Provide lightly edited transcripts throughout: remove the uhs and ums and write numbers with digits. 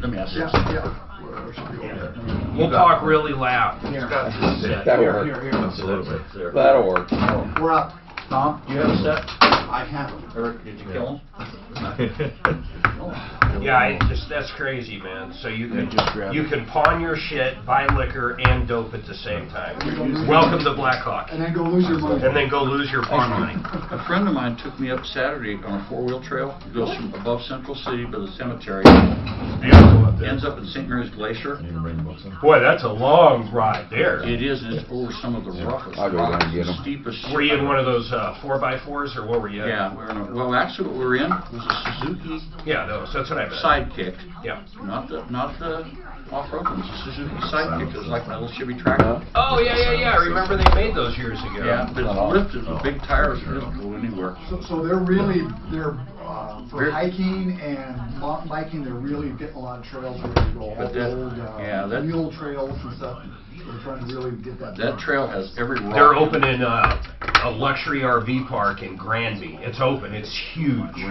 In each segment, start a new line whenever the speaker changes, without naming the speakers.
Let me ask you.
We'll talk really loud.
That'll work. That's a little bit there. That'll work.
We're up.
Tom, do you have a set?
I have them.
Eric, did you kill him?
Yeah, that's crazy, man. So you can pawn your shit, buy liquor, and dope at the same time. Welcome to Black Hawk.
And then go lose your money.
And then go lose your pawn money.
A friend of mine took me up Saturday on a four-wheel trail. It goes from above Central City to the cemetery. Ends up in St. Mary's Glacier.
Boy, that's a long ride there.
It is, and it's over some of the roughest
I'll go down
rocks,
and get 'em.
steepest.
Were you in one of those 4x4s, or what were you in?
Yeah, well, actually, what we were in was a Suzuki
Yeah, those. That's what I meant.
Sidekick.
Yeah.
Not the off-road one. It's a Suzuki Sidekick. It was like my little Chevy tractor.
Oh, yeah. I remember they made those years ago.
Yeah, but it's lifted with big tires. It doesn't go anywhere.
So they're for hiking and mountain biking. They're really getting a lot of trails ready to go.
But that
mule trails and stuff. They're trying to really get that.
That trail has every rock.
They're opening a luxury RV park in Granby. It's open. It's huge.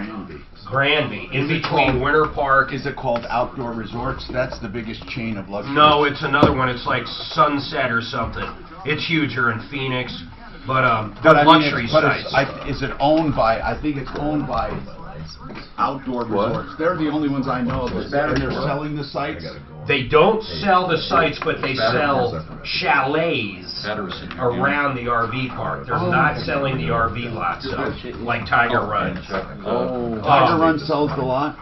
Granby. In between Winter Park.
Is it called Outdoor Resorts? That's the biggest chain of luxury.
No, it's another one. It's like Sunset or something. It's huge. You're in Phoenix. But luxury sites.
Is it owned by? I think it's owned by Outdoor Resorts. They're the only ones I know of. And they're selling the sites.
They don't sell the sites, but they sell chalets around the RV park. They're not selling the RV lots, like Tiger Run.
Tiger Run sells the lot.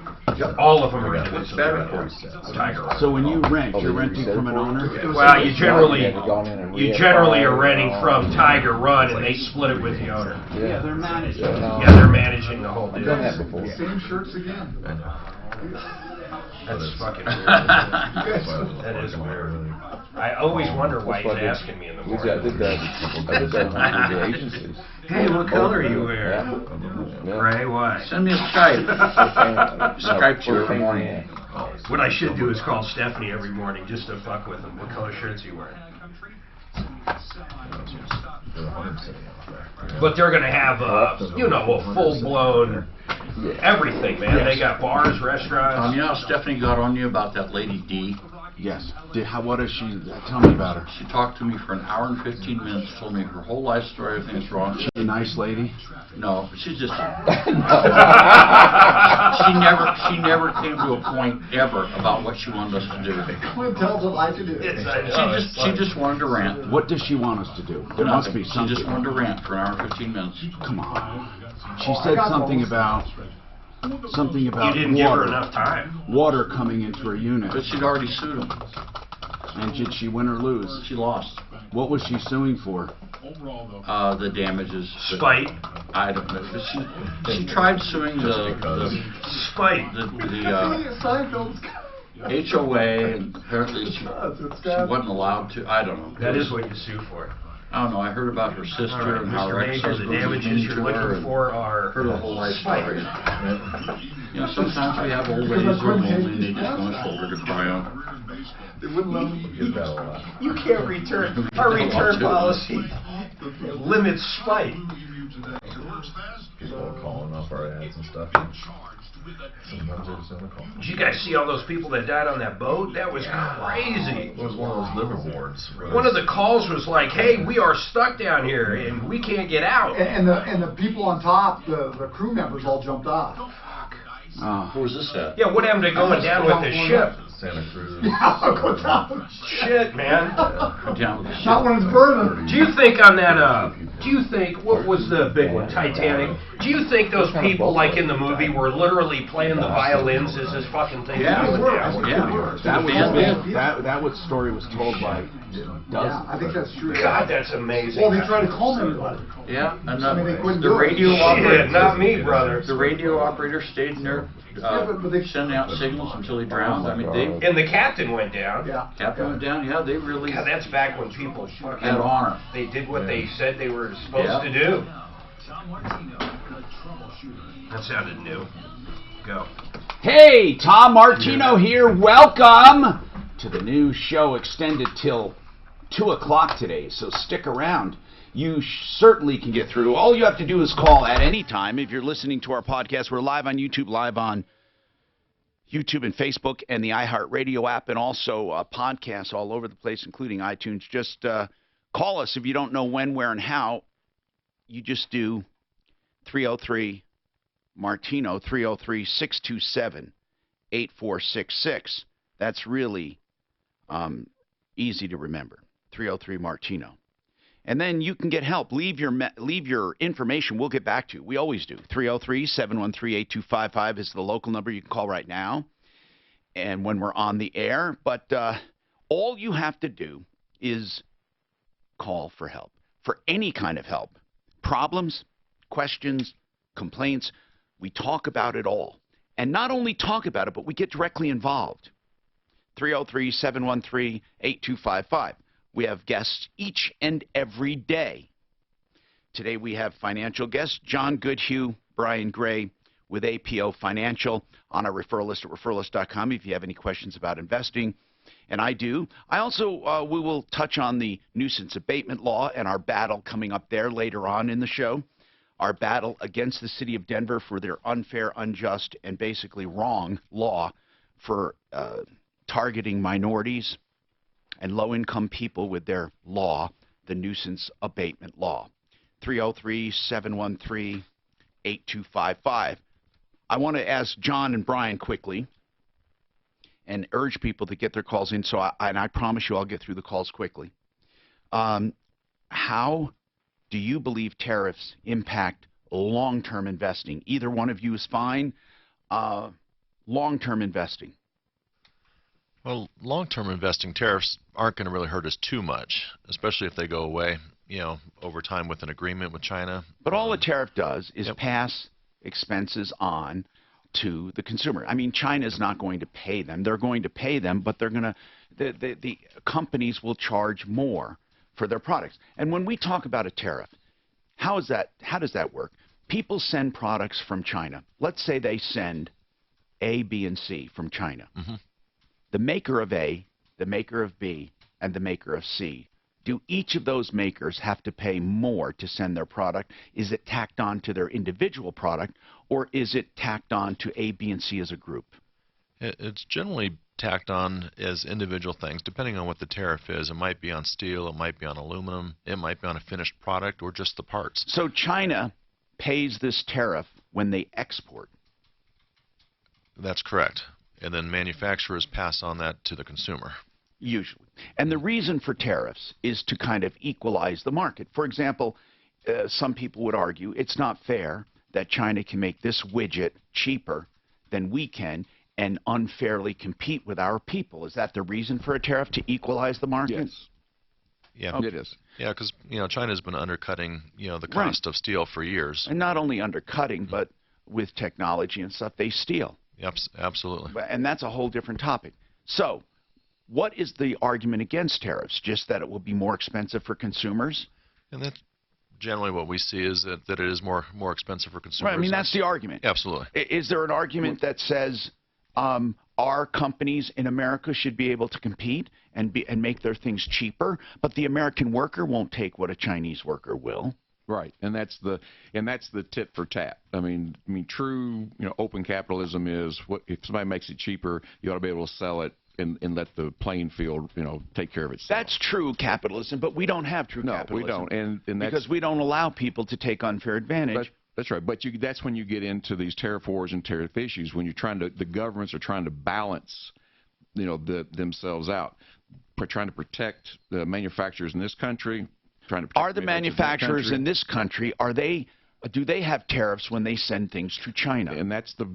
All of them are individually Tiger Run.
So when you rent, you're renting from an owner?
Well, you generally are renting from Tiger Run, and they split it with the owner.
Yeah, they're managing.
Yeah, they're managing the whole deal.
Done that before.
Same shirts again.
That's fucking weird. That is weird. I always wonder why he's asking me in the morning.
I did that with the agencies.
Hey, what color are you wearing? Gray, why?
Send me a Skype. Skype you every morning.
What I should do is call Stephanie every morning just to fuck with him. What color shirts are you wearing? But they're going to have, a full-blown everything, man. They got bars, restaurants.
You know how Stephanie got on you about that lady D?
Yes. What is she? Tell me about her.
She talked to me for an hour and 15 minutes, told me her whole life story, everything that's wrong.
She's a nice lady?
No, she's just... She never came to a point ever about what she wanted us to do.
Tell us what life to do.
She just wanted to rant.
What does she want us to do? There must be something.
She just wanted to rant for an hour and 15 minutes.
Come on. She said something about
You didn't give her enough time.
Water coming into her unit.
But she'd already sued him.
And did she win or lose?
She lost.
What was she suing for?
The damages.
Spite.
I don't know. But she tried suing the
spite.
HOA, and apparently she wasn't allowed to. I don't know.
That is what you sue for.
I don't know. I heard about her sister and how her
Mr. Major, the damages you're looking for are
her whole life story. You know, sometimes we have old ladies who are lonely and they just want a shoulder to cry on.
They wouldn't let me.
You can't return. Our return policy limits spite.
People are calling off our ads and stuff. Sometimes they're just on the call.
Did you guys see all those people that died on that boat? That was crazy.
It was one of those liverboards.
One of the calls was like, "Hey, we are stuck down here and we can't get out."
And the people on top, the crew members, all jumped off.
Who was this at?
Yeah, what happened to going down with the ship?
Santa Cruz.
Yeah, I'll go down.
Shit, man.
Down with the ship.
Not when it's burning.
Do you think on that, what was the big one, Titanic? Do you think those people, like in the movie, were literally playing the violins as this fucking thing was going down?
That was story was told by dozens.
Yeah, I think that's true.
God, that's amazing.
Well, they tried to call me.
Yeah, and
I mean, they couldn't
the
do it.
radio operator,
not me, brother.
The radio operator stayed in there,
but they
sending out signals until he drowned. I mean, they.
And the captain went down.
Yeah.
Captain went down. Yeah, they really.
God, that's back when people fucking
had honor.
They did what they said they were supposed to do. That sounded new. Go.
Hey, Tom Martino here. Welcome to the new show, extended till 2 o'clock today, so stick around. You certainly can get through. All you have to do is call at any time. If you're listening to our podcast, we're live on YouTube, live on YouTube and Facebook and the iHeartRadio app, and also podcasts all over the place, including iTunes. Just call us if you don't know when, where, and how. You just do 303-MARTINO, 303-627-8466. That's really easy to remember, 303-MARTINO. And then you can get help. Leave your information. We'll get back to you. We always do. 303-713-8255 is the local number you can call right now. And when we're on the air. But all you have to do is call for help, for any kind of help. Problems, questions, complaints. We talk about it all. And not only talk about it, but we get directly involved. 303-713-8255. We have guests each and every day. Today we have financial guests, John Goodhue, Brian Gray with APO Financial on our referral list at referralist.com if you have any questions about investing. And I do. I also, we will touch on the nuisance abatement law and our battle coming up there later on in the show. Our battle against the city of Denver for their unfair, unjust, and basically wrong law for targeting minorities and low-income people with their law, the nuisance abatement law. 303-713-8255. I want to ask John and Brian quickly and urge people to get their calls in, and I promise you I'll get through the calls quickly. How do you believe tariffs impact long-term investing? Either one of you is fine. Long-term investing.
Well, long-term investing, tariffs aren't going to really hurt us too much, especially if they go away, over time with an agreement with China.
But all a tariff does is pass expenses on to the consumer. I mean, China's not going to pay them. They're going to pay them, but they're going to the companies will charge more for their products. And when we talk about a tariff, how does that work? People send products from China. Let's say they send A, B, and C from China. Mm-hmm. The maker of A, the maker of B, and the maker of C, do each of those makers have to pay more to send their product? Is it tacked on to their individual product, or is it tacked on to A, B, and C as a group?
It's generally tacked on as individual things, depending on what the tariff is. It might be on steel, it might be on aluminum, it might be on a finished product, or just the parts.
So China pays this tariff when they export.
That's correct. And then manufacturers pass on that to the consumer.
Usually. And the reason for tariffs is to kind of equalize the market. For example, some people would argue it's not fair that China can make this widget cheaper than we can and unfairly compete with our people. Is that the reason for a tariff, to equalize the market?
Yes.
Yeah,
okay. It is.
Yeah, because China's been undercutting the cost of steel for years.
And not only undercutting, but with technology and stuff, they steal.
Yep, absolutely.
And that's a whole different topic. So, what is the argument against tariffs? Just that it will be more expensive for consumers?
And that's generally what we see, is that it is more expensive for consumers.
Right, I mean, that's the argument.
Absolutely.
Is there an argument that says our companies in America should be able to compete and make their things cheaper, but the American worker won't take what a Chinese worker will?
Right, and that's the tit for tat. I mean, true, open capitalism is if somebody makes it cheaper, you ought to be able to sell it and let the playing field, take care of itself.
That's true capitalism, but we don't have true capitalism.
No, we don't, and that's
because we don't allow people to take unfair advantage.
That's right, but that's when you get into these tariff wars and tariff issues, when the governments are trying to balance, themselves out, trying to protect the manufacturers in this country.
Are the manufacturers in this country, do they have tariffs when they send things to China?
And that's the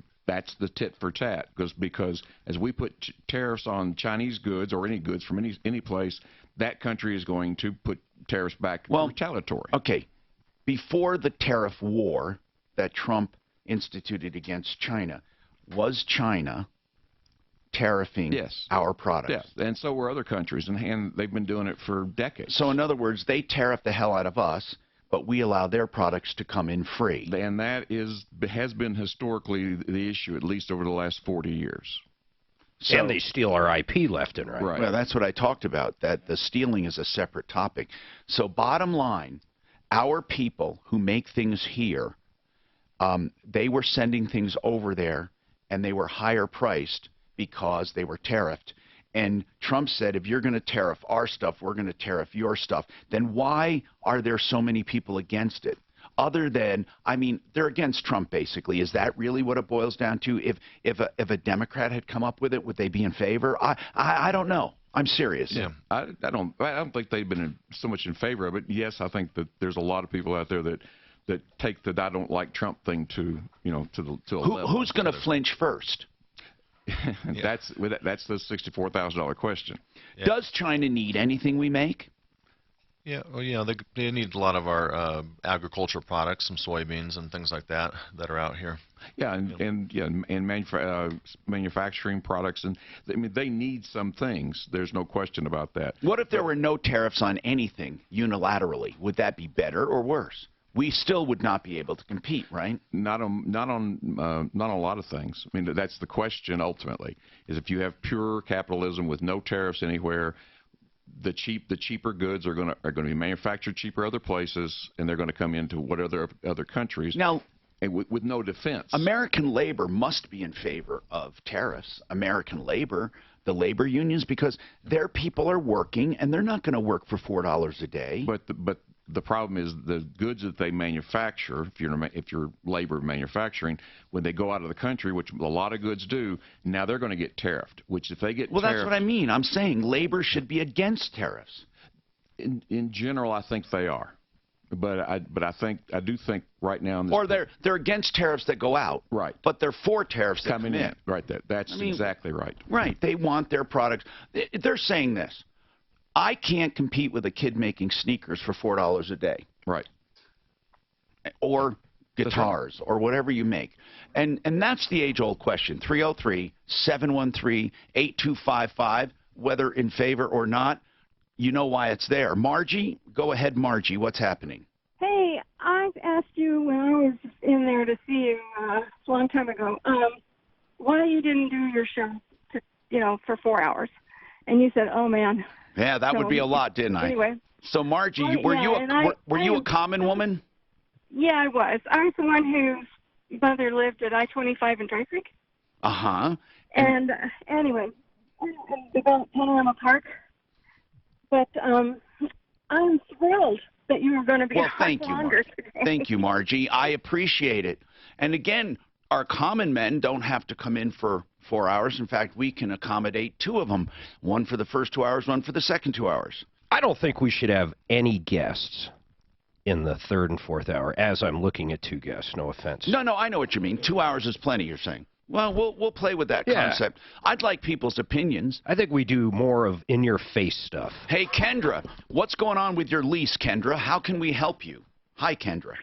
tit for tat, because as we put tariffs on Chinese goods or any goods from any place, that country is going to put tariffs back, retaliatory.
Okay. Before the tariff war that Trump instituted against China, was China tariffing our products?
Yes, and so were other countries, and they've been doing it for decades.
So in other words, they tariff the hell out of us, but we allow their products to come in free.
And that has been historically the issue, at least over the last 40 years.
So, and they steal our IP left and right.
Well, that's what I talked about, that the stealing is a separate topic. So bottom line, our people who make things here, they were sending things over there and they were higher priced because they were tariffed. And Trump said, if you're going to tariff our stuff, we're going to tariff your stuff. Then why are there so many people against it? Other than, I mean, they're against Trump, basically. Is that really what it boils down to? If a Democrat had come up with it, would they be in favor? I don't know. I'm serious.
Yeah.
I don't think they've been so much in favor of it. Yes, I think that there's a lot of people out there that take the I don't like Trump thing to a level.
Who's going to flinch first?
That's the $64,000 question.
Yeah.
Does China need anything we make?
Yeah, well, they need a lot of our agriculture products, some soybeans and things like that are out here.
Yeah, and manufacturing products, and I mean they need some things. There's no question about that.
What if there were no tariffs on anything unilaterally? Would that be better or worse? We still would not be able to compete, right?
Not on a lot of things. I mean, that's the question ultimately. Is if you have pure capitalism with no tariffs anywhere, the cheaper goods are going to be manufactured cheaper other places, and they're going to come into what other countries.
Now,
and with no defense.
American labor must be in favor of tariffs. American labor, the labor unions, because their people are working, and they're not going to work for $4 a day.
But the problem is the goods that they manufacture, if you're labor manufacturing, when they go out of the country, which a lot of goods do, now they're going to get tariffed, which if they get
well,
tariffed,
that's what I mean. I'm saying labor should be against tariffs.
In general, I think they are. But I do think right now in this
or they're against tariffs that go out.
Right.
But they're for tariffs that come in.
Right. That's exactly right.
Right. They want their products. They're saying this. I can't compete with a kid making sneakers for $4 a day.
Right.
Or guitars or whatever you make. And that's the age-old question. 303-713-8255, whether in favor or not, you know why it's there. Margie, go ahead, Margie. What's happening?
Hey, I've asked you when I was in there to see you a long time ago, why you didn't do your show, for 4 hours. And you said, oh, man.
Yeah, that would be a lot, didn't I?
Anyway.
So, Margie, were you a common woman?
Yeah, I was. I was the one whose mother lived at I-25 in Dry Creek.
Uh-huh.
And anyway, developed Panorama Park. But I'm thrilled that you were going to be longer today.
Thank you, Margie. I appreciate it. And again, our common men don't have to come in for 4 hours. In fact, we can accommodate two of them, one for the first 2 hours, one for the second 2 hours.
I don't think we should have any guests in the third and fourth hour, as I'm looking at two guests. No offense.
No, I know what you mean. 2 hours is plenty, you're saying. Well, we'll play with that concept. I'd like people's opinions.
I think we do more of in-your-face stuff.
Hey, Kendra, what's going on with your lease, Kendra? How can we help you? Hi, Kendra.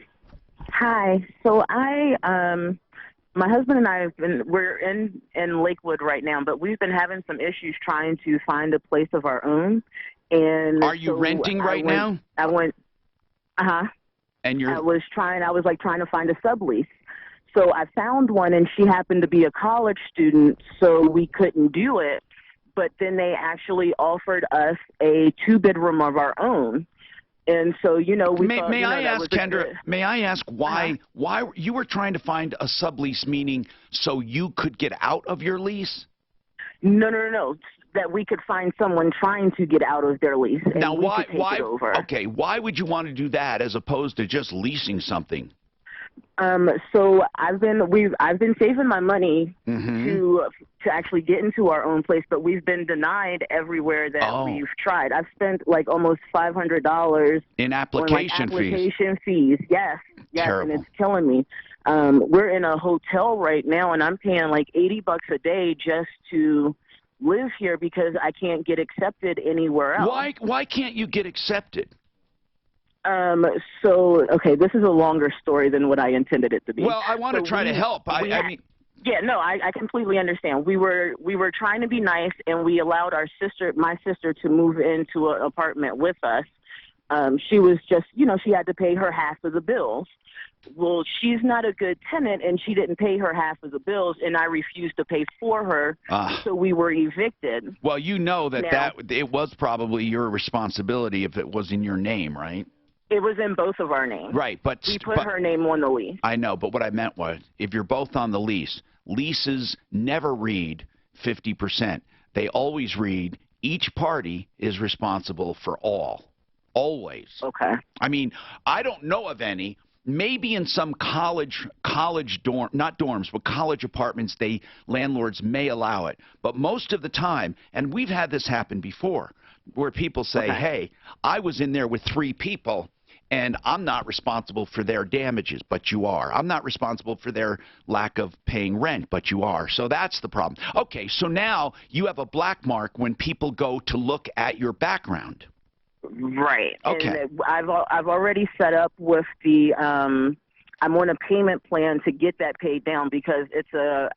Hi. So my husband and I we're in Lakewood right now, but we've been having some issues trying to find a place of our own. And
are you renting right now?
I went.
And you're.
I was trying to find a sublease. So I found one, and she happened to be a college student, so we couldn't do it. But then they actually offered us a 2-bedroom of our own. And so, we thought,
may I ask, Kendra,
good...
may I ask why you were trying to find a sublease, meaning so you could get out of your lease?
No. That we could find someone trying to get out of their lease. And
now, why?
It over.
Okay, why would you want to do that as opposed to just leasing something?
So I've been saving my money to actually get into our own place, but we've been denied everywhere that we've tried. I've spent almost $500
in application
fees. Yes,
terrible.
And it's killing me. We're in a hotel right now, and I'm paying $80 a day just to live here because I can't get accepted anywhere else.
Why can't you get accepted?
Okay, this is a longer story than what I intended it to be.
Well, I want to try to help. I mean,
yeah, no, I completely understand. We were trying to be nice, and we allowed my sister to move into an apartment with us. She was just, she had to pay her half of the bills. Well, she's not a good tenant, and she didn't pay her half of the bills, and I refused to pay for her, so we were evicted.
Well, that it was probably your responsibility if it was in your name, right?
It was in both of our names.
Right, but
we put her name on the lease.
I know, but what I meant was, if you're both on the lease, leases never read 50%. They always read each party is responsible for all. Always.
Okay.
I mean, I don't know of any. Maybe in some college dorm, not dorms, but college apartments, landlords may allow it. But most of the time, and we've had this happen before, where people say,
Okay.
hey, I was in there with 3 people, and I'm not responsible for their damages, but you are. I'm not responsible for their lack of paying rent, but you are. So that's the problem. Okay, so now you have a black mark when people go to look at your background.
Right.
Okay.
And I've already set up with the I'm on a payment plan to get that paid down because it's a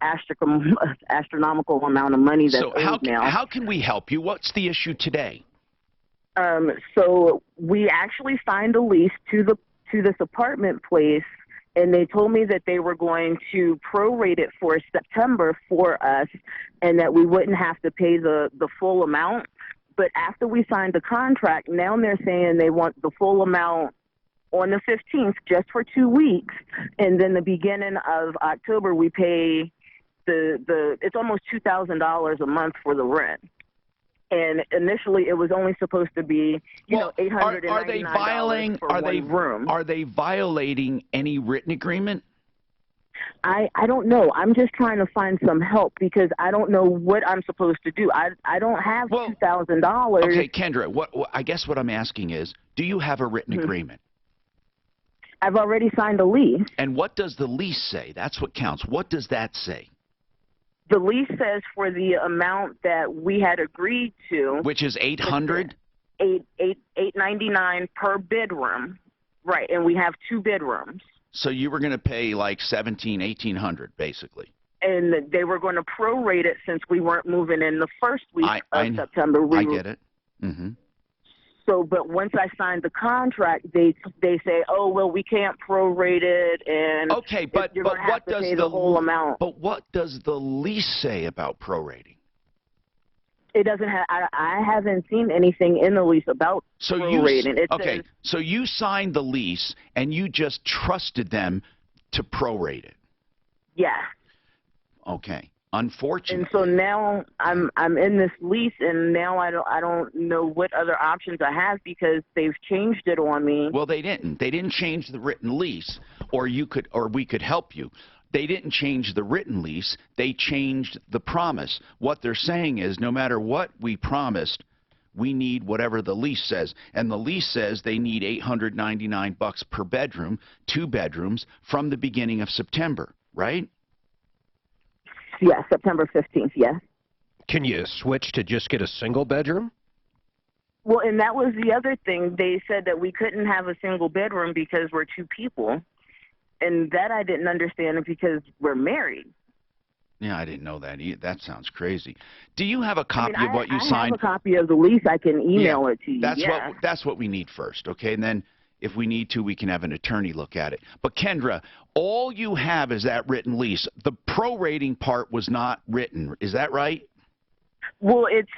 astronomical amount of money that's
So
owed now.
how can we help you? What's the issue today?
So we actually signed a lease to this apartment place, and they told me that they were going to prorate it for September for us, and that we wouldn't have to pay the full amount. But after we signed the contract, now they're saying they want the full amount on the 15th just for 2 weeks, and then the beginning of October we pay it's almost $2,000 a month for the rent. And initially it was only supposed to be, $899
are they violating?
for one room.
Are they violating any written agreement?
I don't know. I'm just trying to find some help because I don't know what I'm supposed to do. I don't have $2,000.
Okay, Kendra, I guess what I'm asking is, do you have a written agreement?
I've already signed a lease.
And what does the lease say? That's what counts. What does that say?
The lease says for the amount that we had agreed to,
Which is $800?
$899 per bedroom. Right, and we have 2 bedrooms.
So you were going to pay like $1,800, basically.
And they were going to prorate it since we weren't moving in the first week of September.
I get it. Mm-hmm.
So, but once I signed the contract, they say, oh, well, we can't prorate it, and
okay, but
you're going to have to pay the whole amount.
But what does the lease say about prorating?
It doesn't have. I haven't seen anything in the lease about prorating.
So you signed the lease and you just trusted them to prorate it.
Yeah.
Okay. Unfortunately.
And so now I'm in this lease, and now I don't know what other options I have because they've changed it on me.
Well, they didn't. They didn't change the written lease, or we could help you. They didn't change the written lease. They changed the promise. What they're saying is no matter what we promised, we need whatever the lease says. And the lease says they need $899 per bedroom, 2 bedrooms, from the beginning of September, right?
Yeah, September 15th, yes.
Can you switch to just get a single bedroom?
Well, and that was the other thing. They said that we couldn't have a single bedroom because we're 2 people. And that I didn't understand because we're married.
Yeah, I didn't know that either. That sounds crazy. Do you have a copy of what you signed?
I have a copy of the lease. I can email it to you.
That's what we need first, okay? And then if we need to, we can have an attorney look at it. But Kendra, all you have is that written lease. The prorating part was not written. Is that right?
Well, it's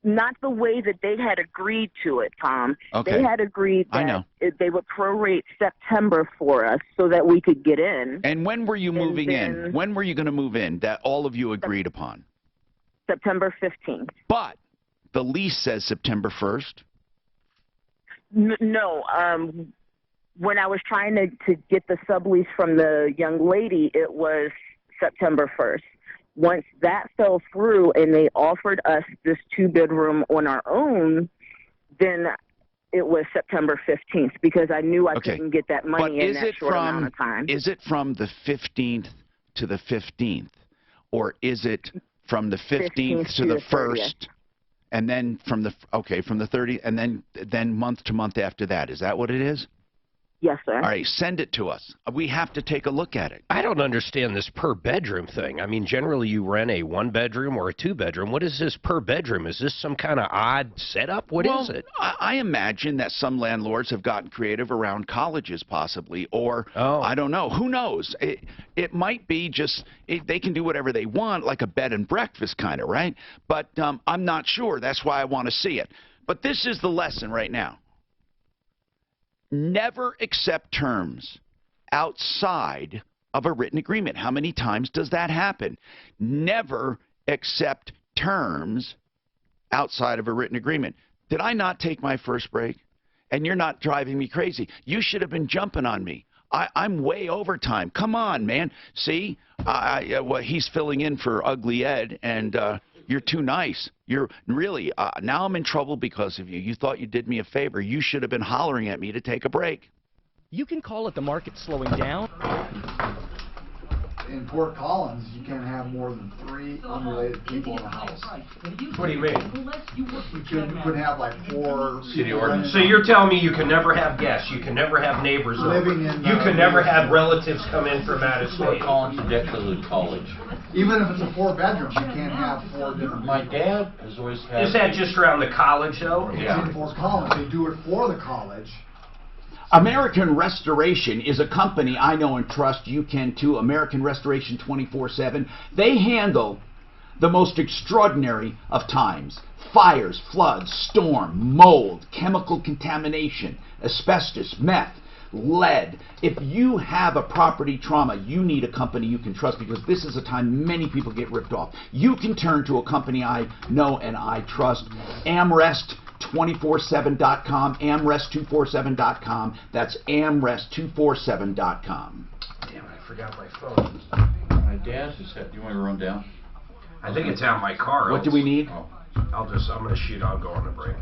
not the way that they had agreed to it, Tom.
Okay.
They had agreed that they would prorate September for us so that we could get in.
And when were you moving in? When were you going to move in that all of you agreed upon?
September 15th.
But the lease says September 1st?
No. When I was trying to get the sublease from the young lady, it was September 1st. Once that fell through and they offered us this 2-bedroom on our own, then it was September 15th because I knew I couldn't get that money in that short amount of time.
Is it from the 15th to the 15th, or is it from the 15th to the 1st, and then from the 30th, and then month to month after that? Is that what it is?
Yes, sir.
All right, send it to us. We have to take a look at it.
I don't understand this per bedroom thing. I mean, generally you rent a 1-bedroom or a 2-bedroom. What is this per bedroom? Is this some kind of odd setup? What is it?
I imagine that some landlords have gotten creative around colleges possibly, or I don't know. Who knows? It might be just they can do whatever they want, like a bed and breakfast kind of, right? But I'm not sure. That's why I want to see it. But this is the lesson right now. Never accept terms outside of a written agreement. How many times does that happen? Never accept terms outside of a written agreement. Did I not take my first break? And you're not driving me crazy. You should have been jumping on me. I'm way over time. Come on, man. See, well, he's filling in for Ugly Ed, and you're too nice. You're really, now I'm in trouble because of you. You thought you did me a favor. You should have been hollering at me to take a break.
You can call it the market slowing down.
In Fort Collins, you can't have more than 3 unrelated people in a house.
What do you mean?
You couldn't have like 4.
City ordinance.
So you're telling me you can never have guests, you can never have neighbors over,
Living in,
you can never have relatives come in from out of
Fort
state.
Collins is definitely college.
Even if it's a 4-bedroom, you can't have 4 different.
My dad has always had.
Is that just around the college though?
Yeah.
In Fort Collins, they do it for the college.
American Restoration is a company I know and trust. You can too. American Restoration 24/7. They handle the most extraordinary of times. Fires, floods, storm, mold, chemical contamination, asbestos, meth, lead. If you have a property trauma, you need a company you can trust, because this is a time many people get ripped off. You can turn to a company I know and I trust. AmRest247.com, AmRest247.com. That's AmRest247.com.
Damn, I forgot my phone.
My dad has had. You want me to run down?
I think it's out in my car.
What do we need?
Oh.
I'm gonna shoot, I'll go on the break.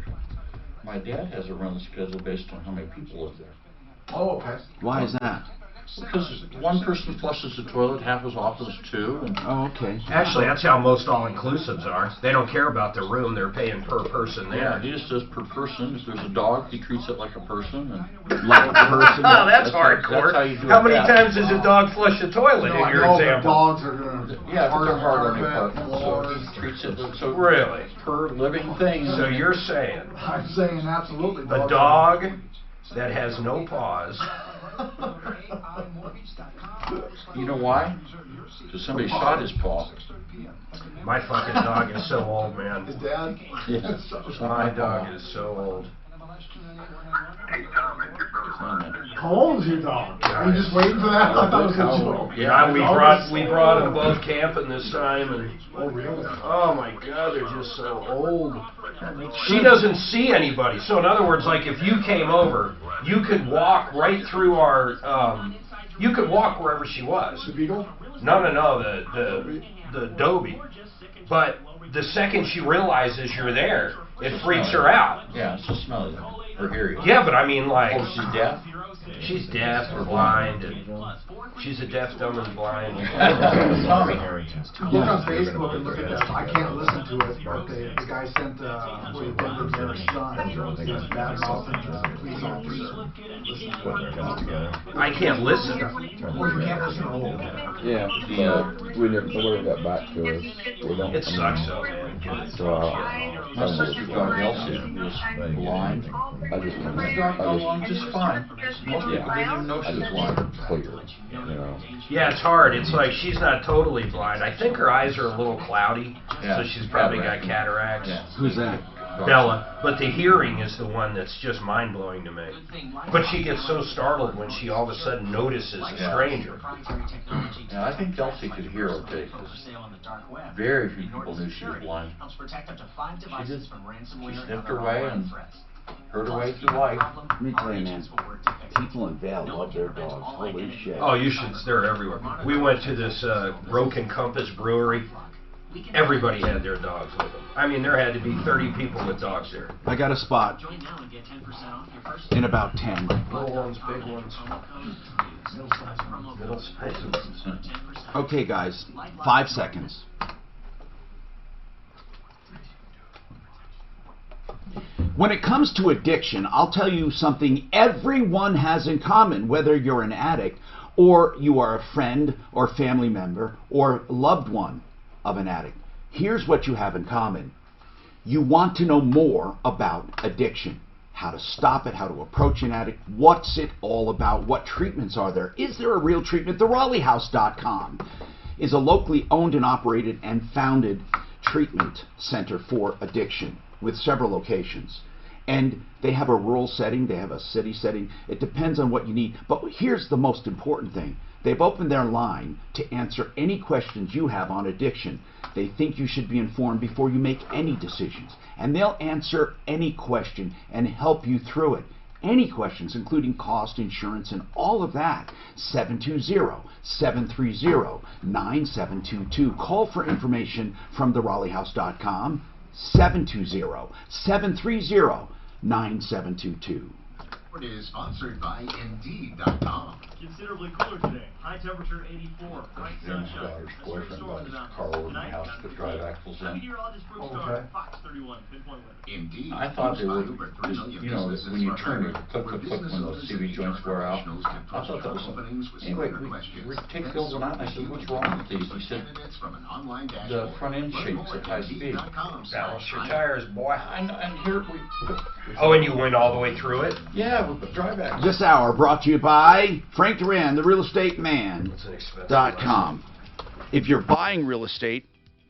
My dad has a run schedule based on how many people live there.
Oh, okay.
Why is that?
Because one person flushes the toilet half as often as 2. And
Oh, okay.
Actually, that's how most all-inclusives are. They don't care about the room, they're paying per person
yeah,
there.
he just does per person. If there's a dog, he treats it like a person. And
Like a person.
Oh, that's
That's
hardcore.
how you do
How
it
many
best.
times does a dog flush the toilet
No,
in
I
your
know, but
example?
dogs are going to
yeah, but they're hard on the
carpet,
apartment, so
floors.
he treats it so
Really?
per living thing.
So you're saying
I'm saying absolutely.
a dog that has no paws.
You know why? Because somebody shot his paw.
My fucking dog is so old, man.
His dad?
Yeah.
My dog is so old.
How old is your dog? Are you just waiting for that? I thought it was a joke.
Yeah, we brought them both camping this time, and
Oh, really?
oh my God, they're just so old. She doesn't see anybody. So in other words, like if you came over, you could walk right through our. You could walk wherever she was.
The beagle?
No, the Dobie. But the second she realizes you're there, it freaks her out.
Yeah, it's just smelly or hear you.
Yeah, but I mean, like,
Oh, she's deaf?
she's deaf or blind, and she's a deaf, dumb, and blind.
Tommy.
Look on Facebook and look at that. I can't listen to it, but the guy sent with their son. He's bad mouthing the police officer.
I can't listen.
Well, you can't listen to all of that.
Yeah, we never got back to us. We don't.
It sucks though, man.
So,
My sister's dog Elsie was blind.
I just,
Her dog got along just fine. Most people didn't even know she was blind.
clear, you know.
Yeah, it's hard. It's like she's not totally blind. I think her eyes are a little cloudy,
Yeah.
so she's probably got cataracts.
Yeah.
Who's that?
Bella, but the hearing is the one that's just mind-blowing to me. But she gets so startled when she all of a sudden notices a stranger.
Yeah, I think Elsie could hear okay, because very few people knew she was blind. She just she sniffed her way and heard her way through life.
Let me tell you, man, people in Vail love their dogs. Holy shit.
Oh, you should. They're everywhere. We went to this Broken Compass brewery. Everybody had their dogs with them. I mean, there had to be 30 people with dogs there.
I got a spot in about 10.
Little ones, big ones. Middle sized.
Okay, guys, 5 seconds. When it comes to addiction, I'll tell you something everyone has in common, whether you're an addict or you are a friend or family member or loved one of an addict. Here's what you have in common. You want to know more about addiction, how to stop it, how to approach an addict, what's it all about, what treatments are there, is there a real treatment? TheRaleighHouse.com is a locally owned and operated and founded treatment center for addiction with several locations. And they have a rural setting, they have a city setting. It depends on what you need. But here's the most important thing. They've opened their line to answer any questions you have on addiction. They think you should be informed before you make any decisions. And they'll answer any question and help you through it. Any questions, including cost, insurance, and all of that. 720-730-9722. Call for information from theraleighouse.com. 720-730-9722.
It is sponsored by Indeed.com.
Considerably cooler today. High temperature 84. Bright
Jim's
sunshine.
daughter's
A
boyfriend
storm
bought
in
his
the mountains.
car over my
Tonight,
house to drive axles in.
meteorologist Brooks Starr, Fox 31, pinpoint weather.
Indeed.
I thought they were,
Over 3 million
you know,
businesses
when you
are
turn it,
hiring,
click,
where
click, click,
business
when those
owners
CV
and
joints
HR
wear out.
professionals can
I thought
post
that was,
job openings with
anyway,
similar
we
questions.
take
Then
those one out, and I
select
said, what's
unique
wrong with these?
candidates
He said,
candidates from an online
the
dashboard.
front end
Learn
shakes
more
at high speed.
Balance your tires, boy.
And here we...
Oh, and you went all the way through it?
Yeah, with the drive axle.
This hour brought to you by Frank Duran, the Real Estate Man.
It's an expensive
.com. If you're buying real estate,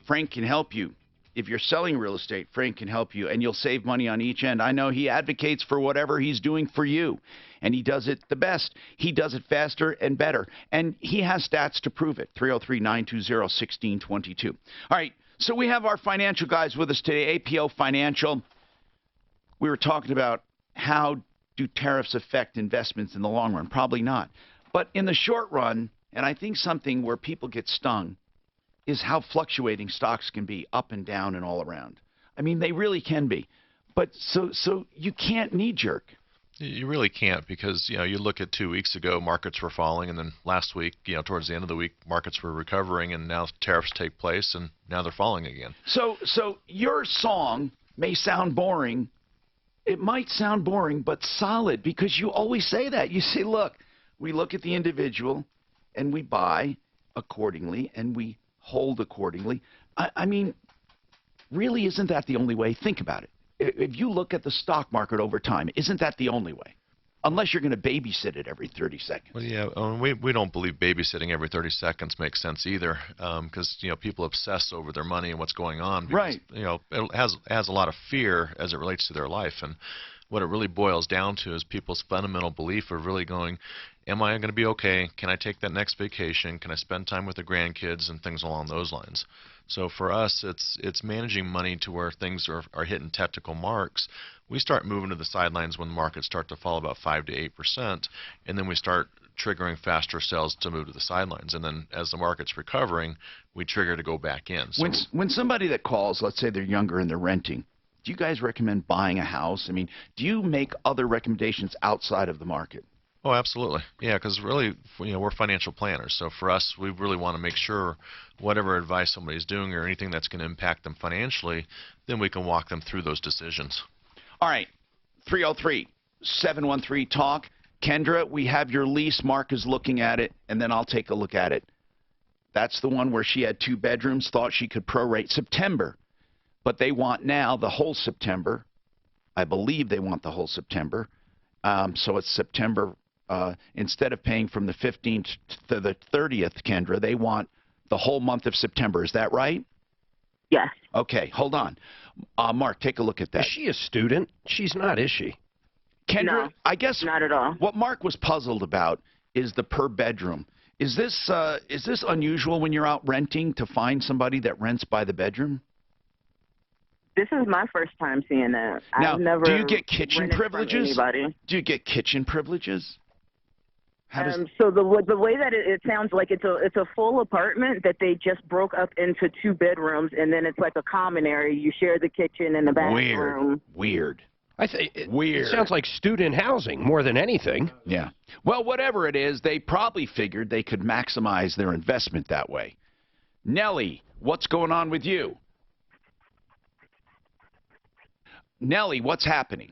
Frank can help you. If you're selling real estate, Frank can help you, and you'll save money on each end. I know he advocates for whatever he's doing for you, and he does it the best. He does it faster and better, and he has stats to prove it. 303-920-1622. All right, so we have our financial guys with us today, APO Financial. We were talking about how do tariffs affect investments in the long run? Probably not. But in the short run, and I think something where people get stung, is how fluctuating stocks can be up and down and all around. I mean, they really can be. But so you can't knee-jerk.
You really can't, because you look at 2 weeks ago, markets were falling, and then last week, towards the end of the week, markets were recovering, and now tariffs take place, and now they're falling again.
So your song may sound boring. It might sound boring, but solid, because you always say that. You say, look, we look at the individual, and we buy accordingly, and we hold accordingly. I mean, really, isn't that the only way? Think about it. If you look at the stock market over time, isn't that the only way? Unless you're going to babysit it every 30 seconds.
Well, yeah, we don't believe babysitting every 30 seconds makes sense either, because people obsess over their money and what's going on. Because,
right.
It has a lot of fear as it relates to their life, and what it really boils down to is people's fundamental belief of really going, am I going to be okay? Can I take that next vacation? Can I spend time with the grandkids and things along those lines? So for us, it's managing money to where things are hitting technical marks. We start moving to the sidelines when the markets start to fall about 5 to 8%, and then we start triggering faster sales to move to the sidelines. And then as the market's recovering, we trigger to go back in. So
when somebody that calls, let's say they're younger and they're renting, do you guys recommend buying a house? I mean, do you make other recommendations outside of the market?
Oh, absolutely. Yeah, because really, we're financial planners. So for us, we really want to make sure whatever advice somebody's doing or anything that's going to impact them financially, then we can walk them through those decisions.
All right, 303-713-TALK. Kendra, we have your lease. Mark is looking at it, and then I'll take a look at it. That's the one where she had 2 bedrooms, thought she could prorate September. But they want now the whole September. I believe they want the whole September. So it's September. Instead of paying from the 15th to the 30th, Kendra, they want the whole month of September. Is that right?
Yes.
Okay, hold on. Mark, take a look at that.
Is she a student? She's not, is she?
Kendra,
No,
I guess
not at all.
What Mark was puzzled about is the per bedroom. Is this unusual when you're out renting to find somebody that rents by the bedroom?
This is my first time seeing that.
Now,
I've never
do you get kitchen
rented from
privileges?
anybody.
Do you get kitchen privileges? How does
So the way that it sounds like it's a full apartment that they just broke up into 2 bedrooms, and then it's like a common area. You share the kitchen and the bathroom.
Weird.
I think
Weird.
It sounds like student housing more than anything.
Yeah. Well, whatever it is, they probably figured they could maximize their investment that way. Nellie, what's going on with you? Nellie, what's happening?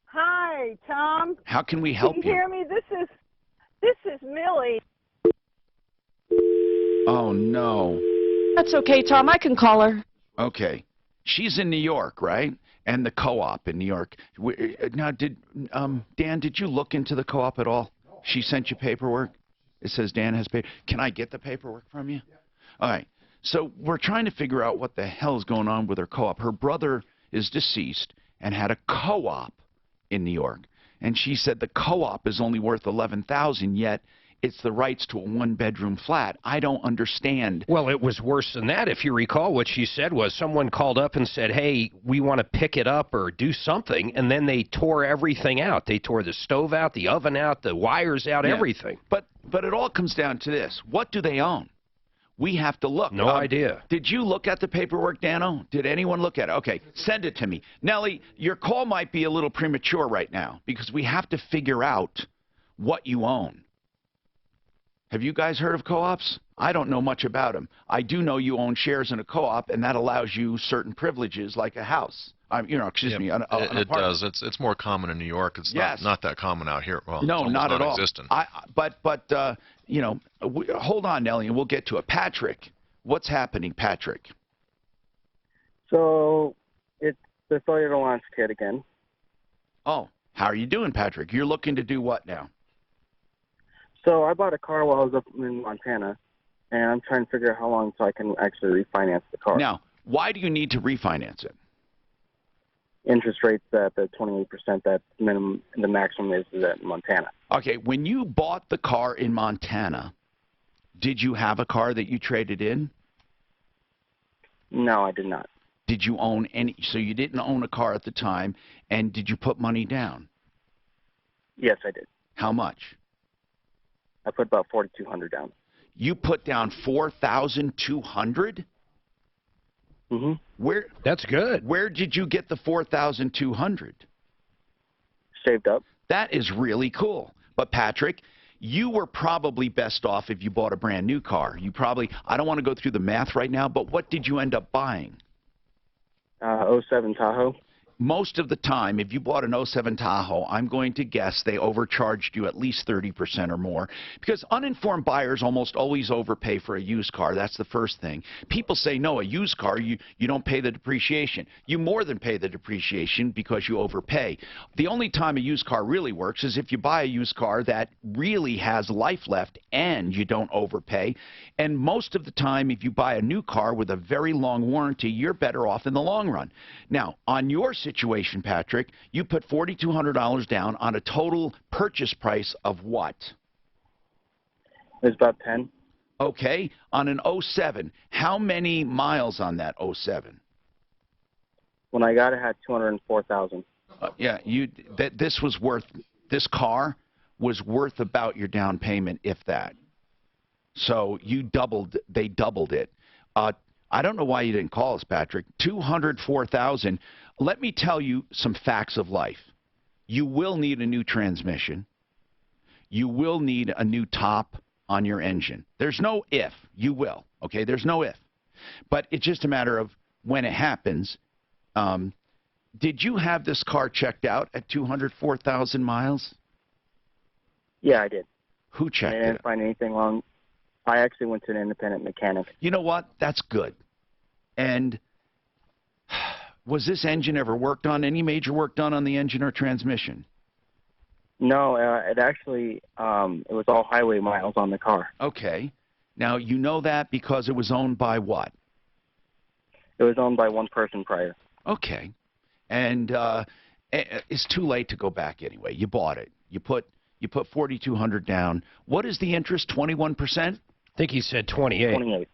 Hi, Tom.
How can we help
Can you hear me? This is Millie.
Oh, no.
That's okay, Tom. I can call her.
Okay. She's in New York, right? And the co-op in New York. Now, Dan, did you look into the co-op at all? She sent you paperwork? It says Dan has paper. Can I get the paperwork from you? All right. So we're trying to figure out what the hell is going on with her co-op. Her brother is deceased and had a co-op in New York. And she said the co-op is only worth $11,000, yet It's the rights to a one-bedroom flat. I don't understand.
Well, it was worse than that. If you recall, what she said was someone called up and said, hey, we want to pick it up or do something, and then they tore everything out. They tore the stove out, the oven out, the wires out, everything.
But it all comes down to this. What do they own? We have to look.
No idea.
Did you look at the paperwork, Dano? Did anyone look at it? Okay, send it to me. Nellie, your call might be a little premature right now because we have to figure out what you own. Have you guys heard of co-ops? I don't know much about them. I do know you own shares in a co-op, and that allows you certain privileges like a house. An apartment.
It does. It's more common in New York. It's not that common out here. Well,
no,
it's
not at all.
Non-existent.
Hold on, Nellie, and we'll get to it. Patrick, what's happening, Patrick?
So it's the cellular launch kit again.
Oh, how are you doing, Patrick? You're looking to do what now?
So I bought a car while I was up in Montana, and I'm trying to figure out how long so I can actually refinance the car.
Now, why do you need to refinance it?
Interest rates at the 28% that minimum, the maximum is at Montana.
Okay, when you bought the car in Montana, did you have a car that you traded in?
No, I did not.
Did you own any? So you didn't own a car at the time, and did you put money down?
Yes, I did.
How much?
I put about $4,200 down.
You put down $4,200?
Mm-hmm.
That's good.
Where did you get the $4,200?
Saved up.
That is really cool. But Patrick, you were probably best off if you bought a brand new car. I don't want to go through the math right now, but what did you end up buying?
07 Tahoe.
Most of the time, if you bought an 07 Tahoe, I'm going to guess they overcharged you at least 30% or more, because uninformed buyers almost always overpay for a used car. That's the first thing. People say, no, a used car, you don't pay the depreciation. You more than pay the depreciation because you overpay. The only time a used car really works is if you buy a used car that really has life left and you don't overpay. And most of the time, if you buy a new car with a very long warranty, you're better off in the long run. Now, on your situation, Patrick, you put $4,200 down on a total purchase price of what?
It was about 10.
Okay, on an 07, how many miles on that 07?
When I got it, had 204,000.
This car was worth about your down payment, if that. So they doubled it. I don't know why you didn't call us, Patrick. 204,000. Let me tell you some facts of life. You will need a new transmission. You will need a new top on your engine. There's no if. You will. Okay, there's no if. But it's just a matter of when it happens. Did you have this car checked out at 204,000 miles?
Yeah, I did.
Who checked it?
I didn't find anything wrong. I actually went to an independent mechanic.
You know what? That's good. And was this engine ever worked on? Any major work done on the engine or transmission?
No, it actually, it was all highway miles on the car.
Okay. Now, you know that because it was owned by what?
It was owned by one person prior.
Okay. And it's too late to go back anyway. You bought it. You put $4,200 down. What is the interest? 21%?
I think he said 28.
28.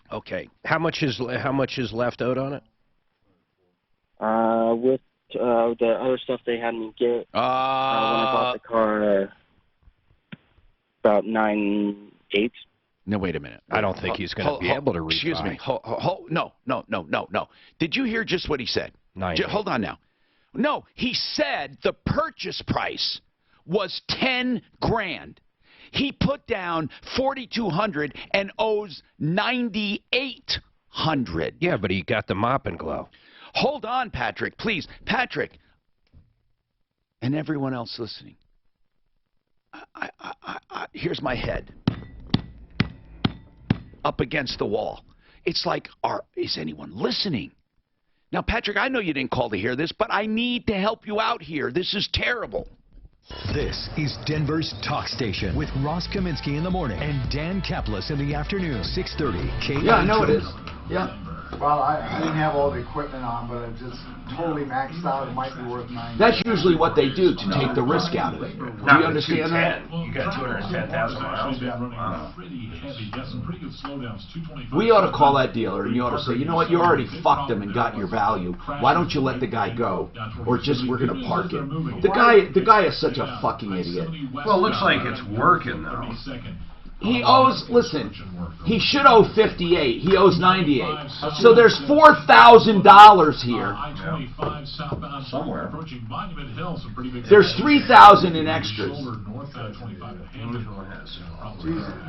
Okay.
How much is left owed on it?
With the other stuff they had me get when I bought the car, about 9/8.
No, wait a minute.
I don't think he's going to be able to refi.
Excuse me. No. Did you hear just what he said? Hold on now. No, he said the purchase price was 10 grand. He put down 4,200 and owes 9,800.
Yeah, but he got the mop and glow.
Hold on, Patrick, please. Patrick, and everyone else listening. Here's my head up against the wall. It's like, is anyone listening? Now, Patrick, I know you didn't call to hear this, but I need to help you out here. This is terrible.
This is Denver's Talk Station with Ross Kaminsky in the morning and Dan Kaplis in the afternoon, 6:30 KITV.
Yeah, I know it is. Yeah.
Well, I didn't have all the equipment on, but it just totally maxed out. It might be worth $9.
That's usually what they do to take the risk out of it. Do you understand that?
You got 210,000 miles.
We ought to call that dealer and you ought to say, you know what, you already fucked him and got your value. Why don't you let the guy go? Or just we're going to park it. The guy is such a fucking idiot.
Well, it looks like it's working though.
He owes, listen, he should owe 58. He owes 98. So there's $4,000 here.
Somewhere.
There's $3,000 in extras.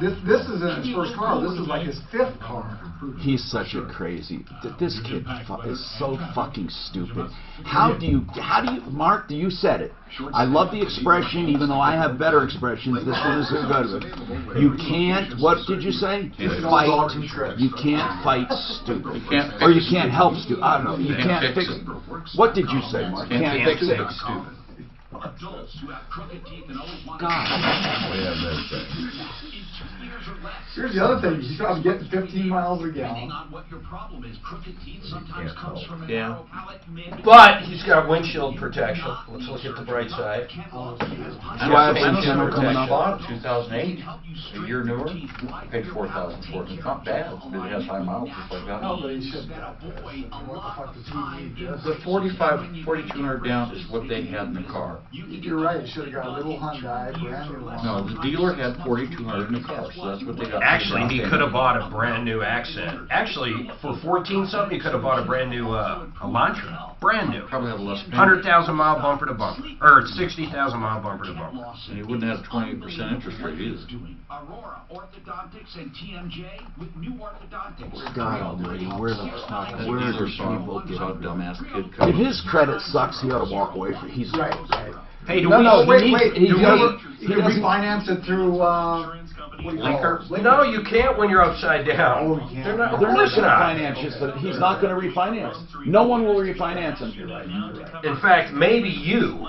This isn't his first car. This is like his 5th car.
He's such a crazy. This kid is so fucking stupid. How do you, Mark? You said it. I love the expression, even though I have better expressions. This one is so good of it. You can't. What did you say? Fight. You can't fight stupid, or you can't help stupid. I don't know. You can't fix. What did you say, Mark? Can't fix it. Stupid. God.
Here's the other thing. He's probably getting 15 miles a gallon.
Yeah. But he's got windshield protection. Let's look at the bright side.
Do I have some channel coming up?
2008, a year newer. Paid $4,000 for it. It's not bad. It has high miles just like that.
No, but he should have. What the fuck does he need?
The 4,200 down is what they had in the car.
You're right. He should have got a little Hyundai, brand new one.
No, the dealer had 4,200 in the car, so that's what they got.
Actually, he could have bought a brand new Accent. Actually, for 14 something, he could have bought a brand new Elantra. Brand new.
Probably have less.
100,000 mile bumper to bumper, or 60,000 mile bumper to bumper.
And he wouldn't have 20% interest rate either.
Aurora Orthodontics and TMJ with new orthodontics.
God almighty, where the fuck, where do people get
Saw a dumbass kid
If
come.
his credit sucks, he ought to walk away from it. He's
Right.
Hey, do
No,
we?
no, wait.
he
You
doesn't-
can refinance it through, what do you call it?
No, you can't when you're upside down.
Oh, you can't.
They're
They're
not
not going to
not.
finance you, but he's not going to refinance. No one will refinance him.
In fact, maybe you.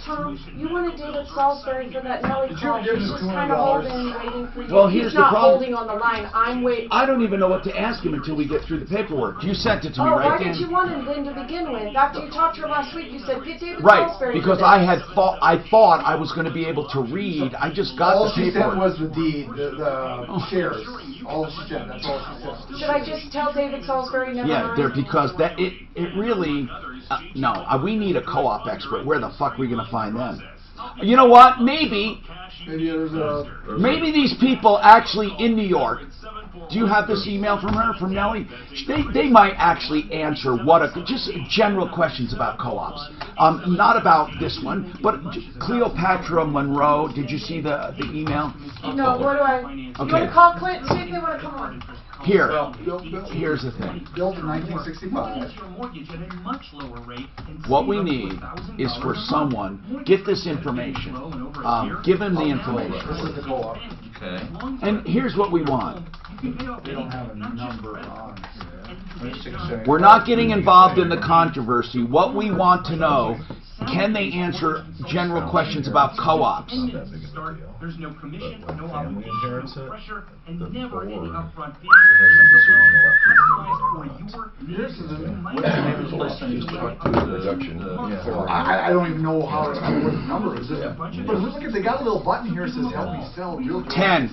Tom, you wanted David Salisbury for that Nelly call.
give
He's
us
just kind of
$200.
holding, waiting for you.
Well,
He's
here's the
not
problem.
holding on the line. I'm waiting.
I don't even know what to ask him until we get through the paperwork. You sent it to me,
Oh,
right,
why
Dan?
did you want Lynn to begin with? After you talked to her last week, you said, get David
Right,
Salisbury
because
for
I
this."
had thought I was going to be able to read. I just got
All
the
she
paperwork.
sent was the deed, the shares. All she sent, that's all she sent.
Should I just tell David Salisbury never
Yeah,
mind?
there because that it really no. We need a co-op expert. Where the fuck are we going to find them? You know what? Maybe these people actually in New York. Do you have this email from her, from Nellie? They might actually answer just general questions about co-ops. Not about this one, but Cleopatra Monroe. Did you see the email?
No, what do I... You want to call Clint and see if they want to come on?
Here, here's the thing.
Built in 1965.
What we need is for someone, get this information, give him the information.
This is the co-op.
Okay.
And here's what we want.
We don't have a number on here.
We're not getting involved in the controversy. What we want to know, can they answer general questions about co-ops?
There's no commission, no obligation, no pressure, and never any upfront fees.
I don't even know how to what the number is. But look at they got a little button here that says help me sell real
10.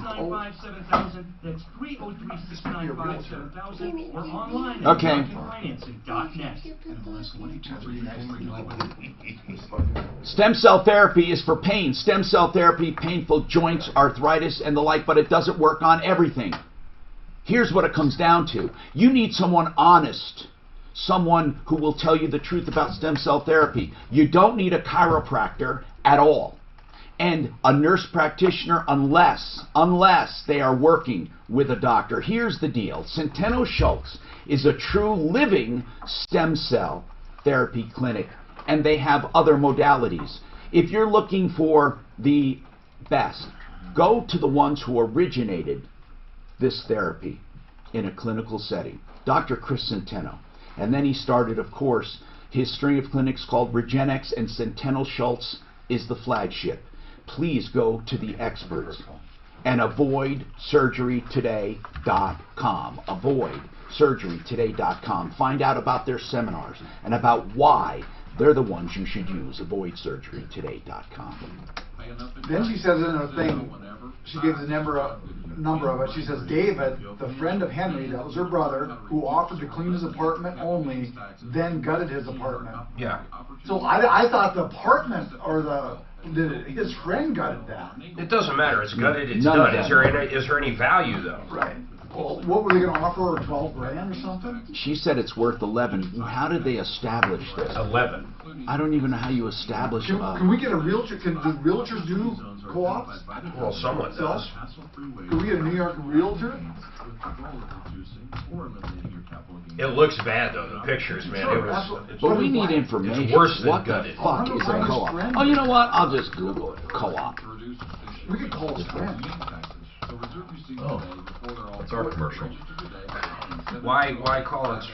That's 303-695-7000 or online at
Okay.
financing.net.
Stem cell therapy is for pain. Stem cell therapy, painful joints, arthritis, and the like, but it doesn't work on everything. Here's what it comes down to. You need someone honest, someone who will tell you the truth about stem cell therapy. You don't need a chiropractor at all. And a nurse practitioner unless they are working with a doctor. Here's the deal. Centeno Schultz is a true living stem cell therapy clinic, and they have other modalities. If you're looking for the best, go to the ones who originated this therapy in a clinical setting, Dr. Chris Centeno. And then he started, of course, his string of clinics called Regenex, and Centeno Schultz is the flagship. Please go to the experts and avoid surgerytoday.com. Avoid avoidsurgerytoday.com. Find out about their seminars and about why they're the ones you should use. Avoidsurgerytoday.com.
Then she says in her thing, she gives the number of it. She says, David, the friend of Henry, that was her brother, who offered to clean his apartment only, then gutted his apartment.
Yeah.
So I thought the apartment or his friend gutted that.
It doesn't matter. It's gutted. It's
None of
done.
that.
Is there any value though?
Right. Well, what were they going to offer her, 12 grand or something?
She said it's worth 11. How did they establish this?
11.
I don't even know how you establish.
Can we get a realtor? Do realtors do co-ops?
Well, someone does.
Can we get a New York realtor?
It looks bad though. The pictures, man.
Sure,
But we need information.
It's worse than
what the
gutted.
fuck is a co-op? Oh, you know what? I'll just Google it. Co-op.
We could call his friend.
Oh, it's our commercial.
Why call it?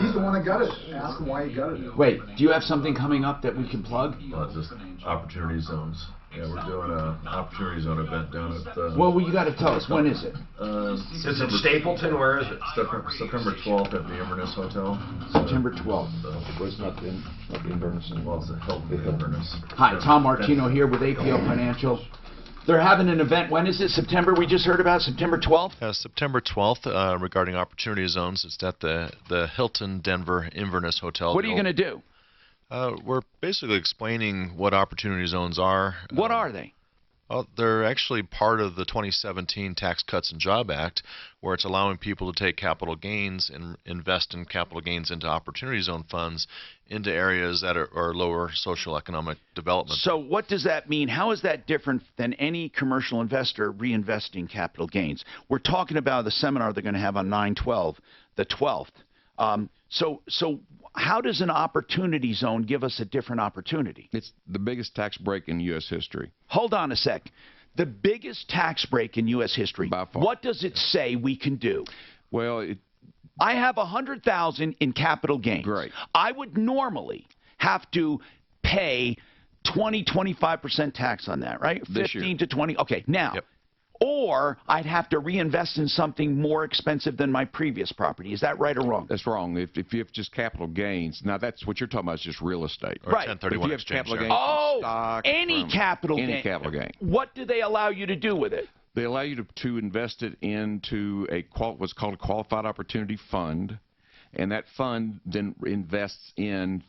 He's the one that gutted it. Ask him why he gutted it.
Wait, do you have something coming up that we can plug?
Just opportunity zones. Yeah, we're doing a opportunity zone event down at.
Well, you got to tell us. When is it?
Is it Stapleton? Where is it?
September 12th at the Inverness Hotel.
September 12th.
Well, it's not the Inverness. Well, it's the Inverness.
Hi, Tom Martino here with APL Financial. They're having an event. When is it? September? We just heard about September 12th?
September 12th, regarding opportunity zones. It's at the Hilton Denver Inverness Hotel.
What are you going to do?
We're basically explaining what opportunity zones are.
What are they?
They're actually part of the 2017 Tax Cuts and Job Act, where it's allowing people to take capital gains and invest in capital gains into opportunity zone funds into areas that are lower socioeconomic development.
So what does that mean? How is that different than any commercial investor reinvesting capital gains? We're talking about the seminar they're going to have on 9/12, the 12th. So how does an opportunity zone give us a different opportunity?
It's the biggest tax break in U.S. history.
Hold on a sec. The biggest tax break in U.S. history.
By far.
What does it say we can do?
Well,
I have $100,000 in capital gains.
Great.
I would normally have to pay 25% tax on that, right?
This
15
year.
to 20. Okay, now.
Yep.
Or I'd have to reinvest in something more expensive than my previous property. Is that right or wrong?
That's wrong. If you have just capital gains, now that's what you're talking about is just real estate.
Or
Right.
1031
If you have
exchange
capital
there.
gains,
Oh,
stock,
any capital gain.
any capital gain.
What do they allow you to do with it?
They allow you to invest it into what's called a qualified opportunity fund, and that fund then invests in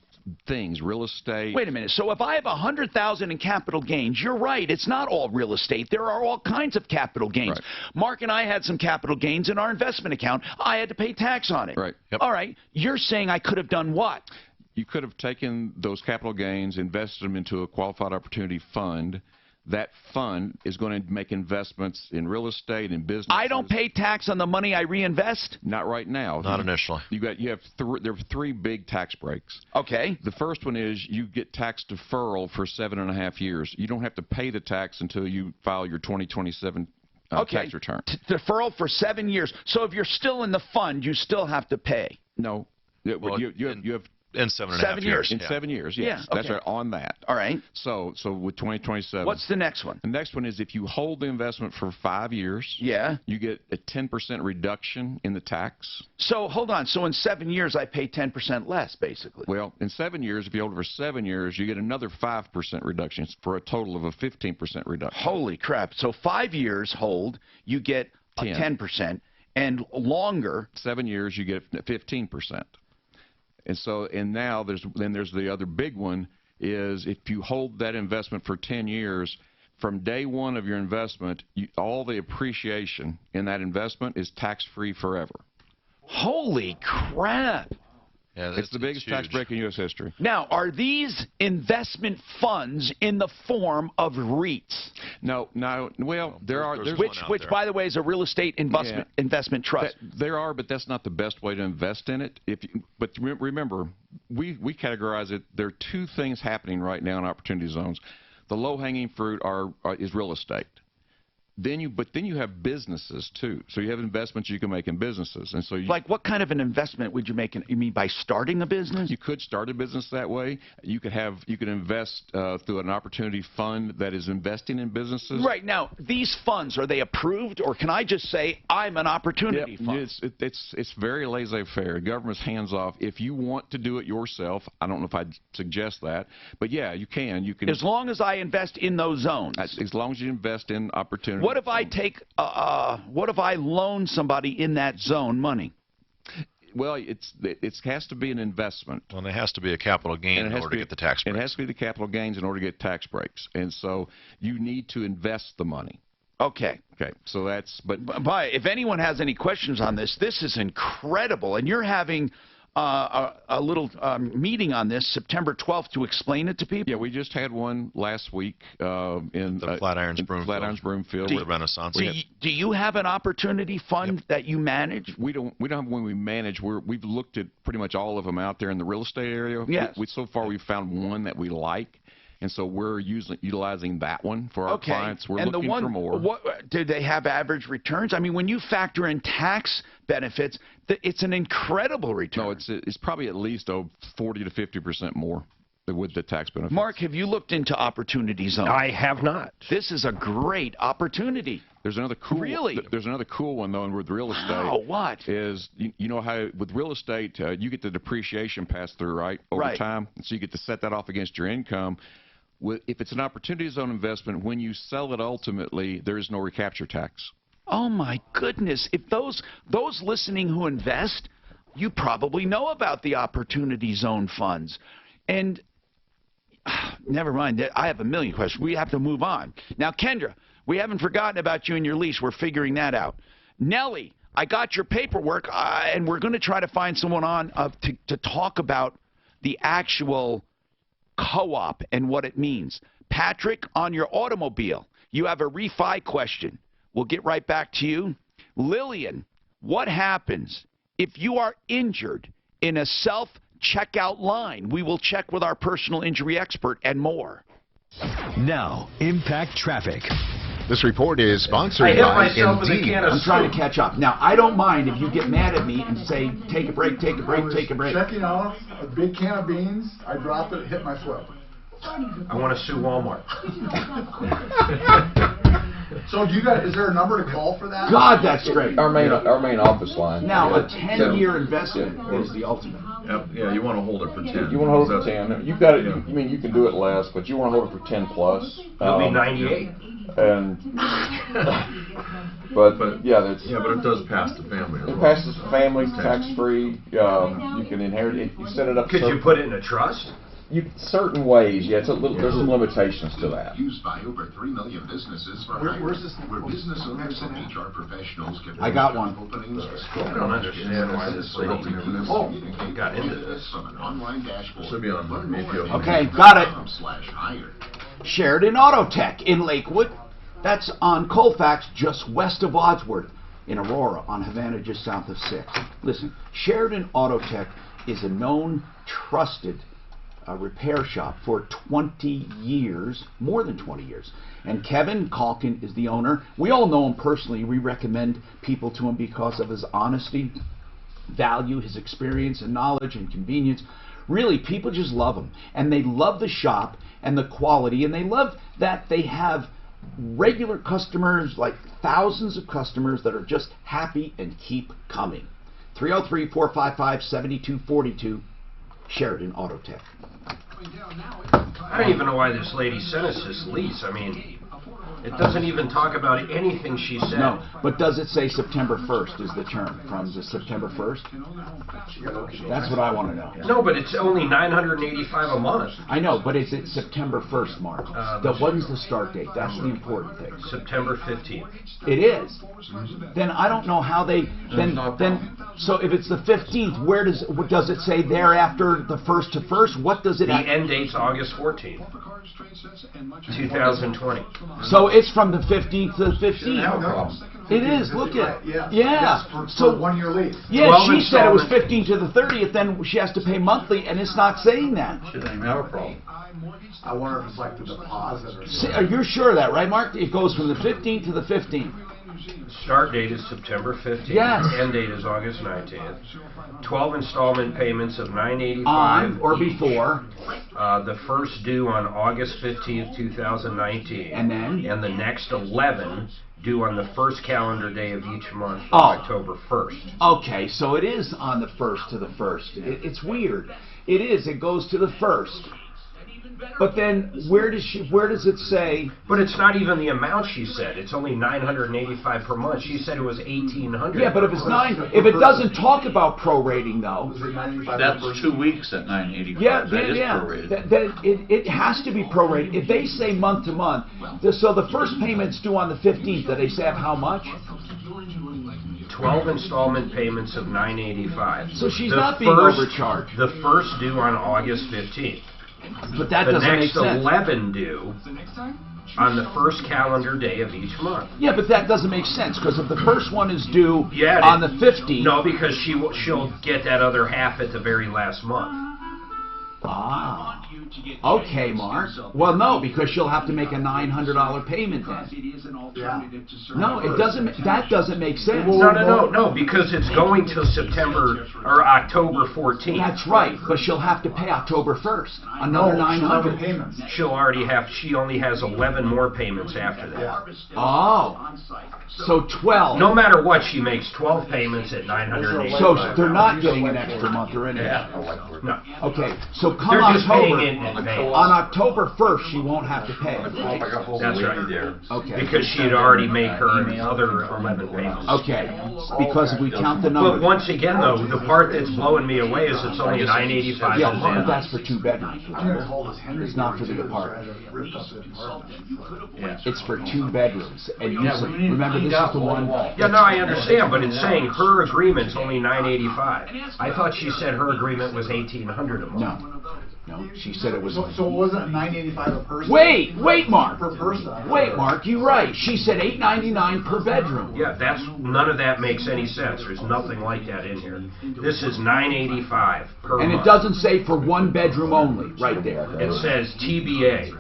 things, real estate.
Wait a minute. So if I have $100,000 in capital gains, you're right. It's not all real estate. There are all kinds of capital gains.
Right.
Mark and I had some capital gains in our investment account. I had to pay tax on it.
Right.
Yep.
All right. You're saying I could have done what?
You could have taken those capital gains, invested them into a qualified opportunity fund. That fund is going to make investments in real estate and business.
I don't pay tax on the money I reinvest?
Not right now.
Not initially.
There are three big tax breaks.
Okay.
The first one is you get tax deferral for 7.5 years. You don't have to pay the tax until you file your 2027 tax return.
Deferral for 7 years. So if you're still in the fund, you still have to pay?
No.
Well,
you have
in 7.5
7 years.
years.
in
yeah.
7 years, yes.
Yeah, okay.
That's right, on that.
All right.
So with 2027.
What's the next one?
The next one is if you hold the investment for 5 years,
Yeah.
you get a 10% reduction in the tax.
So hold on. So in 7 years, I pay 10% less, basically.
Well, in 7 years, if you hold it for 7 years, you get another 5% reduction for a total of a 15% reduction.
Holy crap. So 5 years hold, you get a 10%, and longer.
7 years, you get 15%. And now there's the other big one is if you hold that investment for 10 years, from day one of your investment, all the appreciation in that investment is tax-free forever.
Holy crap.
Yeah,
It's the biggest tax
huge.
break in U.S. history.
Now, are these investment funds in the form of REITs?
No. Well, there's
Which by the way, is a real estate investment trust.
There are, but that's not the best way to invest in it. But remember, we categorize it. There are two things happening right now in opportunity zones. The low-hanging fruit is real estate. But then you have businesses too. So you have investments you can make in businesses, and so
like what kind of an investment would you make? You mean by starting a business?
You could start a business that way. You could invest through an opportunity fund that is investing in businesses.
Right now, these funds, are they approved, or can I just say I'm an opportunity fund?
It's very laissez-faire. Government's hands off. If you want to do it yourself, I don't know if I'd suggest that, but yeah, you can. You can.
As long as I invest in those zones.
As long as you invest in opportunity.
What if I take? What if I loan somebody in that zone money?
Well, it has to be an investment.
Well, there has to be a capital gain in order to get the tax breaks.
It has to be the capital gains in order to get tax breaks, and so you need to invest the money.
Okay.
Okay. So that's. But
if anyone has any questions on this, this is incredible, and you're having a little meeting on this September 12th to explain it to people?
Yeah, we just had one last week in
the Flatirons Broomfield.
The
Renaissance.
Do you have an opportunity fund that you manage?
We don't have one we manage. We've looked at pretty much all of them out there in the real estate area.
Yes.
So far we've found one that we like. And so we're utilizing that one for our clients. We're looking for more.
Do they have average returns? I mean, when you factor in tax benefits, it's an incredible return.
No, it's probably at least 40 to 50% more with the tax benefits.
Mark, have you looked into opportunity zones?
I have not.
This is a great opportunity.
There's another cool. Really? There's another cool one though, and with real estate.
Oh, what?
Is you know how with real estate you get the depreciation pass through over time, so you get to set that off against your income. If it's an opportunity zone investment, when you sell it ultimately, there is no recapture tax.
Oh my goodness! If those listening who invest, you probably know about the opportunity zone funds, and never mind. I have a million questions. We have to move on now, Kendra. We haven't forgotten about you and your lease. We're figuring that out. Nellie, I got your paperwork, and we're going to try to find someone on to talk about the actual co-op and what it means. Patrick, on your automobile, you have a refi question. We'll get right back to you. Lillian, what happens if you are injured in a self-checkout line? We will check with our personal injury expert and more.
Now, Impact Traffic.
This report is sponsored by Indeed.
I'm trying to catch up. Now, I don't mind if you get mad at me and say, take a break, take a break, take a break.
Checking out a big can of beans. I dropped it, hit my foot.
I want to sue Walmart.
So is there a number to call for that?
God, that's great.
Our main office line.
Now, a 10-year investment is the ultimate.
Yeah, you want to hold it for 10.
You want to hold it for 10. You've got it. Yeah. You mean you can do it less, but you want to hold it for 10 plus.
It'll be 98.
And but yeah, that's
but it does pass to family.
It passes to family, tax free. You can inherit it. You set it up.
Could you put it in a trust?
Certain ways, yeah. There's some limitations to that.
Used by over 3 million businesses for
where's this?
Where business owners and HR professionals can.
I got one.
I don't understand why this lady got into this.
From an online dashboard.
Should be on APO.
Okay, got it. Sheridan Autotech in Lakewood. That's on Colfax, just west of Wadsworth. In Aurora, on Havana, just south of 6th. Listen, Sheridan Autotech is a known, trusted repair shop for 20 years, more than 20 years. And Kevin Calkin is the owner. We all know him personally. We recommend people to him because of his honesty, value, his experience and knowledge and convenience. Really, people just love him. And they love the shop and the quality, and they love that they have regular customers, like thousands of customers that are just happy and keep coming. 303-455-7242, Sheridan Autotech.
I don't even know why this lady sent us this lease. I mean, it doesn't even talk about anything she said.
No, but does it say September 1st is the term, from the September 1st? That's what I want to know.
No, but it's only $985 a month.
I know, but is it September 1st, Mark? When's the start date? That's the important thing.
September 15th.
It is. Then I don't know how they. So if it's the 15th, where does it say thereafter the 1st to 1st? What does it?
The end date's August 14th, 2020.
So it's from the 15th to the 15th. It is. Look at it. Yeah.
So 1 year lease.
Yeah, she said it was 15th to the 30th. Then she has to pay monthly, and it's not saying that.
Shouldn't even have a problem.
I wonder if it's like the deposit or
See,
something.
are you sure of that, right, Mark? It goes from the 15th to the 15th.
Start date is September 15th.
Yes.
End date is August 19th. 12 installment payments of $985
On or
each.
before.
The first due on August 15th, 2019.
And then?
And the next 11 due on the first calendar day of each month from
Oh.
October 1st.
Okay, so it is on the 1st to the 1st. It's weird. It is. It goes to the 1st. But then where does it say?
But it's not even the amount she said. It's only $985 per month. She said it was $1,800.
Yeah, but if it doesn't talk about prorating though.
That's 2 weeks at $985.
Yeah,
That is
yeah.
prorated.
It has to be prorated. If they say month to month, so the first payment's due on the 15th. Do they say how much?
12 installment payments of $985.
So she's not being overcharged.
The first due on August 15th.
But that doesn't make sense.
The next 11 due on the first calendar day of each month.
Yeah, but that doesn't make sense, because if the first one is due on the 15th...
No, because she'll get that other half at the very last month.
Ah. Okay, Mark. Well, no, because she'll have to make a $900 payment then.
Yeah.
No, it doesn't. That doesn't make sense.
No, because it's going till September or October 14th.
That's right, but she'll have to pay October 1st. Another $900
payments.
She only has 11 more payments after that.
Yeah.
Oh. So 12.
No matter what, she makes 12 payments at $985.
So they're not getting an extra month or anything.
Yeah. No.
Okay, so come
They're just
October,
paying in advance.
on October 1st, she won't have to pay it, right?
That's right.
Okay.
Because she'd already made her another 11 payments.
Okay, because if we count the numbers.
But once again, though, the part that's blowing me away is it's only $985
Yeah,
a
but
month.
that's for 2 bedrooms. It's not for the apartment.
Yeah.
It's for 2 bedrooms. And you said, remember, this is the one.
Yeah, no, I understand, but it's saying her agreement's only $985. I thought she said her agreement was $1,800 a month.
No, she said it was.
So it wasn't $985 a person?
Wait, Mark.
Per person.
Wait, Mark, you're right. She said $899 per bedroom.
Yeah, none of that makes any sense. There's nothing like that in here. This is $985 per month.
And it doesn't say for 1 bedroom only, right there.
It says TBA.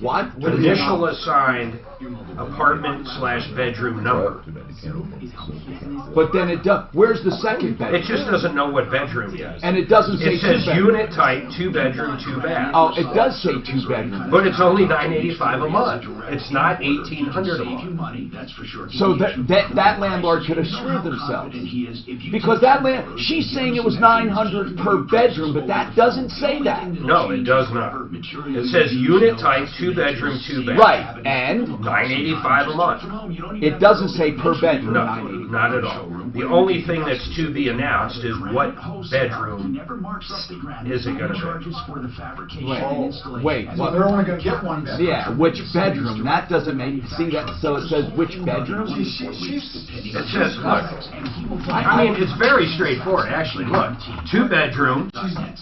What?
Initial assigned apartment/bedroom number.
But then it does. Where's the second bedroom?
It just doesn't know what bedroom yet.
And it doesn't say
It says
2 bedroom.
unit type, 2 bedroom, 2 bath.
Oh, it does say 2 bedroom.
But it's only $985 a month. It's not $1,800 a month.
So that landlord could have screwed themselves. Because she's saying it was $900 per bedroom, but that doesn't say that.
No, it does not. It says unit type, 2 bedroom, 2 bath.
Right, and
$985 a month.
it doesn't say per bedroom.
No,
$985.
not at all. The only thing that's to be announced is what bedroom is it going to be.
Wait.
So they're only going to get 1 bedroom.
Yeah, which bedroom? That doesn't make. See that? So it says which bedroom?
It says, look, I mean, it's very straightforward, actually. Look, 2 bedroom.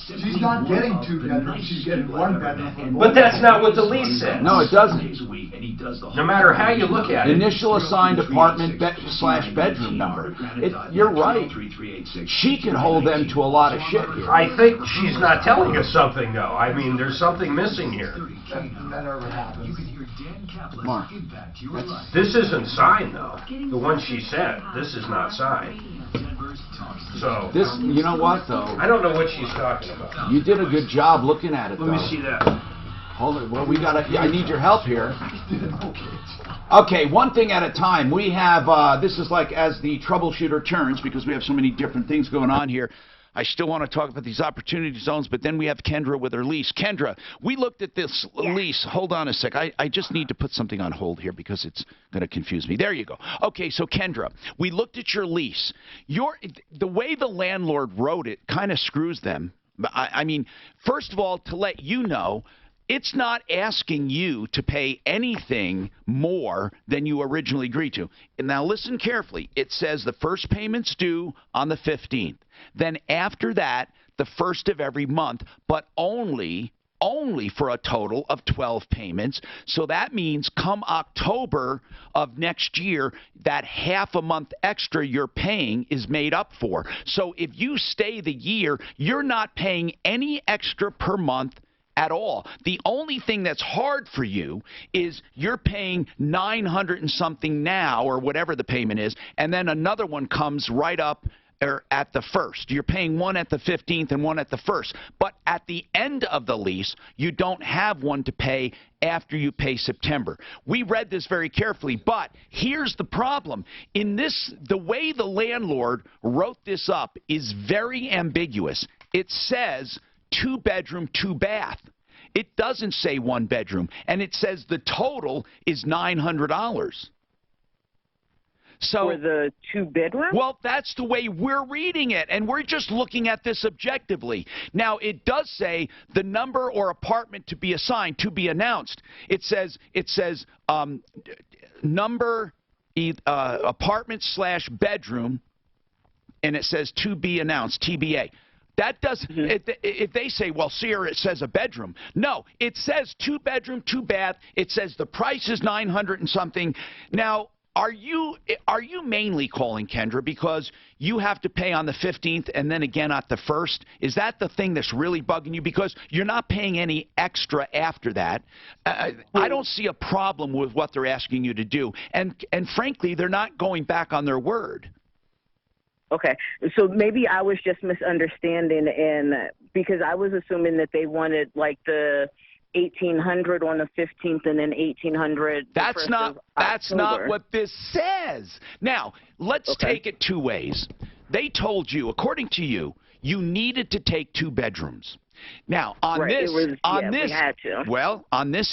She's not getting 2 bedrooms. She's getting 1 bedroom.
But that's not what the lease says.
No, it doesn't.
No matter how you look at it.
Initial assigned apartment / bedroom number. You're right. She can hold them to a lot of shit here.
I think she's not telling us something, though. I mean, there's something missing here.
That never happens.
Mark,
this isn't signed, though. The one she said, this is not signed. So
this, you know what, though?
I don't know what she's talking about.
You did a good job looking at it, though.
Let me see that.
Hold it. Well, I need your help here. Okay, one thing at a time. We have, this is like as the troubleshooter turns, because we have so many different things going on here. I still want to talk about these opportunity zones, but then we have Kendra with her lease. Kendra, we looked at this lease. Hold on a sec. I just need to put something on hold here because it's going to confuse me. There you go. Okay, so Kendra, we looked at your lease. The way the landlord wrote it kind of screws them. I mean, first of all, to let you know, it's not asking you to pay anything more than you originally agreed to. And now listen carefully. It says the first payment's due on the 15th. Then after that, the first of every month, but only for a total of 12 payments. So that means come October of next year, that half a month extra you're paying is made up for. So if you stay the year, you're not paying any extra per month at all. The only thing that's hard for you is you're paying $900 and something now, or whatever the payment is, and then another one comes right up or at the 1st. You're paying one at the 15th and one at the 1st. But at the end of the lease, you don't have one to pay after you pay September. We read this very carefully, but here's the problem. In this, the way the landlord wrote this up is very ambiguous. It says 2-bedroom, 2-bath. It doesn't say 1-bedroom, and it says the total is $900. So,
for the 2-bedroom?
Well, that's the way we're reading it, and we're just looking at this objectively. Now, it does say the number or apartment to be assigned, to be announced. It says number, apartment / bedroom, and it says to be announced, TBA. That doesn't, if they say, well, see here, it says a bedroom. No, it says 2-bedroom, 2-bath. It says the price is $900 and something. Now, are you mainly calling, Kendra, because you have to pay on the 15th and then again at the 1st? Is that the thing that's really bugging you? Because you're not paying any extra after that. I don't see a problem with what they're asking you to do. And frankly, they're not going back on their word.
Okay, so maybe I was just misunderstanding, and because I was assuming that they wanted like the 1,800 on the 15th and then 1,800.
That's not what this says. Now, let's take it two ways. They told you, according to you, you needed to take 2 bedrooms. Now, on this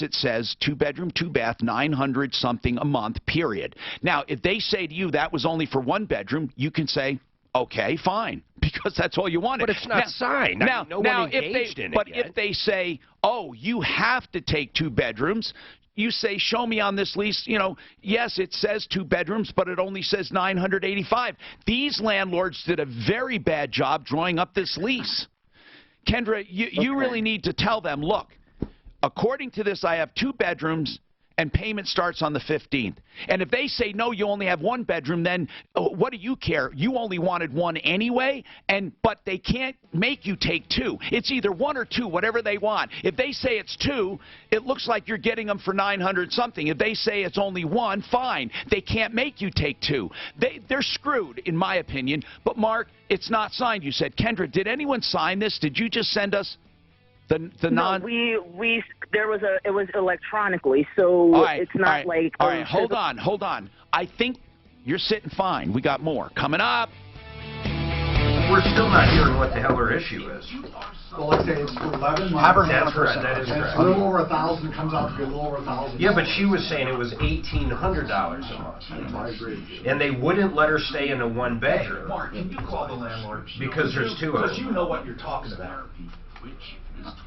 it says 2-bedroom, 2-bath, $900 something a month, period. Now, if they say to you that was only for 1 bedroom, you can say, okay, fine, because that's all you wanted.
But it's not signed.
Now,
no one engaged in it yet.
If they say, oh, you have to take 2 bedrooms, you say, show me on this lease, you know, yes, it says 2 bedrooms, but it only says $985. These landlords did a very bad job drawing up this lease. Kendra, you really need to tell them, look, according to this, I have 2 bedrooms, and payment starts on the 15th. And if they say, no, you only have 1 bedroom, then what do you care? You only wanted 1 anyway, but they can't make you take 2. It's either 1 or 2, whatever they want. If they say it's 2, it looks like you're getting them for $900 something. If they say it's only 1, fine. They can't make you take 2. They're screwed, in my opinion. But, Mark, it's not signed, you said. Kendra, did anyone sign this? Did you just send us
No, it was electronically, so it's not like.
All right, hold on. I think you're sitting fine. We got more coming up.
We're still not hearing what the hell her issue is.
Well, like I say, it's for 11 months.
Have her hand person. That is correct.
It's a little over 1,000. It comes out to be a little over 1,000.
Yeah, but she was saying it was $1,800 a month.
I agree.
And they wouldn't let her stay in a 1-bedroom.
Mark, can you call the landlord?
Because there's 2 of them.
Because you know what you're talking about.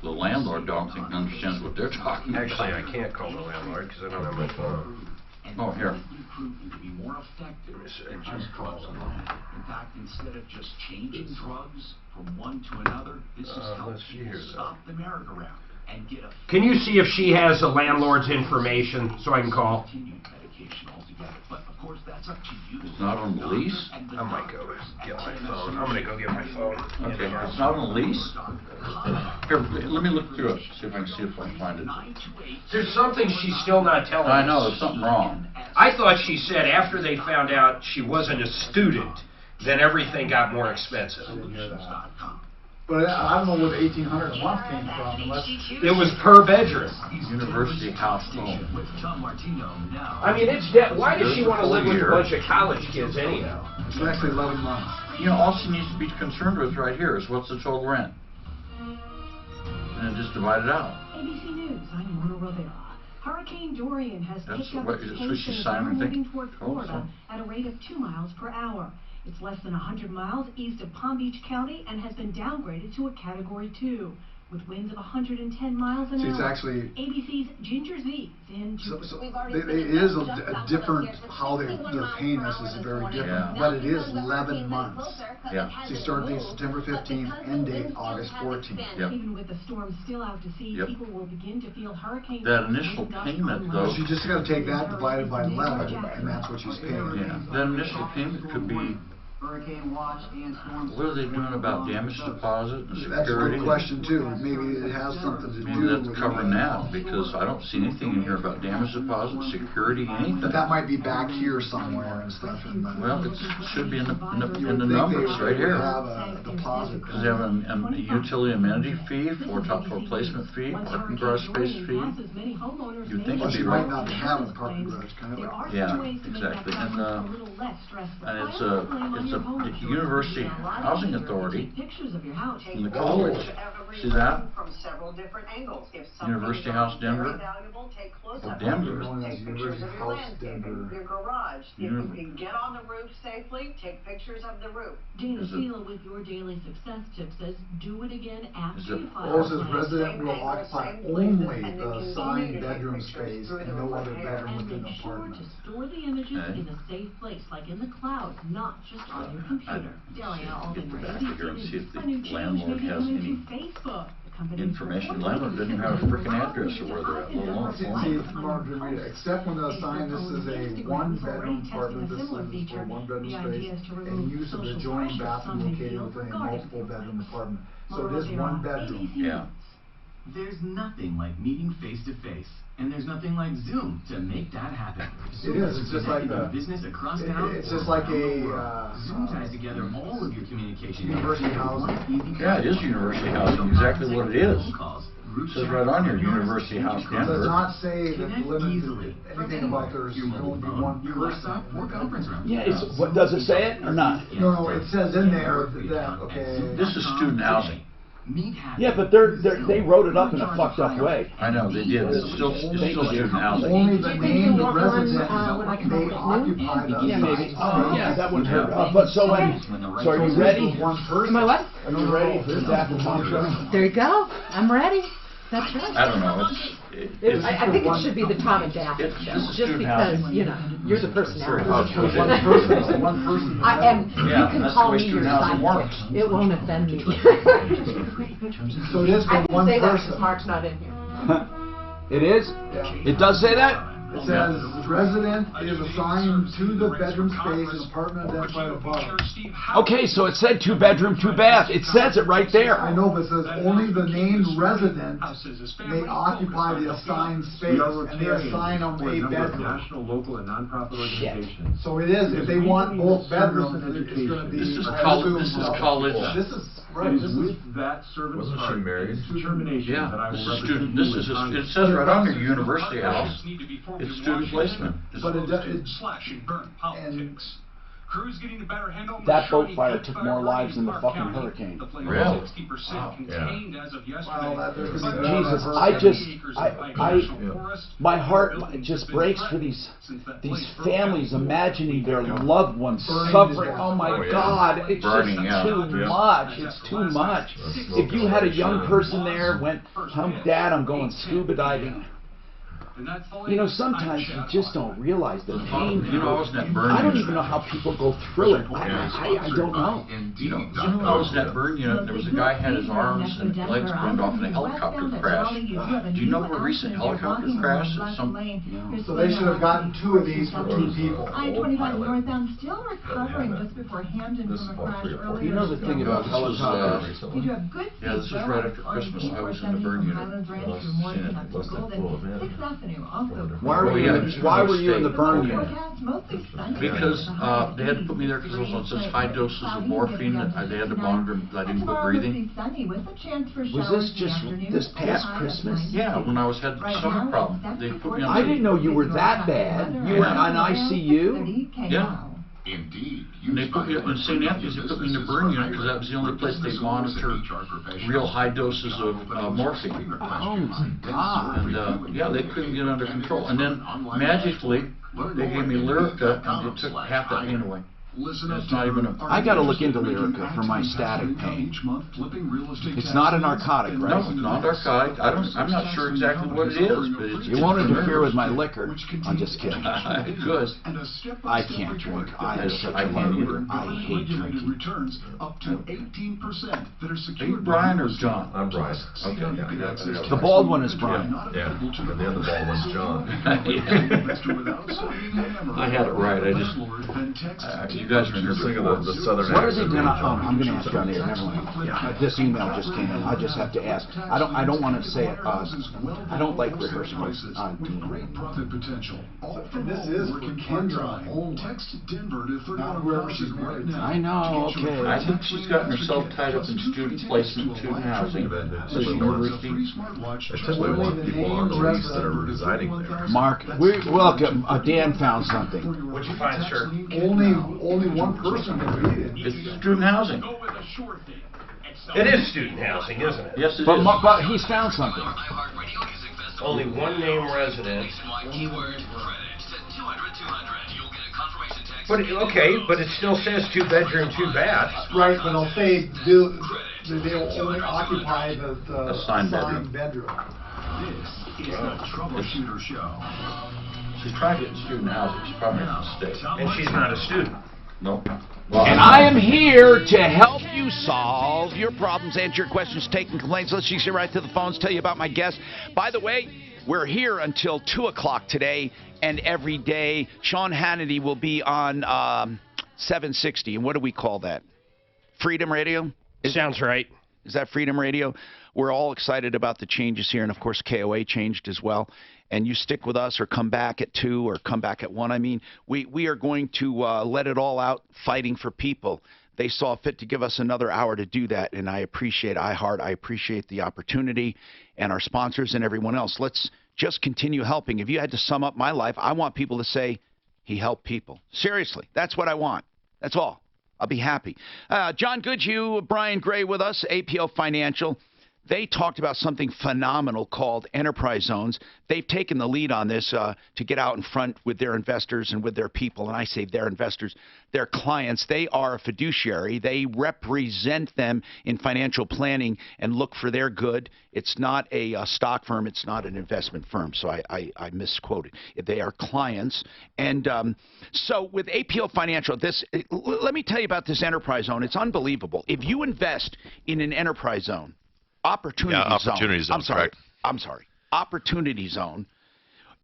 The landlord don't think understands what they're talking about.
Actually, I can't call the landlord because I don't have my phone.
Oh, here.
More effective than just drugs alone. In fact, instead of just changing drugs from one to another, this is how people stop the merry-go-round and get a.
Can you see if she has the landlord's information so I can call?
Medication altogether, but of course that's up to you.
It's not on the lease?
I might go get my phone. I'm gonna go get my phone.
Okay, it's not on the lease? Here, let me look through it, see if I can find it.
There's something she's still not telling us.
I know, there's something wrong.
I thought she said after they found out she wasn't a student, then everything got more expensive.
But I don't know where the 1,800 a month came from, unless
it was per bedroom.
University house home.
I mean, it's dead. Why does she want to live with a bunch of college kids anyhow?
It's actually 11 months.
You know, all she needs to be concerned with right here is what's the total rent. And just divide it out.
ABC News, I'm Mona Rivera. Hurricane Dorian has picked up its pace
she's
and is now moving toward Florida at a rate of 2 miles per hour. It's less than 100 miles east of Palm Beach County and has been downgraded to a Category 2. With winds of 110 miles an hour.
It's actually
ABC's Ginger Z is in.
It is a different, how they're paying us is very different, but it is 11 months.
Yeah.
So you start date September 15th, end date August 14th.
Yep.
Even with the storm still out to sea, people will begin to feel hurricane.
That initial payment, though.
So you just got to take that divided by 11, and that's what she's paying.
Yeah. That initial payment could be
hurricane watch and storm.
What are they doing about damage deposit and
That's a
security?
good question too. Maybe it has something to
Maybe
do
that's
with
covering that, because I don't see anything in here about damage deposit, security, anything.
But that might be back here somewhere and stuff.
Well, it should be in the
You would think
numbers
they
right here.
would have a deposit.
Because they have a utility amenity fee, top floor placement fee, parking garage space fee. You'd think it'd be
might
right.
not have a parking garage, kind of.
Yeah, exactly. And it's a University Housing Authority in the college. See that? University House Denver. Or Denver.
University House Denver.
Your garage. If you can get on the roof safely, take pictures of the roof.
Dana Sheila with your daily success tip says, do it again after you file.
Also, says resident will occupy only the assigned bedroom space and no other bedroom within the apartment.
To store the images in a safe place, like in the cloud, not just on your computer. Delia Alden,
See if the
a new change
landlord
may be
has
coming
any
to Facebook. The company
information. Landlord doesn't have a freaking address of where they're at, let alone phone number.
Except when the assigned, this is a one-bedroom apartment, this is for one-bedroom space, and use of the adjoining bathroom located within a multiple-bedroom apartment. So it is one bedroom.
Yeah.
There's nothing like meeting face to face, and there's nothing like Zoom to make that happen.
It is. It's just like a
business across town.
It's just like a
Zoom ties together all of your communication.
University housing.
Yeah, it is university housing, exactly what it is. It says right on here, University House
It
Denver.
does not say that limited anything about there's only one person.
Yeah, what does it say it or not?
No, it says in there that
This is student housing.
Yeah, but they wrote it up in a fucked up way.
I know, they did. It's still student housing.
Only the named resident may occupy the
Yeah, maybe.
assigned
Yeah, that wouldn't hurt.
space.
But so are you ready?
One person.
Am I what?
Are you ready for this Apple Tom show?
There you go. I'm ready. That's right.
I don't know,
I think it should be the Tom and Daphne show,
this is
just
student
because,
housing.
you know, you're the personality.
One person.
And you
Yeah,
can
that's
call
the way
me your
student housing works.
sidekick. It won't offend me.
So it is
I
for
can
one
say that because
person.
Mark's not in here.
It is?
Yeah.
It does say that?
It says resident is assigned to the bedroom space in apartment identified above.
Okay, so it said 2-bedroom, 2-bath. It says it right there.
I know, but it says only the named resident may occupy the assigned space, and they assign them a bedroom.
National, local, and nonprofit organizations.
So it is, if they want both bedrooms, it's gonna be.
This is college.
This is, right, this is.
With that servant's
Wasn't she
heart
married?
and determination
Yeah,
that I
this
will
is
represent
student,
you
this
with
is,
honesty.
it says right on your university house, it's student placement.
But it does,
Slash and burn politics. Crews getting a better handle on
That
the
boat
Shawnee
fire
Creek
took
fire
more lives than the
burning
fucking
Clark
hurricane.
The flame
Really?
was 60% contained as of yesterday.
Well, there's gonna be
Jesus,
another
I just,
acres of national forest.
my heart just breaks for these families imagining their loved ones suffering. Oh my God, it's
Burning,
just
yeah.
too
Yeah.
much. It's too much. If you had a young person there, went, Dad, I'm going scuba diving. You know, sometimes you just don't realize the pain.
You know, I was in that burn
I don't
unit.
even know how people go through it. I don't know.
You know, I was in that burn unit, there was a guy had his arms and legs burned off in a helicopter crash. Do you know of a recent helicopter crash?
So they should have gotten 2 of these for 2 people.
I-25 northbound still recovering just before Hamden from a crash earlier.
You know the thing about helicopters.
Did you have good
Yeah, this was right after Christmas. I was in the burn unit.
Why were you in the burn unit?
Because they had to put me there because I was on such high doses of morphine that they had to monitor that I didn't quit breathing.
Was this just this past Christmas?
Yeah, when I had the stomach problem. They put me on.
I didn't know you were that bad. You were on ICU?
Yeah.
Indeed.
And they put me up in St. Anthony's, they put me in the burn unit because that was the only place they monitored real high doses of morphine.
Oh my God.
And yeah, they couldn't get under control. And then magically, they gave me Lyrica and it took half that pain away. It's not even a...
I gotta look into Lyrica for my static pain. It's not a narcotic, right?
No, it's not narcotic. I'm not sure exactly what it is, but it's...
It won't interfere with my liquor. I'm just kidding.
It could.
I can't drink. I am such a lover. I hate drinking.
Returns up to 18% that are
Are
secured.
you Brian or John?
I'm Brian.
Okay.
The bald one is Brian.
Yeah, and the other bald one's John.
I had it right. I just... you guys are in here
Just think of
before.
the southern
What is it
accent.
that I'm going to ask you on here? Never mind. This email just came in. I just have to ask. I don't want to say it. I don't like rehearsing on
Great profit potential. All from
This
home
is
where
for
you
Kendra
can
only.
Text Denver to
Not whoever
31000
she's
right
married to.
now.
I know,
To get your
okay.
I think she's gotten herself tied up in student placement, student housing, this university.
Smartwatch.
I typically want people on the lease that are residing there.
Mark, we welcome. Dan found something.
What'd you find, sir?
Only one person can read it.
It's student housing.
It is student housing, isn't it?
Yes, it is.
But he's found something.
Only one name resident. But it still says 2-bedroom, 2-bath.
Right, but they'll say they'll only occupy the
assigned
bedroom.
This is the Troubleshooter Show.
She's trying to get student housing. She's probably making a mistake.
And she's not a student.
Nope.
And I am here to help you solve your problems, answer your questions, taking complaints. Let's get right to the phones, tell you about my guest. By the way, we're here until 2 o'clock today and every day. Sean Hannity will be on 760. And what do we call that? Freedom Radio?
Sounds right.
Is that Freedom Radio? We're all excited about the changes here. And, of course, KOA changed as well. And you stick with us or come back at 2 or come back at 1. I mean, we are going to let it all out fighting for people. They saw fit to give us another hour to do that, and I appreciate iHeart. I appreciate the opportunity and our sponsors and everyone else. Let's just continue helping. If you had to sum up my life, I want people to say he helped people. Seriously, that's what I want. That's all. I'll be happy. John Goodhue, Brian Gray with us, APO Financial. They talked about something phenomenal called enterprise zones. They've taken the lead on this to get out in front with their investors and with their people. And I say their investors, their clients. They are a fiduciary. They represent them in financial planning and look for their good. It's not a stock firm. It's not an investment firm. So I misquoted. They are clients. And so with APO Financial, let me tell you about this enterprise zone. It's unbelievable. If you invest in an enterprise zone, opportunity zone. I'm sorry. Opportunity zone.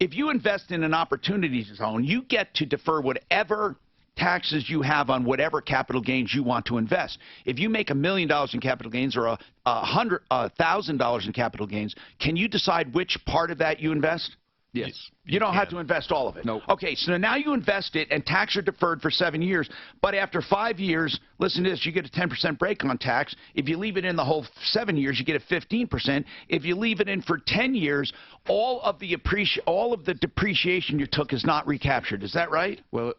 If you invest in an opportunity zone, you get to defer whatever taxes you have on whatever capital gains you want to invest. If you make $1 million in capital gains or $100,000 in capital gains, can you decide which part of that you invest?
Yes.
You don't have to invest all of it.
Nope.
Okay, so now you invest it, and tax are deferred for 7 years. But after 5 years, listen to this, you get a 10% break on tax. If you leave it in the whole 7 years, you get a 15%. If you leave it in for 10 years, all of the depreciation you took is not recaptured. Is that right?
Well,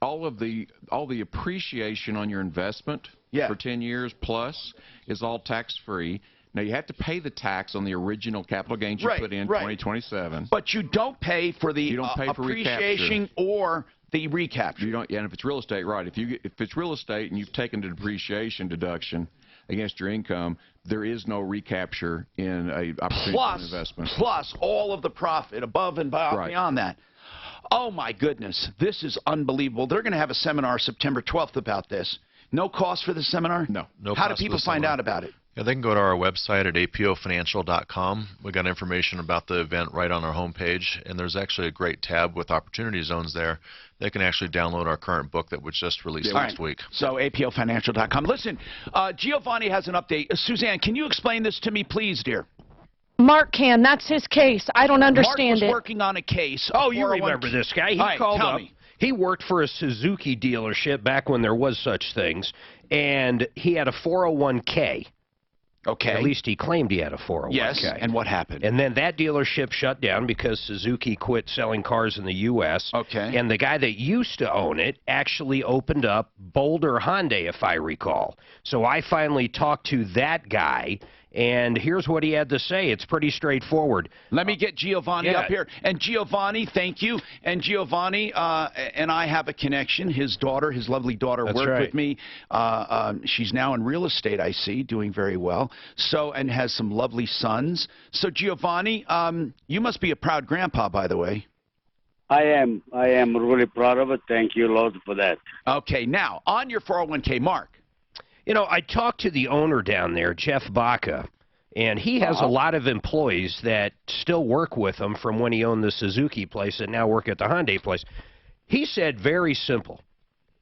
all the appreciation on your investment for 10 years plus is all tax-free. Now, you have to pay the tax on the original capital gains you put in 2027.
But you don't pay for the appreciation or the recapture.
You don't, and if it's real estate, right. If it's real estate and you've taken the depreciation deduction against your income, there is no recapture in a opportunity investment.
Plus all of the profit above and beyond that. Oh, my goodness. This is unbelievable. They're going to have a seminar September 12th about this. No cost for the seminar?
No.
How do people find out about it?
Yeah, they can go to our website at apofinancial.com. We got information about the event right on our homepage, and there's actually a great tab with opportunity zones there. They can actually download our current book that was just released last week.
So apofinancial.com. Listen, Giovanni has an update. Suzanne, can you explain this to me, please, dear?
Mark can. That's his case. I don't understand
Mark was working on a case.
Oh, you remember this guy. He called up. He worked for a Suzuki dealership back when there was such things, and he had a 401k.
Okay.
At least he claimed he had a 401k.
Yes, and what happened?
And then that dealership shut down because Suzuki quit selling cars in the U.S.
Okay.
And the guy that used to own it actually opened up Boulder Hyundai, if I recall. So I finally talked to that guy, and here's what he had to say. It's pretty straightforward.
Let me get Giovanni up here. And Giovanni, thank you. And Giovanni and I have a connection. His daughter, his lovely daughter, worked with me. She's now in real estate, I see, doing very well. So, and has some lovely sons. So, Giovanni, you must be a proud grandpa, by the way.
I am really proud of it. Thank you, Lord, for that.
Okay, now, on your 401k, Mark.
You know, I talked to the owner down there, Jeff Baca, and he has a lot of employees that still work with him from when he owned the Suzuki place and now work at the Hyundai place. He said very simple.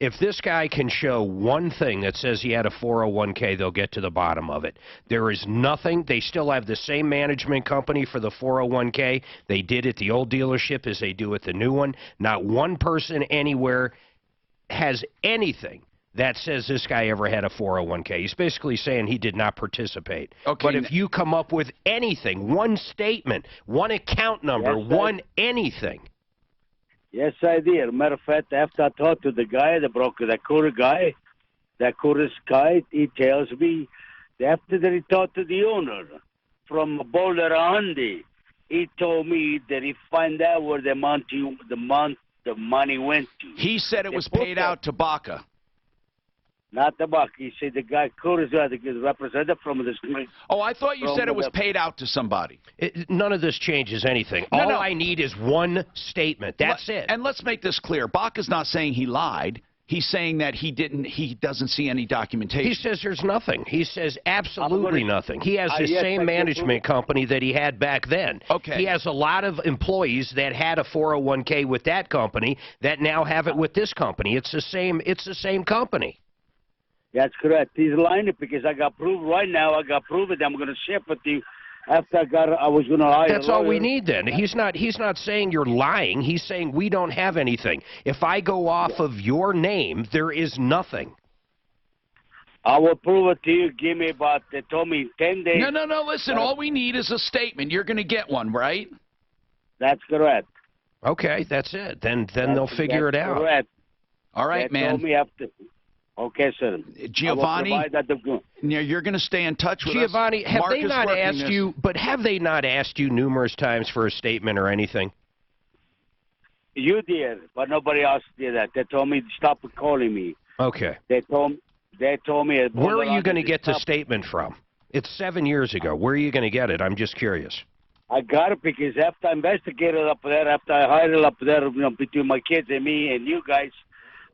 If this guy can show one thing that says he had a 401k, they'll get to the bottom of it. There is nothing. They still have the same management company for the 401k they did at the old dealership as they do at the new one. Not one person anywhere has anything that says this guy ever had a 401k. He's basically saying he did not participate.
Okay.
But if you come up with anything, one statement, one account number, anything.
Yes, I did. Matter of fact, after I talked to the guy, the broker, that Curtis guy, he tells me after that he talked to the owner from Boulder Hyundai, he told me that he find out where the money went to.
He said it was paid out to Baca.
Not the buck. He said the guy Curtis, the representative from the street.
Oh, I thought you said it was paid out to somebody.
None of this changes anything.
No,
All I need is one statement. That's it.
And let's make this clear. Baca's not saying he lied. He's saying that he doesn't see any documentation.
He says there's nothing. He says absolutely nothing. He has the same management company that he had back then.
Okay.
He has a lot of employees that had a 401k with that company that now have it with this company. It's the same company.
That's correct. He's lying because I got proof right now. I got proof that I'm going to ship it to you. After I was going to hire.
That's all we need then. He's not saying you're lying. He's saying we don't have anything. If I go off of your name, there is nothing.
I will prove it to you. Give me about, they told me 10 days.
No, listen, all we need is a statement. You're going to get one, right?
That's correct.
Okay, that's it. Then they'll figure it out.
Correct.
All right,
they
man.
Told me after. Okay, sir.
Giovanni, you're going to stay in touch with
Giovanni,
us.
have they not asked you, but have they not asked you numerous times for a statement or anything?
You did, but nobody else did that. They told me to stop calling me.
Okay.
They told me.
Where are you going to get the statement from? It's 7 years ago. Where are you going to get it? I'm just curious.
I got it because after I investigated up there, after I hired it up there, between my kids and me and you guys,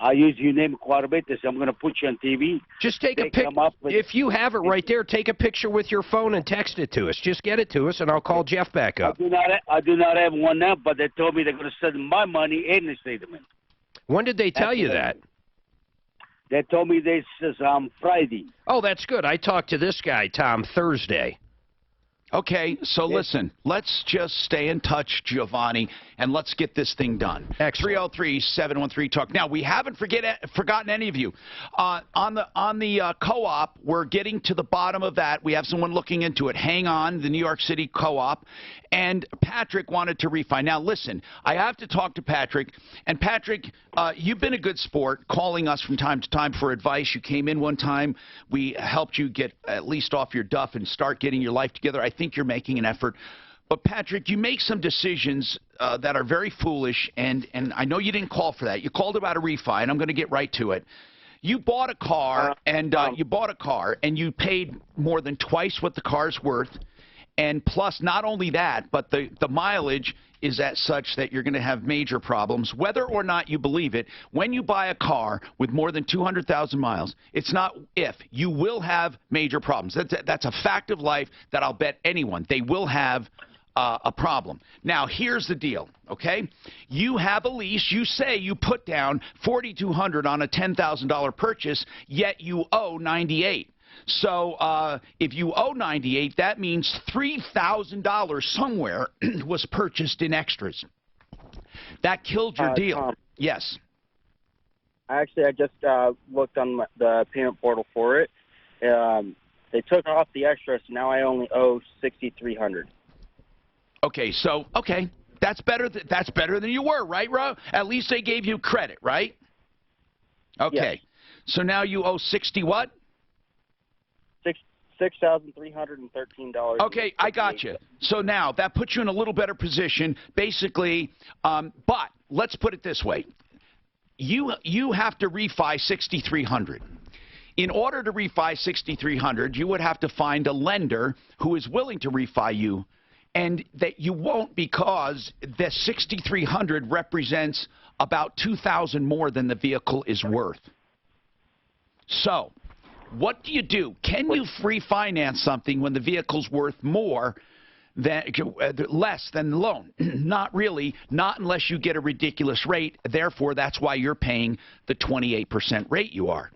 I use your name quite a bit. So I'm going to put you on TV.
Just take a picture. If you have it right there, take a picture with your phone and text it to us. Just get it to us, and I'll call Jeff back up.
I do not have one now, but they told me they're going to send my money in the statement.
When did they tell you that?
They told me this is Friday.
Oh, that's good. I talked to this guy, Tom, Thursday.
Okay, so listen, let's just stay in touch, Giovanni, and let's get this thing done. 303-713-TALK. Now, we haven't forgotten any of you. On the co-op, we're getting to the bottom of that. We have someone looking into it. Hang on, the New York City co-op. And Patrick wanted to refi. Now, listen, I have to talk to Patrick. And Patrick, you've been a good sport, calling us from time to time for advice. You came in one time. We helped you get at least off your duff and start getting your life together. I think you're making an effort. But, Patrick, you make some decisions that are very foolish, and I know you didn't call for that. You called about a refi, and I'm going to get right to it. You bought a car, and you paid more than twice what the car's worth. And plus, not only that, but the mileage is at such that you're going to have major problems, whether or not you believe it. When you buy a car with more than 200,000 miles, it's not if. You will have major problems. That's a fact of life that I'll bet anyone. They will have a problem. Now, here's the deal, okay? You have a lease. You say you put down $4,200 on a $10,000 purchase, yet you owe $98,000. So if you owe $98,000, that means $3,000 somewhere was purchased in extras. That killed your deal.
Tom,
yes.
Actually, I just looked on the payment portal for it. They took off the extras. So now I only owe $6,300.
Okay, so that's better. That's better than you were, right, Rob? At least they gave you credit, right? Okay. Yes. So now you owe 60 what?
$6,313.
Okay, I got you. So now that puts you in a little better position, basically. But let's put it this way: you have to refi $6,300. In order to refi $6,300, you would have to find a lender who is willing to refi you, and that you won't, because the $6,300 represents about $2,000 more than the vehicle is worth. So what do you do? Can you refinance something when the vehicle's worth more less than the loan. Not really, not unless you get a ridiculous rate. Therefore, that's why you're paying the 28% rate you are.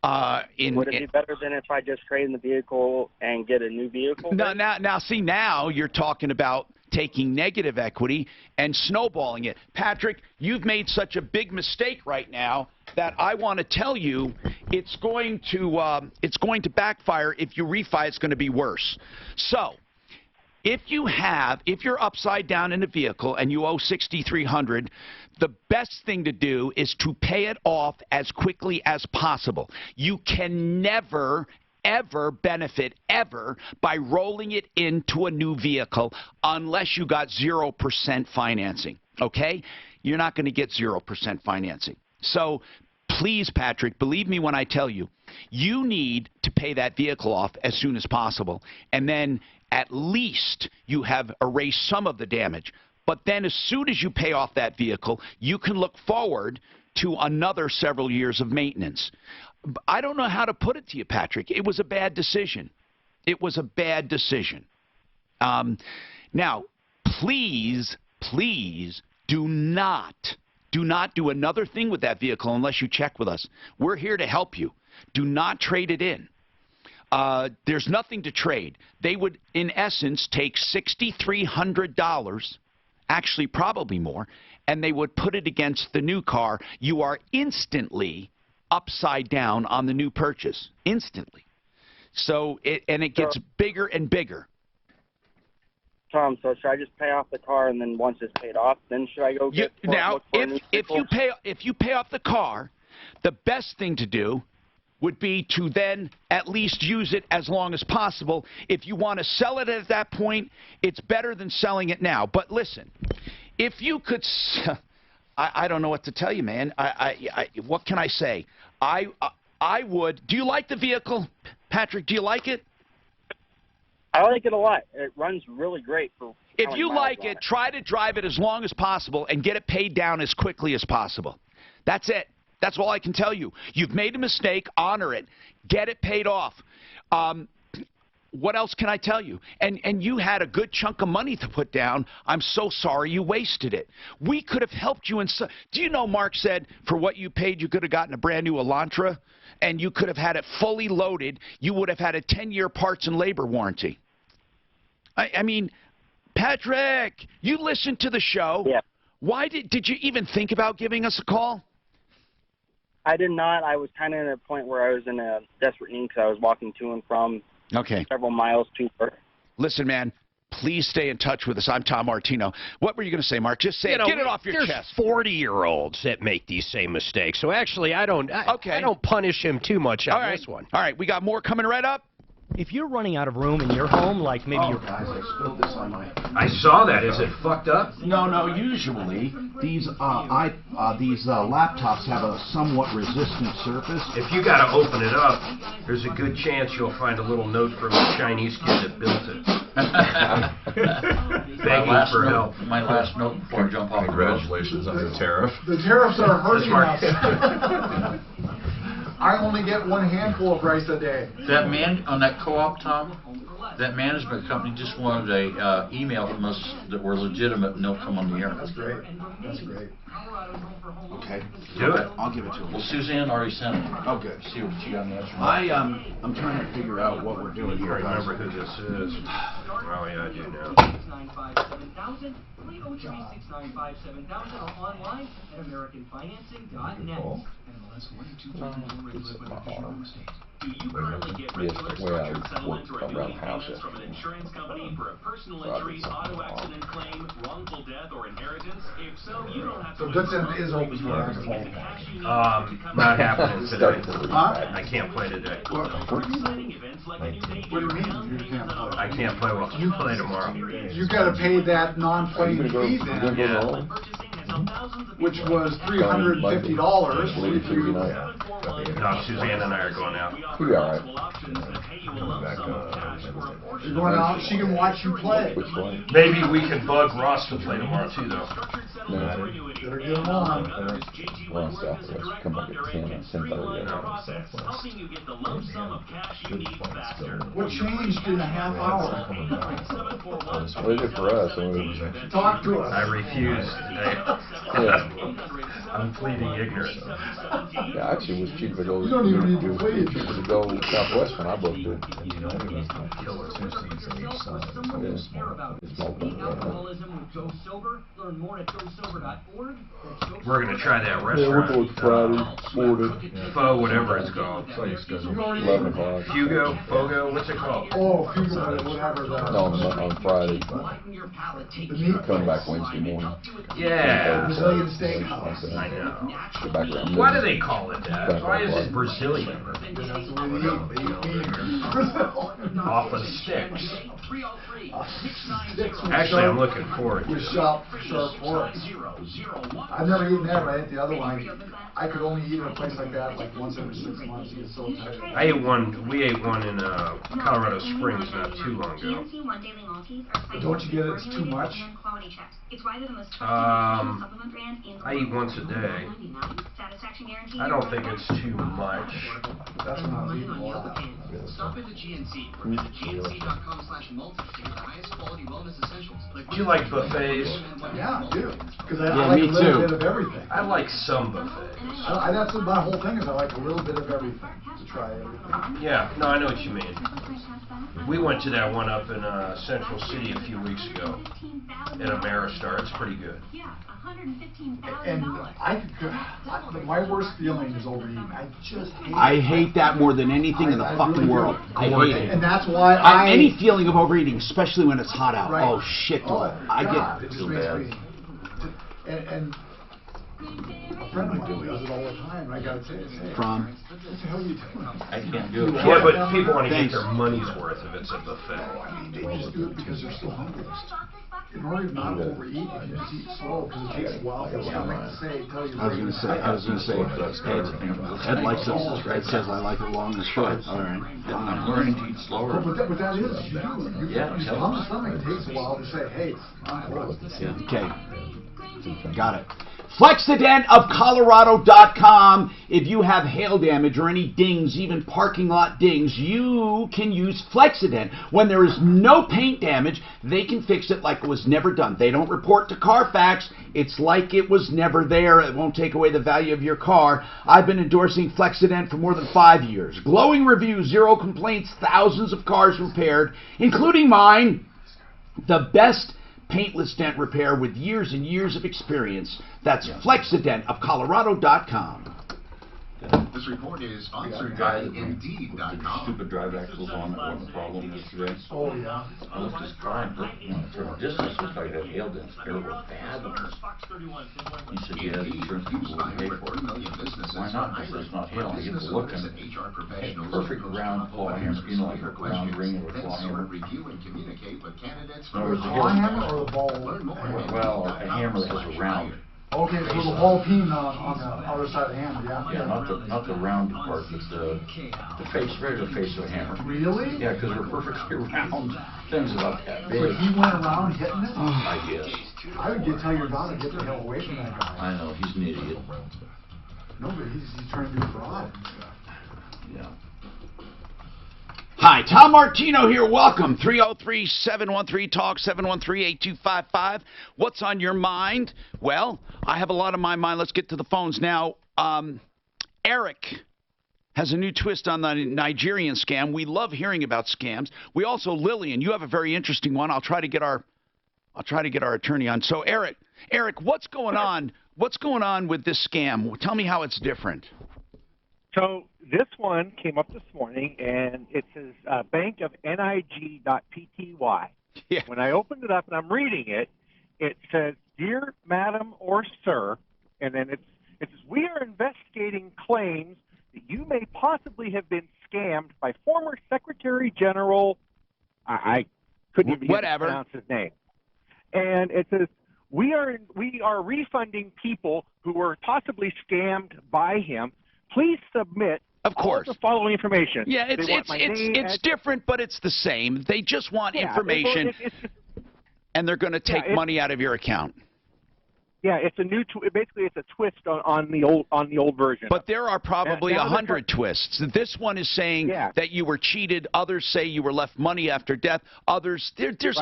Would it be better than if I just trade in the vehicle and get a new vehicle?
No, now you're talking about taking negative equity and snowballing it. Patrick, you've made such a big mistake right now that I want to tell you it's going to backfire. If you refi, it's going to be worse. So, if you're upside down in a vehicle and you owe $6,300, the best thing to do is to pay it off as quickly as possible. You can never, ever benefit ever by rolling it into a new vehicle unless you got 0% financing, okay? You're not going to get 0% financing. So please, Patrick, believe me when I tell you, you need to pay that vehicle off as soon as possible, and then at least you have erased some of the damage. But then as soon as you pay off that vehicle, you can look forward to another several years of maintenance. I don't know how to put it to you, Patrick. It was a bad decision. It was a bad decision. Now, please do not do another thing with that vehicle unless you check with us. We're here to help you. Do not trade it in. There's nothing to trade. They would, in essence, take $6,300, actually probably more, and they would put it against the new car. You are instantly upside down on the new purchase, instantly. So it gets bigger and bigger.
Tom, so should I just pay off the car and then once it's paid off, then should I go get
if you pay off the car, the best thing to do would be to then at least use it as long as possible. If you want to sell it at that point, it's better than selling it now. But listen, if you could, I don't know what to tell you, man. What can I say? I would. Do you like the vehicle, Patrick? Do you like it?
I like it a lot. It runs really great.
If you like it, try to drive it as long as possible and get it paid down as quickly as possible. That's it. That's all I can tell you. You've made a mistake. Honor it. Get it paid off. What else can I tell you? And you had a good chunk of money to put down. I'm so sorry you wasted it. We could have helped you. Do you know Mark said for what you paid, you could have gotten a brand new Elantra, and you could have had it fully loaded. You would have had a 10-year parts and labor warranty. I mean, Patrick, you listened to the show.
Yeah.
Why did you even think about giving us a call?
I did not. I was kind of at a point where I was in a desperate need because I was walking to and from several miles to work.
Listen, man, please stay in touch with us. I'm Tom Martino. What were you going to say, Mark? Just say it. Get it off your chest.
There's 40-year-olds that make these same mistakes. So actually, I don't punish him too much on this one.
All right, we got more coming right up.
If you're running out of room in your home, like maybe
guys, I spilled this on my...
I saw that. Is it fucked up?
No. Usually, these laptops have a somewhat resistant surface.
If you got to open it up, there's a good chance you'll find a little note from a Chinese kid that built it. Begging for help.
My last note before I jump off.
Congratulations on the tariff.
The tariffs are hurting us. I only get one handful of rice a day.
That man on that co-op, Tom, that management company just wanted a email from us that we're legitimate and they'll come on the air.
That's great. That's great.
Okay.
Do it.
I'll give it to him.
Well, Suzanne already sent it.
Oh, good.
See what she got on the answer.
I'm trying to figure out what we're doing here.
I remember who this is. Oh, yeah, I do now.
6957,000, 303-6957,000, or online at AmericanFinancing.net. MLS 122 regulated by the Federal State. Do you currently get regular structured settlement or annuity payments from an insurance company for a personal injury, auto accident claim, wrongful death, or inheritance? If so, you don't have to wait.
Goodson is open for
not happening today.
Huh?
I can't play today.
What do you mean? You can't play?
I can't play. Well, you play tomorrow.
You got to pay that non-playing fee then.
Yeah.
Which was $350.
No, Suzanne and I are going out.
We'll be all right.
You're going out, she can watch you play.
Maybe we can bug Ross to play tomorrow too, though.
Better get them on.
We're on Southwest, come back at 10 and 10:30.
What changed in a half hour?
What is it for us?
Talk to us.
I refuse.
Yeah.
I'm pleading ignorance.
Yeah, actually, it was cheaper to go.
You don't even need to
it was
plead.
cheaper to go Southwest when I booked it. Yeah.
We're gonna try that restaurant.
Yeah, we're going Friday, 40.
Pho, whatever it's called.
11 o'clock.
Fogo, what's it called?
Oh, Fugo, whatever that.
No, on Friday.
The meat
Come back Wednesday morning.
Yeah.
Brazilian steak.
I know.
Go back around.
Why do they call it that? Why is it Brazilian? Off of sticks. Actually, I'm looking forward to
With
it.
sharp forks. I've never eaten that, but I ate the other one. I could only eat at a place like that like once every 6 months. You get so tired.
We ate one in Colorado Springs not too long ago.
But don't you get it's too much?
I eat once a day. I don't think it's too much.
That's when I was eating a lot.
Stop into GNC or visit gnc.com/multi to get the highest quality wellness essentials.
Do you like buffets?
Yeah, I do. Because
Yeah,
I like
me
a little
too.
bit of everything.
I like some buffets.
That's what my whole thing is. I like a little bit of everything. To try everything.
Yeah, no, I know what you mean. We went to that one up in Central City a few weeks ago in Ameristar. It's pretty good.
And my worst feeling is overeating. I just hate
I hate that more than anything in the fucking
really
world.
do.
I hate it.
And that's why
Any feeling of overeating, especially when it's hot out.
Right.
Oh shit,
Oh,
I
God,
get
it just makes me. And a friend of mine does it all the time. And I gotta say,
from.
what the hell are you doing?
I can't do it.
Yeah, but people want to get
Thanks.
their money's worth if it's a buffet.
I mean, they just do it because they're so hungry. In order to not overeat, you just eat slow because it takes a while for the stomach to tell you.
I was gonna say, Ed likes it. Ed says I like it long and short. All right.
I'm learning to eat slower.
But that is, you do.
Yeah,
You
tell
come
them.
to stomach, it takes a while to say, hey, I'm full.
Okay. Got it. FlexidentofColorado.com. If you have hail damage or any dings, even parking lot dings, you can use Flexident. When there is no paint damage, they can fix it like it was never done. They don't report to Carfax. It's like it was never there. It won't take away the value of your car. I've been endorsing Flexident for more than 5 years. Glowing reviews, 0 complaints, thousands of cars repaired, including mine. The best paintless dent repair with years and years of experience. That's FlexidentofColorado.com.
This report is sponsored
guy
by
that
Indeed.com.
stupid drive axles on that wasn't a problem yesterday.
Oh, yeah.
I looked at his car and from a distance looked like that hail dent terrible bad. He said, yeah, the insurance company will pay for it. Why not? I said, it's not hail. I get to look and a perfect round claw hammer, you know, like a round ring of a claw hammer. In other words, the
Claw hammer or the ball?
well, a hammer that has a round.
Okay, so the ball peen on the other side of the hammer, yeah?
Yeah, not the round part, but the face, regular face of a hammer.
Really?
Yeah, because they're perfectly round things about that big.
But he went around hitting it?
I guess.
I would tell your daughter, get the hell away from that guy.
I know, he's an idiot.
No, but he's trying to be fraud.
Yeah.
Hi, Tom Martino here. Welcome. 303-713-TALK, 713-8255. What's on your mind? Well, I have a lot on my mind. Let's get to the phones now. Eric has a new twist on the Nigerian scam. We love hearing about scams. We also, Lillian, you have a very interesting one. I'll try to get our attorney on. So, Eric, what's going on? What's going on with this scam? Tell me how it's different.
So this one came up this morning, and it says Bank of NIG.PTY.
Yeah.
When I opened it up and I'm reading it, it says, "Dear Madam or Sir," and then it says, "We are investigating claims that you may possibly have been scammed by former Secretary General," I couldn't even pronounce his name, and it says, we are refunding people who were possibly scammed by him. Please submit
Of course.
All of the following information.
Yeah,
They want my name,
it's
address.
different, but it's the same. They just want
Yeah,
information,
it's
and they're going to take money out of your account.
Yeah, it's a new. Basically, it's a twist on the old version.
But there are probably
Now
100 twists. This one is saying that you were cheated. Others say you were left money after death. Others, there's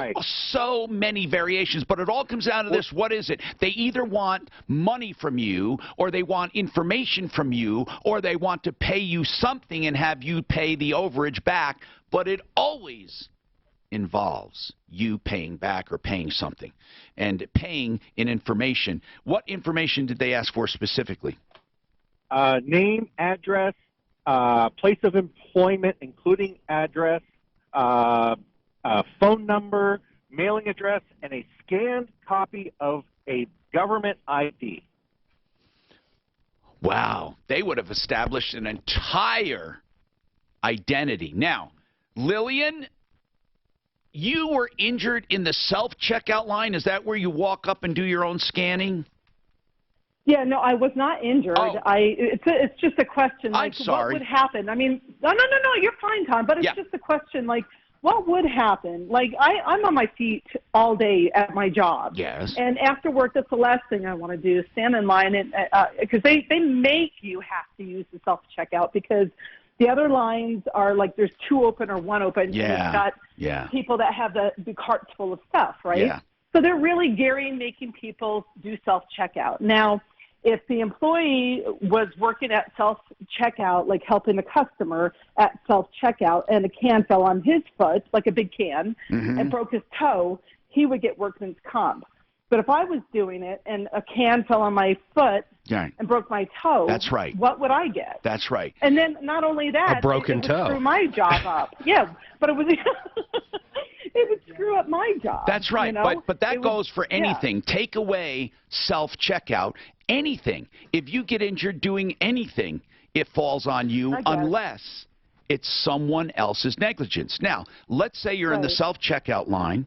so many variations. But it all comes down to this. What is it? They either want money from you, or they want information from you, or they want to pay you something and have you pay the overage back. But it always involves you paying back or paying something, and paying in information. What information did they ask for specifically?
Name, address, place of employment, including address, phone number, mailing address, and a scanned copy of a government ID.
Wow, they would have established an entire identity. Now, Lillian, you were injured in the self-checkout line. Is that where you walk up and do your own scanning?
Yeah, no, I was not injured.
Oh.
It's just a question, like,
I'm sorry.
what would happen? I mean, no, you're fine, Tom, but it's just a question, like, what would happen? Like, I'm on my feet all day at my job.
Yes.
And after work, that's the last thing I want to do is stand in line, and because they make you have to use the self-checkout because the other lines are like there's two open or one open.
Yeah.
And you've got people that have the carts full of stuff, right?
Yeah.
So they're really making people do self-checkout. Now, if the employee was working at self-checkout, like helping the customer at self-checkout, and a can fell on his foot, like a big can, and broke his toe, he would get workman's comp. But if I was doing it and a can fell on my foot and broke my toe,
that's right.
What would I get?
That's right.
And then not only that,
A broken
it would
toe.
screw my job up. Yeah, but it was it would screw up my job.
That's right,
you know?
but that goes for
yeah.
anything. Take away self-checkout, anything. If you get injured doing anything, it falls on you unless it's someone else's negligence. Now, let's say you're in the self-checkout line,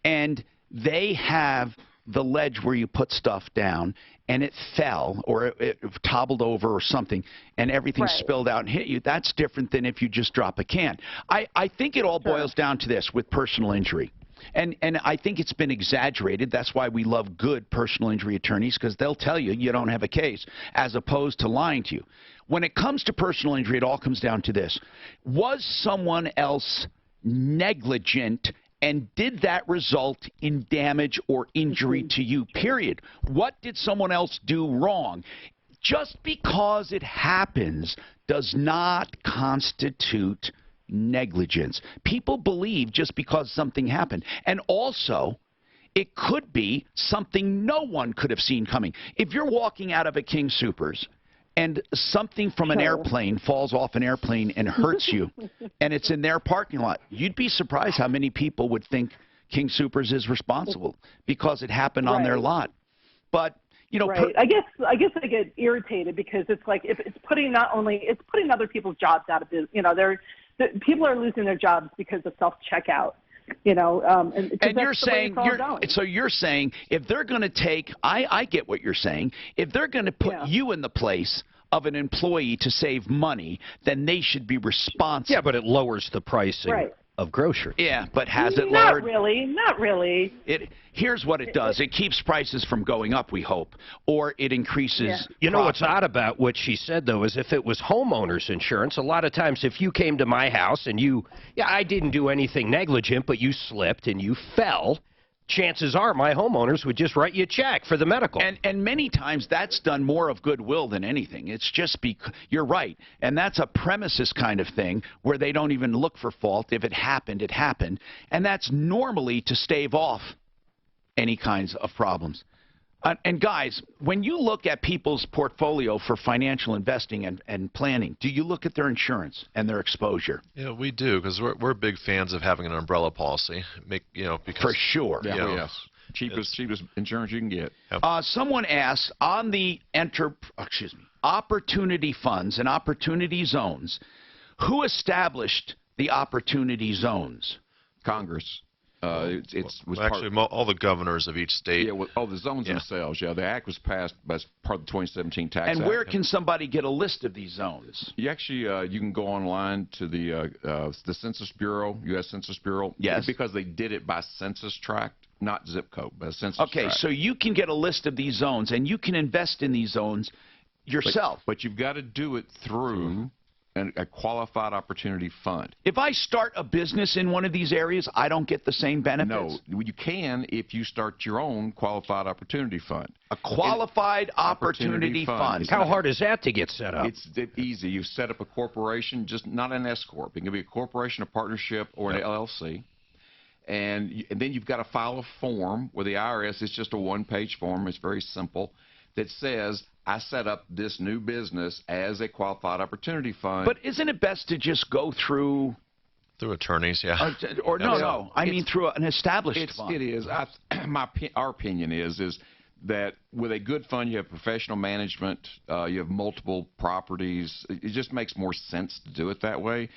and they have the ledge where you put stuff down, and it fell or it toppled over or something, and everything spilled out and hit you. That's different than if you just drop a can. I think it all boils down to this with personal injury. And I think it's been exaggerated. That's why we love good personal injury attorneys, because they'll tell you you don't have a case, as opposed to lying to you. When it comes to personal injury, it all comes down to this. Was someone else negligent, and did that result in damage or injury to you, period? What did someone else do wrong? Just because it happens does not constitute negligence. People believe just because something happened. And also, it could be something no one could have seen coming. If you're walking out of a King Soopers and something from an airplane falls off an airplane and hurts you, and it's in their parking lot, you'd be surprised how many people would think King Soopers is responsible because it happened on their lot. But you know,
I guess I get irritated because it's like if it's putting putting other people's jobs out of business. You know, people are losing their jobs because of self-checkout. You know, and
you're saying you're saying if they're going to take, I get what you're saying. If they're going to put you in the place of an employee to save money, then they should be responsible.
Yeah, but it lowers the pricing of groceries.
Yeah, but has it
not
lowered?
Not really.
Here's what it does. It keeps prices from going up, we hope, or it increases
You know what's odd about what she said, though, is if it was homeowners insurance, a lot of times if you came to my house and I didn't do anything negligent, but you slipped and you fell, chances are my homeowners would just write you a check for the medical.
And many times that's done more of goodwill than anything. It's just you're right. And that's a premises kind of thing where they don't even look for fault. If it happened, it happened. And that's normally to stave off any kinds of problems. And guys, when you look at people's portfolio for financial investing and planning, do you look at their insurance and their exposure?
Yeah, we do, because we're big fans of having an umbrella policy. Because
for sure.
Cheapest insurance you can get.
Someone asked on the opportunity funds and opportunity zones, who established the opportunity zones?
Congress.
Well, actually, all the governors of each state.
Yeah, well, the zones themselves. Yeah, the act was passed as part of the 2017 tax act.
And where can somebody get a list of these zones?
You actually you can go online to the Census Bureau, U.S. Census Bureau.
Yes.
Because they did it by census tract, not zip code, but census
Okay,
tract.
so you can get a list of these zones, and you can invest in these zones yourself.
But you've got to do it through a qualified opportunity fund.
If I start a business in one of these areas, I don't get the same benefits?
No, you can if you start your own qualified opportunity fund.
A qualified opportunity fund.
How hard is that to get set up?
It's easy. You set up a corporation, just not an S corp. It can be a corporation, a partnership, or an LLC. And then you've got to file a form with the IRS. It's just a one-page form. It's very simple. That says, I set up this new business as a qualified opportunity fund.
But isn't it best to just go through
attorneys? Yeah.
I mean through an established fund.
It is. Our opinion is that with a good fund, you have professional management, you have multiple properties. It just makes more sense to do it that way.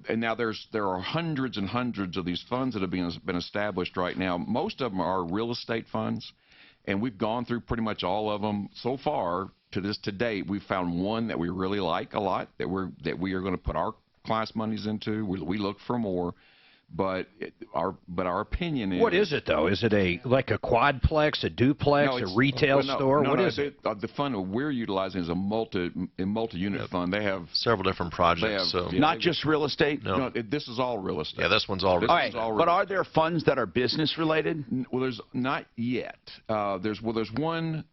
And now there are hundreds and hundreds of these funds that have been established right now. Most of them are real estate funds. And we've gone through pretty much all of them so far. To date, we've found one that we really like a lot that we are going to put our clients' monies into. We look for more, but our opinion is.
What is it though? Is it like a quadplex, a duplex, a retail store? What is it?
The fund that we're utilizing is a multi-unit fund. They have
several different projects.
Not just real estate.
No, this is all real estate.
Yeah, this one's all real estate.
But are there funds that are business related?
Well, there's not yet. There's one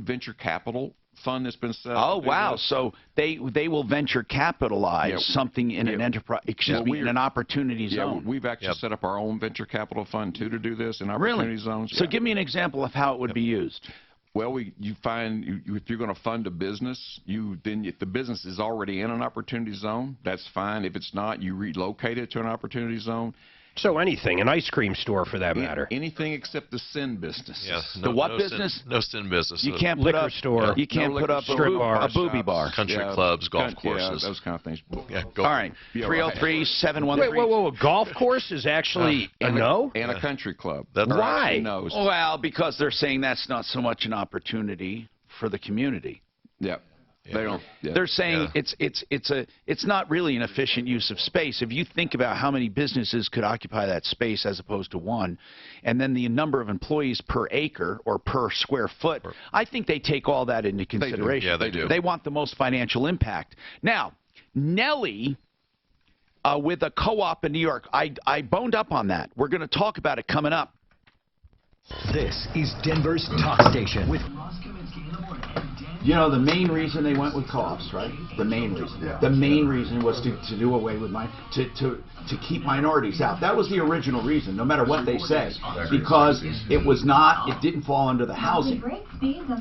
venture capital fund that's been set up.
Oh wow! So they will venture capitalize something in an enterprise. In an opportunity zone.
We've actually set up our own venture capital fund too to do this in opportunity zones.
So give me an example of how it would be used.
Well, you find if you're going to fund a business, if the business is already in an opportunity zone, that's fine. If it's not, you relocate it to an opportunity zone.
So anything, an ice cream store for that matter.
Anything except the sin business.
Yes.
The what business?
No sin business.
You can't put
liquor
up
store.
You can't put up a booby bar.
Country clubs, golf courses.
Those kind of things.
Yeah,
all right. 303-713.
Wait, a golf course is actually a no?
And a country club.
Why?
No's.
Well, because they're saying that's not so much an opportunity for the community.
Yep.
Yeah.
They don't. Yeah.
They're saying it's not really an efficient use of space. If you think about how many businesses could occupy that space as opposed to one, and then the number of employees per acre or per square foot, I think they take all that into consideration.
Yeah, they do.
They want the most financial impact. Now, Nellie, with a co-op in New York, I boned up on that. We're going to talk about it coming up.
This is Denver's talk station with.
You know, the main reason they went with co-ops, right? The main reason. Yeah. The main reason was to do away with to keep minorities out. That was the original reason, no matter what they say, because it didn't fall under the housing.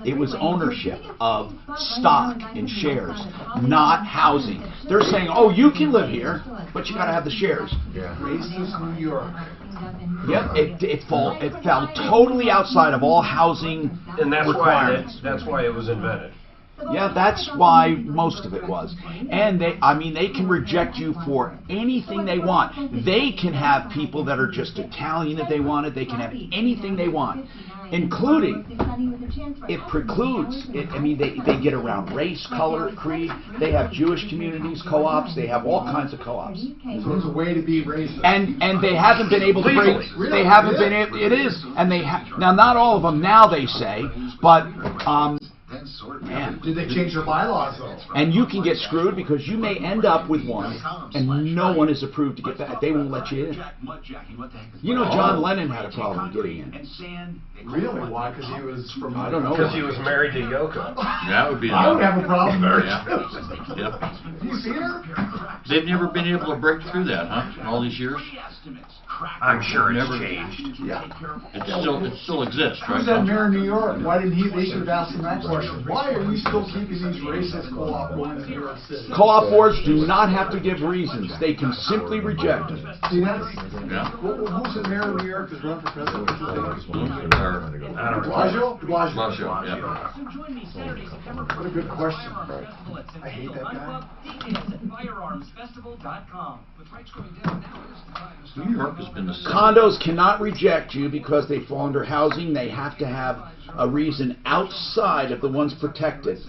It was ownership of stock and shares, not housing. They're saying, oh, you can live here, but you got to have the shares.
Yeah. Racist New York.
Yep, it fell totally outside of all housing requirements.
That's why it was invented.
Yeah, that's why most of it was. And they can reject you for anything they want. They can have people that are just Italian if they wanted. They can have anything they want, including it precludes. They get around race, color, creed. They have Jewish communities, co-ops. They have all kinds of co-ops.
There's a way to be racist.
And they haven't been able to break. They haven't been able. It is, and they now not all of them now they say, but. Man.
Did they change their bylaws though?
And you can get screwed because you may end up with one and no one is approved to get back. They won't let you in. You know John Lennon had a problem getting in.
Really? Why? Because he was from...
I don't know.
Because he was married to Yoko.
That would be...
I would have a problem there.
Yep.
Have you seen her?
They've never been able to break through that, huh? In all these years?
I'm sure it's changed.
Yeah.
It still exists, right?
Who's that mayor in New York? Why didn't they should have asked him that question? Why are you still keeping these racist co-op going in New York City?
Co-op boards do not have to give reasons. They can simply reject it.
See, who's the mayor of New York that's run for president? Blasio?
Blasio, yeah.
What a good question. I hate that guy.
Firearmsfestival.com. With prices going down now,
New York has been the same.
Condos cannot reject you because they fall under housing. They have to have a reason outside of the ones protected.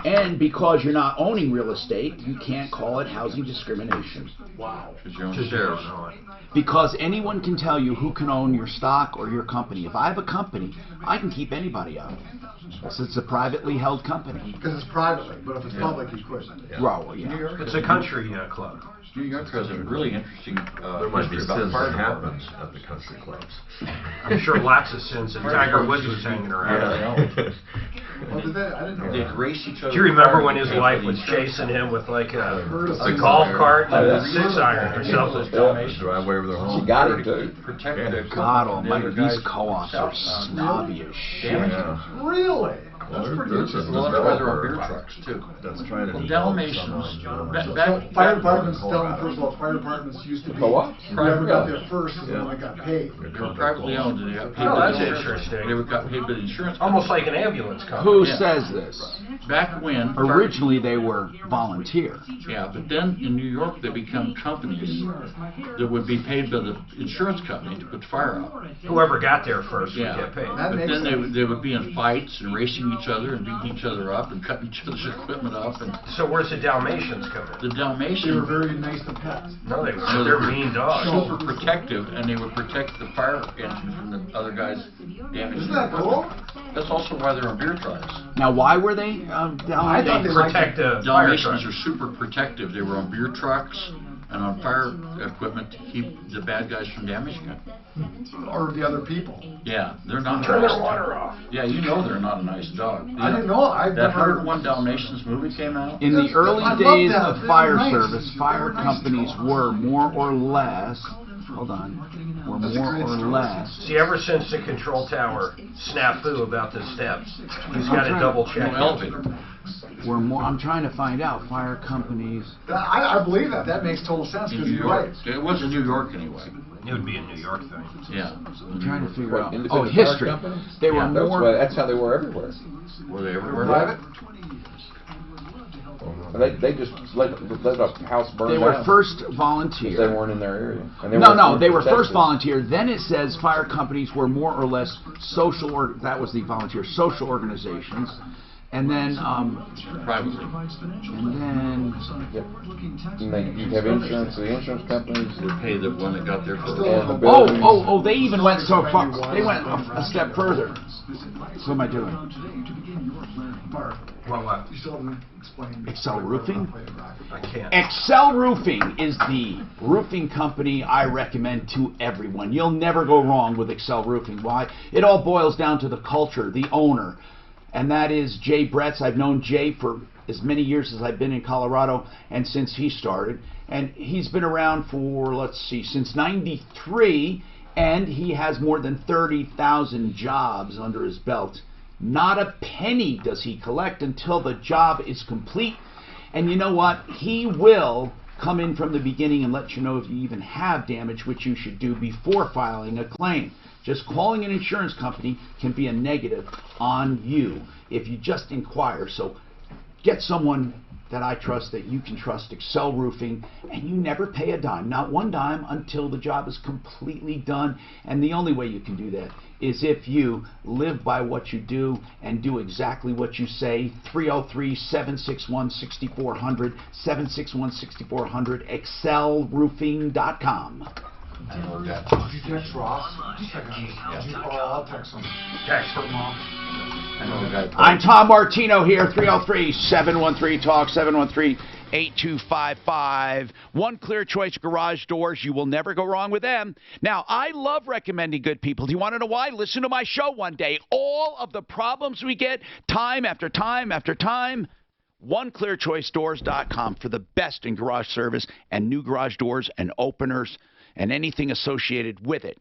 And because you're not owning real estate, you can't call it housing discrimination.
Wow.
Because anyone can tell you who can own your stock or your company. If I have a company, I can keep anybody out. So it's a privately held company.
Because it's privately, but if it's public, you couldn't.
Well, yeah.
It's a country club.
New York has a really interesting
There might be
history about
sins
fire
that
departments.
happen at the country clubs.
I'm sure lots of sins, and Tiger Woods was hanging around.
Well, I didn't know
They'd
that.
race each other.
Do you remember when his wife was chasing him with like a golf cart and a 6-iron or something?
Driveway over their home.
She got him too.
Protected their
God almighty, these co-ops are snobby as shit.
Really?
Well,
That's pretty
there's
interesting.
Well, that's why there are beer trucks too.
That's trying to.
Well, Dalmatians.
Fire departments don't, first of all, fire departments used to be,
Co-op?
whoever got there first is the one that got paid.
They were privately owned, and they got paid
Oh,
by
that's
the insurance.
interesting.
They got paid by the insurance.
Almost like an ambulance company.
Who
Yeah.
says this?
Back when.
Originally, they were volunteer.
Yeah, but then in New York, they become companies that would be paid by the insurance company to put fire out.
Whoever got there first would
Yeah,
get paid.
That
but
makes
then
sense.
they would be in fights and racing each other and beating each other up and cutting each other's equipment up. And
So where's the Dalmatians come in?
the
They were
Dalmatians,
very nice to pets.
No, they're mean dogs.
super protective, and they would protect the fire engine from the other guys damaging.
Isn't that cool?
That's also why they're on beer trucks.
Now, why were they
I thought they
Protect the fire
Dalmatians
truck.
are super protective. They were on beer trucks and on fire equipment to keep the bad guys from damaging it.
Or the other people.
Yeah, they're not
Turn
nice.
their water off.
Yeah, you know they're not a nice dog.
I didn't know. I've
That
never.
101 Dalmatians movie came out.
In the
Yes,
early
I love
days
that.
of
They're
fire
nice.
service, fire
They're nice
companies
dogs.
were more or less, hold on, were
That's a
more
great
or
story.
less.
See, ever since the control tower snafu about the steps, he's got to double check.
No elevator.
Were more. I'm trying to find out. Fire companies.
I believe that. That makes total sense
In
because
New
you're
York.
right.
It was in New York anyway.
It would be a New York thing.
Yeah.
I'm trying to figure
What,
out.
independent
Oh, history.
fire companies?
They were
That's
more.
that's how they were everywhere.
Were they
They
everywhere?
were private.
They just let a house burn
They were
down
first
if they
volunteer.
weren't in their area. And
No, they were first
protected.
volunteer. Then it says fire companies were more or less social, or that was the volunteer social organizations, and then
Privately.
and then
Yep. And they, you have insurance. The insurance companies.
Would pay the one that got there first.
And the buildings.
they even went so far. They went a step further. What am I doing?
Mark,
What?
you still haven't explained.
Excel Roofing?
I can't.
Excel Roofing is the roofing company I recommend to everyone. You'll never go wrong with Excel Roofing. Why? It all boils down to the culture, the owner. And that is Jay Bretz. I've known Jay for as many years as I've been in Colorado and since he started. And he's been around for, let's see, since '93, and he has more than 30,000 jobs under his belt. Not a penny does he collect until the job is complete. And you know what? He will come in from the beginning and let you know if you even have damage, which you should do before filing a claim. Just calling an insurance company can be a negative on you if you just inquire. So get someone that I trust, that you can trust, Excel Roofing, and you never pay a dime, not one dime, until the job is completely done. And the only way you can do that is if you live by what you do and do exactly what you say. 303-761-6400, 761-6400, excelroofing.com.
I know that.
Did you text Ross? I'll text him.
Text
for mom.
I know a guy.
I'm Tom Martino here, 303-713-TALK, 713-8255. One Clear Choice Garage Doors. You will never go wrong with them. Now, I love recommending good people. Do you want to know why? Listen to my show one day. All of the problems we get, time after time after time, OneClearChoiceDoors.com for the best in garage service and new garage doors and openers and anything associated with it.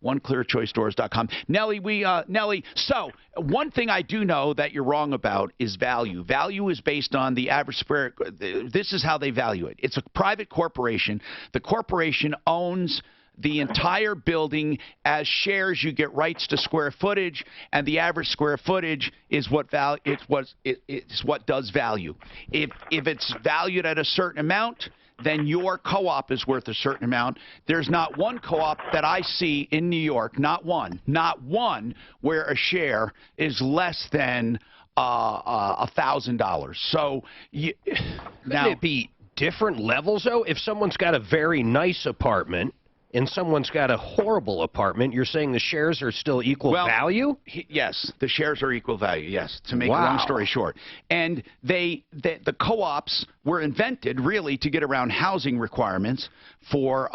OneClearChoiceDoors.com. Nellie, so one thing I do know that you're wrong about is value. Value is based on the average square. This is how they value it. It's a private corporation. The corporation owns the entire building as shares. You get rights to square footage, and the average square footage is what it's what does value. If it's valued at a certain amount, then your co-op is worth a certain amount. There's not one co-op that I see in New York, not one, where a share is less than $1,000. So
Couldn't it be different levels, though? If someone's got a very nice apartment and someone's got a horrible apartment, you're saying the shares are still equal value?
Yes, the shares are equal value, yes, to make a long story short. And the co-ops were invented, really, to get around housing requirements for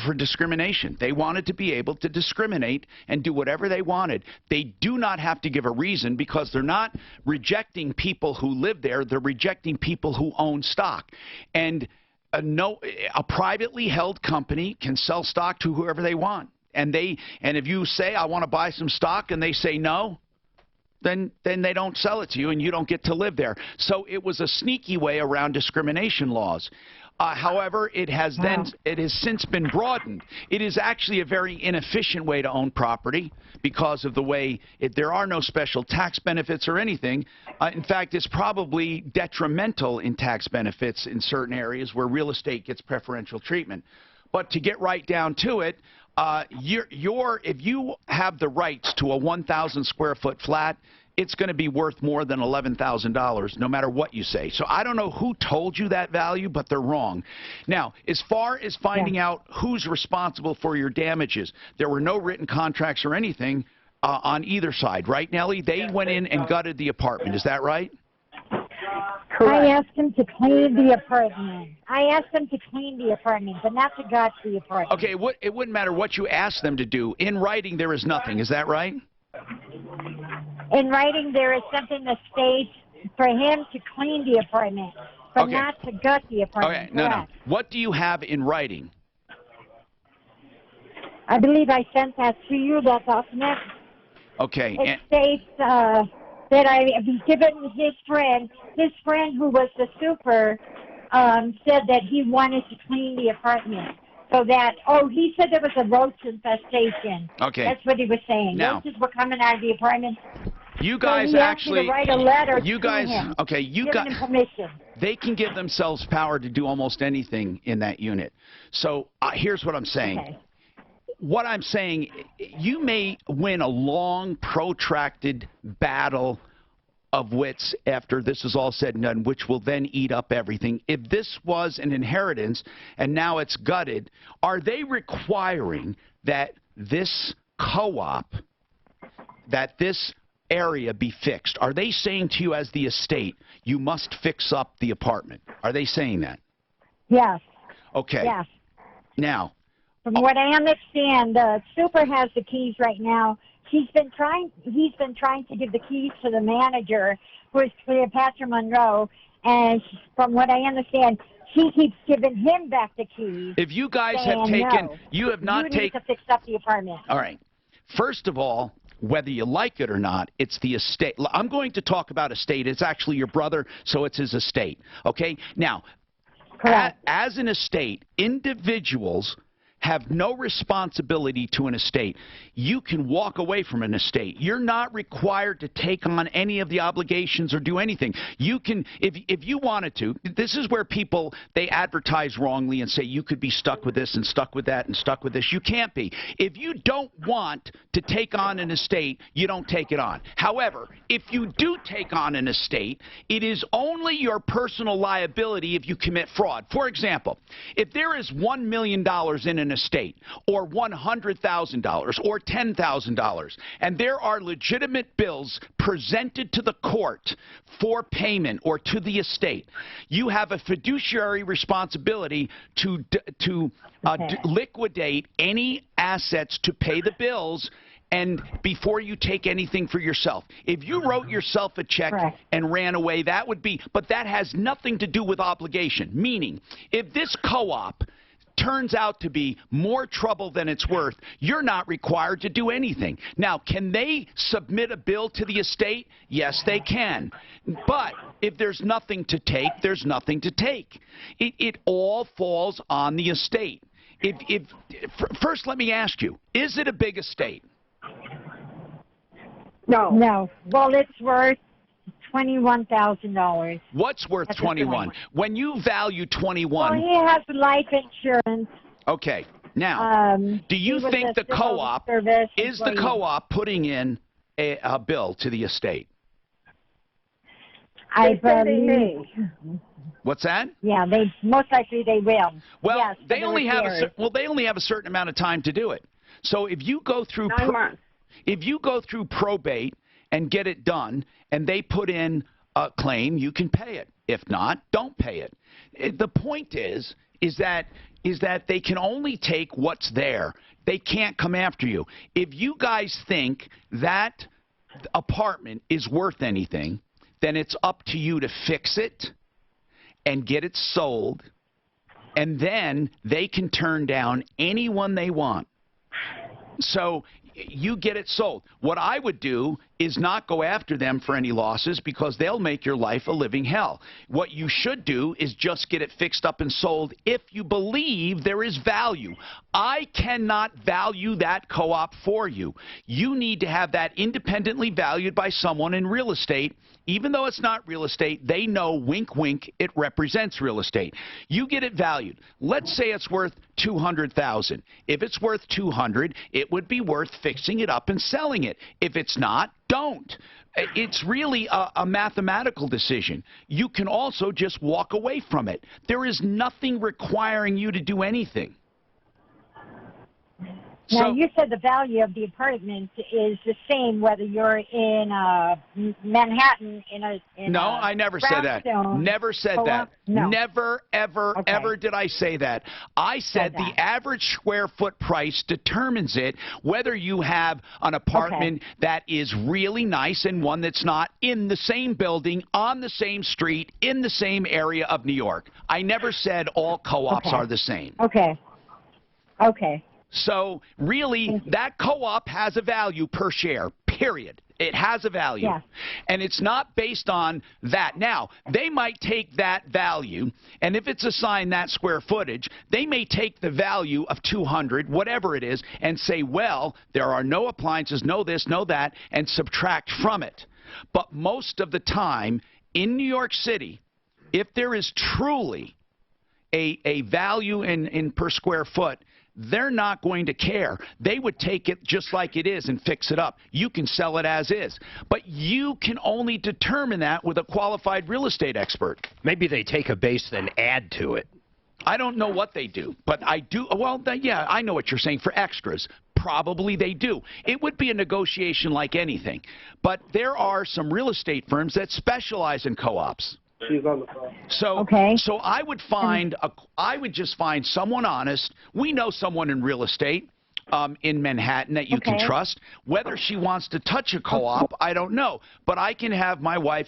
for discrimination. They wanted to be able to discriminate and do whatever they wanted. They do not have to give a reason because they're not rejecting people who live there. They're rejecting people who own stock. And a privately held company can sell stock to whoever they want. And if you say, I want to buy some stock, and they say no, then they don't sell it to you, and you don't get to live there. So it was a sneaky way around discrimination laws. However, it has since been broadened. It is actually a very inefficient way to own property because of the way there are no special tax benefits or anything. In fact, it's probably detrimental in tax benefits in certain areas where real estate gets preferential treatment. But to get right down to it, if you have the rights to a 1,000 square foot flat, it's going to be worth more than $11,000 no matter what you say. So I don't know who told you that value, but they're wrong. Now, as far as finding out who's responsible for your damages, there were no written contracts or anything on either side, right, Nellie? They went in and gutted the apartment. Is that right?
I asked him to clean the apartment. But not to gut the apartment.
Okay, it wouldn't matter what you asked them to do. In writing, there is nothing. Is that right?
In writing, there is something that states for him to clean the apartment, but not to gut the apartment.
Okay, no. What do you have in writing?
I believe I sent that to you. That's off next.
Okay.
It states that I have given his friend who was the super, said that he wanted to clean the apartment. So that, he said there was a roach infestation.
Okay.
That's what he was saying.
Now,
roaches were coming out of the apartment.
You guys
so he asked me to write a letter to him.
Okay,
giving him permission.
They can give themselves power to do almost anything in that unit. So here's what I'm saying.
Okay.
What I'm saying, you may win a long, protracted battle of wits after this is all said and done, which will then eat up everything. If this was an inheritance and now it's gutted, are they requiring that this co-op, that this area be fixed? Are they saying to you as the estate, you must fix up the apartment? Are they saying that?
Yes.
Okay.
Yes.
Now,
from what I understand, Super has the keys right now. He's been trying to give the keys to the manager, who is Cleopatra Monroe, and from what I understand, she keeps giving him back the keys.
If you guys have taken, you have not taken.
You need to fix up the apartment.
All right. First of all, whether you like it or not, it's the estate. I'm going to talk about estate. It's actually your brother, so it's his estate. Okay? Now, as an estate, individuals have no responsibility to an estate. You can walk away from an estate. You're not required to take on any of the obligations or do anything. You can, if you wanted to, this is where people, they advertise wrongly and say you could be stuck with this and stuck with that and stuck with this. You can't be. If you don't want to take on an estate, you don't take it on. However, if you do take on an estate, it is only your personal liability if you commit fraud. For example, if there is $1 million in an estate, or $100,000, or $10,000, and there are legitimate bills presented to the court for payment or to the estate, you have a fiduciary responsibility to liquidate any assets to pay the bills and before you take anything for yourself. If you wrote yourself a check and ran away, that would be, but that has nothing to do with obligation. Meaning, if this co-op turns out to be more trouble than it's worth, you're not required to do anything. Now, can they submit a bill to the estate? Yes, they can. But if there's nothing to take, there's nothing to take. It all falls on the estate. First, let me ask you, is it a big estate?
No. Well, it's worth $21,000.
What's worth
That's
21? When you value 21.
Well, he has life insurance.
Okay. Now, do you
he was
think
a
the
civil
co-op
service
is the
employee.
co-op putting in a bill to the estate?
I believe.
What's that?
Yeah, they most likely they will.
Well,
yes, for
they
the
only have
repairs.
they only have a certain amount of time to do it. So if you go through
9 months.
if you go through probate and get it done, and they put in a claim, you can pay it. If not, don't pay it. The point is that they can only take what's there. They can't come after you. If you guys think that apartment is worth anything, then it's up to you to fix it and get it sold, and then they can turn down anyone they want. So you get it sold. What I would do is not go after them for any losses because they'll make your life a living hell. What you should do is just get it fixed up and sold if you believe there is value. I cannot value that co-op for you. You need to have that independently valued by someone in real estate. Even though it's not real estate, they know, wink, wink, it represents real estate. You get it valued. Let's say it's worth $200,000. If it's worth $200,000, it would be worth fixing it up and selling it. If it's not, don't. It's really a mathematical decision. You can also just walk away from it. There is nothing requiring you to do anything.
Now, you said the value of the apartment is the same whether you're in Manhattan
No, I never said that. Never said that.
No.
Never, ever, ever did I say that. I said the average square foot price determines it, whether you have an apartment that is really nice and one that's not in the same building, on the same street, in the same area of New York. I never said all co-ops are the same.
Okay.
So, really, that co-op has a value per share, period. It has a value.
Yeah.
And it's not based on that. Now, they might take that value, and if it's assigned that square footage, they may take the value of 200, whatever it is, and say, well, there are no appliances, no this, no that, and subtract from it. But most of the time, in New York City, if there is truly a value in per square foot, they're not going to care. They would take it just like it is and fix it up. You can sell it as is. But you can only determine that with a qualified real estate expert.
Maybe they take a base then add to it.
I don't know what they do, but I do. Well, yeah, I know what you're saying for extras. Probably they do. It would be a negotiation like anything. But there are some real estate firms that specialize in co-ops. So I would just find someone honest. We know someone in real estate in Manhattan that you can trust. Whether she wants to touch a co-op, I don't know. But I can have my wife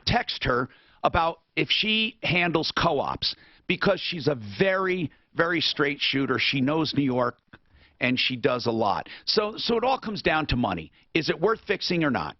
text her about if she handles co-ops, because she's a very, very straight shooter. She knows New York, and she does a lot. So it all comes down to money. Is it worth fixing or not?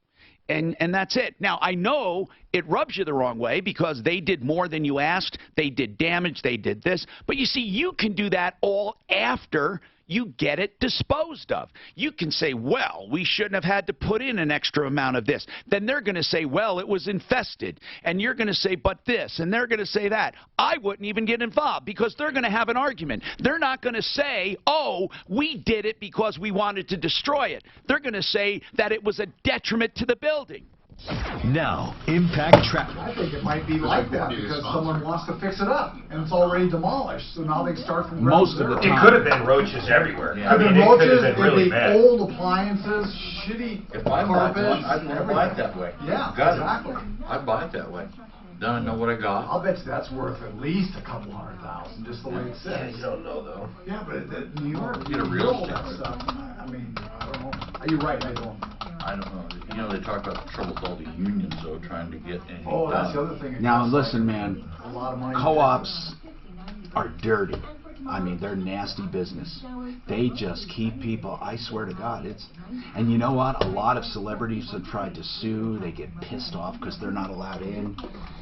And that's it. Now, I know it rubs you the wrong way because they did more than you asked. They did damage. They did this. But you see, you can do that all after you get it disposed of. You can say, well, we shouldn't have had to put in an extra amount of this. Then they're going to say, well, it was infested. And you're going to say, but this. And they're going to say that. I wouldn't even get involved because they're going to have an argument. They're not going to say, oh, we did it because we wanted to destroy it. They're going to say that it was a detriment to the building.
Now, impact traffic.
I think it might be like that because someone wants to fix it up and it's already demolished. So now they start from ground
Most of the
zero.
time.
It could have been roaches everywhere.
Could have been roaches, it could be old appliances, shitty
If I bought
carpet.
one, I'd want to buy it that way.
Yeah,
Got
exactly.
it. I'd buy it that way. Then I know what I got.
I'll bet you that's worth at least a couple $100,000, just the way it
Yeah,
sits.
you don't know, though.
Yeah, but New York,
Get a
you
real
know that
estate.
stuff. I mean, I don't know. You're right, I don't.
I don't know. You know, they talk about the trouble with all the unions, though, trying to get anything
Oh, that's the
done.
other thing. It
Now,
costs
listen, man,
a lot of money.
co-ops are dirty. I mean, they're nasty business. They just keep people, I swear to God, and you know what? A lot of celebrities have tried to sue. They get pissed off because they're not allowed in.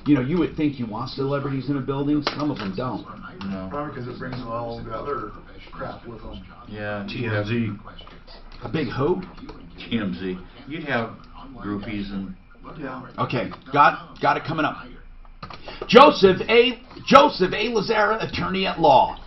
You know, you would think you want celebrities in a building. Some of them don't.
No.
Probably because it brings all the other crap with them.
Yeah.
TMZ.
A big who?
TMZ. You'd have groupies and
Yeah.
Okay, got it coming up. Joseph A. Lazara, attorney at law.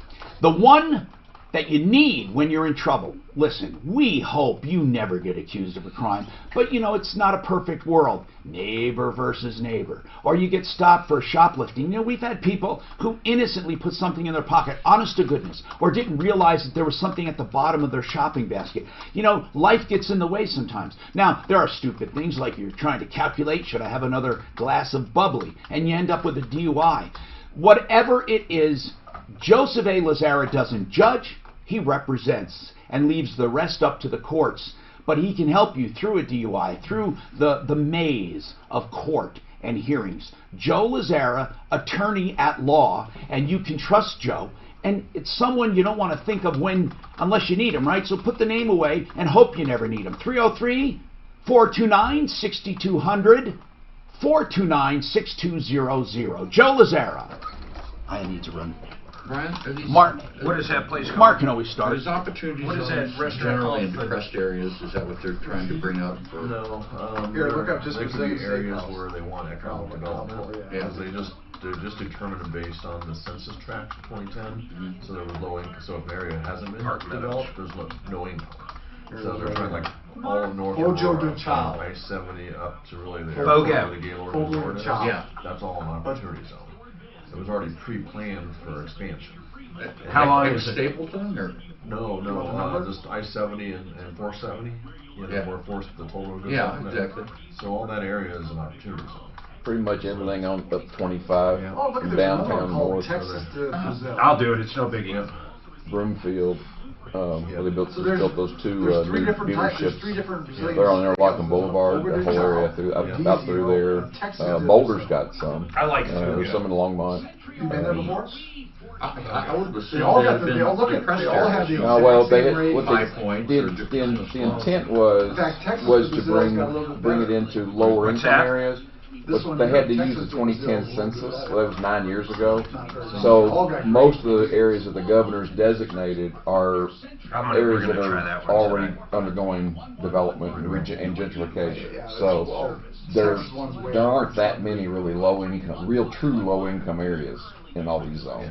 The one that you need when you're in trouble. Listen, we hope you never get accused of a crime, but you know, it's not a perfect world. Neighbor versus neighbor. Or you get stopped for shoplifting. You know, we've had people who innocently put something in their pocket, honest to goodness, or didn't realize that there was something at the bottom of their shopping basket. You know, life gets in the way sometimes. Now, there are stupid things like you're trying to calculate, should I have another glass of bubbly? And you end up with a DUI. Whatever it is, Joseph A. Lazara doesn't judge, he represents and leaves the rest up to the courts. But he can help you through a DUI, through the maze of court and hearings. Joe Lazara, attorney at law, and you can trust Joe. And it's someone you don't want to think of unless you need him, right? So put the name away and hope you never need him. 303-429-6200, 429-6200. Joe Lazara. I need to run.
Brian,
Mark,
what is that place called?
Mark can always start.
There's opportunities
What is that restaurant
generally in
called?
depressed areas. Is that what they're trying to bring up? For?
No.
Here, look up just
they
for
could be
saying
areas
steakhouse.
where they want economic development.
Yeah.
Because they're just determined based on the census tract for 2010. So there was low income. So if an area hasn't been developed, there's no income. So they're trying like all of North Aurora, from I-70 up to really the airport, the Gaylord Resort.
Yeah.
That's all an opportunity zone. It was already pre-planned for expansion.
How long
is
is it?
Stapleton or?
No, just I-70 and 470. You know, where the total goes
Yeah,
up.
exactly.
So all that area is an opportunity zone.
Pretty much everything on up 25
Oh, look at
in
this one
downtown
called
north.
Texas to Brazil.
I'll do it. It's no biggie.
Broomfield, where they built,
So there's
those two
there's
new
three different types.
dealerships.
There's three different
They're on Interlochen Boulevard,
Over
that
to
whole area
South.
out through there.
Texas
Boulder's got some.
I like it too,
There's
yeah.
some in Longmont.
You been there before?
I would assume
They all
they've
got
been
they all look at
depressed
they all have the
areas.
Well,
exact
they
same rate.
what
5 points
the
or
intent was
In fact, Texas
was
to
to
Brazil's got a little bit
bring it
better.
into lower
What's
income
that?
areas.
This
But
one
they
here,
had to use
Texas
the
to Brazil
2010
is a little
census.
bit
Well, that was 9 years ago.
Not very good.
So
All got
most
great.
of the areas that the governor's designated are areas that
try that
are
one
already
tonight.
undergoing development and gentrification.
Yeah,
So there aren't that many really true low income areas in all these zones.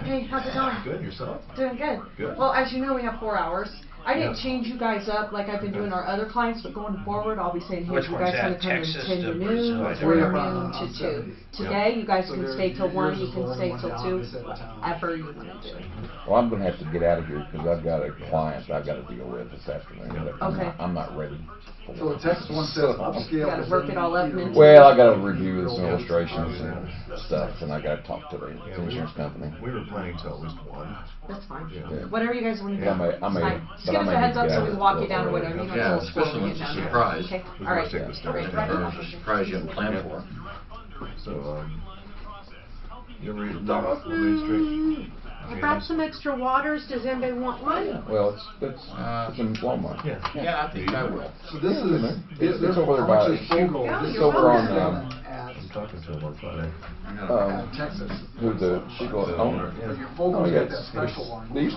Hey, how's it going?
Good, yourself?
Doing good.
Good.
Well, as you know, we have 4 hours. I didn't
Yeah.
change you guys up like I've been doing our other clients, but going forward, I'll be saying, hey,
Which
you
one's
guys want
that?
to come in
Texas
10
to
to noon,
Brazil?
or
I don't know.
noon to 2. Today, you guys can stay till 1, you can stay till 2, whatever you want to do.
Well, I'm going to have to get out of here because I've got a client I've got to deal with this afternoon.
Okay.
I'm not ready.
So the Texas one says upscale.
You gotta work it all up and into
Well, I got to review some illustrations and stuff, and I got to talk to the insurance company.
We were planning to at least 1.
That's fine.
Yeah.
Whatever you guys want to do.
Yeah, I may,
Just give us a heads up so we can walk you down or whatever. You know,
Yeah,
it's a little
especially when
slow
it's
to
a
get down there.
surprise.
Okay,
We
all right.
wanna take the step
Great.
back.
It's a surprise you haven't planned for.
So, you ever eat up Main Street?
I brought some extra waters. Does anybody want one?
Well, it's in Walmart.
Yeah, I think I will.
So this is
It's over there by. It's over on.
I'm talking to him on Friday.
Texas.
Who the owner?
Fogel's
yeah,
got that special one.
They used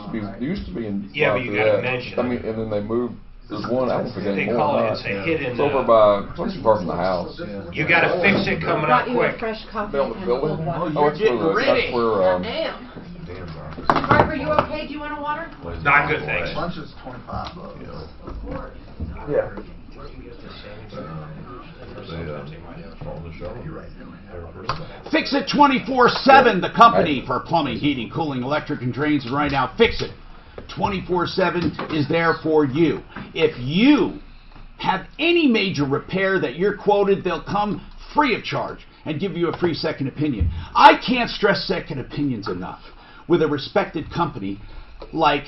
to be in.
Yeah, but you
for
gotta
that.
mention
I mean, and then they moved. There's one. I don't forget
They
anymore.
call
or
it,
not.
it's a hidden,
It's over by. It's not too far from the house.
You gotta fix it coming up
Brought you a
quick.
fresh coffee
Down the
and
building.
cold water.
Oh, it's where that's where.
Damn.
Dan's office.
Barbara, you okay? Do you want a water?
Not good, thanks.
Lunch is $25.
Yeah.
Fix It 24/7, the company for plumbing, heating, cooling, electric, and drains. And right now, Fix It 24/7 is there for you. If you have any major repair that you're quoted, they'll come free of charge and give you a free second opinion. I can't stress second opinions enough with a respected company like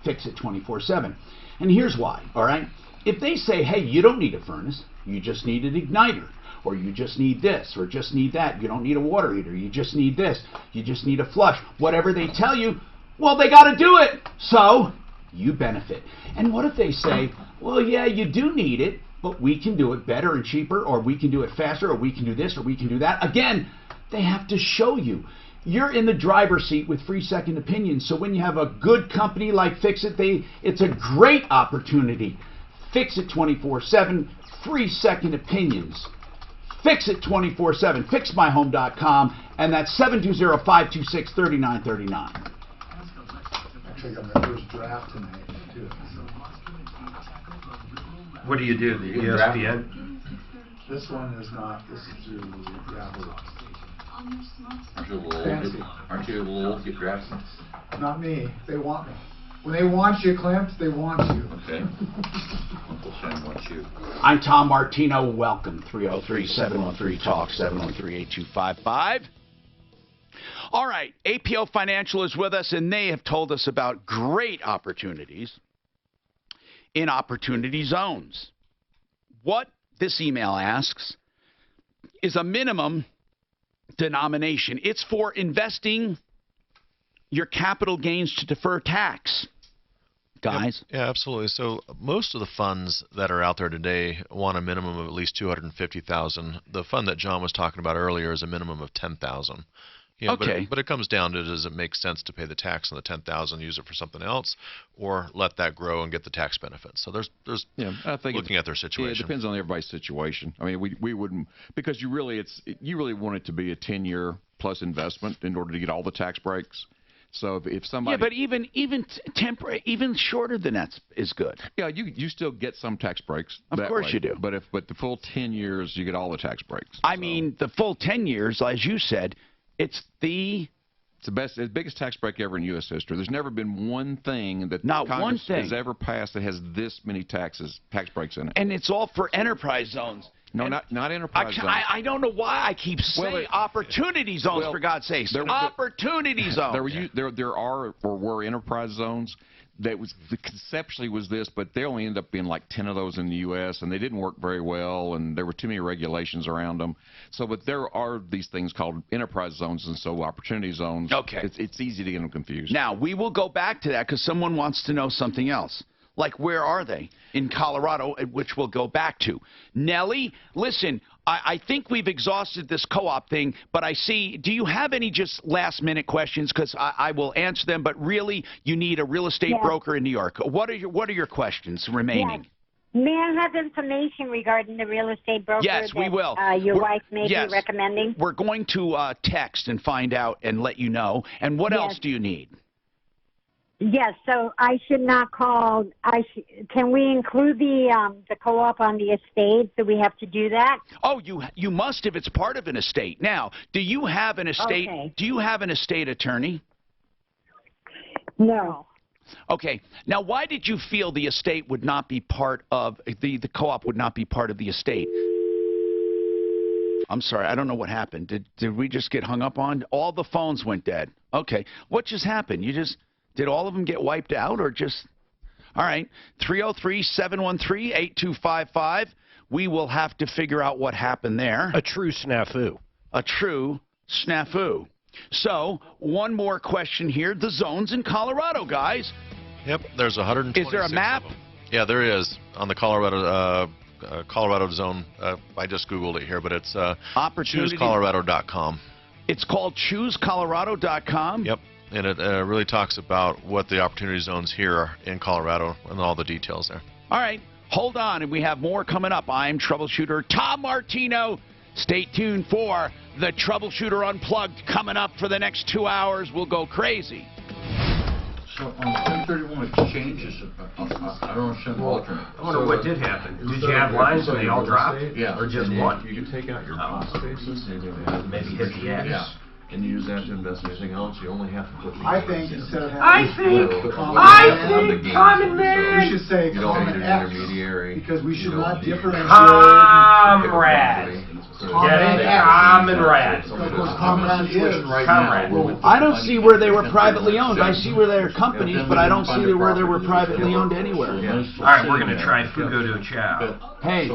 Fix It 24/7. And here's why, all right? If they say, hey, you don't need a furnace, you just need an igniter, or you just need this, or just need that, you don't need a water heater, you just need this, you just need a flush, whatever they tell you, well, they got to do it. So you benefit. And what if they say, well, yeah, you do need it, but we can do it better and cheaper, or we can do it faster, or we can do this, or we can do that? Again, they have to show you. You're in the driver's seat with free second opinions. So when you have a good company like Fix It, it's a great opportunity. Fix It 24/7, free second opinions. Fix It 24/7, fixmyhome.com, and that's 720-526-3939.
Actually, I got my first draft tonight, too.
What do you do, the ESPN?
This one is not, this is through Yahoo.
Aren't you a little
Fancy.
old? Aren't you a little old to get drafted?
Not me, they want me. When they want you, Clint, they want you.
Okay. Uncle Sam wants you.
I'm Tom Martino. Welcome. 303-713-TALK, 713-8255. All right, APO Financial is with us, and they have told us about great opportunities in opportunity zones. What this email asks is a minimum denomination. It's for investing your capital gains to defer tax. Guys?
Yeah, absolutely. So most of the funds that are out there today want a minimum of at least $250,000. The fund that John was talking about earlier is a minimum of $10,000. You know,
okay.
But it comes down to, does it make sense to pay the tax on the $10,000, use it for something else, or let that grow and get the tax benefits? So there's
I think
looking at their situation.
Yeah, it depends on everybody's situation. I mean, we wouldn't, because you really want it to be a 10-year plus investment in order to get all the tax breaks. So if somebody,
yeah, but even temporary, even shorter than that is good.
Yeah, you still get some tax breaks.
Of course you do.
But the full 10 years, you get all the tax breaks.
I mean, the full 10 years, as you said, it's the
biggest tax break ever in U.S. history. There's never been one thing that Congress has ever passed that has this many tax breaks in it.
And it's all for enterprise zones.
No, not enterprise zones.
I don't know why I keep saying opportunity zones, for God's sakes. Opportunity zones.
There are or were enterprise zones. That was conceptually was this, but they only ended up being like 10 of those in the U.S. and they didn't work very well, and there were too many regulations around them. So, but there are these things called enterprise zones and so opportunity zones.
Okay,
it's easy to get them confused.
Now we will go back to that because someone wants to know something else. Like, where are they? In Colorado, which we'll go back to. Nellie, listen, I think we've exhausted this co-op thing, but I see, do you have any just last-minute questions? Because I will answer them, but really, you need a real estate broker in New York. What are your questions remaining?
Yes. May I have information regarding the real estate broker
Yes, we will.
Your wife may be recommending?
We're going to text and find out and let you know. And what else do you need?
Yes, so I should not call. Can we include the co-op on the estate? Do we have to do that?
Oh, you must if it's part of an estate. Now, do you have an estate?
Okay.
Do you have an estate attorney?
No.
Okay. Now, why did you feel the estate would not be part of the co-op would not be part of the estate? I'm sorry, I don't know what happened. Did we just get hung up on? All the phones went dead. Okay. What just happened? Did all of them get wiped out or just... All right, 303-713-8255. We will have to figure out what happened there.
A true snafu.
A true snafu. So, one more question here. The zones in Colorado, guys.
Yep, there's 126.
Is there a map?
Yeah, there is on the Colorado zone. I just Googled it here, but it's choosecolorado.com.
It's called choosecolorado.com?
Yep. And it really talks about what the opportunity zones here are in Colorado and all the details there.
All right. Hold on, and we have more coming up. I'm Troubleshooter Tom Martino. Stay tuned for the Troubleshooter Unplugged coming up for the next 2 hours. We'll go crazy.
So on 1031 exchanges, I don't understand the alternate.
I wonder what did happen. Did you have lines and they all dropped?
Yeah.
Or just one?
You can take out your cost basis and
maybe hit the X.
Yeah. And use that to invest in anything else. You only have to put the
I think instead of having
common man.
We should say
you don't
common
need an
X,
intermediary
because we should not differentiate.
Comrade. Get it? Comrade.
Comrade is
comrade.
I don't see where they were privately owned. I see where they are companies, but I don't see where they were privately owned anywhere.
All right, we're going to try Fugo de Chao.
Hey,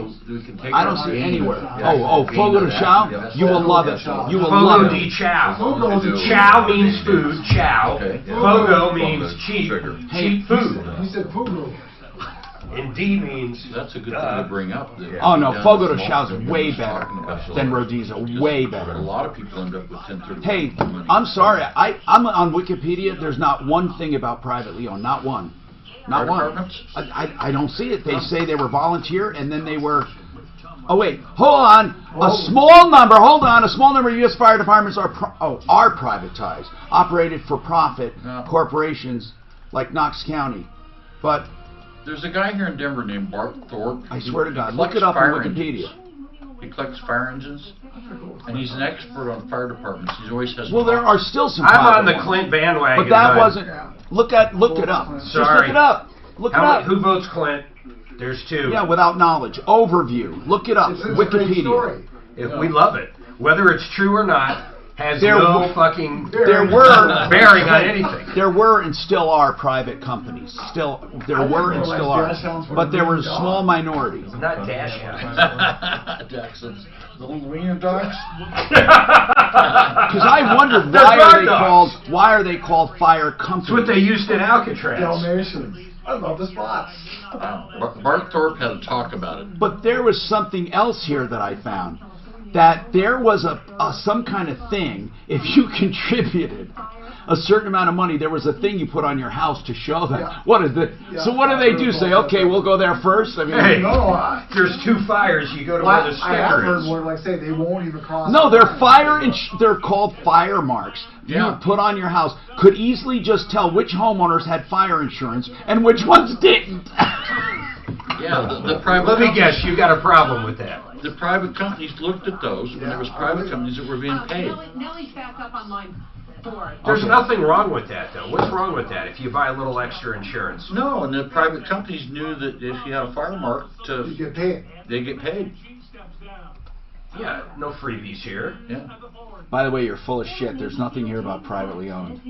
I don't see anywhere. Oh, Fogo de Chao? You will love it. You will love it.
Fogo de Chao. Chow means food, chow. Fogo means cheap, cheap food.
He said Fugo.
And D means...
That's a good thing to bring up.
Oh, no, Fogo de Chao is way better than Rodiza. Way better.
A lot of people end up with 1031.
Hey, I'm sorry. I'm on Wikipedia. There's not one thing about privately owned. Not one. Not
Fire
one.
departments?
I don't see it. They say they were volunteer, and then they were... Oh, wait. Hold on. A small number of U.S. fire departments are privatized, operated for profit corporations like Knox County. But...
There's a guy here in Denver named Bart Thorpe.
I swear to God, look it up on Wikipedia.
He collects fire engines, and he's an expert on fire departments. He always has.
Well, there are still some.
I'm on the
ones.
Clint bandwagon.
But that wasn't. Look it up.
Sorry.
Just look it up. Look it up.
Who votes Clint? There's two.
Yeah, without knowledge. Overview. Look it up. Wikipedia.
If we love it, whether it's true or not, has
There
no
were-
fucking
There were
bearing on anything.
There were and still are private companies. There were and still are, but there were a small minority.
Not dash hounds.
Jackson's the little wiener dogs.
Because I wondered why are they called fire companies?
That's what they used in Alcatraz.
Dalmatians. I love the spots.
Bart Thorpe had a talk about it.
But there was something else here that I found. That there was some kind of thing, if you contributed a certain amount of money, there was a thing you put on your house to show them.
Yeah.
What is it?
Yeah.
So what do they do? Say, okay, we'll go there first? I mean,
Hey, there's two fires. You go to where the
I have
sticker
heard
is.
more like say they won't even cross.
no, they're called fire marks.
Yeah.
You put on your house. Could easily just tell which homeowners had fire insurance and which ones didn't.
Yeah, the private.
Let me guess, you got a problem with that.
The private companies looked at those when there was private companies that were being paid.
Nellie's back up on line 4.
There's nothing wrong with that, though. What's wrong with that if you buy a little extra insurance?
No, and the private companies knew that if you had a fire mark,
You get paid.
they get paid.
Yeah, no freebies here.
Yeah.
By the way, you're full of shit. There's nothing here about privately owned.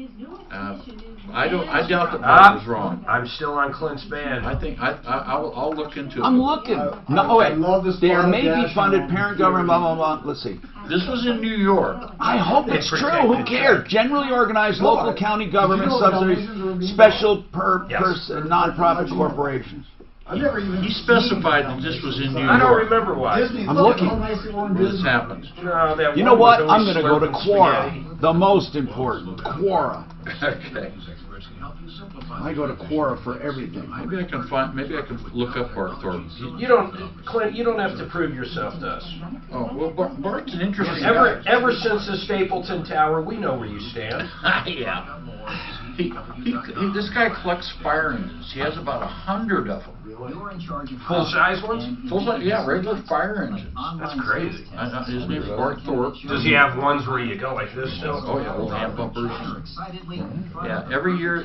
I doubt that Bart was wrong.
I'm still on Clint's band.
I think I'll look into it.
I'm looking. There may be funded parent government, blah, blah, blah. Let's see.
This was in New York.
I hope it's true. Who cares? Generally organized local county government subsidies, special person, nonprofit corporations.
He specified that this was in New York.
I don't remember why.
I'm looking.
This happened.
No, that
You know
one
what?
was
I'm
always
going to go to
slurping
Quora.
spaghetti.
The most important. Quora.
Okay.
I go to Quora for everything.
Maybe I can look up Bart Thorpe.
You don't, Clint. You don't have to prove yourself to us.
Oh well, Bart's an interesting guy.
Ever since the Stapleton Tower, we know where you stand.
Yeah. This guy collects fire engines. He has about 100 of them.
Full size ones?
Full size, yeah, regular fire engines.
That's crazy.
His name's Bart Thorpe.
Does he have ones where you go like this still?
Oh yeah, little hand bumpers. Yeah, every year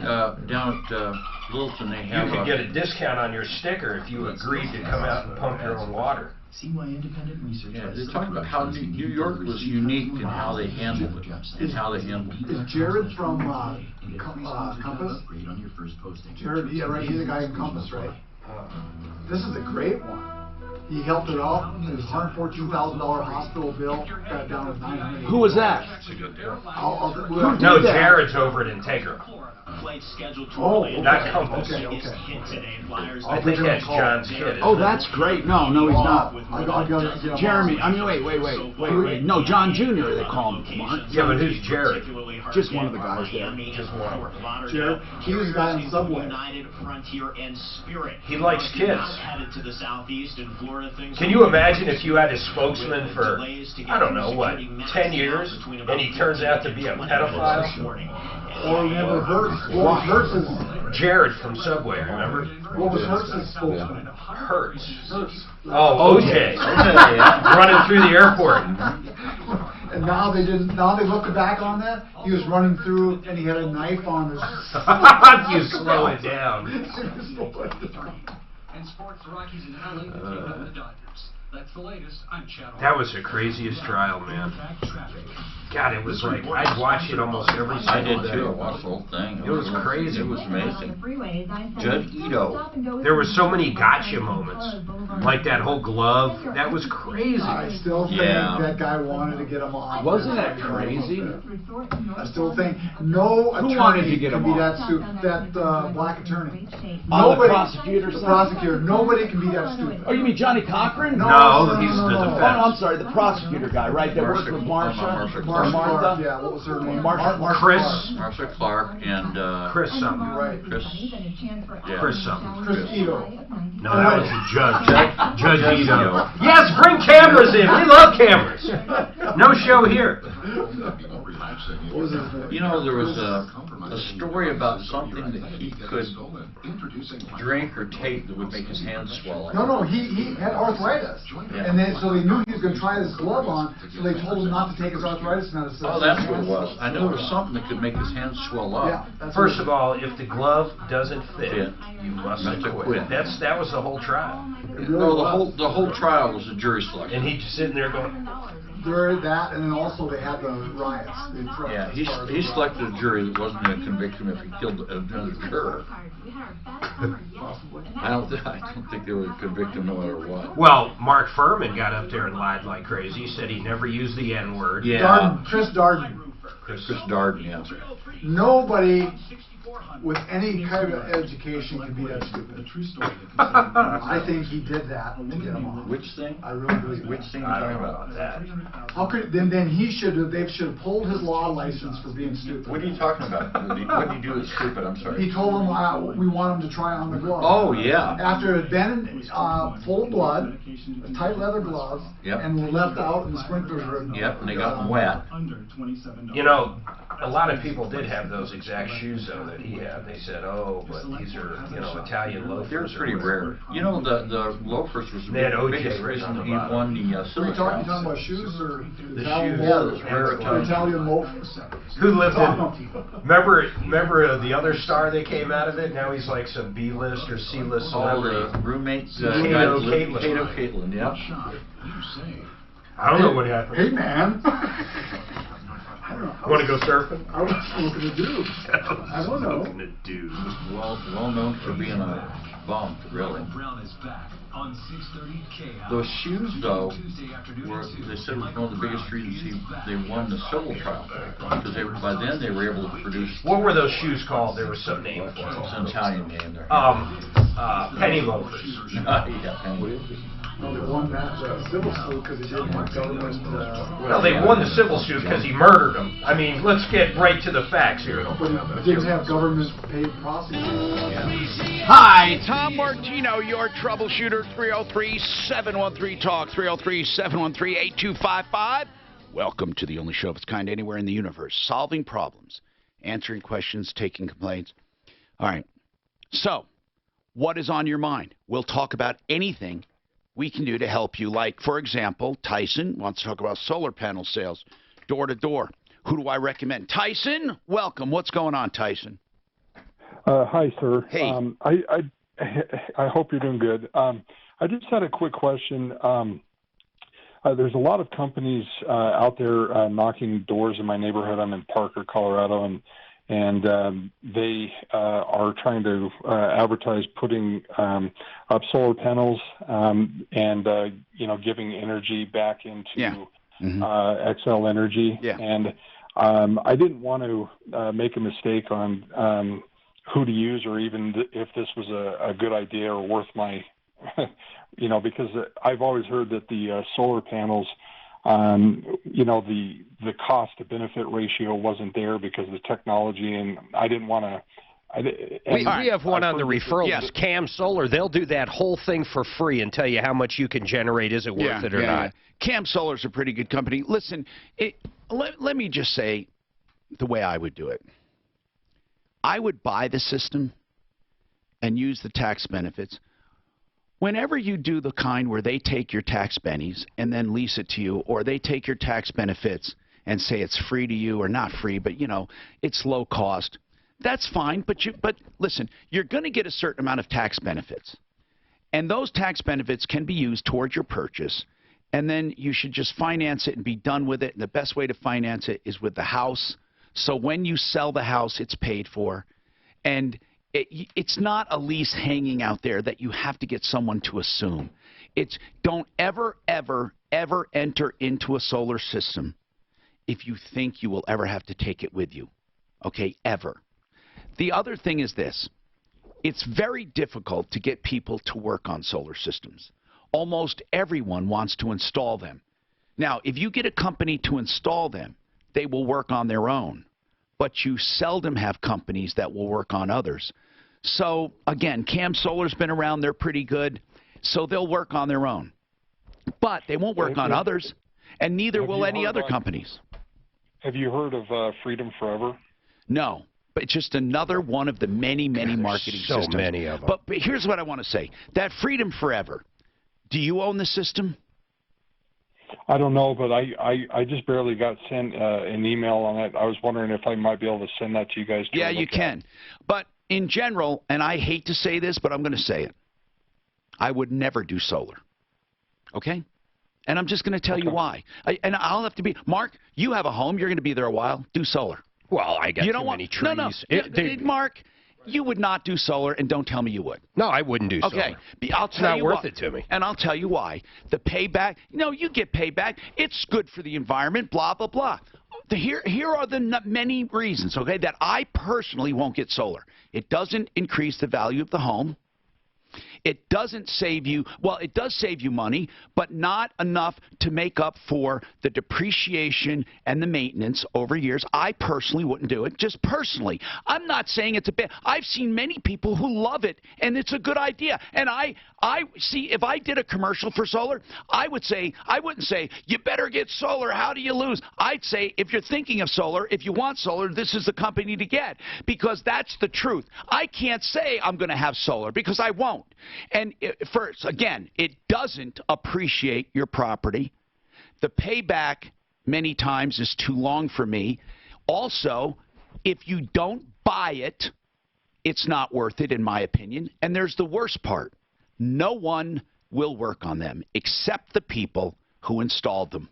down at Littleton they have.
You could get a discount on your sticker if you agreed to come out and pump your own water.
See why independent research.
Yeah, they talk about how New York was unique in how they handled it. Is
Jared from Compass? Jared, yeah, right. He's the guy in Compass, right? This is a great one. He helped it out. His $114,000 hospital bill got down to $900.
Who was that?
That's a good deal.
No,
Jared's over at Integra. Not Compass.
Okay.
I think that's John's kid.
Oh, that's great. No, he's not.
I
Jeremy. I mean, wait. No, John Jr. They call him. Mark.
Yeah, but who's Jared?
Just one of the guys there.
Just one.
Jared, he was the guy on Subway.
He likes kids. Can you imagine if you had a spokesman for, I don't know, what, 10 years, and he turns out to be a pedophile?
Or remember Hertz? What was Hertz's?
Jared from Subway, remember?
What was Hertz's spokesman?
Hertz.
Hertz.
Oh, OJ. Running through the airport.
And now they look back on that. He was running through and he had a knife on his.
You slow it down.
And sports, the Rockies and LA taking on the Dodgers. That's the latest. I'm Chad.
That was the craziest trial, man. God, it was like, I'd watch it almost every single day.
I did too. I watched the whole thing.
It was crazy.
It was amazing. Judge Ito.
There were so many gotcha moments. Like that whole glove. That was crazy.
I still think that guy wanted to get him off.
Wasn't that crazy?
I still think no
Who wanted to
attorney
get
can
him
be
off?
that black attorney.
On the prosecutor's
The
side?
prosecutor. Nobody can be that stupid.
Oh, you mean Johnny Cochran?
No,
No, he's the defense.
Oh, no, I'm sorry, the prosecutor guy, right? That works with Marsha. Martha.
Yeah, what was her name?
Chris.
Marsha Clark and,
Chris something.
Right.
Chris. Yeah.
Chris something.
Chris Ito.
No, that was the judge. Judge Ito. Yes, bring cameras in. We love cameras. No show here.
You know, there was a story about something that he could drink or take that would make his hands swell.
No, he had arthritis.
Yeah.
And then, so they knew he was going to try this glove on, so they told him not to take his arthritis medicine.
Oh, that's what it was. I know it was something that could make his hands swell up.
Yeah,
First of all, if the glove doesn't fit, you must quit. That was the whole trial.
No, the whole trial was a jury selection.
And he's just sitting there going.
During that, and then also they had the riots.
Yeah, he selected a jury that wasn't going to convict him if he killed another juror. I don't think they would convict him no matter what.
Well, Mark Furman got up there and lied like crazy. He said he never used the N-word.
Yeah.
Chris Darden.
Chris Darden, yeah.
Nobody with any kind of education can be that stupid. I think he did that to get him off.
Which thing?
I really believe.
Which thing
I
are
don't
you
know
talking
about that.
How could then they should have pulled his law license for being stupid.
What are you talking about? What did he do that's stupid? I'm sorry.
He told him we want him to try on the glove.
Oh yeah.
After it had been full of blood, tight leather gloves, and were left out in the sprinklers room.
Yep, and they got them wet.
You know, a lot of people did have those exact shoes though that he had. They said, "Oh, but these are Italian loafers."
They're pretty rare. You know, the loafers was the biggest reason he won the
Are you talking about shoes or
the
Italian
shoes?
loafers?
Yeah, those rare
Italian loafers.
Who lived in? Remember the other star that came out of it? Now he's like some B-list or C-list celebrity.
Oh, the roommates.
Cato
Caitlin. Yep.
I don't know what happened.
Hey man.
Want to go surfing?
I was looking to do. I don't know.
Looking to do.
Well known for being a bum, really. Those shoes, though, they said was one of the biggest reasons they won the civil trial, because by then they were able to produce.
What were those shoes called? There was some name for them.
It's an Italian name there.
Penny loafers.
Yeah, penny.
Well, they won that civil suit because he didn't want government.
Well, they won the civil suit because he murdered him. I mean, let's get right to the facts here.
But he didn't have government paid prosecutors.
Hi, Tom Martino, your troubleshooter. 303-713-TALK, 303-713-8255. Welcome to the only show of its kind anywhere in the universe. Solving problems, answering questions, taking complaints. All right. So, what is on your mind? We'll talk about anything we can do to help you. Like, for example, Tyson wants to talk about solar panel sales, door to door. Who do I recommend? Tyson, welcome. What's going on, Tyson?
Hi, sir.
Hey.
I hope you're doing good. I just had a quick question. There's a lot of companies out there knocking doors in my neighborhood. I'm in Parker, Colorado, and they are trying to advertise putting up solar panels and giving energy back into XL Energy.
Yeah.
And I didn't want to make a mistake on who to use or even if this was a good idea or worth my, because I've always heard that the solar panels, the cost to benefit ratio wasn't there because of the technology, and I didn't want to.
We have one on the referral. Yes, Cam Solar. They'll do that whole thing for free and tell you how much you can generate. Is it worth it or not?
Cam Solar's a pretty good company. Listen, let me just say the way I would do it. I would buy the system and use the tax benefits. Whenever you do the kind where they take your tax bennies and then lease it to you, or they take your tax benefits and say it's free to you or not free, but it's low cost, that's fine. But listen, you're going to get a certain amount of tax benefits, and those tax benefits can be used towards your purchase, and then you should just finance it and be done with it. And the best way to finance it is with the house. So when you sell the house, it's paid for, and it's not a lease hanging out there that you have to get someone to assume. Don't ever, ever, ever enter into a solar system if you think you will ever have to take it with you. Okay, ever. The other thing is this. It's very difficult to get people to work on solar systems. almost everyone wants to install them. Now, if you get a company to install them, they will work on their own. But you seldom have companies that will work on others. So, again, Cam Solar's been around. They're pretty good. So they'll work on their own. But they won't work on others, and neither will any other companies.
Have you heard of Freedom Forever?
No, but it's just another one of the many, many marketing systems.
So many of them.
But here's what I want to say. That Freedom Forever, do you own the system?
I don't know, but I just barely got sent an email on it. I was wondering if I might be able to send that to you guys.
Yeah, you can. But in general, and I hate to say this, but I'm going to say it, I would never do solar. Okay? And I'm just going to tell you why. And I'll have to be, Mark, you have a home. You're going to be there a while. Do solar.
Well, I got
you
too
don't
many
want,
trees.
No. Mark, you would not do solar, and don't tell me you would.
No, I wouldn't do solar.
Okay, I'll
It's
tell
not
you
worth
why.
it to me.
And I'll tell you why. The payback, you get payback. It's good for the environment, blah, blah, blah. Here are the many reasons, okay, that I personally won't get solar. It doesn't increase the value of the home. It doesn't save you, well, it does save you money, but not enough to make up for the depreciation and the maintenance over years. I personally wouldn't do it, just personally. I'm not saying it's a bad, I've seen many people who love it, and it's a good idea. And I see, if I did a commercial for solar, I wouldn't say, you better get solar, how do you lose? I'd say, if you're thinking of solar, if you want solar, this is the company to get, because that's the truth. I can't say I'm going to have solar, because I won't. And first, again, it doesn't appreciate your property. The payback many times is too long for me. Also, if you don't buy it, it's not worth it, in my opinion. And there's the worst part. No one will work on them except the people who installed them.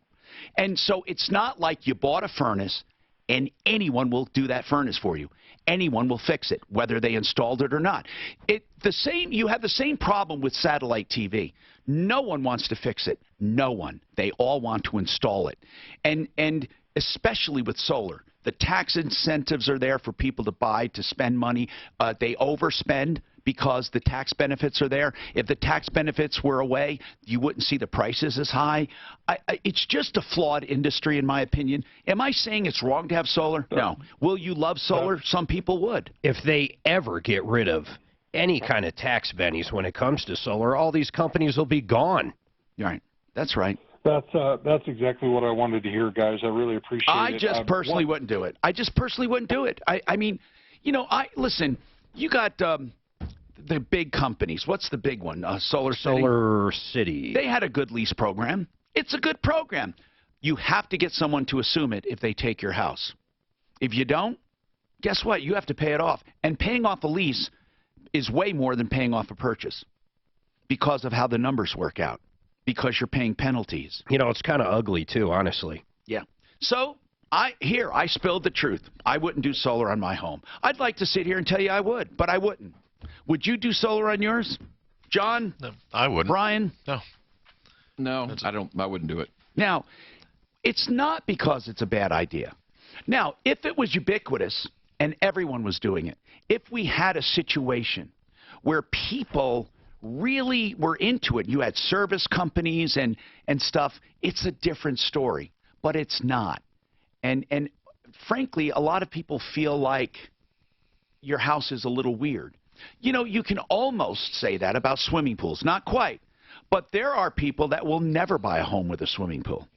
And so it's not like you bought a furnace and anyone will do that furnace for you. Anyone will fix it, whether they installed it or not. You have the same problem with satellite TV. No one wants to fix it. No one. They all want to install it. And especially with solar, the tax incentives are there for people to buy, to spend money. They overspend because the tax benefits are there. If the tax benefits were away, you wouldn't see the prices as high. It's just a flawed industry, in my opinion. Am I saying it's wrong to have solar? No. Will you love solar? Some people would.
If they ever get rid of any kind of tax bennies when it comes to solar, all these companies will be gone.
Right. That's right.
That's exactly what I wanted to hear, guys. I really appreciate it.
I just personally wouldn't do it. I just personally wouldn't do it. I mean, listen, you got the big companies. What's the big one? Solar
City.
They had a good lease program. It's a good program. You have to get someone to assume it if they take your house. If you don't, guess what? You have to pay it off. And paying off a lease is way more than paying off a purchase because of how the numbers work out, because you're paying penalties.
It's kind of ugly, too, honestly.
Yeah. So I spilled the truth. I wouldn't do solar on my home. I'd like to sit here and tell you I would, but I wouldn't. Would you do solar on yours? John?
No, I wouldn't.
Brian?
No, I wouldn't do it.
Now, it's not because it's a bad idea. Now, if it was ubiquitous and everyone was doing it, if we had a situation where people really were into it, you had service companies and stuff, it's a different story. But it's not. And frankly, a lot of people feel like your house is a little weird. You can almost say that about swimming pools. Not quite. But there are people that will never buy a home with a swimming pool.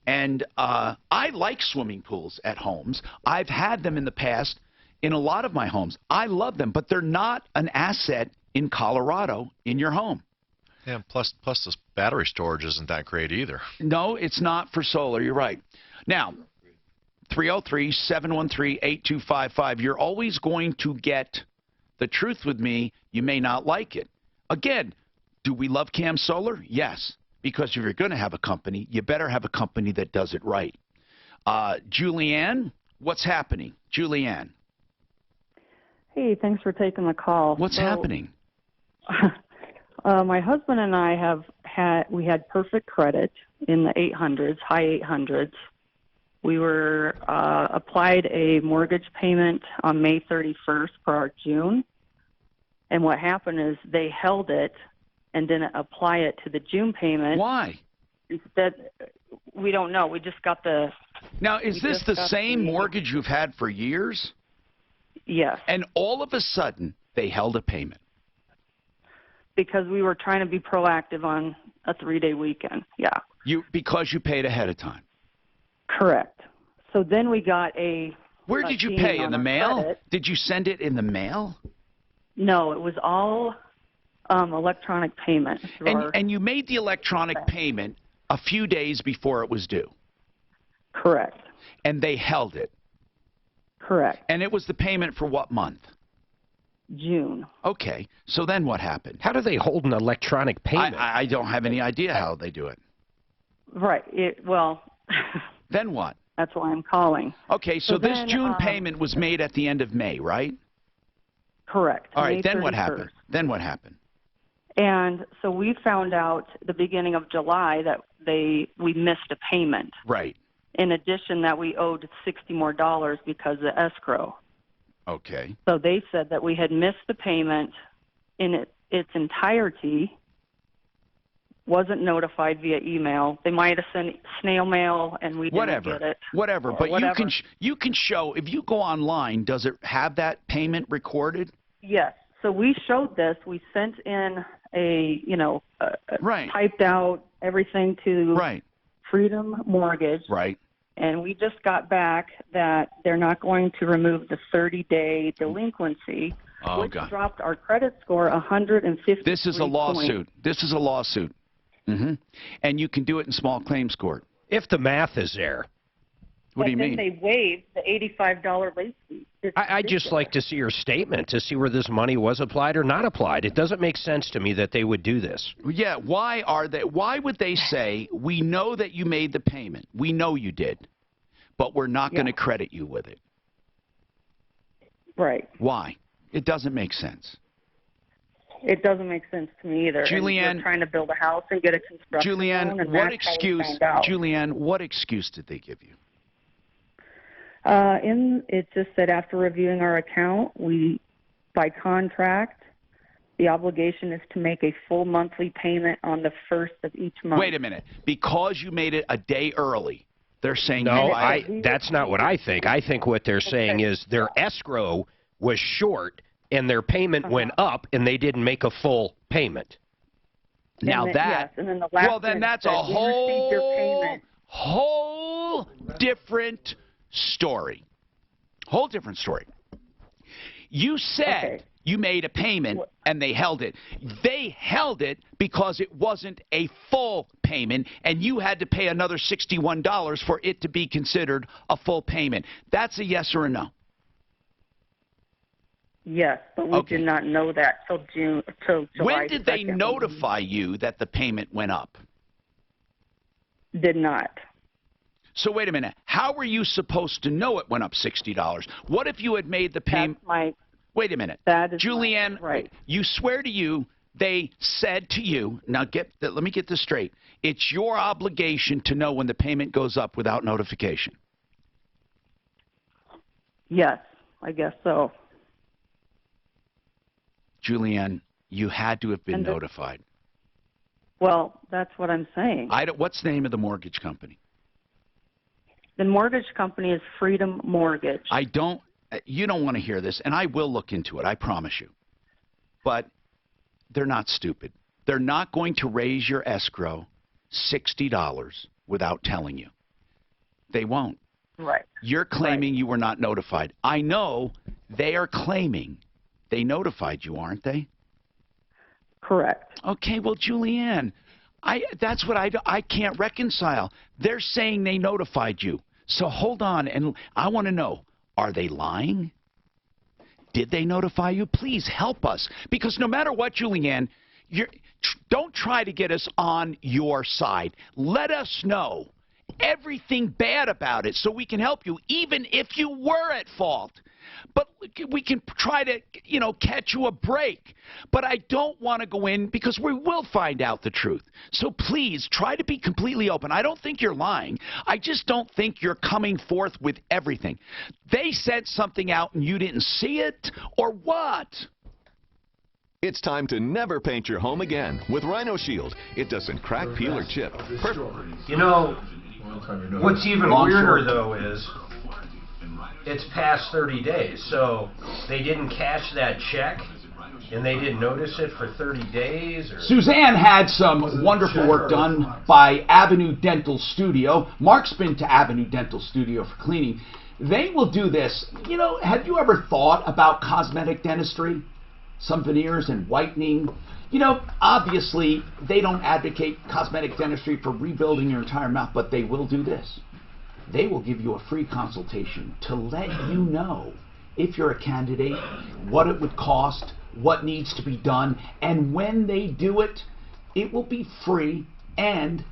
And I like swimming pools at homes. I've had them in the past in a lot of my homes. I love them, but they're not an asset in Colorado in your home.
Yeah, plus the battery storage isn't that great either.
No, it's not for solar. You're right. Now, 303-713-8255. You're always going to get the truth with me. You may not like it. Again, do we love Cam Solar? Yes. Because if you're going to have a company, you better have a company that does it right. Julianne, what's happening? Julianne.
Hey, thanks for taking the call.
What's happening?
My husband and I we had perfect credit in the 800s, high 800s. We were applied a mortgage payment on May 31st for our June. And what happened is they held it and didn't apply it to the June payment.
Why?
Instead, we don't know. We just got the...
Now, is this the same mortgage you've had for years?
Yes.
And all of a sudden, they held a payment.
Because we were trying to be proactive on a 3-day weekend, yeah.
Because you paid ahead of time?
Correct. So then we got a...
Where did you pay? In the mail? Did you send it in the mail?
No, it was all electronic payment.
And you made the electronic payment a few days before it was due?
Correct.
And they held it?
Correct.
And it was the payment for what month?
June.
Okay, so then what happened?
How do they hold an electronic payment?
I don't have any idea how they do it.
Right. Well...
Then what?
That's why I'm calling.
Okay, so this June payment was made at the end of May, right?
Correct.
All right,
May
then
31st.
what happened? Then what happened?
And so we found out the beginning of July that we missed a payment.
Right.
In addition, that we owed $60 more because of escrow.
Okay.
So they said that we had missed the payment in its entirety, wasn't notified via email. They might have sent snail mail, and we didn't get it.
Whatever. But you can show, if you go online, does it have that payment recorded?
Yes. So we showed this. We sent in a typed out everything to Freedom Mortgage.
Right.
And we just got back that they're not going to remove the 30-day delinquency, which dropped our credit score 150.
This is a lawsuit. This is a lawsuit. Mm-hmm. And you can do it in small claims court.
If the math is there.
What do you mean?
Then they waived the $85 late fee.
I'd just like to see your statement to see where this money was applied or not applied. It doesn't make sense to me that they would do this.
Yeah, why would they say, we know that you made the payment. We know you did, but we're not going to credit you with it.
Right.
Why? It doesn't make sense.
It doesn't make sense to me either.
Julianne,
we're trying to build a house and get a construction loan, and
Julianne, what excuse did they give you?
It just said after reviewing our account, by contract, the obligation is to make a full monthly payment on the first of each month.
Wait a minute. Because you made it a day early, they're saying...
No, that's not what I think. I think what they're saying is their escrow was short and their payment went up and they didn't make a full payment.
Now
that's
a whole different story. Whole different story. You said you made a payment and they held it. They held it because it wasn't a full payment and you had to pay another $61 for it to be considered a full payment. That's a yes or a no?
Yes, but we did not know that till July.
When did they notify you that the payment went up?
Did not.
So wait a minute. How were you supposed to know it went up $60? What if you had made the payment? Wait a minute. Julianne,
right.
You swear to you they said to you, now let me get this straight. It's your obligation to know when the payment goes up without notification.
Yes, I guess so.
Julianne, you had to have been notified.
Well, that's what I'm saying.
What's the name of the mortgage company?
The mortgage company is Freedom Mortgage.
You don't want to hear this, and I will look into it, I promise you. But they're not stupid. They're not going to raise your escrow $60 without telling you. They won't.
Right.
You're claiming you were not notified. I know they are claiming they notified you, aren't they?
Correct.
Okay, well, Julianne, that's what I can't reconcile. They're saying they notified you. So hold on, and I want to know, are they lying? Did they notify you? Please help us. Because no matter what, Julianne, don't try to get us on your side. Let us know everything bad about it so we can help you, even if you were at fault. But we can try to, catch you a break. But I don't want to go in because we will find out the truth. So please try to be completely open. I don't think you're lying. I just don't think you're coming forth with everything. They sent something out and you didn't see it, or what?
It's time to never paint your home again with Rhino Shield. It doesn't crack, peel, or chip.
You know, what's even weirder though is it's past 30 days, so they didn't cash that check and they didn't notice it for 30 days? Or?
Suzanne had some wonderful work done by Avenue Dental Studio. Mark's been to Avenue Dental Studio for cleaning. They will do this. You know, have you ever thought about cosmetic dentistry? Some veneers and whitening. You know, obviously, they don't advocate cosmetic dentistry for rebuilding your entire mouth, but they will do this. They will give you a free consultation to let you know if you're a candidate, what it would cost, what needs to be done, and when they do it, it will be free, and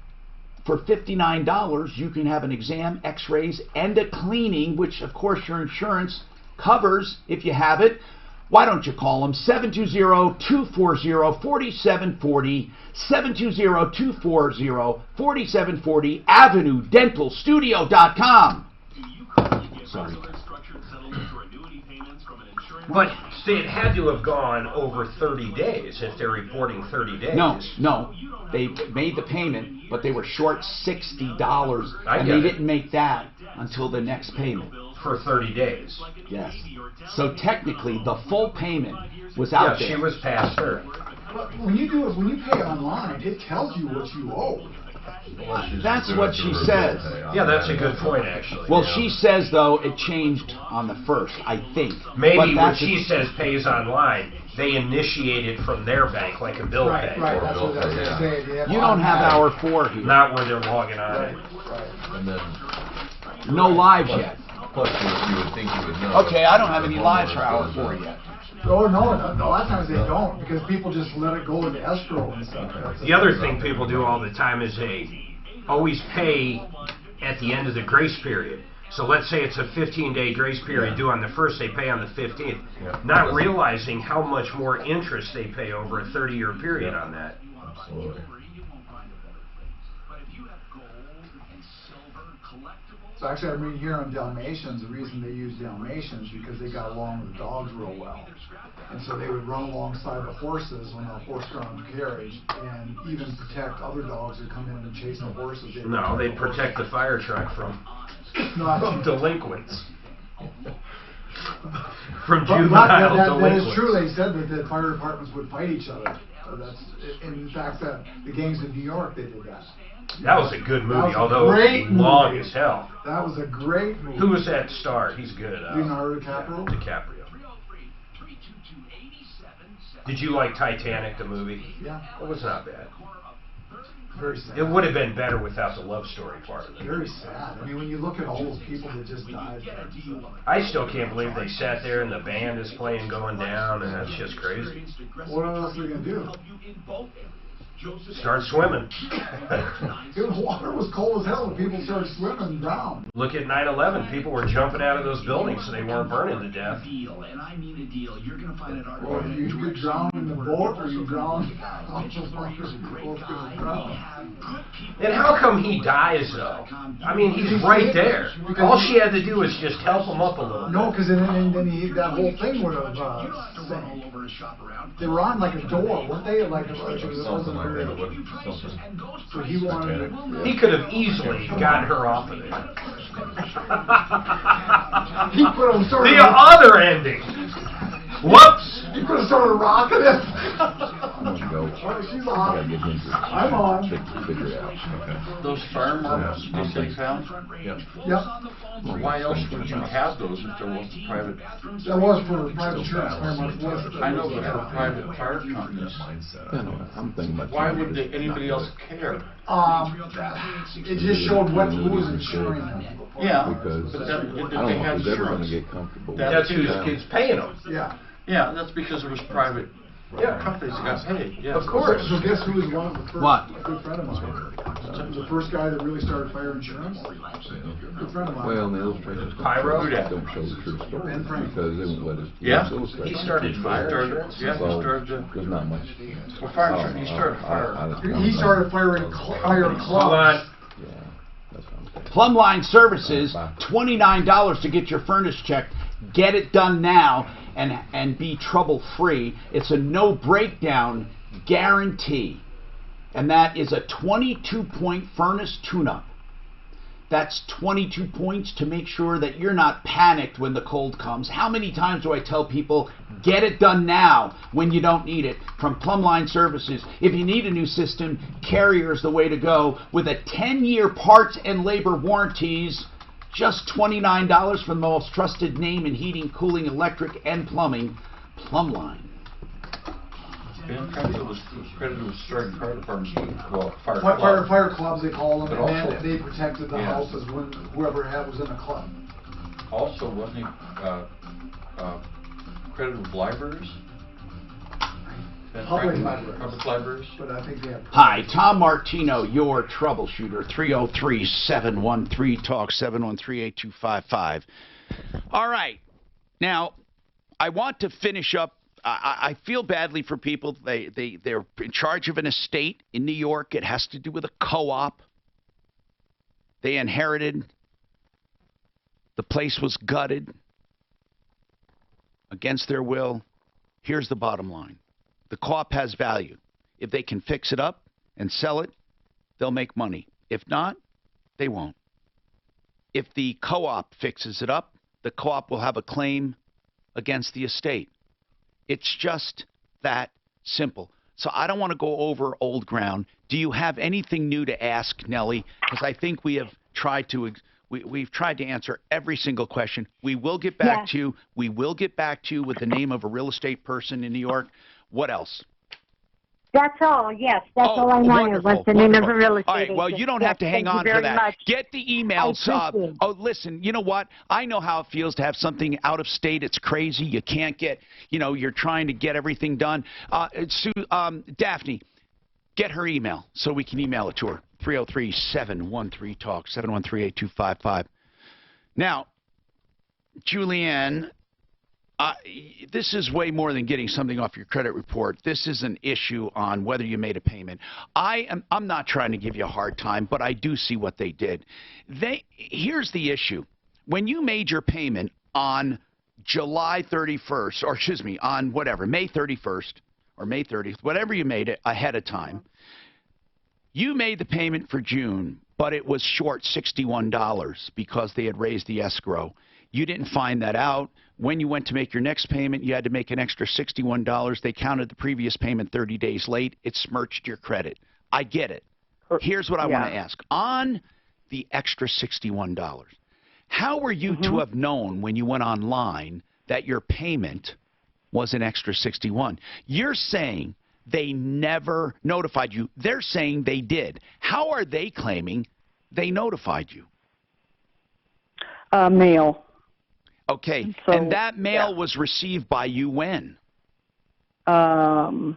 for $59, you can have an exam, x-rays, and a cleaning, which, of course, your insurance covers if you have it. Why don't you call them? 720-240-4740, 720-240-4740, AvenueDentalStudio.com. Sorry.
But it had to have gone over 30 days if they're reporting 30 days.
No. They made the payment, but they were short $60, and they didn't make that until the next payment.
For 30 days.
Yes. So technically, the full payment was out there.
Yeah, she was past her.
But when you pay online, it tells you what you owe.
That's what she says.
Yeah, that's a good point, actually.
Well, she says, though, it changed on the 1st, I think.
Maybe when she says pays online, they initiate it from their bank, like a bill pay.
Right, that's what I was going to say.
You don't have hour 4 here.
Not where they're logging on it.
And then,
no lives yet.
Plus, you would think you would know.
Okay, I don't have any lives for hour 4 yet.
Oh, no, a lot of times they don't, because people just let it go into escrow and stuff.
The other thing people do all the time is they always pay at the end of the grace period. So let's say it's a 15-day grace period due on the 1st, they pay on the 15th. Not realizing how much more interest they pay over a 30-year period on that.
Absolutely.
So actually, I read here on Dalmatians, the reason they use Dalmatians because they got along with the dogs real well. And so they would run alongside the horses when they're horse-drawn carriage and even protect other dogs that come in and chase the horses.
No, they protect the fire truck from delinquents. From juvenile delinquents.
That is true. They said that the fire departments would fight each other. In fact, the gangs of New York, they did that.
That was a good movie, although it was long as hell.
That was a great movie.
Who was that star? He's good.
Leonardo DiCaprio?
DiCaprio. Did you like Titanic, the movie?
Yeah.
It was not bad.
Very sad.
It would have been better without the love story part of it.
Very sad. I mean, when you look at all those people that just died.
I still can't believe they sat there and the band is playing going down, and that's just crazy.
What else are they going to do?
Start swimming.
The water was cold as hell when people started swimming and drowned.
Look at 9/11. People were jumping out of those buildings so they weren't burning to death.
And I mean a deal. You're going to find it
Well, you get drowned in the boat or you drown
And how come he dies, though? I mean, he's right there. All she had to do was just help him up a little bit.
No, because then that whole thing would have sank. They were on like a door, weren't they? Like it wasn't very. So he wanted.
He could have easily gotten her off of there.
He could have started.
The other ending. Whoops!
You could have started rocking it. She's on. I'm on.
Figure it out.
Those fire marks they found?
Yep.
Well, why else would you have those if there wasn't private?
That was for private insurance. Fire marks was.
I know, but for private fire companies.
I'm thinking about.
Why would anybody else care?
It just showed who was insuring them.
Yeah,
because
but
I don't know who's ever going to get comfortable.
That's who's paying them.
Yeah.
Yeah, that's because it was private companies that got paid. Yeah.
Of course.
So guess who was one of the first?
What?
A good friend of mine. The first guy that really started fire insurance. Good friend of mine.
Well, the illustrations
Pyro?
don't show the true story because they won't let us.
He started fire insurance.
Yeah, he started.
There's not much.
Well, fire insurance. He started fire.
He started firing clubs.
Hold on.
Plumline Services, $29 to get your furnace checked. Get it done now. and be trouble-free. It's a no breakdown guarantee. And that is a 22-point furnace tune-up. That's 22 points to make sure that you're not panicked when the cold comes. How many times do I tell people, get it done now when you don't need it? From Plumline Services, if you need a new system, Carrier is the way to go. With a 10-year parts and labor warranties, just $29 from the most trusted name in heating, cooling, electric, and plumbing, Plumline.
Ben credited with starting fire departments, well,
fire clubs they call them,
But
and
also-
then they protected the houses when whoever was in a club.
Also, wasn't he credited with libraries?
Public libraries.
Public libraries.
But I think they have.
Hi, Tom Martino, your troubleshooter. 303-713-TALK, 713-8255. All right. Now, I want to finish up. I feel badly for people. They're in charge of an estate in New York. It has to do with a co-op. They inherited. The place was gutted against their will. Here's the bottom line. The co-op has value. If they can fix it up and sell it, they'll make money. If not, they won't. If the co-op fixes it up, the co-op will have a claim against the estate. It's just that simple. So I don't want to go over old ground. Do you have anything new to ask, Nellie? Because I think we have tried to we've tried to answer every single question. We will get back to you. We will get back to you with the name of a real estate person in New York. What else?
That's all, yes. That's all I wanted was the name of a real estate
All right, well,
agent.
you don't have to hang
Thank you
on for
very
that.
much.
Get the emails.
I appreciate it.
Oh, listen, you know what? I know how it feels to have something out of state. It's crazy. You can't get, you're trying to get everything done. Daphne, get her email so we can email it to her. 303-713-TALK, 713-8255. Now, Julianne, this is way more than getting something off your credit report. This is an issue on whether you made a payment. I'm not trying to give you a hard time, but I do see what they did. Here's the issue. When you made your payment on July 31st, or excuse me, on whatever, May 31st or May 30th, whatever you made it ahead of time, you made the payment for June, but it was short $61 because they had raised the escrow. You didn't find that out. When you went to make your next payment, you had to make an extra $61. They counted the previous payment 30 days late. It smirched your credit. I get it. Here's what I want to ask. On the extra $61, how were you to have known when you went online that your payment was an extra $61? You're saying they never notified you. They're saying they did. How are they claiming they notified you?
Mail.
Okay,
so,
and that mail was received by you when?
My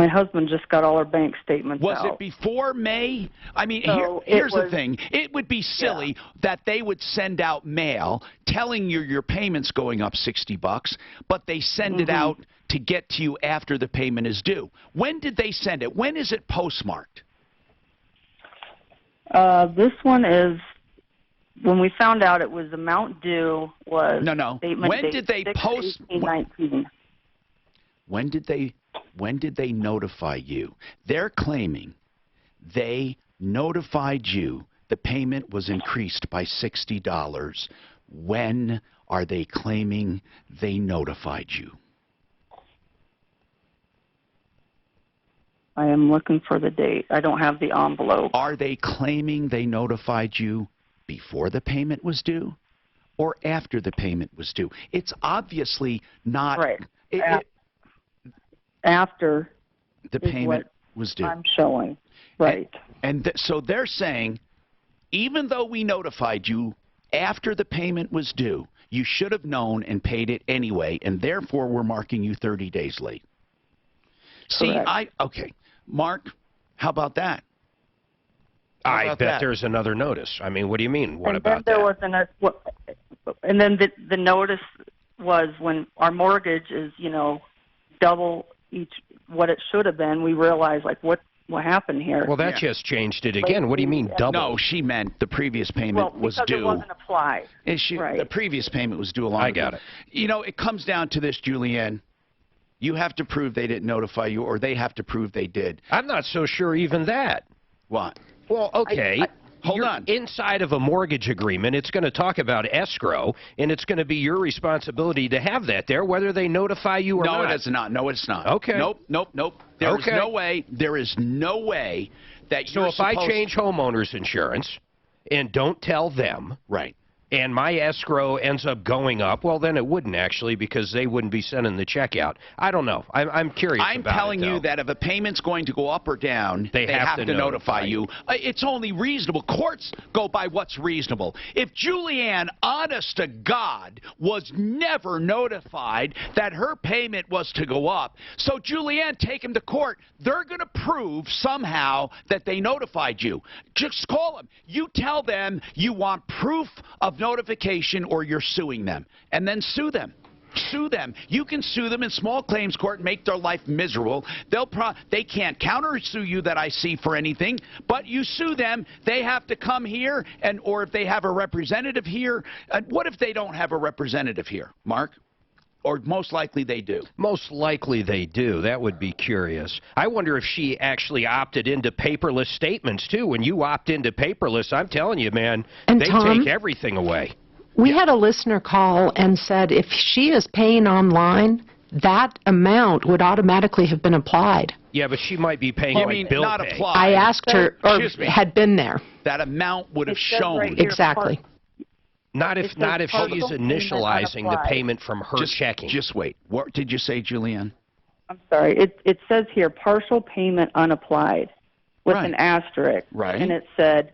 husband just got all our bank statements
Was
out.
it before May? I mean,
So
here's the thing. It would be silly that they would send out mail telling you your payment's going up $60, but they send it out to get to you after the payment is due. When did they send it? When is it postmarked?
This one is, when we found out it was amount due was statement
When
date
did they
6/18/19.
When did they notify you? They're claiming they notified you the payment was increased by $60. When are they claiming they notified you?
I am looking for the date. I don't have the envelope.
Are they claiming they notified you before the payment was due or after the payment was due? It's obviously not.
Right. After
the payment was due.
I'm showing. Right.
So they're saying, even though we notified you after the payment was due, you should have known and paid it anyway, and therefore we're marking you 30 days late.
Correct.
Okay. Mark, how about that?
I bet there's another notice. I mean, what do you mean? What about
there
that?
And then the notice was when our mortgage is, double each what it should have been. We realized, like, what what happened here.
Well, that just changed it again. What do you mean double?
No, she meant the previous payment was
because
due.
it wasn't applied.
The previous payment was due a long
I
ago.
got it.
You know, it comes down to this, Julianne. You have to prove they didn't notify you, or they have to prove they did.
I'm not so sure even that.
What?
Well, okay.
Hold
You're
on.
Inside of a mortgage agreement, it's going to talk about escrow, and it's going to be your responsibility to have that there, whether they notify you or not.
No, it is not. No, it's not.
Okay.
Nope. There is no way. There is no way that
So
you're
if I change homeowners insurance and don't tell them,
right,
and my escrow ends up going up, well, then it wouldn't actually, because they wouldn't be sending the check out. I don't know. I'm curious
I'm
about
telling
it, though.
you that if a payment's going to go up or down,
They have to
notify you. It's only reasonable. Courts go by what's reasonable. If Julianne, honest to God, was never notified that her payment was to go up, so Julianne, take him to court. They're going to prove somehow that they notified you. Just call them. You tell them you want proof of notification or you're suing them, and then sue them. Sue them. You can sue them in small claims court and make their life miserable. They can't counter-sue you that I see for anything, but you sue them. They have to come here, or if they have a representative here. What if they don't have a representative here, Mark? Or most likely they do.
Most likely they do. That would be curious. I wonder if she actually opted into paperless statements, too. When you opt into paperless, I'm telling you, man,
And
they
Tom,
take everything away.
We had a listener call and said if she is paying online, that amount would automatically have been applied.
Yeah, but she might be paying like bill
not
pay.
applied.
I asked her, or
Excuse me.
had been there.
That amount would have
says
shown.
right here,
Exactly.
Not if
It says
she's
partial payment
initializing the
unapplied.
payment from her checking.
Just wait. What did you say, Julianne?
I'm sorry. It says here partial payment unapplied with
Right.
an asterisk.
Right.
And it said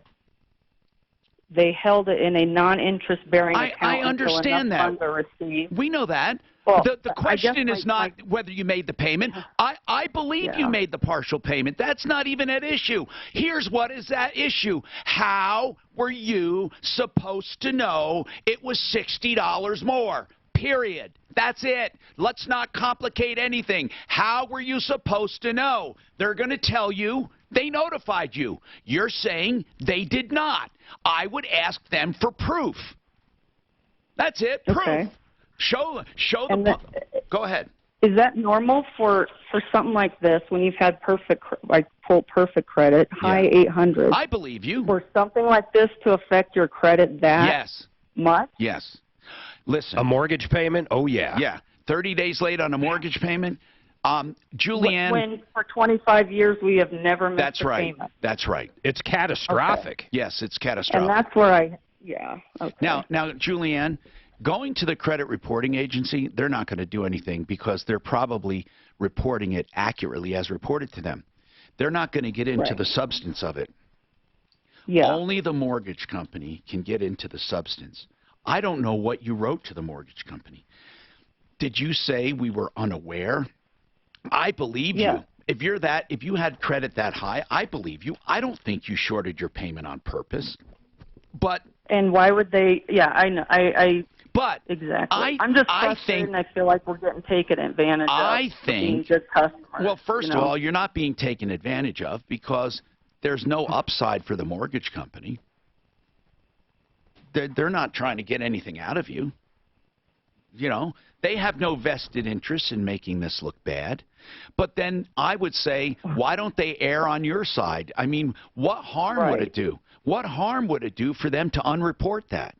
they held it in a non-interest bearing account.
I understand
until enough
that.
funds are received.
We know that.
Well,
The
I guess
question is not whether you made the payment. I believe you made the partial payment. That's not even at issue. Here's what is at issue. How were you supposed to know it was $60 more? Period. That's it. Let's not complicate anything. How were you supposed to know? They're going to tell you they notified you. You're saying they did not. I would ask them for proof. That's it. Proof.
Okay.
Show
And
the. Go ahead.
Is that normal for something like this when you've had full perfect credit, high 800s?
I believe you.
For something like this to affect your credit that much?
Yes. Listen.
A mortgage payment? Oh, yeah.
Yeah. 30 days late on a mortgage payment. Julianne.
When for 25 years we have never missed
That's
a
right.
payment.
That's right.
It's catastrophic.
Okay.
Yes, it's catastrophic.
And that's where okay.
Now, Julianne, going to the credit reporting agency, they're not going to do anything because they're probably reporting it accurately as reported to them. They're not going to get into the substance of it.
Yeah.
Only the mortgage company can get into the substance. I don't know what you wrote to the mortgage company. Did you say we were unaware? I believe you. If you had credit that high, I believe you. I don't think you shorted your payment on purpose. But
and why would they? Yeah, I know.
But
exactly. I'm just frustrated, and I feel like we're getting taken advantage of.
I
for being
think.
good customers.
Well, first
you
of
know?
all, you're not being taken advantage of because there's no upside for the mortgage company. They're not trying to get anything out of you. You know, they have no vested interest in making this look bad. But then I would say, why don't they err on your side? I mean, what harm would it do? What harm would it do for them to unreport that?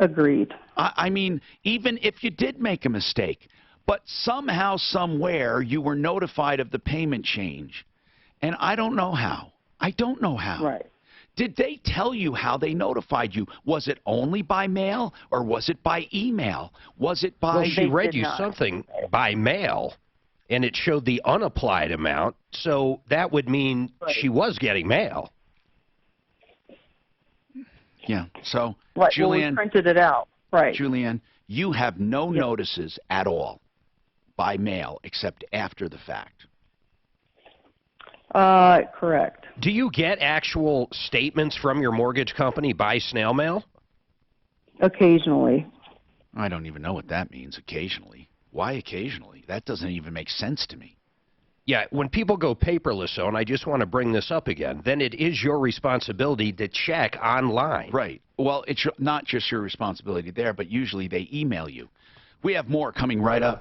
Agreed.
I mean, even if you did make a mistake, but somehow, somewhere, you were notified of the payment change. And I don't know how. I don't know how.
Right.
Did they tell you how they notified you? Was it only by mail or was it by email? Was it by...
Well, she read you something by mail, and it showed the unapplied amount, so that would mean she was getting mail.
Yeah, so,
Right.
Julianne...
Well, we printed it out. Right.
Julianne, you have no notices at all by mail except after the fact.
Correct.
Do you get actual statements from your mortgage company by snail mail?
Occasionally.
I don't even know what that means, occasionally. Why occasionally? That doesn't even make sense to me.
Yeah, when people go paperless, though, and I just want to bring this up again, then it is your responsibility to check online.
Right. Well, it's not just your responsibility there, but usually they email you. We have more coming right up.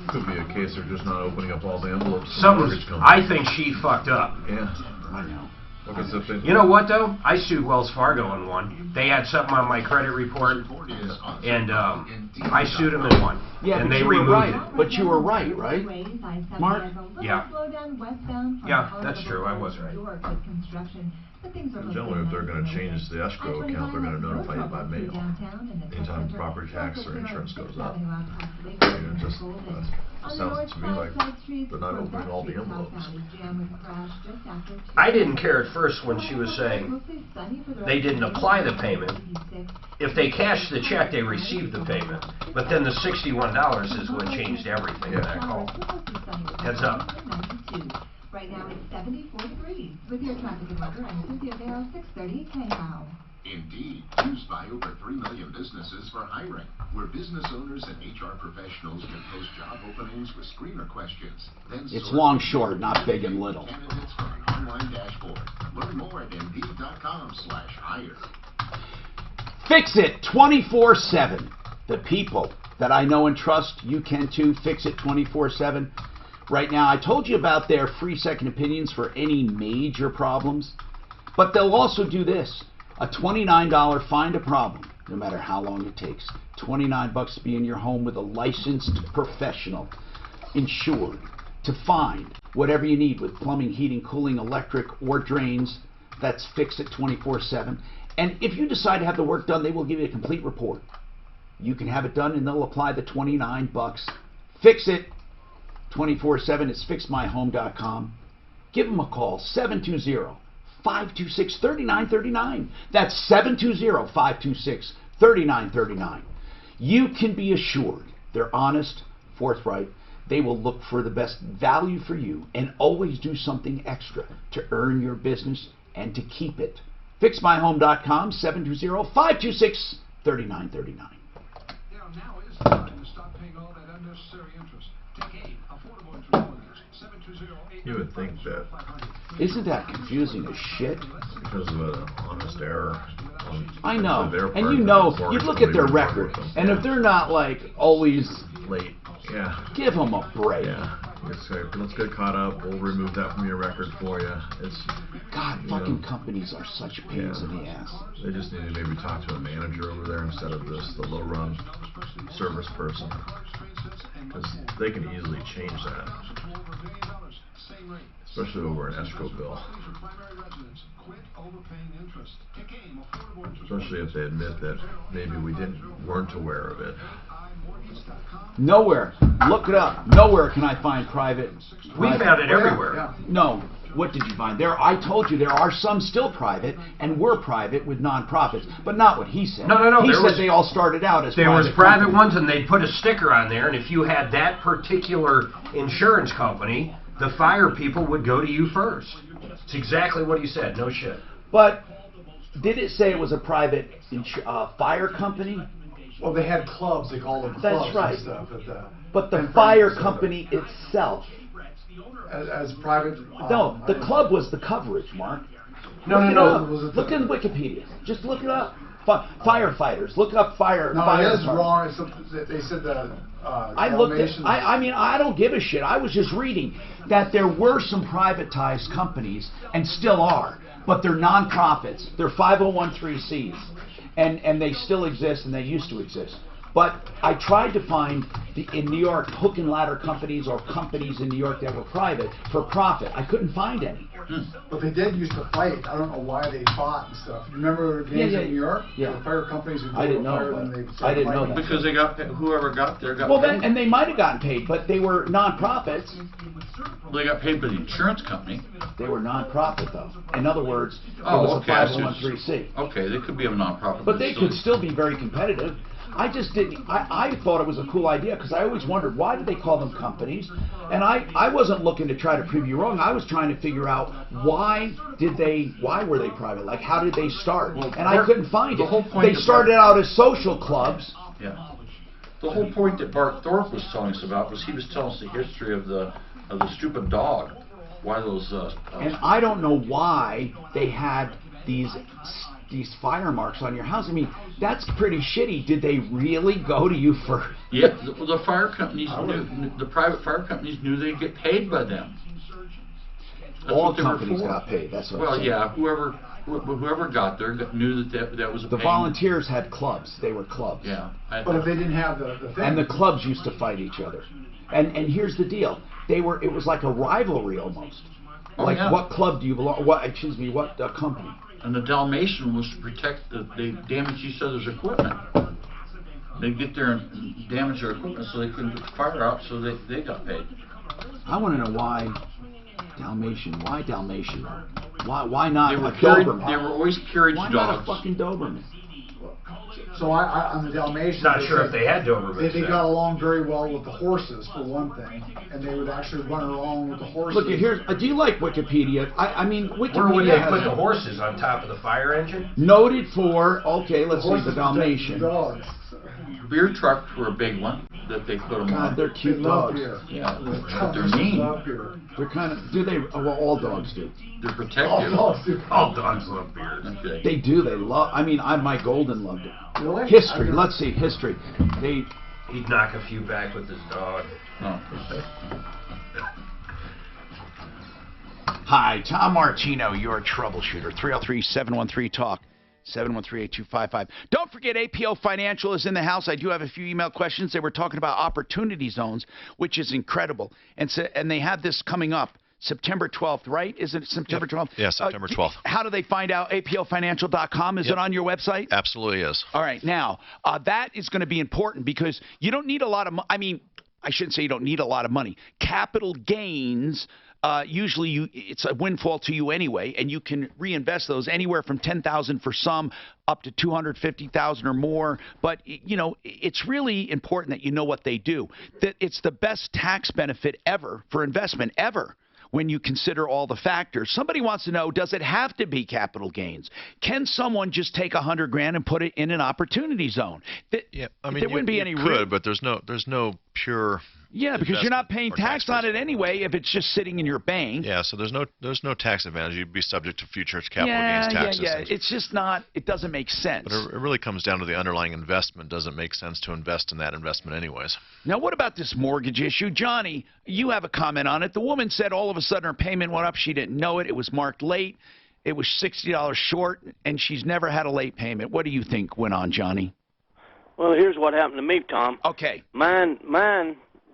Could be a case of just not opening up all the envelopes.
I think she fucked up.
Yeah.
I know.
Because if they,
You know what, though? I sued Wells Fargo in one. They had something on my credit report, and I sued them in one.
Yeah,
and
but
they
you were
removed
right.
it.
But you were right, Mark?
Yeah. Yeah, that's true. I was right.
generally, if they're going to change the escrow account, they're going to notify you by mail. Anytime property tax or insurance goes up. It just sounds to me like they're not opening all the envelopes.
I didn't care at first when she was saying they didn't apply the payment. If they cashed the check, they received the payment. But then the $61 is what changed everything in that call. Heads up.
Right now it's 74 degrees. With your traffic and weather, I'm Cynthia Vero, 630 KNOW.
Indeed, used by over 3 million businesses for hiring, where business owners and HR professionals can post job openings with screener questions. Then
It's long, short, not big and little.
candidates from an online dashboard. Learn more at Indeed.com/hire.
Fix It 24/7. The people that I know and trust, you can too. Fix It 24/7. Right now, I told you about their free second opinions for any major problems, but they'll also do this. A $29 find a problem, no matter how long it takes. $29 to be in your home with a licensed professional, insured, to find whatever you need with plumbing, heating, cooling, electric, or drains. That's Fix It 24/7. And if you decide to have the work done, they will give you a complete report. You can have it done and they'll apply the $29. Fix It 24/7. It's fixmyhome.com. Give them a call, 720-526-3939. That's 720-526-3939. You can be assured they're honest, forthright. They will look for the best value for you and always do something extra to earn your business and to keep it. Fixmyhome.com, 720-526-3939.
Now is the time to stop paying all that unnecessary interest. Take aim. Affordable interest mortgage. 720-895.
You would think that
Isn't that confusing as shit?
because of an honest error on
I know.
their
And
part,
you know,
the
you
mortgage
look at their
company would
record,
work with them.
and if they're not like always
late, yeah,
give them a break.
yeah. Let's get caught up. We'll remove that from your record for you. It's
God,
you
fucking
know,
companies are such pains in the ass.
They just need to maybe talk to a manager over there instead of just the low-run service person, because they can easily change that, especially over an escrow bill. Especially if they admit that maybe we weren't aware of it.
Nowhere. Look it up. Nowhere can I find private.
We found it everywhere.
No. What did you find? I told you there are some still private, and were private with nonprofits, but not what he said.
No.
He
There
said
was,
they all started out as
there was
private
private ones, and they'd put a sticker on there, and if you had that particular insurance company, the fire people would go to you first. It's exactly what he said. No shit.
But did it say it was a private fire company?
Well, they had clubs. They called them clubs.
That's right.
And stuff
But the fire company itself.
as private.
No, the club was the coverage, Mark.
No.
Look in Wikipedia. Just look it up. Firefighters. Look up fire.
No,
fire
it is
department.
wrong. They said that.
I looked at. I mean, I don't give a shit. I was just reading that there were some privatized companies, and still are, but they're nonprofits. They're 501(c)(3)s, and they still exist, and they used to exist. But I tried to find in New York hook and ladder companies or companies in New York that were private for profit. I couldn't find any.
But they did used to fight. I don't know why they fought and stuff. You remember games in New York?
Yeah.
The fire companies would go
I didn't
to
know
fire
that.
and they
I didn't know that.
Because they got whoever got there got
Well,
paid.
and they might have gotten paid, but they were nonprofits.
They got paid by the insurance company.
They were nonprofit, though. In other words, it
Oh,
was
okay,
a
I see.
501(c)(3).
Okay, they could be a nonprofit.
But they could still be very competitive. I just didn't. I thought it was a cool idea because I always wondered why did they call them companies, and I wasn't looking to try to prove you wrong. I was trying to figure out why were they private? Like how did they start?
Well,
and I couldn't find
the
it.
whole point
They
of
started out as social clubs.
Yeah. The whole point that Bart Thorpe was telling us about was he was telling us the history of the stupid dog. Why those?
And I don't know why they had these fire marks on your house. I mean, that's pretty shitty. Did they really go to you for?
Yeah, the fire companies knew. The private fire companies knew they'd get paid by them. That's
all
what they
companies
were for.
got paid. That's what.
Well,
I'm saying.
yeah, whoever got there knew that was a
The
pain.
volunteers had clubs. They were clubs.
Yeah.
But if they didn't have the thing.
And the clubs used to fight each other. And here's the deal. It was like a rivalry almost.
Oh,
like,
yeah.
What club do you belong? What company?
And the Dalmatian was to protect they damaged each other's equipment. They'd get there and damage their equipment so they couldn't get the fire out, so they got paid.
I want to know why Dalmatian. Why Dalmatian? Why not
They were
a Doberman?
They were always carriage
Why
dogs.
not a fucking Doberman?
So on the Dalmatians,
Not sure if they had Dobermans.
They got along very well with the horses, for one thing, and they would actually run along with the horses.
Look, here's. Do you like Wikipedia? I mean, Wikipedia.
Where would they
has
put the horses on top of the fire engine?
Noted for. Okay, let's see the Dalmatian.
Dogs.
Beer trucks were a big one that they put them
God,
on.
they're cute dogs.
Beer.
Yeah, but they're mean.
They're kind of. Do they? Well, all dogs do.
They're protective.
All dogs love beer.
Okay.
They do. They love. I mean, my Golden loved it.
Really?
History. Let's see history.
He'd knock a few back with his dog.
Oh.
Hi, Tom Martino, your troubleshooter. 303-713-TALK. 713-8255. Don't forget, APO Financial is in the house. I do have a few email questions. They were talking about opportunity zones, which is incredible. And they have this coming up September 12th, right? Isn't it September 12th?
Yeah, September 12th.
How do they find out? APOfinancial.com. Is it on your website?
Absolutely is.
All right. Now, that is going to be important because you don't need a lot of money. I mean, I shouldn't say you don't need a lot of money. Capital gains, usually it's a windfall to you anyway, and you can reinvest those anywhere from $10,000 for some up to $250,000 or more. But it's really important that you know what they do. That it's the best tax benefit ever for investment ever. When you consider all the factors. Somebody wants to know, does it have to be capital gains? Can someone just take $100,000 and put it in an opportunity zone?
Yeah, I mean,
there wouldn't be any
could, but there's no pure.
Yeah, because you're not paying tax on it anyway if it's just sitting in your bank.
Yeah, so there's no tax advantage. You'd be subject to future capital gains taxes.
Yeah. It's just not. It doesn't make sense.
But it really comes down to the underlying investment. Doesn't make sense to invest in that investment anyways.
Now, what about this mortgage issue, Johnny? You have a comment on it. The woman said all of a sudden her payment went up. She didn't know it. It was marked late. It was $60 short, and she's never had a late payment. What do you think went on, Johnny?
Well, here's what happened to me, Tom.
Okay.
Mine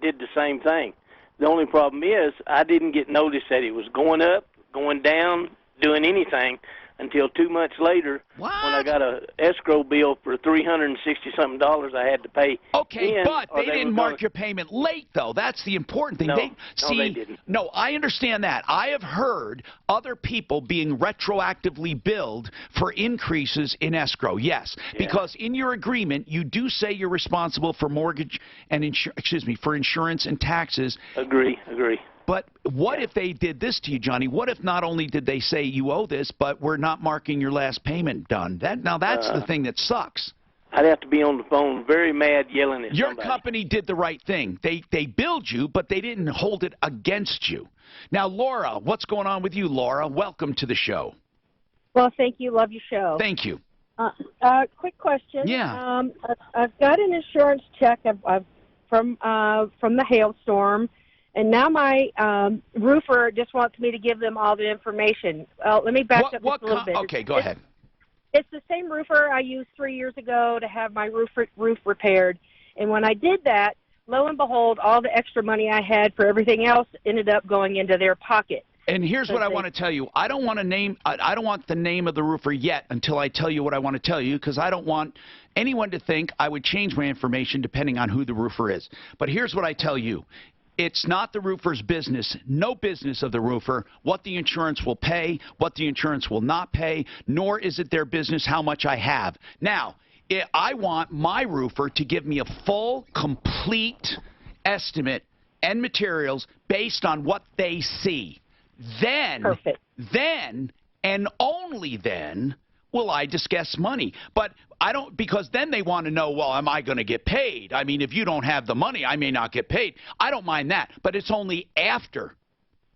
did the same thing. The only problem is I didn't get notice that it was going up, going down, doing anything until 2 months later when I got a escrow bill for $360-something I had to pay.
Okay,
in,
but they didn't mark your payment late, though. That's the important thing.
No,
they
didn't.
No, I understand that. I have heard other people being retroactively billed for increases in escrow. Yes, because in your agreement you do say you're responsible for mortgage and for insurance and taxes.
Agree.
But what if they did this to you, Johnny? What if not only did they say you owe this, but we're not marking your last payment done? That's the thing that sucks.
I'd have to be on the phone very mad yelling at
Your
somebody.
company did the right thing. They billed you, but they didn't hold it against you. Now, Laura, what's going on with you, Laura? Welcome to the show.
Well, thank you. Love your show.
Thank you.
Quick question.
Yeah.
I've got an insurance check from the hailstorm. And now my roofer just wants me to give them all the information. Let me back up just a little bit.
Okay, go ahead.
It's the same roofer I used 3 years ago to have my roof repaired. And when I did that, lo and behold, all the extra money I had for everything else ended up going into their pocket.
And here's what I want to tell you. I don't want the name of the roofer yet until I tell you what I want to tell you, because I don't want anyone to think I would change my information depending on who the roofer is. But here's what I tell you. It's not the roofer's business, no business of the roofer, what the insurance will pay, what the insurance will not pay, nor is it their business how much I have. Now, I want my roofer to give me a full, complete estimate and materials based on what they see. Then, and only then, well, I discuss money. But I don't, because then they want to know, well, am I going to get paid? I mean, if you don't have the money, I may not get paid. I don't mind that, but it's only after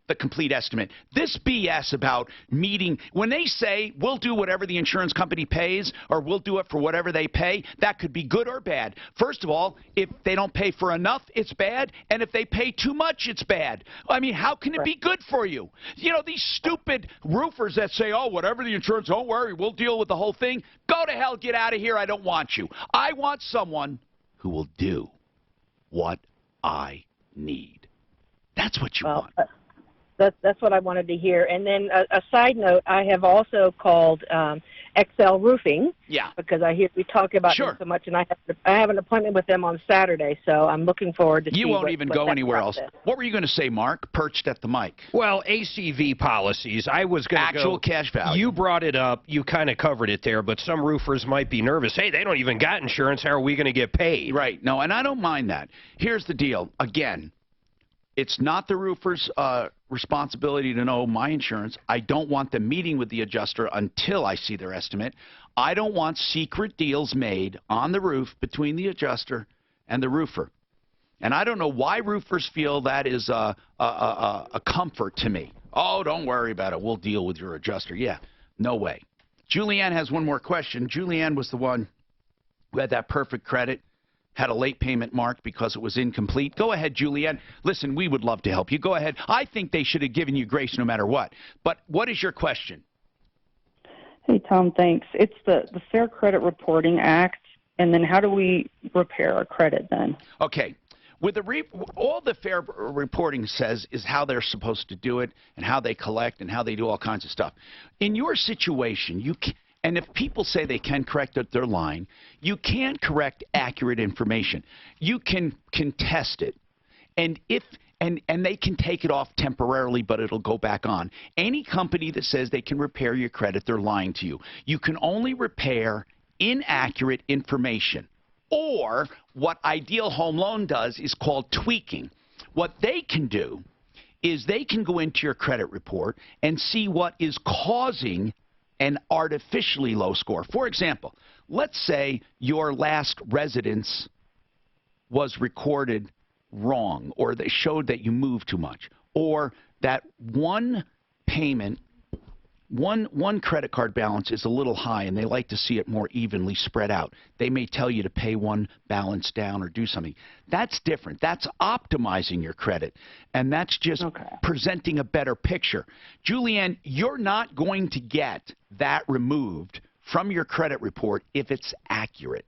the complete estimate. This BS about meeting, when they say we'll do whatever the insurance company pays or we'll do it for whatever they pay, that could be good or bad. First of all, if they don't pay for enough, it's bad, and if they pay too much, it's bad. I mean, how can it be good for you? You know, these stupid roofers that say, oh, whatever the insurance, don't worry, we'll deal with the whole thing. Go to hell, get out of here, I don't want you. I want someone who will do what I need. That's what you want.
That's what I wanted to hear. And then a side note, I have also called XL Roofing.
Yeah.
Because I hear we talk about them so much, and I have an appointment with them on Saturday, so I'm looking forward to.
You won't even go anywhere else. What were you going to say, Mark? Perched at the mic.
Well, ACV policies. I was going to go.
Actual cash value.
You brought it up. You kind of covered it there, but some roofers might be nervous. Hey, they don't even got insurance. How are we going to get paid?
Right. No, and I don't mind that. Here's the deal. Again, it's not the roofer's responsibility to know my insurance. I don't want them meeting with the adjuster until I see their estimate. I don't want secret deals made on the roof between the adjuster and the roofer. And I don't know why roofers feel that is a comfort to me. Oh, don't worry about it. We'll deal with your adjuster. Yeah, no way. Julianne has one more question. Julianne was the one who had that perfect credit, had a late payment marked because it was incomplete. Go ahead, Julianne. Listen, we would love to help you. Go ahead. I think they should have given you grace no matter what. But what is your question?
Hey, Tom, thanks. It's the Fair Credit Reporting Act, and then how do we repair our credit then?
Okay. With all the fair reporting says is how they're supposed to do it and how they collect and how they do all kinds of stuff. In your situation, you can. And if people say they can correct it, they're lying. You can correct accurate information. You can contest it. And they can take it off temporarily, but it'll go back on. Any company that says they can repair your credit, they're lying to you. You can only repair inaccurate information. Or what Ideal Home Loan does is called tweaking. What they can do is they can go into your credit report and see what is causing an artificially low score. For example, let's say your last residence was recorded wrong, or they showed that you moved too much, or that one payment, one credit card balance is a little high and they like to see it more evenly spread out. They may tell you to pay one balance down or do something. That's different. That's optimizing your credit, and that's just presenting a better picture. Julianne, you're not going to get that removed from your credit report if it's accurate.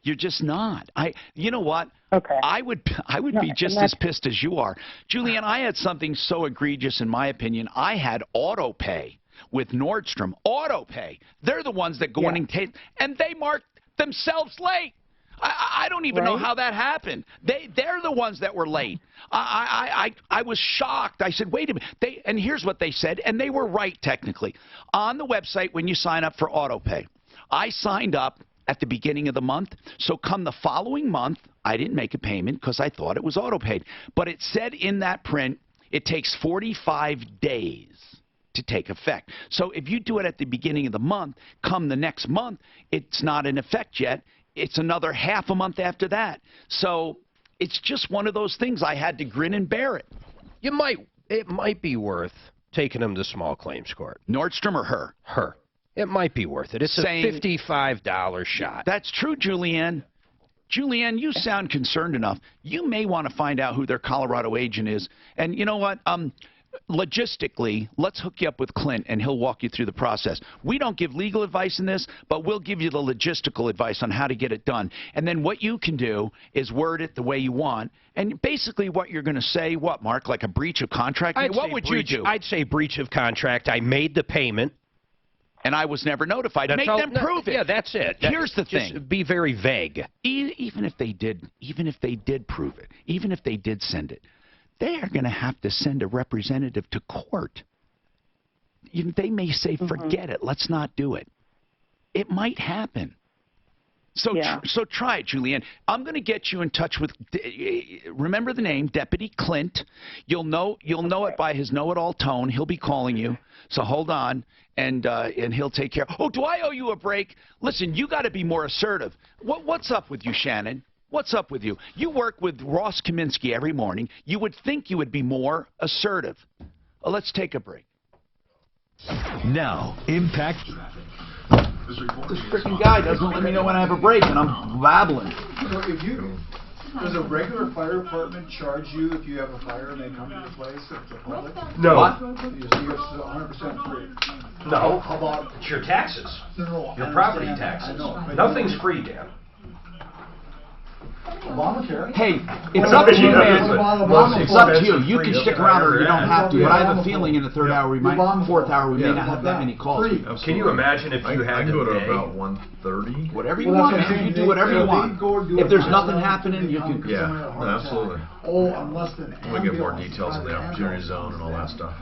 You're just not. You know what?
Okay.
I would be just as pissed as you are. Julianne, I had something so egregious in my opinion. I had auto pay with Nordstrom. Auto pay. They're the ones that go in and take, and they mark themselves late. I don't even know how that happened. They're the ones that were late. I was shocked. I said, wait a minute. And here's what they said, and they were right technically. On the website when you sign up for auto pay, I signed up at the beginning of the month. So come the following month, I didn't make a payment because I thought it was auto-paid. But it said in that print, it takes 45 days to take effect. So if you do it at the beginning of the month, come the next month, it's not in effect yet. It's another half a month after that. So it's just one of those things. I had to grin and bear it.
It might be worth taking them to small claims court.
Nordstrom or her?
Her. It might be worth it. It's a $55 shot.
That's true, Julianne. Julianne, you sound concerned enough. You may want to find out who their Colorado agent is. And you know what? Logistically, let's hook you up with Clint, and he'll walk you through the process. We don't give legal advice in this, but we'll give you the logistical advice on how to get it done. And then what you can do is word it the way you want. And basically what you're going to say, what, Mark, like a breach of contract? What would you do?
I'd say breach of contract. I made the payment.
And I was never notified. Make them prove it.
Yeah, that's it.
Here's the thing.
Just be very vague.
Even if they did prove it, even if they did send it, they are going to have to send a representative to court. They may say, forget it, let's not do it. It might happen. So,
Yeah.
so try it, Julianne. I'm going to get you in touch with. Remember the name, Deputy Clint. You'll know it by his know-it-all tone. He'll be calling you. So hold on, and he'll take care. Oh, do I owe you a break? Listen, you got to be more assertive. What's up with you, Shannon? What's up with you? You work with Ross Kaminsky every morning. You would think you would be more assertive. Let's take a break.
Now, impact.
This freaking guy doesn't let me know when I have a break, and I'm babbling.
So does a regular fire department charge you if you have a fire and they come to your place at the public?
No.
What? You see, it's 100% free.
No.
How about
It's your taxes.
No,
Your
I
property
understand.
taxes.
I know, but
Nothing's free, Dan.
Obamacare?
Hey, it's up to you, man. It's up to you. You can stick around or you don't have to. But I have a feeling in the fourth hour we may not have that many calls.
Can you imagine if you had
I can go to
pay?
about 1:30.
Whatever you want, man. You do whatever you want. If there's nothing happening, you can.
Yeah, no, absolutely.
Oh, unless an
We'll get more details in the opportunity zone and all that stuff.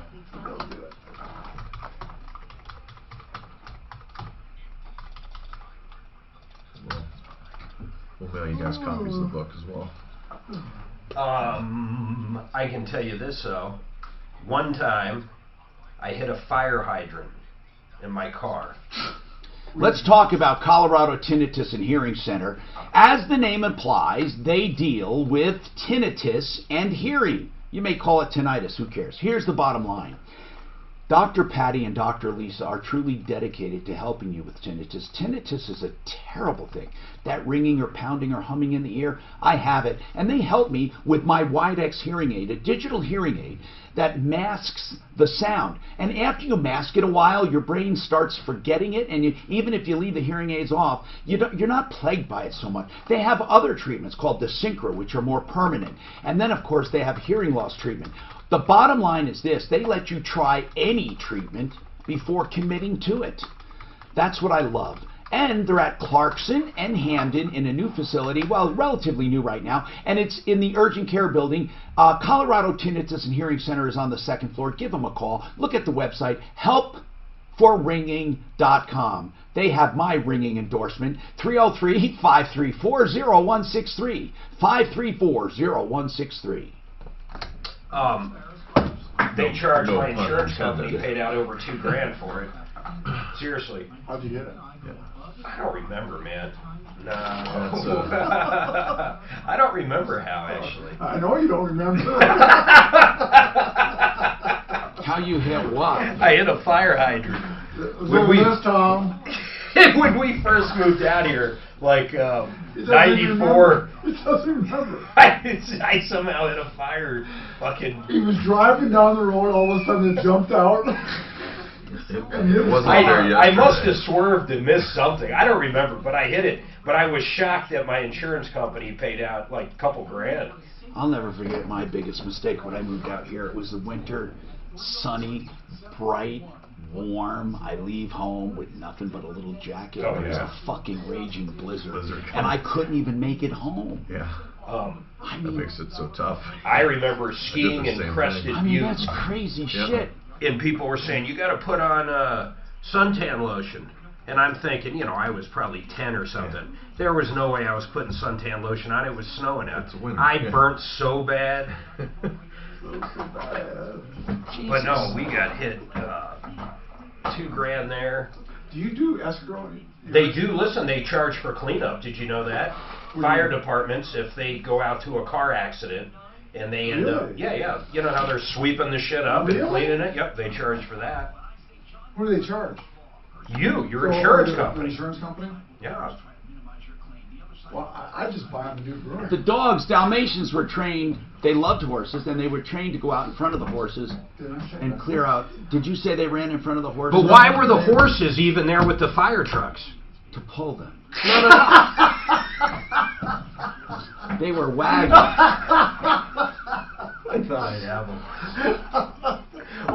We'll mail you guys copies of the book as well.
I can tell you this though. One time, I hit a fire hydrant in my car.
Let's talk about Colorado Tinnitus and Hearing Center. As the name implies, they deal with tinnitus and hearing. You may call it tinnitus, who cares? Here's the bottom line. Dr. Patty and Dr. Lisa are truly dedicated to helping you with tinnitus. Tinnitus is a terrible thing. That ringing or pounding or humming in the ear, I have it. And they help me with my Widex hearing aid, a digital hearing aid that masks the sound. And after you mask it a while, your brain starts forgetting it. And even if you leave the hearing aids off, you're not plagued by it so much. They have other treatments called the Synchro, which are more permanent. And then, of course, they have hearing loss treatment. The bottom line is this: they let you try any treatment before committing to it. That's what I love. And they're at Clarkson and Hamden in a new facility, well, relatively new right now, and it's in the urgent care building. Colorado Tinnitus and Hearing Center is on the second floor. Give them a call. Look at the website, helpforringing.com. They have my ringing endorsement, 303-534-0163, 534-0163.
They charged my insurance company, paid out over $2,000 for it. Seriously.
How'd you get it?
I don't remember, man. No. I don't remember how, actually.
I know you don't remember.
How you hit what?
I hit a fire hydrant. When we first moved out here, like 94.
He doesn't remember.
I somehow hit a fire fucking...
He was driving down the road, all of a sudden it jumped out.
I must have swerved and missed something. I don't remember, but I hit it. But I was shocked that my insurance company paid out like a couple grand.
I'll never forget my biggest mistake when I moved out here. It was the winter, sunny, bright, warm. I leave home with nothing but a little jacket.
Oh,
It was a fucking raging blizzard. And I couldn't even make it home.
Yeah.
I
that makes it so tough.
I remember skiing in Crested Butte.
That's crazy shit.
And people were saying, you got to put on suntan lotion. And I'm thinking, I was probably 10 or something. Yeah. There was no way I was putting suntan lotion on. It was snowing out. I burnt so bad. But no, we got hit $2,000 there.
Do you do escrow?
They do. Listen, they charge for cleanup. Did you know that? Fire departments, if they go out to a car accident and they end up, yeah. You know how they're sweeping the shit up and cleaning it? Yep, they charge for that.
What do they charge?
Your insurance company.
Your insurance company?
Yeah.
Well, I just buy them a new broom.
The dogs, Dalmatians, were trained, they loved horses, and they were trained to go out in front of the horses and clear out. Did you say they ran in front of the horses?
But why were the horses even there with the fire trucks?
To pull them.
No.
They were wagging.
I thought I'd have them.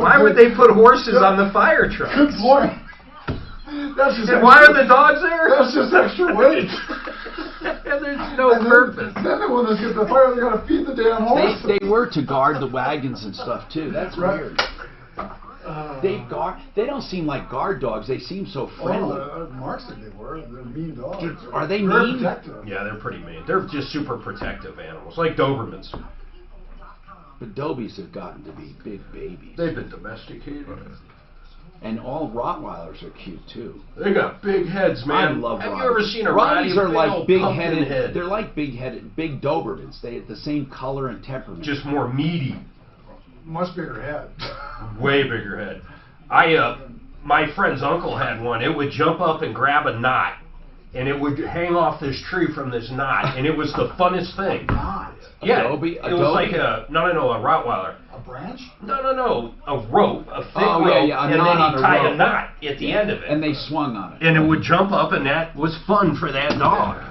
Why would they put horses on the fire trucks?
Good point. That's just
and why are the dogs there?
That's just extra weight.
And there's no purpose.
Then when they get the fire, they gotta feed the damn horse.
They were to guard the wagons and stuff too. That's weird. They don't seem like guard dogs. They seem so friendly.
Mark said they were. They're mean dogs.
Are they
They're
mean?
protective.
Yeah, they're pretty mean. They're just super protective animals, like Dobermans.
But Dobies have gotten to be big babies.
They've been domesticated.
And all Rottweilers are cute too.
They got big heads, man.
I love
Have
Rotties.
you ever seen a
Rotties are like
old
big-headed.
pumpkin head?
They're like big-headed, big Dobermans. They have the same color and temperament.
Just more meaty.
Much bigger head.
Way bigger head. My friend's uncle had one. It would jump up and grab a knot, and it would hang off this tree from this knot, and it was the funnest thing.
Knot?
Yeah,
Adobe?
it was like a Rottweiler.
A branch?
No, a rope, a thick rope,
and
then
on
he
a
tied
rope.
a knot at the end of it.
And they swung on it.
And it would jump up, and that was fun for that dog.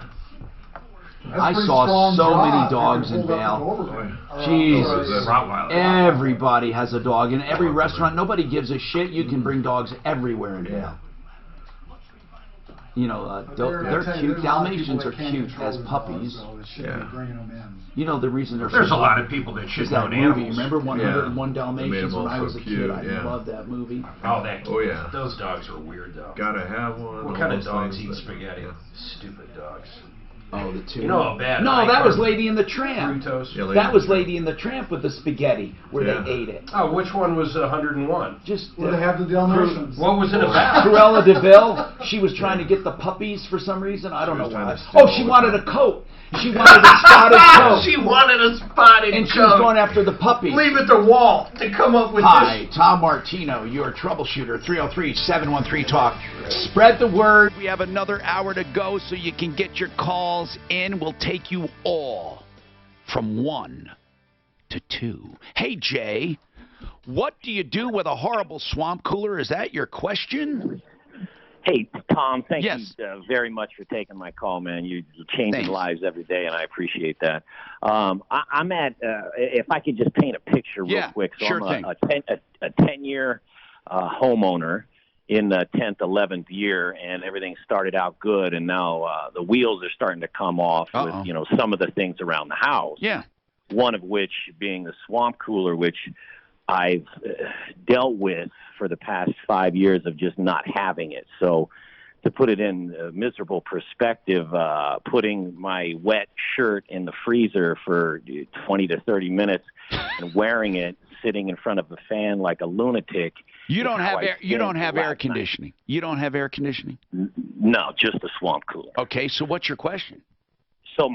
I saw so many dogs in Vail. Jesus. Everybody has a dog. In every restaurant, nobody gives a shit. You can bring dogs everywhere in Vail. You know, they're cute. Dalmatians are cute as puppies. You know the reason
There's a lot of people that should know
movie.
animals.
Remember 101 Dalmatians when I was a kid? I loved that movie.
Oh yeah. Those dogs are weird though.
Gotta have one.
What kind of dogs eat spaghetti? Stupid dogs.
Oh, the two.
You know how bad.
No, that was Lady and the Tramp.
Brutos.
That was Lady and the Tramp with the spaghetti where they ate it.
Oh, which one was 101?
Just
where they have the Dalmatians.
What was it about?
Cruella de Vil. She was trying to get the puppies for some reason. I don't know why. Oh, she wanted a coat. She wanted a spotted coat.
She wanted a spotted
and she was going after the puppies.
Leave it to Walt to come up with
Hi,
this.
Tom Martino, your troubleshooter, 303-713-TALK. Spread the word. We have another hour to go so you can get your calls in. We'll take you all from 1 to 2. Hey, Jay, what do you do with a horrible swamp cooler? Is that your question?
Hey, Tom, thank you very much for taking my call, man. You're changing lives every day, and I appreciate that. I'm at, if I could just paint a picture real quick. So
sure
I'm a 10-year homeowner in the 10th, 11th year, and everything started out good, and now the wheels are starting to come off with, you know, some of the things around the house.
Yeah.
One of which being the swamp cooler, which I've dealt with for the past 5 years of just not having it. So to put it in miserable perspective, putting my wet shirt in the freezer for 20 to 30 minutes and wearing it sitting in front of a fan like a lunatic.
You don't have air, you don't have air conditioning. You don't have air conditioning?
No, just a swamp cooler.
Okay, so what's your question?
So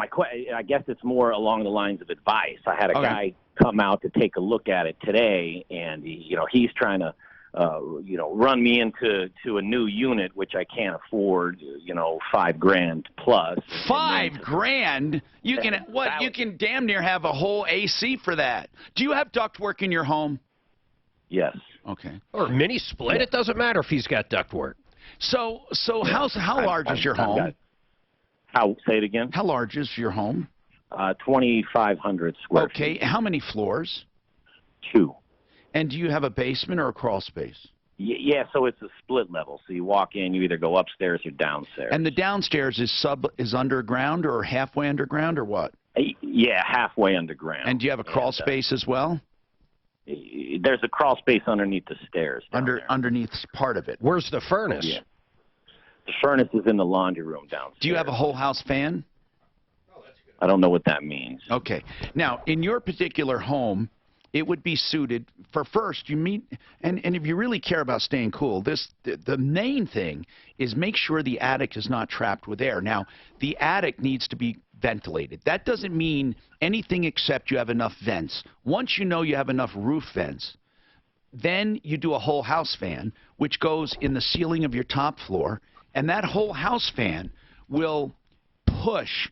I guess it's more along the lines of advice. I had a guy come out to take a look at it today, and he's trying to run me into a new unit, which I can't afford. $5,000 plus.
$5,000? You can You can damn near have a whole AC for that. Do you have ductwork in your home?
Yes.
Okay.
Or mini split. It doesn't matter if he's got ductwork.
So how large is your home?
Say it again?
How large is your home?
2,500 square feet.
Okay. How many floors? 2. And do you have a basement or a crawl space?
Yeah, so it's a split level. So you walk in, you either go upstairs or downstairs.
And the downstairs is underground or halfway underground or what?
Yeah, halfway underground.
And do you have a crawl space as well?
There's a crawl space underneath the stairs.
Underneath part of it.
Where's the furnace?
Yeah. The furnace is in the laundry room downstairs.
Do you have a whole house fan?
I don't know what that means.
Okay. Now, in your particular home, it would be suited for first you meet, and if you really care about staying cool, the main thing is make sure the attic is not trapped with air. Now, the attic needs to be ventilated. That doesn't mean anything except you have enough vents. Once you know you have enough roof vents, then you do a whole house fan, which goes in the ceiling of your top floor, and that whole house fan will push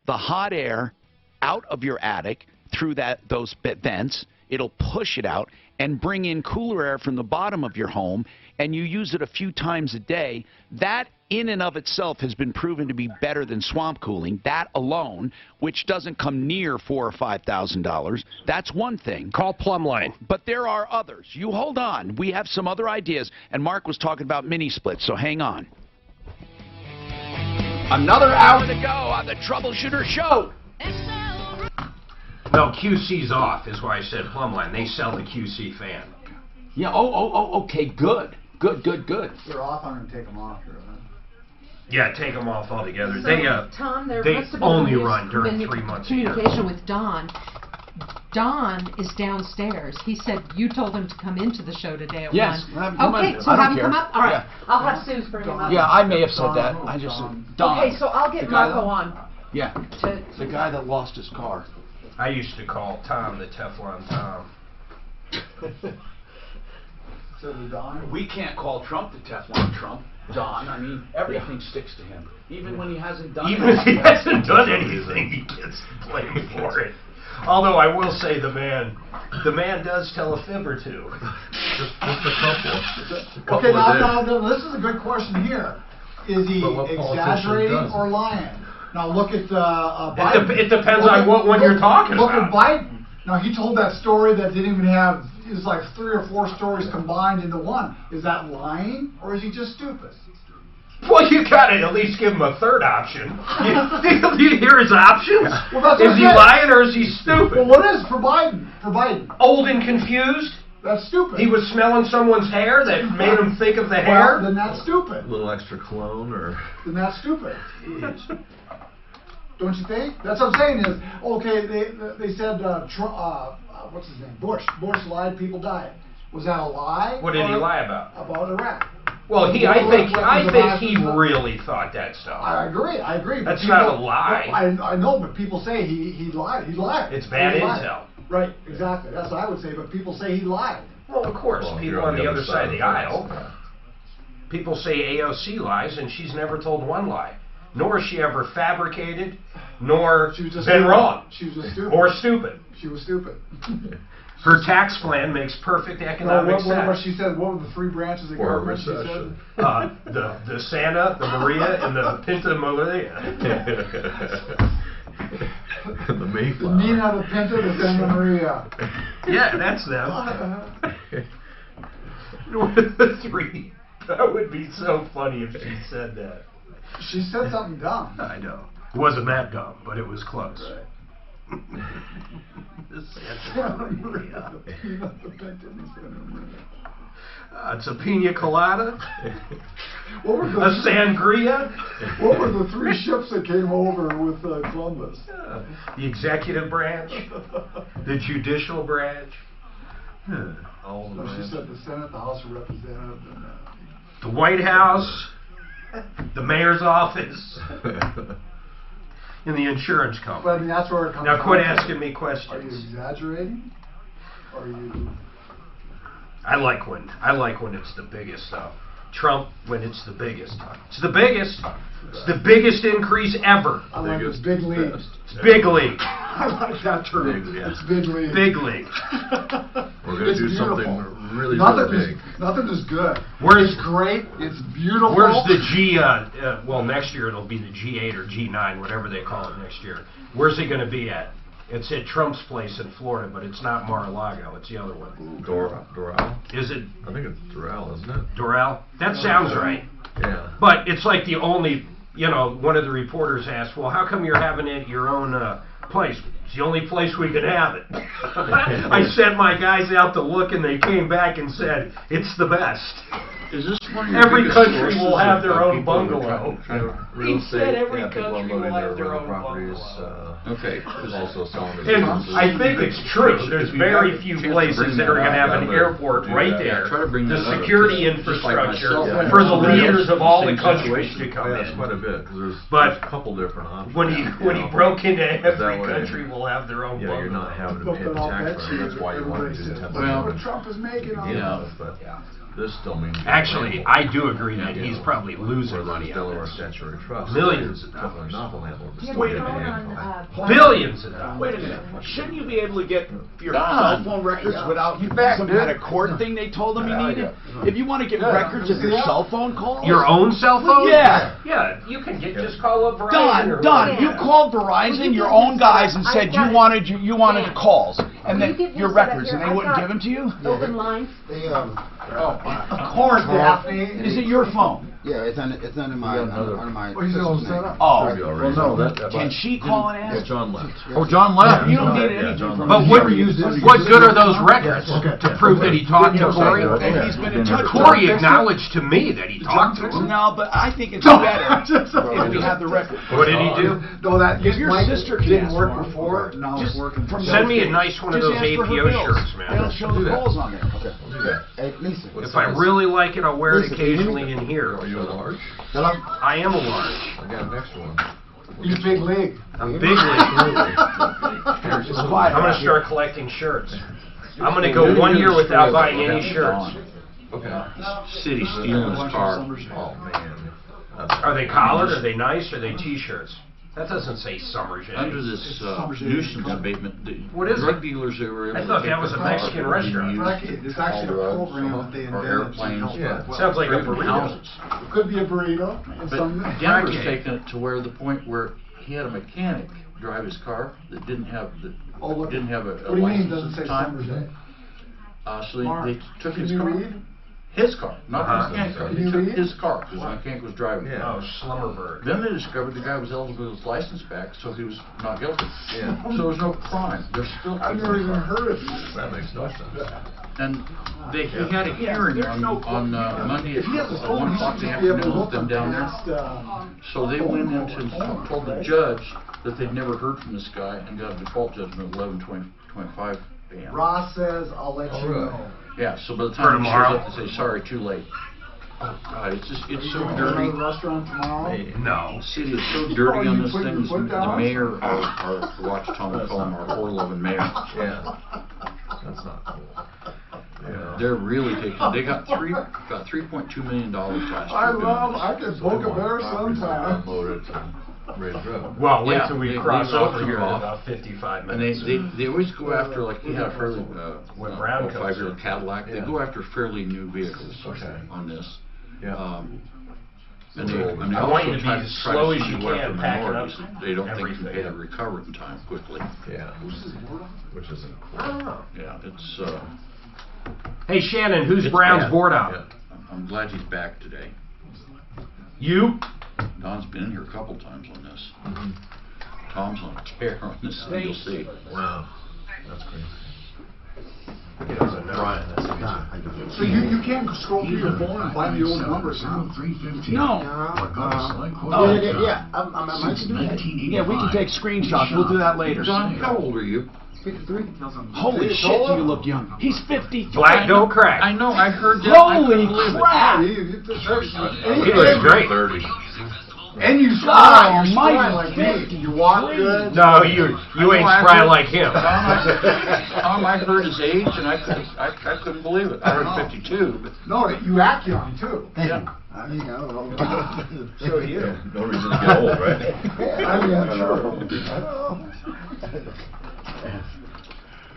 the hot air out of your attic through those vents. It'll push it out and bring in cooler air from the bottom of your home, and you use it a few times a day. That in and of itself has been proven to be better than swamp cooling, that alone, which doesn't come near $4,000 or $5,000. That's one thing.
Call Plumline.
But there are others. You hold on. We have some other ideas, and Mark was talking about mini splits, so hang on. Another hour to go on the Troubleshooter Show.
No, QC's off is why I said Plumline. They sell the QC fan.
Yeah. Oh. Okay. Good.
They're off. I'm gonna take them off here.
Yeah, take them off altogether.
So, Tom, there
they
must have been
only
a
run during 3 months a year.
communication with Don. Don is downstairs. He said you told him to come into the show today at 1.
Yes.
Okay, so have him come up? All right.
Yeah.
I'll have Suze bring him up.
Yeah, I may have said that. I just Don.
Okay, so I'll get Marco on.
Yeah. The guy that lost his car.
I used to call Tom the Teflon Tom.
So Don?
We can't call Trump the Teflon Trump. Don, I mean, everything sticks to him. Even when he hasn't done
Even if he hasn't done anything, he gets blamed for it. Although I will say the man does tell a fib or two.
Just a couple.
Okay, now this is a good question here. Is he exaggerating or lying? Now look at Biden.
It depends on what one you're talking
about.
about.
Look at Biden. Now he told that story that didn't even have, it's like 3 or 4 stories combined into one. Is that lying or is he just stupid?
Well, you gotta at least give him a third option. You hear his options?
Well, that's
is he lying or is he stupid?
Well, what is for Biden?
Old and confused?
That's stupid.
He was smelling someone's hair that made him think of the hair?
Then that's stupid.
A little extra cologne or...
Then that's stupid. Don't you think? That's what I'm saying is, okay, they said, what's his name? Bush lied, people died. Was that a lie?
What did he lie about?
About Iraq.
Well, I think he really thought that stuff.
I agree.
That's not a lie.
I know, but people say he lied. He lied.
It's bad intel.
Right, exactly. That's what I would say, but people say he lied.
Well, of course, people on the other side of the aisle. People say AOC lies, and she's never told one lie. Nor has she ever fabricated, nor been wrong.
She was just stupid.
Or stupid.
She was stupid.
Her tax plan makes perfect economic sense.
What she said, what were the 3 branches of government she said?
The Santa, the Maria, and the Pinta Maria.
The Mayflower.
The Nina, the Pinta, the Santa Maria.
Yeah, that's them. The 3. That would be so funny if she said that.
She said something dumb.
I know. It wasn't that dumb, but it was close.
Right.
The Santa Maria. It's a pina colada. A sangria.
What were the 3 ships that came over with Columbus?
The executive branch, the judicial branch.
All
No, she said the Senate, the House of Representatives, and
the White House, the mayor's office, and the insurance company.
But I mean, that's where it comes.
Now quit asking me questions.
Are you exaggerating? Or are you?
I like when it's the biggest stuff. Trump when it's the biggest. It's the biggest. It's the biggest increase ever.
I like this big league.
It's big league.
I like that term. It's big league.
Big league.
We're going to do something really big.
Nothing is good.
Where's
it's great? It's beautiful.
Where's the G? Well, next year it'll be the G8 or G9, whatever they call it next year. Where's it going to be at? It's at Trump's place in Florida, but it's not Mar-a-Lago. It's the other one.
Doral.
Is it?
I think it's Doral, isn't it?
Doral? That sounds right.
Yeah.
But it's like the only, one of the reporters asked, well, how come you're having it at your own place? It's the only place we can have it. I sent my guys out to look, and they came back and said, it's the best.
Is this one of your
Every
biggest
country
sources
will have their
of
own
people who are
bungalow.
Real
He said
estate,
every
people
country
unloading
will have their
rental
own
properties.
Okay.
There's also selling
And
businesses.
I think it's true. There's very few places that are going to have an airport right there. The security infrastructure for the leaders of all the countries to come
in. Quite a bit.
But
a couple different options.
When he broke into every country will have their own.
Yeah, you're not having to pay the tax for it. That's why you want to do the 10%.
Well, Trump is making on
but this still means.
Actually, I do agree that he's probably losing money on
Delaware
this.
Statutory Trust.
Millions of dollars.
Not the landlord.
Wait a minute.
Billions of dollars.
Wait a minute. Shouldn't you be able to get your
Don.
cell phone records without some kind of court thing they told them you needed? If you want to get records of your cell phone calls?
Your own cell phone?
Yeah.
Yeah, you can just call up Verizon.
Don, you called Verizon, your own guys, and said you wanted calls, and then your records, and they wouldn't give them to you?
Open lines.
Of course, Daphne.
Is it your phone?
Yeah, it's under my, under my.
Well, he's all set up.
Oh,
Well, no,
can she call and ask?
John left.
Oh, John left.
You don't need anything from
But
him.
what good are those records to prove that he talked to Corey?
And he's been in touch with
Corey
him.
acknowledged to me that he talked to him.
No, but I think it's better if we have the record.
What did he do?
No, that
If your sister can
didn't
ask
work
for it,
before, now it's working.
Send me a nice one of those
Just ask for her
APO
bills.
shirts, man.
They'll show the calls on there.
Okay. Hey, Lisa.
If I really like it, I'll wear it
Lisa, can you hear me?
occasionally in here.
Are you a large?
Hello?
I am a large.
I got an extra one.
He's big league.
I'm big league. I'm going to start collecting shirts. I'm going to go 1 year without buying any shirts.
Okay.
City stealing his car.
Oh, man.
Are they collared? Are they nice? Are they T-shirts? That doesn't say Summer J.
Under this nuisance abatement, the
What is
drug
it?
dealers that were able
I
to
thought
take
that was
the
a
car
Mexican
that
restaurant.
we use
It's actually a
all
program that they
or
invented.
airplanes.
Yeah.
Sounds like a
Open
burrito.
houses.
Could be a burrito. And
But
some
Denver's
Crackhead.
taken it to where the point where he had a mechanic drive his car that didn't have a
What do you mean? Doesn't
license
say
at the time.
Summer J?
So
Mark,
they took
can
his
you
car.
read?
His car, not the mechanic car.
Can
They
you
took
read?
his car because the mechanic was driving it.
Oh, Slumberberg.
Then they discovered the guy was eligible with his license back, so he was not guilty.
Yeah.
So there was no crime. They're still
I've
keeping
never
the
even
car.
heard of this.
That makes no sense.
And he had a hearing on Monday
If he has a
at
phone,
1
he
o'clock
should
in the
just be able to
afternoon
look
with them down there.
against,
So they went into and told the judge that they'd never heard from this guy and got a default judgment of 11.25 p.m.
Ross says, I'll let you
really?
know.
Yeah, so by the
For
time he
tomorrow?
shows up, they say, sorry, too late. Oh, God, it's just, it's so
You
dirty.
going to the restaurant tomorrow?
No.
The city is so dirty
Oh,
on
you
this
put
thing.
your foot
The
down?
mayor, our watch Tom will call him our whore-loving mayor.
Yeah. That's not cool. Yeah.
They're really taking, they got $3.2 million last year.
I could book a bear sometime.
Loaded to ready to go.
Well, wait
Yeah,
till we
they
cross over
auction
here in
off.
about 55
And
minutes.
they always go after, like, he had a fairly,
When Brown comes
5-year
in.
Cadillac, they
Yeah.
go after fairly new vehicles
Okay.
on this.
Yeah.
And they
I
also
want you to be
try
as slow as
see
you
what
can,
the
packing up
minorities, they don't think
everything.
they have recovered in time quickly.
Yeah. Which isn't cool.
Oh.
Yeah, it's,
Hey, Shannon, who's
it's
Brown's
bad.
board out?
Yeah.
I'm glad he's back today.
You?
Don's been in here a couple times on this. Tom's on a tear on this thing, you'll see.
Wow. That's crazy.
He doesn't know.
Brian, that's easy.
So you can't scroll through your phone and find the old numbers, huh?
No.
Yeah, I can do that.
Yeah, we can take screenshots. We'll do that later.
Don, how old are you?
53.
Holy shit, you look young. He's 53.
Black don't crack.
I know, I heard that.
Holy crap!
He looks great.
30.
And you
God
you're
almighty,
spry like me. You walk good.
No, you ain't spry like him.
Tom, I heard his age and I couldn't believe it. I heard 52, but
No, you act young too.
yeah.
You know.
So you.
No reason to get old, right?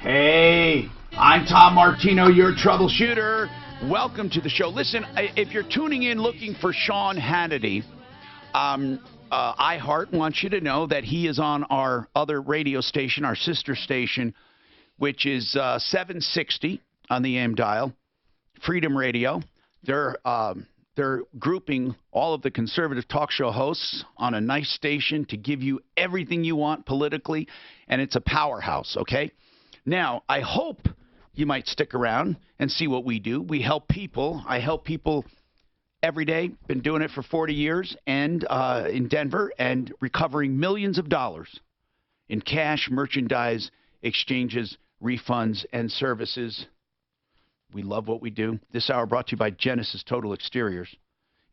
Hey, I'm Tom Martino, your troubleshooter. Welcome to the show. Listen, if you're tuning in looking for Sean Hannity, iHeart wants you to know that he is on our other radio station, our sister station, which is 760 on the AM dial, Freedom Radio. They're grouping all of the conservative talk show hosts on a nice station to give you everything you want politically, and it's a powerhouse, okay? Now, I hope you might stick around and see what we do. We help people. I help people every day. Been doing it for 40 years and in Denver and recovering millions of dollars in cash, merchandise, exchanges, refunds, and services. We love what we do. This hour brought to you by Genesis Total Exteriors.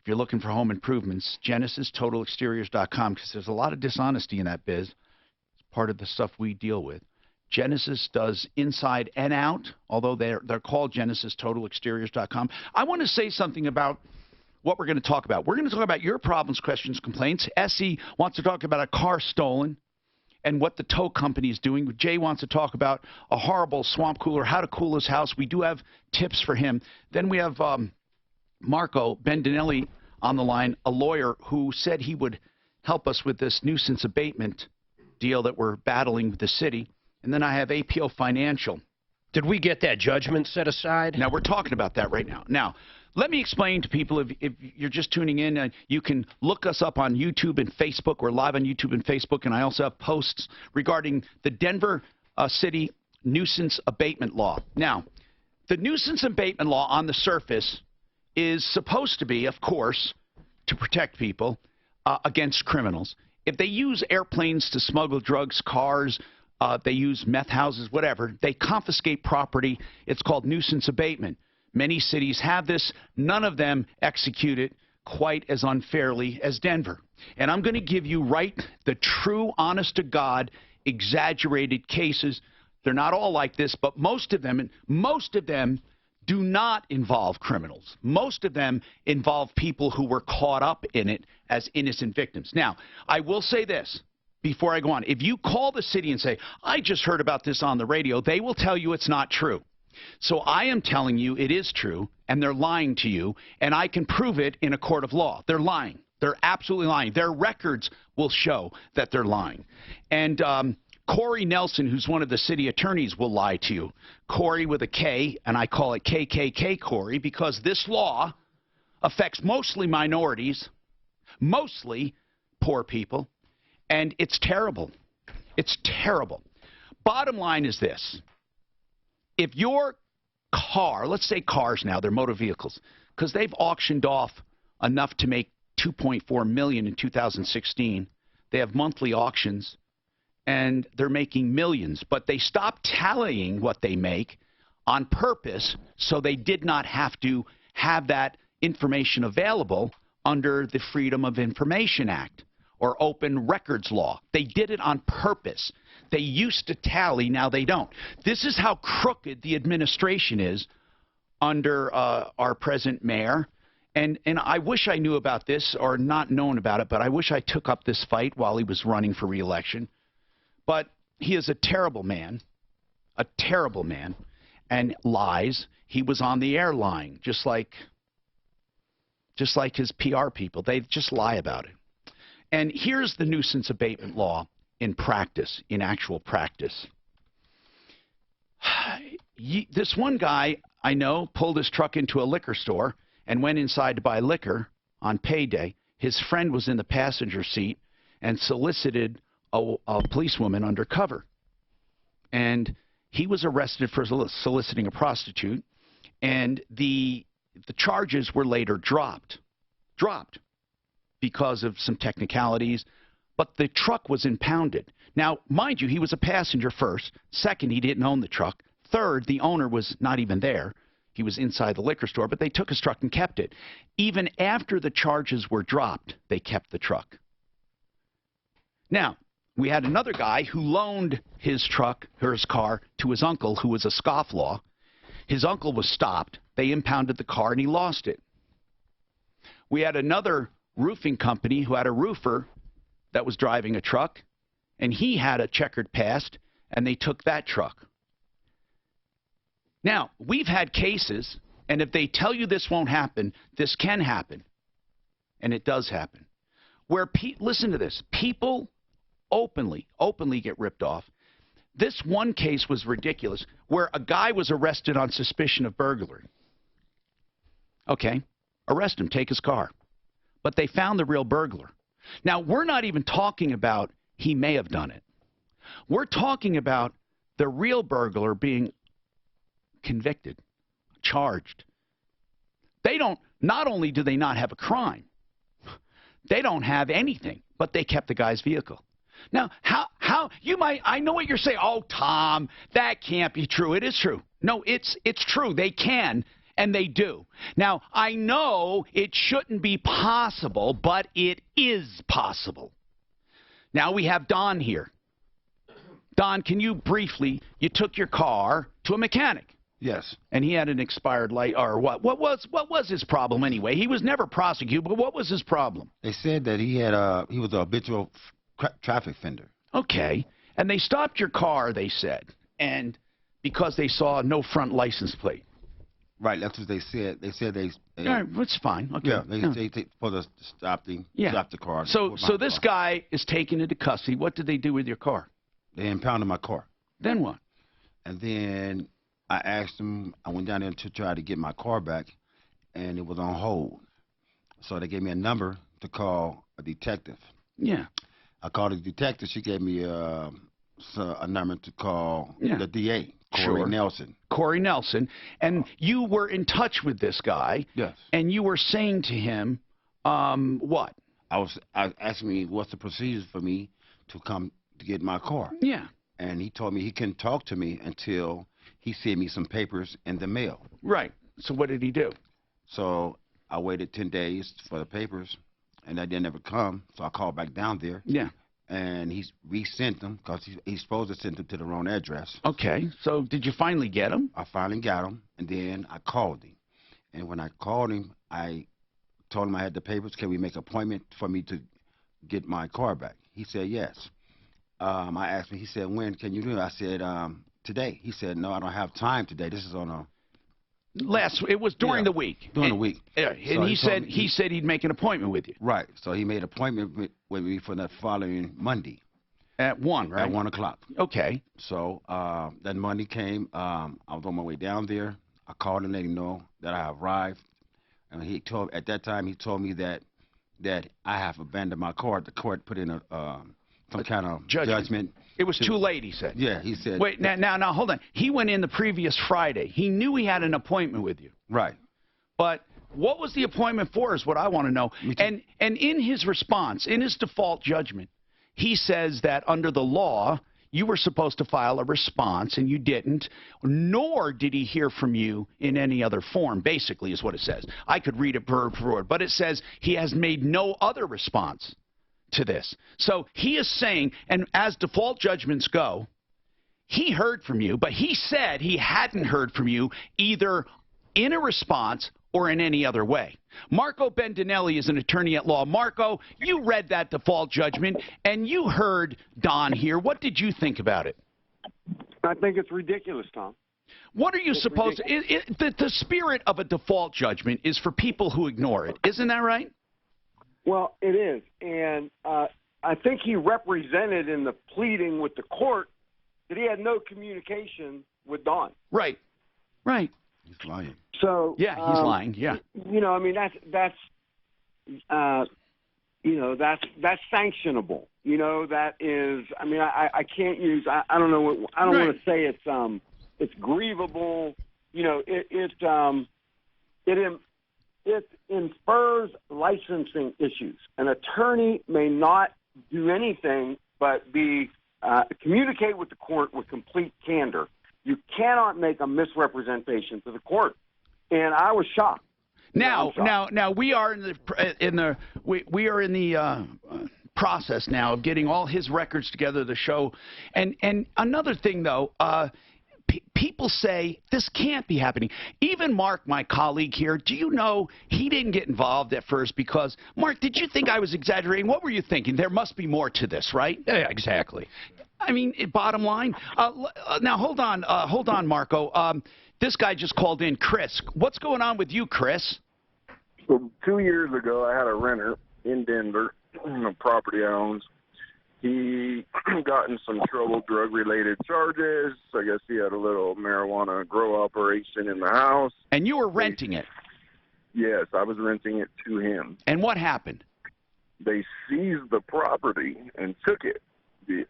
If you're looking for home improvements, GenesisTotalExteriors.com, because there's a lot of dishonesty in that biz. It's part of the stuff we deal with. Genesis does inside and out, although they're called GenesisTotalExteriors.com. I want to say something about what we're going to talk about. We're going to talk about your problems, questions, complaints. Essie wants to talk about a car stolen and what the tow company is doing. Jay wants to talk about a horrible swamp cooler, how to cool his house. We do have tips for him. Then we have Marco Bendinelli on the line, a lawyer who said he would help us with this nuisance abatement deal that we're battling with the city. And then I have APO Financial.
Did we get that judgment set aside?
Now, we're talking about that right now. Now, let me explain to people, if you're just tuning in, you can look us up on YouTube and Facebook. We're live on YouTube and Facebook, and I also have posts regarding the Denver City nuisance abatement law. Now, the nuisance abatement law on the surface is supposed to be, of course, to protect people against criminals. If they use airplanes to smuggle drugs, cars, they use meth houses, whatever, they confiscate property. It's called nuisance abatement. Many cities have this. None of them execute it quite as unfairly as Denver. And I'm going to give you the true, honest-to-God, exaggerated cases. They're not all like this, but most of them do not involve criminals. Most of them involve people who were caught up in it as innocent victims. Now, I will say this before I go on. If you call the city and say, I just heard about this on the radio, they will tell you it's not true. So I am telling you it is true, and they're lying to you, and I can prove it in a court of law. They're lying. They're absolutely lying. Their records will show that they're lying. And Corey Nelson, who's one of the city attorneys, will lie to you. Corey with a K, and I call it KKK Corey, because this law affects mostly minorities, mostly poor people, and it's terrible. It's terrible. Bottom line is this. If your car, let's say cars now, they're motor vehicles, because they've auctioned off enough to make $2.4 million in 2016. They have monthly auctions, and they're making millions. But they stopped tallying what they make on purpose, so they did not have to have that information available under the Freedom of Information Act or Open Records Law. They did it on purpose. They used to tally, now they don't. This is how crooked the administration is under our present mayor. And I wish I knew about this or not known about it, but I wish I took up this fight while he was running for re-election. But he is a terrible man, and lies. He was on the air lying, just like his PR people. They just lie about it. And here's the nuisance abatement law in practice, in actual practice. This one guy I know pulled his truck into a liquor store and went inside to buy liquor on payday. His friend was in the passenger seat and solicited a policewoman undercover. And he was arrested for soliciting a prostitute, and the charges were later dropped because of some technicalities, but the truck was impounded. Now, mind you, he was a passenger first. Second, he didn't own the truck. Third, the owner was not even there. He was inside the liquor store, but they took his truck and kept it. Even after the charges were dropped, they kept the truck. Now, we had another guy who loaned his truck, or his car, to his uncle, who was a scofflaw. His uncle was stopped. They impounded the car, and he lost it. We had another roofing company who had a roofer that was driving a truck, and he had a checkered past, and they took that truck. Now, we've had cases, and if they tell you this won't happen, this can happen, and it does happen, where, listen to this, people openly get ripped off. This one case was ridiculous, where a guy was arrested on suspicion of burglary. Okay, arrest him, take his car. But they found the real burglar. Now, we're not even talking about he may have done it. We're talking about the real burglar being convicted, charged. Not only do they not have a crime, they don't have anything, but they kept the guy's vehicle. Now, I know what you're saying. Oh, Tom, that can't be true. It is true. No, it's true. They can, and they do. Now, I know it shouldn't be possible, but it is possible. Now we have Don here. Don, can you briefly, you took your car to a mechanic.
Yes.
And he had an expired light, or what? What was his problem anyway? He was never prosecuted, but what was his problem?
They said that he was a habitual traffic offender.
Okay. And they stopped your car, they said, and because they saw no front license plate.
Right, that's what they said. They said they
all right, that's fine. Okay.
Yeah, they for the stop the car.
So this guy is taken into custody. What did they do with your car?
They impounded my car.
Then what?
And then I asked them, I went down there to try to get my car back, and it was on hold. So they gave me a number to call a detective.
Yeah.
I called the detective. She gave me a number to call the DA, Corey Nelson.
Corey Nelson. And you were in touch with this guy.
Yes.
And you were saying to him, what?
I asked me what's the procedure for me to come to get my car.
Yeah.
And he told me he couldn't talk to me until he sent me some papers in the mail.
Right. So what did he do?
So I waited 10 days for the papers, and that didn't ever come. So I called back down there.
Yeah.
And he resent them because he's supposed to send them to the wrong address.
Okay. So did you finally get them?
I finally got them, and then I called him. And when I called him, I told him I had the papers. Can we make an appointment for me to get my car back? He said yes. I asked him. He said, when can you do it? I said, today. He said, no, I don't have time today. This is on a...
It was during the week.
During the week.
Yeah, and
so
he said he'd make an appointment with you.
Right. So he made an appointment with me for the following Monday.
At 1, right?
At 1 o'clock.
Okay.
So that Monday came. I was on my way down there. I called and let him know that I arrived. And at that time he told me that I have abandoned my car. The court put in some kind of judgment.
It was too late, he said.
Yeah, he said.
Wait, now, hold on. He went in the previous Friday. He knew he had an appointment with you.
Right.
But what was the appointment for is what I want to know. And in his response, in his default judgment, he says that under the law, you were supposed to file a response, and you didn't, nor did he hear from you in any other form, basically is what it says. I could read it word for word, but it says he has made no other response to this. So he is saying, and as default judgments go, he heard from you, but he said he hadn't heard from you either in a response or in any other way. Marco Bendinelli is an attorney at law. Marco, you read that default judgment, and you heard Don here. What did you think about it?
I think it's ridiculous, Tom.
What are you supposed to... The spirit of a default judgment is for people who ignore it. Isn't that right?
Well, it is. And I think he represented in the pleading with the court that he had no communication with Don.
Right. Right.
He's lying.
So
yeah, he's lying. Yeah.
You know, I mean that's sanctionable. You know, that is. I mean, I can't use. I don't know what. I don't want to say it's grievable. You know, it infers licensing issues. An attorney may not do anything but communicate with the court with complete candor. You cannot make a misrepresentation to the court, and I was shocked.
Now we are in the process now of getting all his records together to show. And another thing though, people say this can't be happening. Even Mark, my colleague here, do you know he didn't get involved at first because, Mark, did you think I was exaggerating? What were you thinking? There must be more to this, right?
Yeah, exactly.
I mean, bottom line. Now, hold on, Marco. This guy just called in, Chris. What's going on with you, Chris?
So 2 years ago, I had a renter in Denver, a property I owns. He got in some trouble, drug-related charges. I guess he had a little marijuana grow operation in the house.
And you were renting it?
Yes, I was renting it to him.
And what happened?
They seized the property and took it.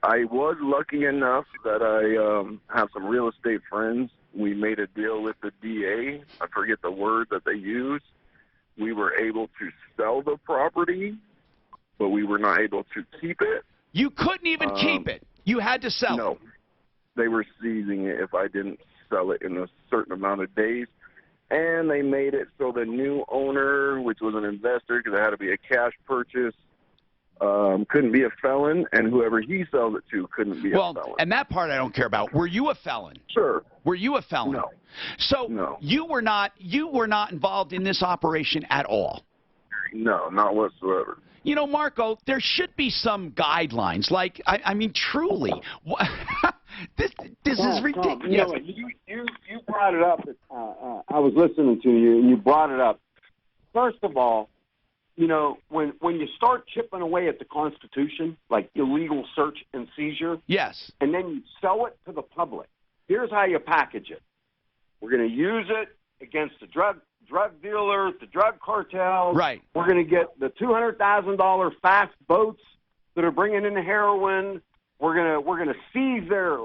I was lucky enough that I have some real estate friends. We made a deal with the DA. I forget the word that they used. We were able to sell the property, but we were not able to keep it.
You couldn't even keep it. You had to sell it.
No. They were seizing it if I didn't sell it in a certain amount of days. And they made it so the new owner, which was an investor, because it had to be a cash purchase, couldn't be a felon, and whoever he sells it to couldn't be a felon.
Well, and that part I don't care about. Were you a felon?
Sure.
Were you a felon?
No.
So
no.
You were not involved in this operation at all?
No, not whatsoever.
You know, Marco, there should be some guidelines. Like, I mean, truly, this is ridiculous.
You know, you brought it up. I was listening to you, and you brought it up. First of all, you know, when you start chipping away at the Constitution, like illegal search and seizure,
yes,
and then you sell it to the public, here's how you package it. We're going to use it against the drug drug dealers, the drug cartels.
Right.
We're going to get the $200,000 fast boats that are bringing in the heroin. We're gonna seize their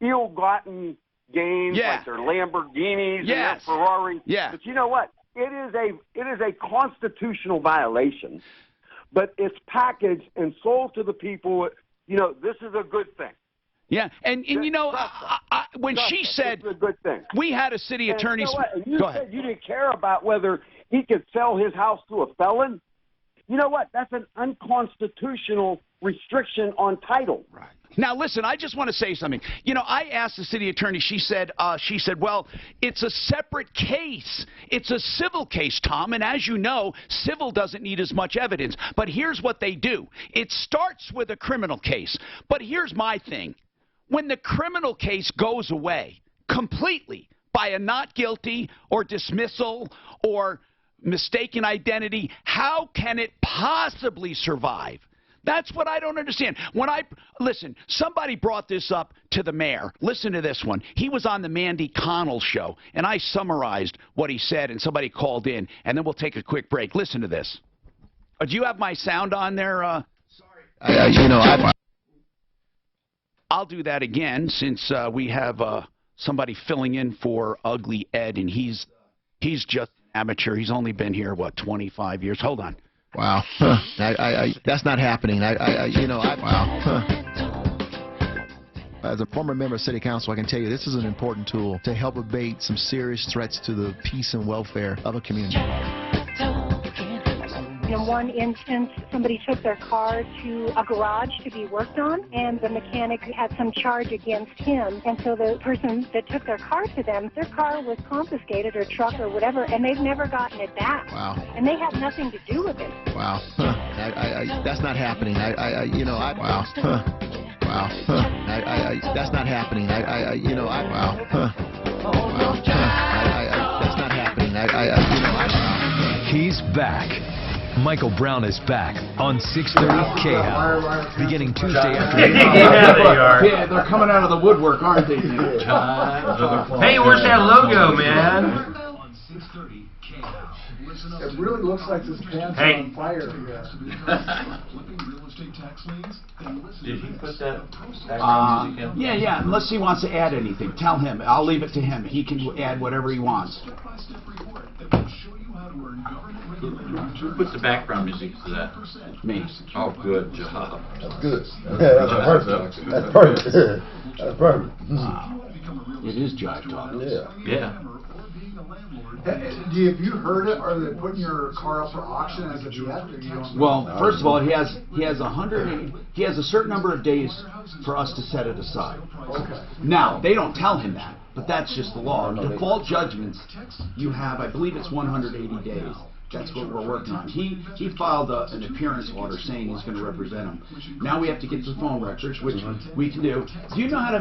ill-gotten gains, like their Lamborghinis and their Ferraris.
Yeah.
But you know what? It is a constitutional violation, but it's packaged and sold to the people. You know, this is a good thing.
Yeah, and you know, when she said
it's a good thing,
we had a city attorney.
You know what? And you
Go
said
ahead.
you didn't care about whether he could sell his house to a felon. You know what? That's an unconstitutional restriction on title.
Right. Now, listen, I just want to say something. You know, I asked the city attorney, she said, well, it's a separate case. It's a civil case, Tom, and as you know, civil doesn't need as much evidence. But here's what they do. It starts with a criminal case. But here's my thing. When the criminal case goes away completely by a not guilty or dismissal or mistaken identity, how can it possibly survive? That's what I don't understand. Listen, somebody brought this up to the mayor. Listen to this one. He was on the Mandy Connell show, and I summarized what he said, and somebody called in, and then we'll take a quick break. Listen to this. Do you have my sound on there? Sorry. I'll do that again since we have somebody filling in for Ugly Ed, and he's just amateur. He's only been here, 25 years. Hold on.
Wow. That's not happening. Wow. As a former member of City Council, I can tell you this is an important tool to help abate some serious threats to the peace and welfare of a community.
In one instance, somebody took their car to a garage to be worked on, and the mechanic had some charge against him. And so the person that took their car to them, their car was confiscated or truck or whatever, and they've never gotten it back.
Wow.
And they had nothing to do with it.
Wow. That's not happening. Wow. Wow. That's not happening. Wow. Wow. That's not happening.
He's back. Michael Brown is back on 630 KHOW, beginning Tuesday afternoon.
Yeah, they are.
Yeah, they're coming out of the woodwork, aren't they?
Hey, where's that logo, man?
It really looks like this pants are on fire here.
Did he put that background music in?
Yeah, unless he wants to add anything. Tell him. I'll leave it to him. He can add whatever he wants.
Who put the background music to that?
Me.
Oh, good job.
That's good. That's perfect. That's perfect. That's perfect.
It is jive talk.
Yeah.
Have you heard it? Are they putting your car up for auction as of yet? Or you don't
Well, first of all, he has a certain number of days for us to set it aside.
Okay.
Now, they don't tell him that, but that's just the law. Default judgments, you have, I believe it's 180 days. That's what we're working on. He filed an appearance order saying he's going to represent him. Now we have to get the phone records, which we can do. Do you know how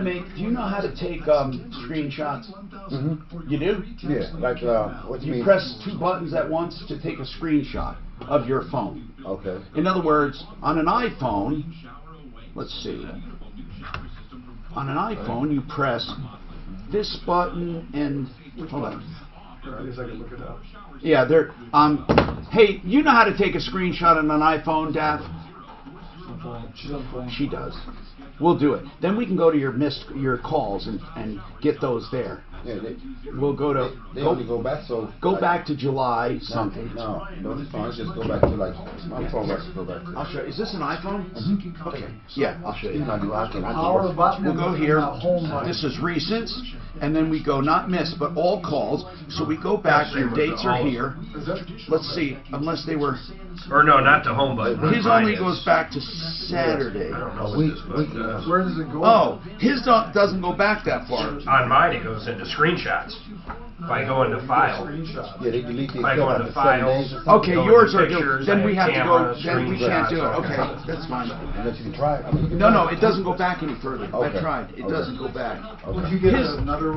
to take screenshots?
Mm-hmm.
You do?
Yeah. Like what do you mean?
Press two buttons at once to take a screenshot of your phone.
Okay.
In other words, on an iPhone, let's see. On an iPhone, you press this button and hold on.
At least I can look it up.
Yeah, they're hey, you know how to take a screenshot on an iPhone, Dav?
She's on the phone.
She does. We'll do it. Then we can go to your calls and get those there.
Yeah,
we'll go to.
They only go back so.
Go
like,
back to July something.
No, it's fine. Let's just go back to like my phone. Let's go back.
I'll show you. Is this an iPhone?
Mm-hmm.
Okay. Yeah, I'll show you.
We'll
go here. This is recent, and then we go not missed, but all calls. So we go back. Your dates are here. Let's see. Unless they were.
Or no, not the home button.
His only goes back to Saturday.
I don't know.
Where does it go?
Oh, his doesn't go back that far.
On mine, it goes into screenshots. If I go into file,
yeah, they delete the
if I go into files,
okay, yours are
pictures,
then we have to go.
cameras,
Then we can't do it. Okay,
screenshots.
that's fine.
Unless you can try it.
No, it doesn't go back any further.
Okay.
I tried. It doesn't go back.
Would you get another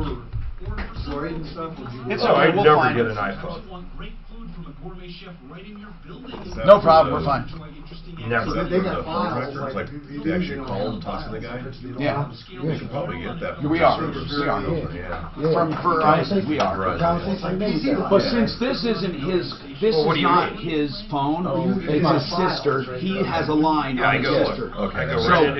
Floyd and stuff? Would you
It's all right.
We'll
Never
find
get
it.
an iPhone.
No problem, we're fine.
Never.
They got files,
Like, they actually call and talk to the guy?
Yeah.
We should probably get that.
We are.
Yeah.
From Verizon, we are.
Verizon.
But since this isn't his, this is not his phone, it's his sister, he has a line on his sister.
Okay.
So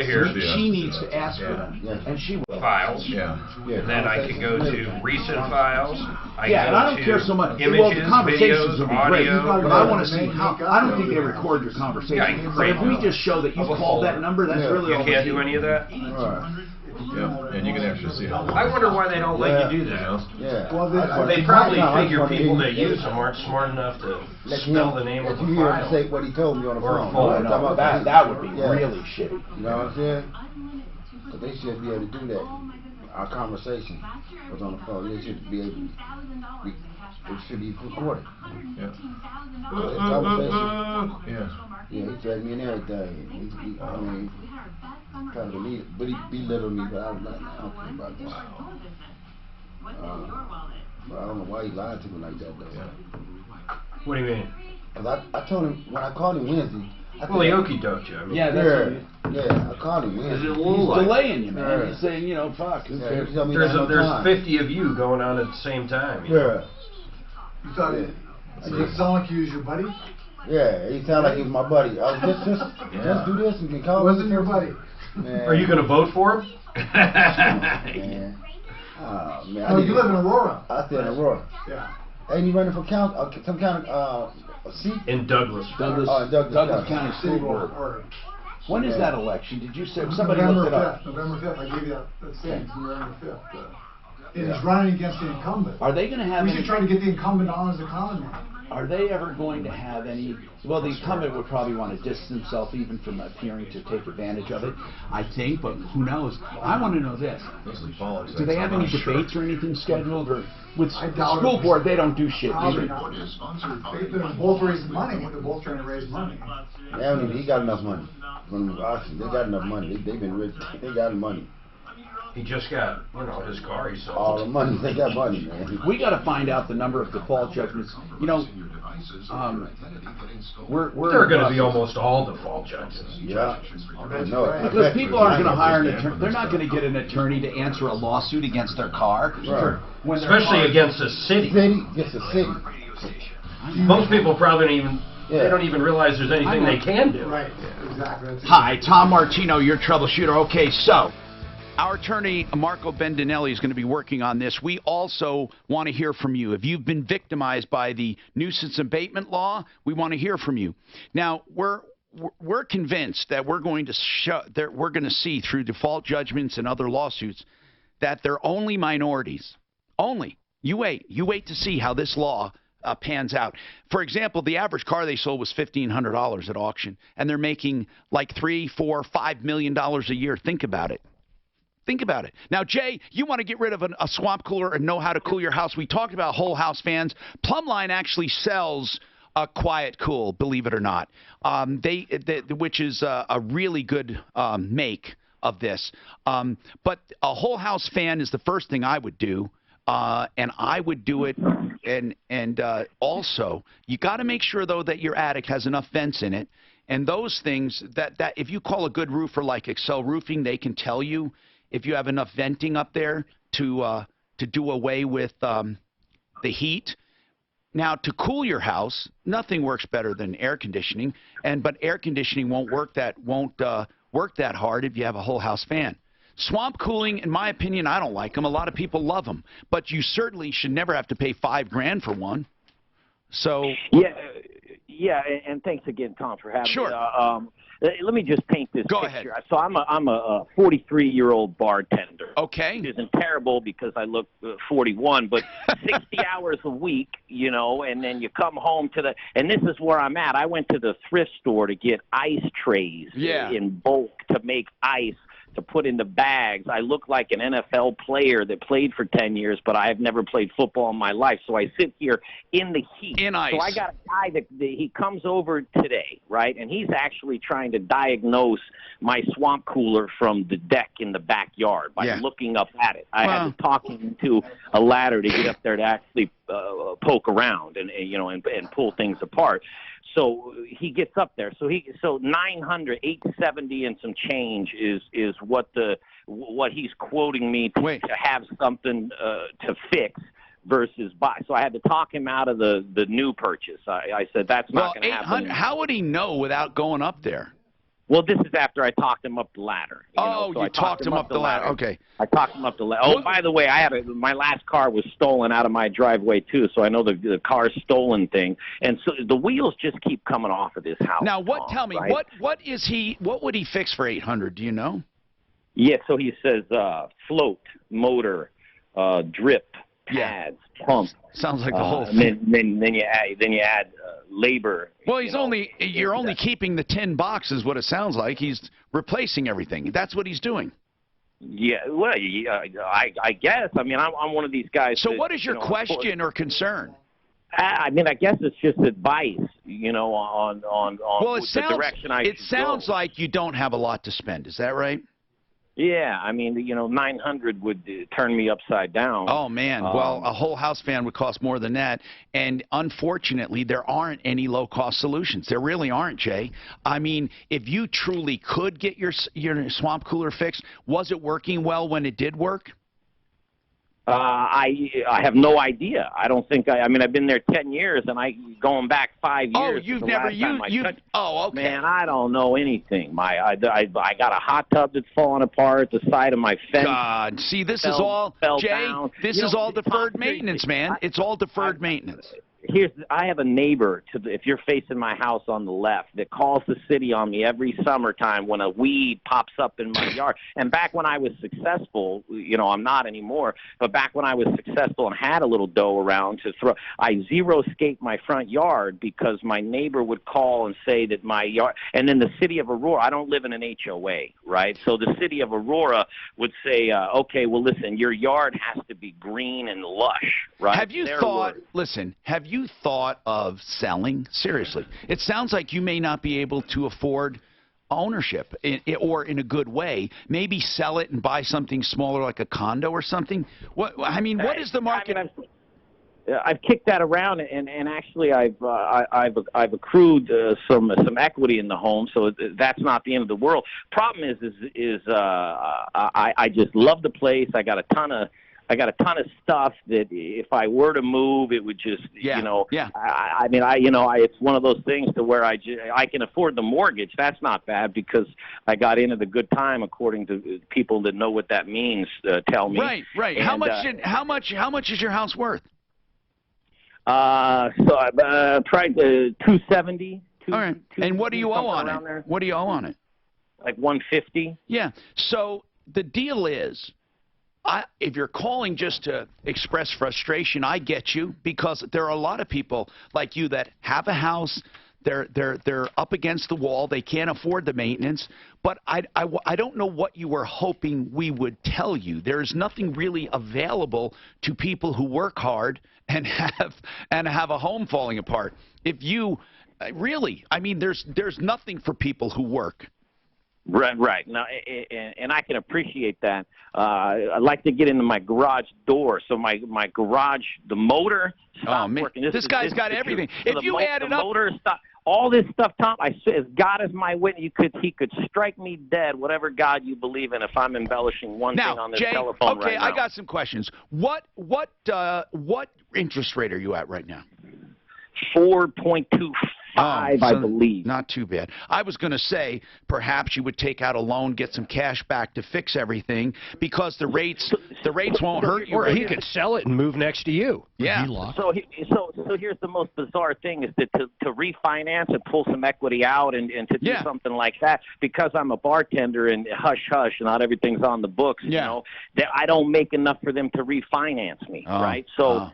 she needs to ask for them, and she will.
Files.
Yeah.
And then I can go to recent files.
Yeah, and I don't care so much.
Images,
Well, the conversations
videos,
will be great,
audio.
but I want to see how. I don't think they record your conversation.
Yeah,
So if we just show that you called that number, that's really all.
You can't do any of that?
Yeah, and you can actually see how.
I wonder why they don't let you do that.
Yeah.
Well,
They probably figure people that use them aren't smart enough to spell the name of
Let
the
you hear him
file.
say what he told me on the
Or a
phone.
phone.
No, that would be really shitty.
You know what I'm saying? But they should be able to do that. Our conversation was on the phone. They should be able to. It should be recorded.
Yeah.
Conversation.
Yeah.
Yeah, he threatened me and everything. I mean, trying to believe, but he belittled me, but I was like, I don't care about this. But I don't know why he lied to me like that, though.
What do you mean?
Cause I told him, when I called him Wednesday,
Well, he okey-doked you. I mean.
Yeah, I called him Wednesday.
He's delaying you, man. He's saying, fuck. Who cares?
There's 50 of you going on at the same time. You know?
You thought it sounded like he was your buddy?
Yeah, he sounded like he was my buddy. I was just do this and can call.
Wasn't your buddy?
Man. Are you going to vote for him?
Man. Oh, man.
Oh, you live in Aurora.
I stay in Aurora.
Yeah.
Ain't he running for some kind of seat?
In Douglas.
Douglas County School Board. When is that election? Did you say somebody looked it up?
November 5th. I gave you that thing. November 5th. And he's running against the incumbent.
Are they going to have?
We should try to get the incumbent on as a common man.
Are they ever going to have any? Well, the incumbent would probably want to distance himself even from appearing to take advantage of it, I think, but who knows? I want to know this. Do they have any debates or anything scheduled? Or with the school board, they don't do shit either.
They're both raising money. They're both trying to raise money.
Yeah, I mean, he got enough money. They got enough money. They've been rich. They got money.
He just got, his car he sold.
All the money. They got money, man.
We got to find out the number of default judgments.
They're going to be almost all default judges.
Yeah.
Because people aren't going to hire an attorney. They're not going to get an attorney to answer a lawsuit against their car.
Right.
Especially against a city.
Against a city.
Most people probably they don't even realize there's anything they can do.
Right. Exactly.
Hi, Tom Martino, your troubleshooter. Okay, so our attorney, Marco Bendinelli, is going to be working on this. We also want to hear from you. If you've been victimized by the nuisance abatement law, we want to hear from you. Now, we're convinced that we're going to see through default judgments and other lawsuits that they're only minorities. Only. You wait to see how this law pans out. For example, the average car they sold was $1,500 at auction, and they're making like $3, $4, $5 million a year. Think about it. Think about it. Now, Jay, you want to get rid of a swamp cooler and know how to cool your house. We talked about whole house fans. Plumline actually sells a quiet cool, believe it or not, which is a really good make of this. But a whole house fan is the first thing I would do, and I would do it. And also, you got to make sure, though, that your attic has enough vents in it. And those things that if you call a good roofer like Excel Roofing, they can tell you if you have enough venting up there to do away with the heat. Now, to cool your house, nothing works better than air conditioning, but air conditioning won't work that hard if you have a whole house fan. Swamp cooling, in my opinion, I don't like them. A lot of people love them, but you certainly should never have to pay $5,000 for one. So
yeah, and thanks again, Tom, for having
me.
Let me just paint this
Go
picture.
ahead.
So I'm a 43-year-old bartender.
Okay.
Which isn't terrible because I look 41, but 60 hours a week, and then you come home and this is where I'm at. I went to the thrift store to get ice trays in bulk to make ice to put in the bags. I look like an NFL player that played for 10 years, but I have never played football in my life. So I sit here in the heat.
In ice.
So I got a guy that he comes over today, right, and he's actually trying to diagnose my swamp cooler from the deck in the backyard by looking up at it. I had to talk him to a ladder to get up there to actually poke around and pull things apart. So he gets up there. So 900, 870 and some change is what he's quoting me to have something to fix versus buy. So I had to talk him out of the new purchase. I said that's not going to happen.
How would he know without going up there?
Well, this is after I talked him up the ladder.
You talked him up the ladder. Okay.
I talked him up the ladder. Oh, by the way, my last car was stolen out of my driveway too, so I know the car stolen thing. And so the wheels just keep coming off of this house.
Now, tell me,
right?
what would he fix for 800? Do you know?
Yeah, so he says float, motor, drip, pads, pump.
Sounds like the whole thing.
Then you add labor.
Well, you're only keeping the 10 boxes. What it sounds like, he's replacing everything. That's what he's doing.
Yeah, well, I guess. I mean, I'm one of these guys.
So, what is your question or concern?
I mean, I guess it's just advice, on the direction I should go.
It sounds like you don't have a lot to spend. Is that right?
Yeah, I mean, 900 would turn me upside down.
Oh, man. Well, a whole house fan would cost more than that. And unfortunately, there aren't any low-cost solutions. There really aren't, Jay. I mean, if you truly could get your swamp cooler fixed, was it working well when it did work?
I have no idea. I don't think I mean, I've been there 10 years, and going back 5 years.
Oh, you've never Oh, okay.
Man, I don't know anything. I got a hot tub that's falling apart. The side of my fence.
God, see, this is all Jay.
Down.
This is all deferred maintenance, man. It's all deferred maintenance.
I have a neighbor if you're facing my house on the left that calls the city on me every summertime when a weed pops up in my yard. And back when I was successful, I'm not anymore, but back when I was successful and had a little dough around to throw, I zero-scaped my front yard because my neighbor would call and say that my yard, and then the city of Aurora, I don't live in an HOA, right? So the city of Aurora would say, okay, well, listen, your yard has to be green and lush, right?
Have you thought of selling? Seriously, it sounds like you may not be able to afford ownership or in a good way. Maybe sell it and buy something smaller like a condo or something. What is the market?
I've kicked that around, and actually I've accrued some equity in the home, so that's not the end of the world. Problem is I just love the place. I got a ton of stuff that if I were to move, it would just, it's one of those things to where I can afford the mortgage. That's not bad because I got into the good time, according to people that know what that means. Tell me.
Right. And, how much is your house worth?
Probably 270.
All right. And what do you owe on it? What do you owe on it?
Like 150.
Yeah. So the deal is, if you're calling just to express frustration, I get you, because there are a lot of people like you that have a house. They're up against the wall. They can't afford the maintenance. But I don't know what you were hoping we would tell you. There's nothing really available to people who work hard and have a home falling apart. If you really, I mean, there's nothing for people who work.
Right. Now, and I can appreciate that. I like to get into my garage door, so my garage, the motor stopped working.
This guy's got everything. If you added up
motor stopped, all this stuff, Tom, as God is my witness, he could strike me dead, whatever God you believe in, if I'm embellishing one thing on this telephone right now.
I got some questions. What interest rate are you at right now?
4.25. I believe.
Not too bad. I was going to say perhaps you would take out a loan, get some cash back to fix everything, because the rates won't hurt you.
Or he could sell it and move next to you.
Yeah.
So here's the most bizarre thing is that to refinance and pull some equity out and to do something like that, because I'm a bartender and hush hush, not everything's on the books. That I don't make enough for them to refinance me, right? So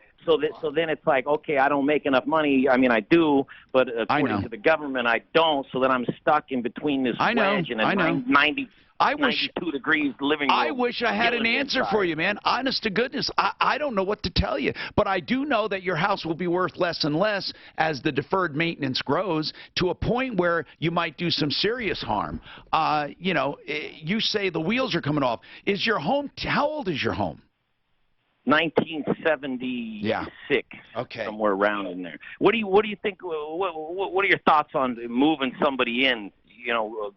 then it's like, okay, I don't make enough money. I mean, I do, but according to the government, I don't. So then I'm stuck in between this wedge and a 90.
I wish
92 degrees living room.
I wish I had an answer for you, man. Honest to goodness, I don't know what to tell you. But I do know that your house will be worth less and less as the deferred maintenance grows to a point where you might do some serious harm. You know, you say the wheels are coming off. Is your home, how old is your home?
1976, somewhere around in there. What do you think? What are your thoughts on moving somebody in? You know,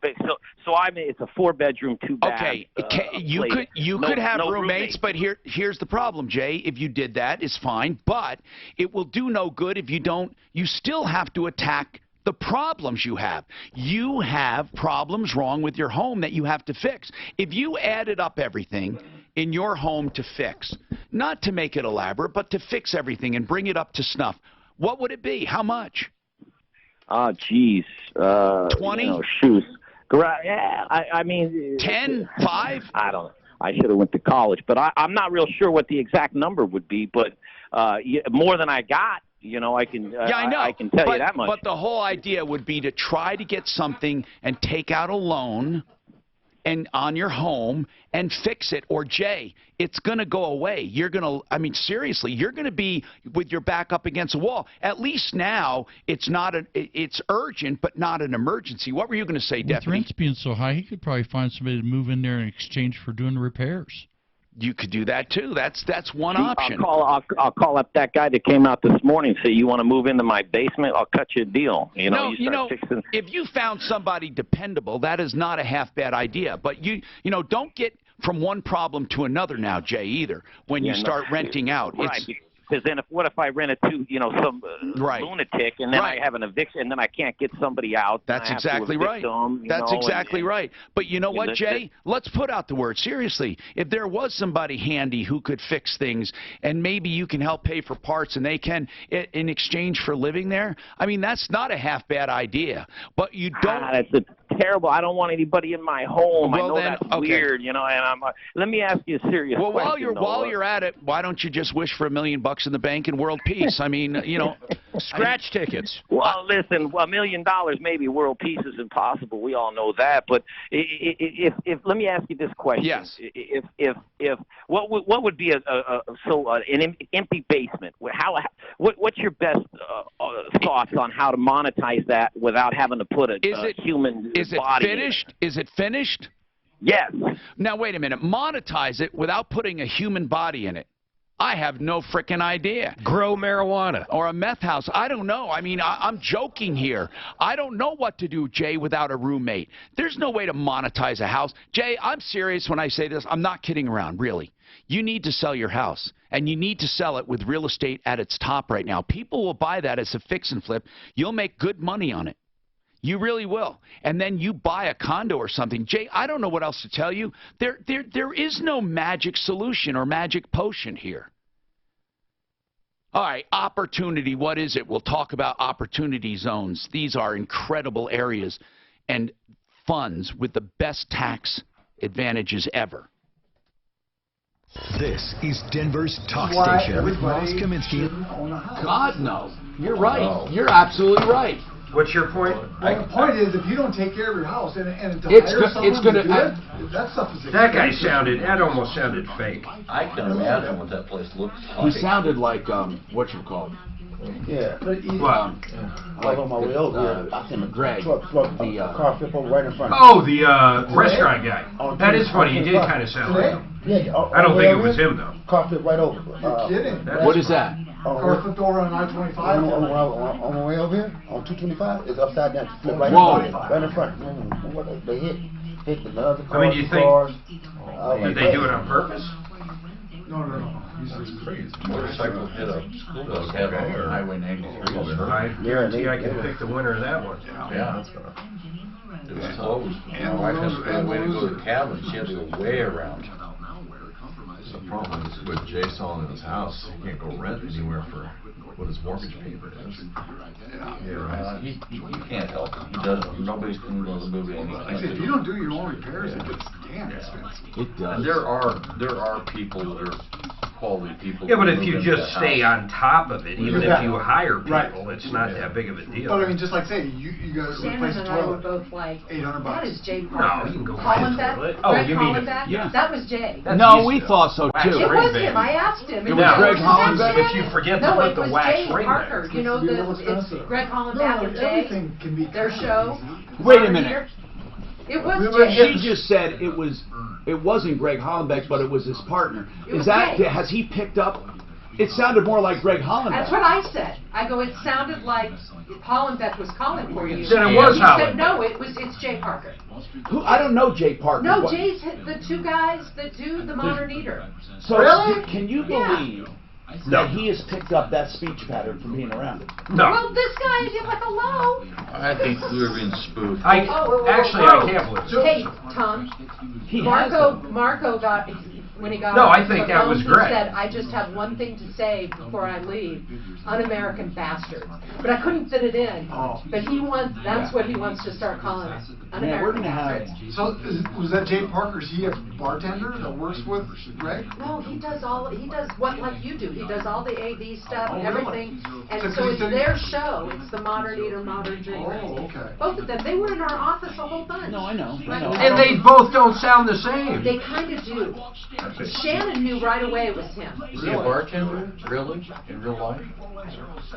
so I mean, it's a 4-bedroom, 2-bath.
Okay, you could have roommates, but here's the problem, Jay. If you did that, it's fine, but it will do no good if you don't. You still have to attack the problems you have. You have problems wrong with your home that you have to fix. If you added up everything in your home to fix, not to make it elaborate, but to fix everything and bring it up to snuff, what would it be? How much?
Oh, geez.
20?
You know, shoes. Yeah, I mean...
10? 5?
I don't know. I should have went to college, but I'm not real sure what the exact number would be, but more than I got. You know, I can.
Yeah, I know.
I can tell you that much.
But the whole idea would be to try to get something and take out a loan and on your home and fix it. Or Jay, it's going to go away. You're going to. I mean, seriously, you're going to be with your back up against a wall. At least now, it's not it's urgent, but not an emergency. What were you going to say, Deputy?
With rents being so high, he could probably find somebody to move in there in exchange for doing the repairs.
You could do that too. That's one option.
I'll call up that guy that came out this morning and say, you want to move into my basement? I'll cut you a deal. You know, fixing.
If you found somebody dependable, that is not a half bad idea. But you don't get from one problem to another now, Jay, either. When you start renting out,
right? Because then, what if I rent it to some lunatic, and then I have an eviction, and then I can't get somebody out?
That's exactly right. That's exactly right. But you know what, Jay? Let's put out the word. Seriously, if there was somebody handy who could fix things, and maybe you can help pay for parts, and they can in exchange for living there. I mean, that's not a half bad idea. But you don't.
That's terrible. I don't want anybody in my home. Well, I know that's weird, you know. And let me ask you a serious question.
Well, while you're at it, why don't you just wish for $1 million in the bank and world peace? I mean,
scratch tickets.
Well, listen, $1 million, maybe world peace is impossible. We all know that. But if let me ask you this question.
Yes.
If what would be an empty basement? What's your best thoughts on how to monetize that without having to put a human body in it?
Is it finished?
Yes.
Now wait a minute. Monetize it without putting a human body in it. I have no frickin' idea.
Grow marijuana.
Or a meth house. I don't know. I mean, I'm joking here. I don't know what to do, Jay, without a roommate. There's no way to monetize a house. Jay, I'm serious when I say this. I'm not kidding around, really. You need to sell your house, and you need to sell it with real estate at its top right now. People will buy that as a fix and flip. You'll make good money on it. You really will. And then you buy a condo or something. Jay, I don't know what else to tell you. There is no magic solution or magic potion here. All right, opportunity. What is it? We'll talk about opportunity zones. These are incredible areas and funds with the best tax advantages ever.
This is Denver's talk station with Ross Kaminsky.
God, no. You're right. No. You're absolutely right.
What's your point?
Well, the point is, if you don't take care of your house and to hire someone to do it, that stuff is
that guy that almost sounded fake.
I can imagine what that place looks like.
He sounded like, whatchamacallit.
Yeah.
Like
on my way over here, I seen a
Greg,
car flip over right in front of me.
Oh, the restaurant guy. That is funny. He did kind of sound like him.
Yeah,
I don't think it was him, though.
Car flip right over.
You're kidding.
What is that?
Car flipped over on I-25.
On my way over here, on 225, it's upside down. Flip right in front. They hit the other cars.
I mean, do you think, did they do it on purpose?
No.
He's crazy. Motorcycle hit a school bus head on Highway 93.
I can pick the winner of that one.
Yeah. It was closed. My wife has to find a way to go to the cabin. She had to go way around.
The problem is with Jay selling his house, he can't go rent anywhere for what his mortgage payment is.
He can't help it. He doesn't. Nobody's going to move in.
Like I said, if you don't do your own repairs, it gets damn expensive.
It does.
And there are people that are quality people.
Yeah, but
who
if
move
you
into
just
that
stay
house.
on top of it, even
Yeah.
if you hire
Right.
people, it's not that big of a deal.
But I mean, just like say, you guys
Shannon
replace a
and I were
toilet.
both like,
$800.
that is Jay
No,
Parker.
you can go buy a
Hollenbeck?
toilet. Oh,
Greg
you mean if-
Hollenbeck?
yeah.
That was Jay.
That's
No,
used
we
to.
thought so
Wax
too.
It
ring
was
baby.
him. I asked him.
It was
No,
Greg Hollenbeck.
Shannon?
If you forget to
No,
put
it
the
was
wax
Jay
ring
Parker.
back.
You know,
It's real
it's
expensive.
Greg Hollenbeck
No,
and Jay.
everything can be
Their
kind of
show.
easy.
Wait a
Water
minute.
heater. It was
She
Jay.
just said it wasn't Greg Hollenbeck, but it was his partner.
It
Is
was
that,
Jay.
has he picked up? It sounded more like Greg Hollenbeck.
That's what I said. I go, it sounded like Hollenbeck was calling for you.
Then it was
He
Hollenbeck.
said, no, it's Jay Parker.
Who? I don't know Jay Parker.
No,
What-
Jay's the two guys that do the Modern Eater.
So
Really?
can you
Yeah.
believe that he has picked up that speech pattern from being around it?
No.
Well, this guy did like hello.
I think we were being spoofed.
Actually, I can't believe it.
Hey, Tom.
He
Marco got, when he got
No,
off
I think
the
that
phone,
was
he
great.
said, I just have one thing to say before I leave. Un-American bastard. But I couldn't fit it in.
Oh.
But that's what he wants to start calling us.
Man, we're
Un-American
gonna have.
bastards.
So was that Jay Parker? Is he a bartender that works with Greg?
No, he does what like you do. He does all the AV stuff,
Oh, really?
everything. And
So
so
he
it's
said-
their show. It's the Modern Eater, Modern Drinker.
Oh, okay.
Both of them. They were in our office a whole bunch.
No, I know. I
Right.
know.
And they both don't sound the same.
They kind of do. Shannon knew right away it was him.
Is he a bartender? Really? In real life?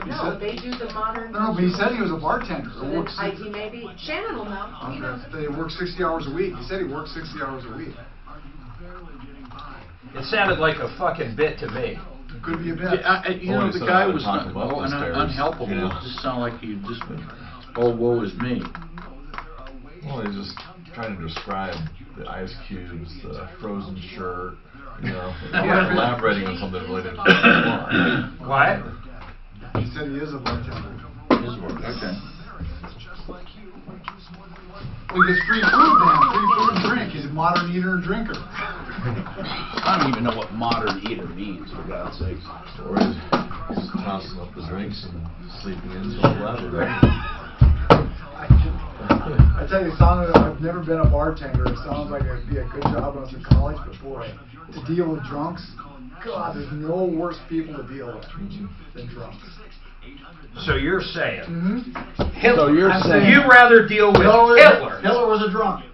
No, they do the Modern.
No, but he said he was a bartender.
So then he maybe Shannon will know. He knows.
They work 60 hours a week. He said he worked 60 hours a week.
It sounded like a fucking bit to me.
Could be a bit.
You know, the guy was not unhelpful. It just sounded like he just, oh, woe is me.
Well, he's just trying to describe the ice cubes, the frozen shirt, you know, elaborating on something related to the
What?
He said he is a bartender.
Okay.
Well, he gets free food then. Free food and drink. He's a modern eater and drinker.
I don't even know what modern eater means, for God's sakes.
Or he's just tossing up the drinks and sleeping in till 11, right?
I tell you, I've never been a bartender. It sounds like it'd be a good job when I was in college, but boy, to deal with drunks, God, there's no worse people to deal with than drunks.
So you're saying
Mm-hmm.
So you're saying
you'd rather deal with Hitler?
Hitler was a drunk.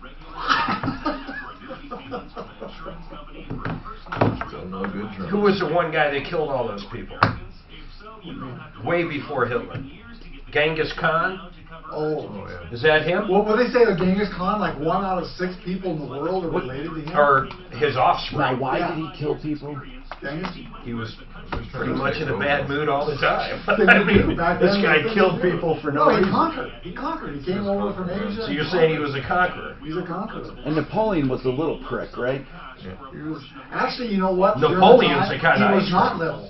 No good drunk.
Who was the one guy that killed all those people? Way before Hitler. Genghis Khan?
Oh,
yeah.
Is that him?
Well, what they say of Genghis Khan, like 1 out of 6 people in the world are related to him.
Or his offspring?
Now, why did he kill people?
Genghis?
He was pretty much in a bad mood all the time.
They
I
do.
mean,
Back
this
then,
guy
they
killed
did.
people for no
No, he
reason.
conquered. He conquered. He came over from Asia.
So you're saying he was a conqueror?
He's a conqueror.
And Napoleon was the little prick, right?
He was, actually, you know what?
Napoleon's the kind
he
of
was
ice
not
cream.
little.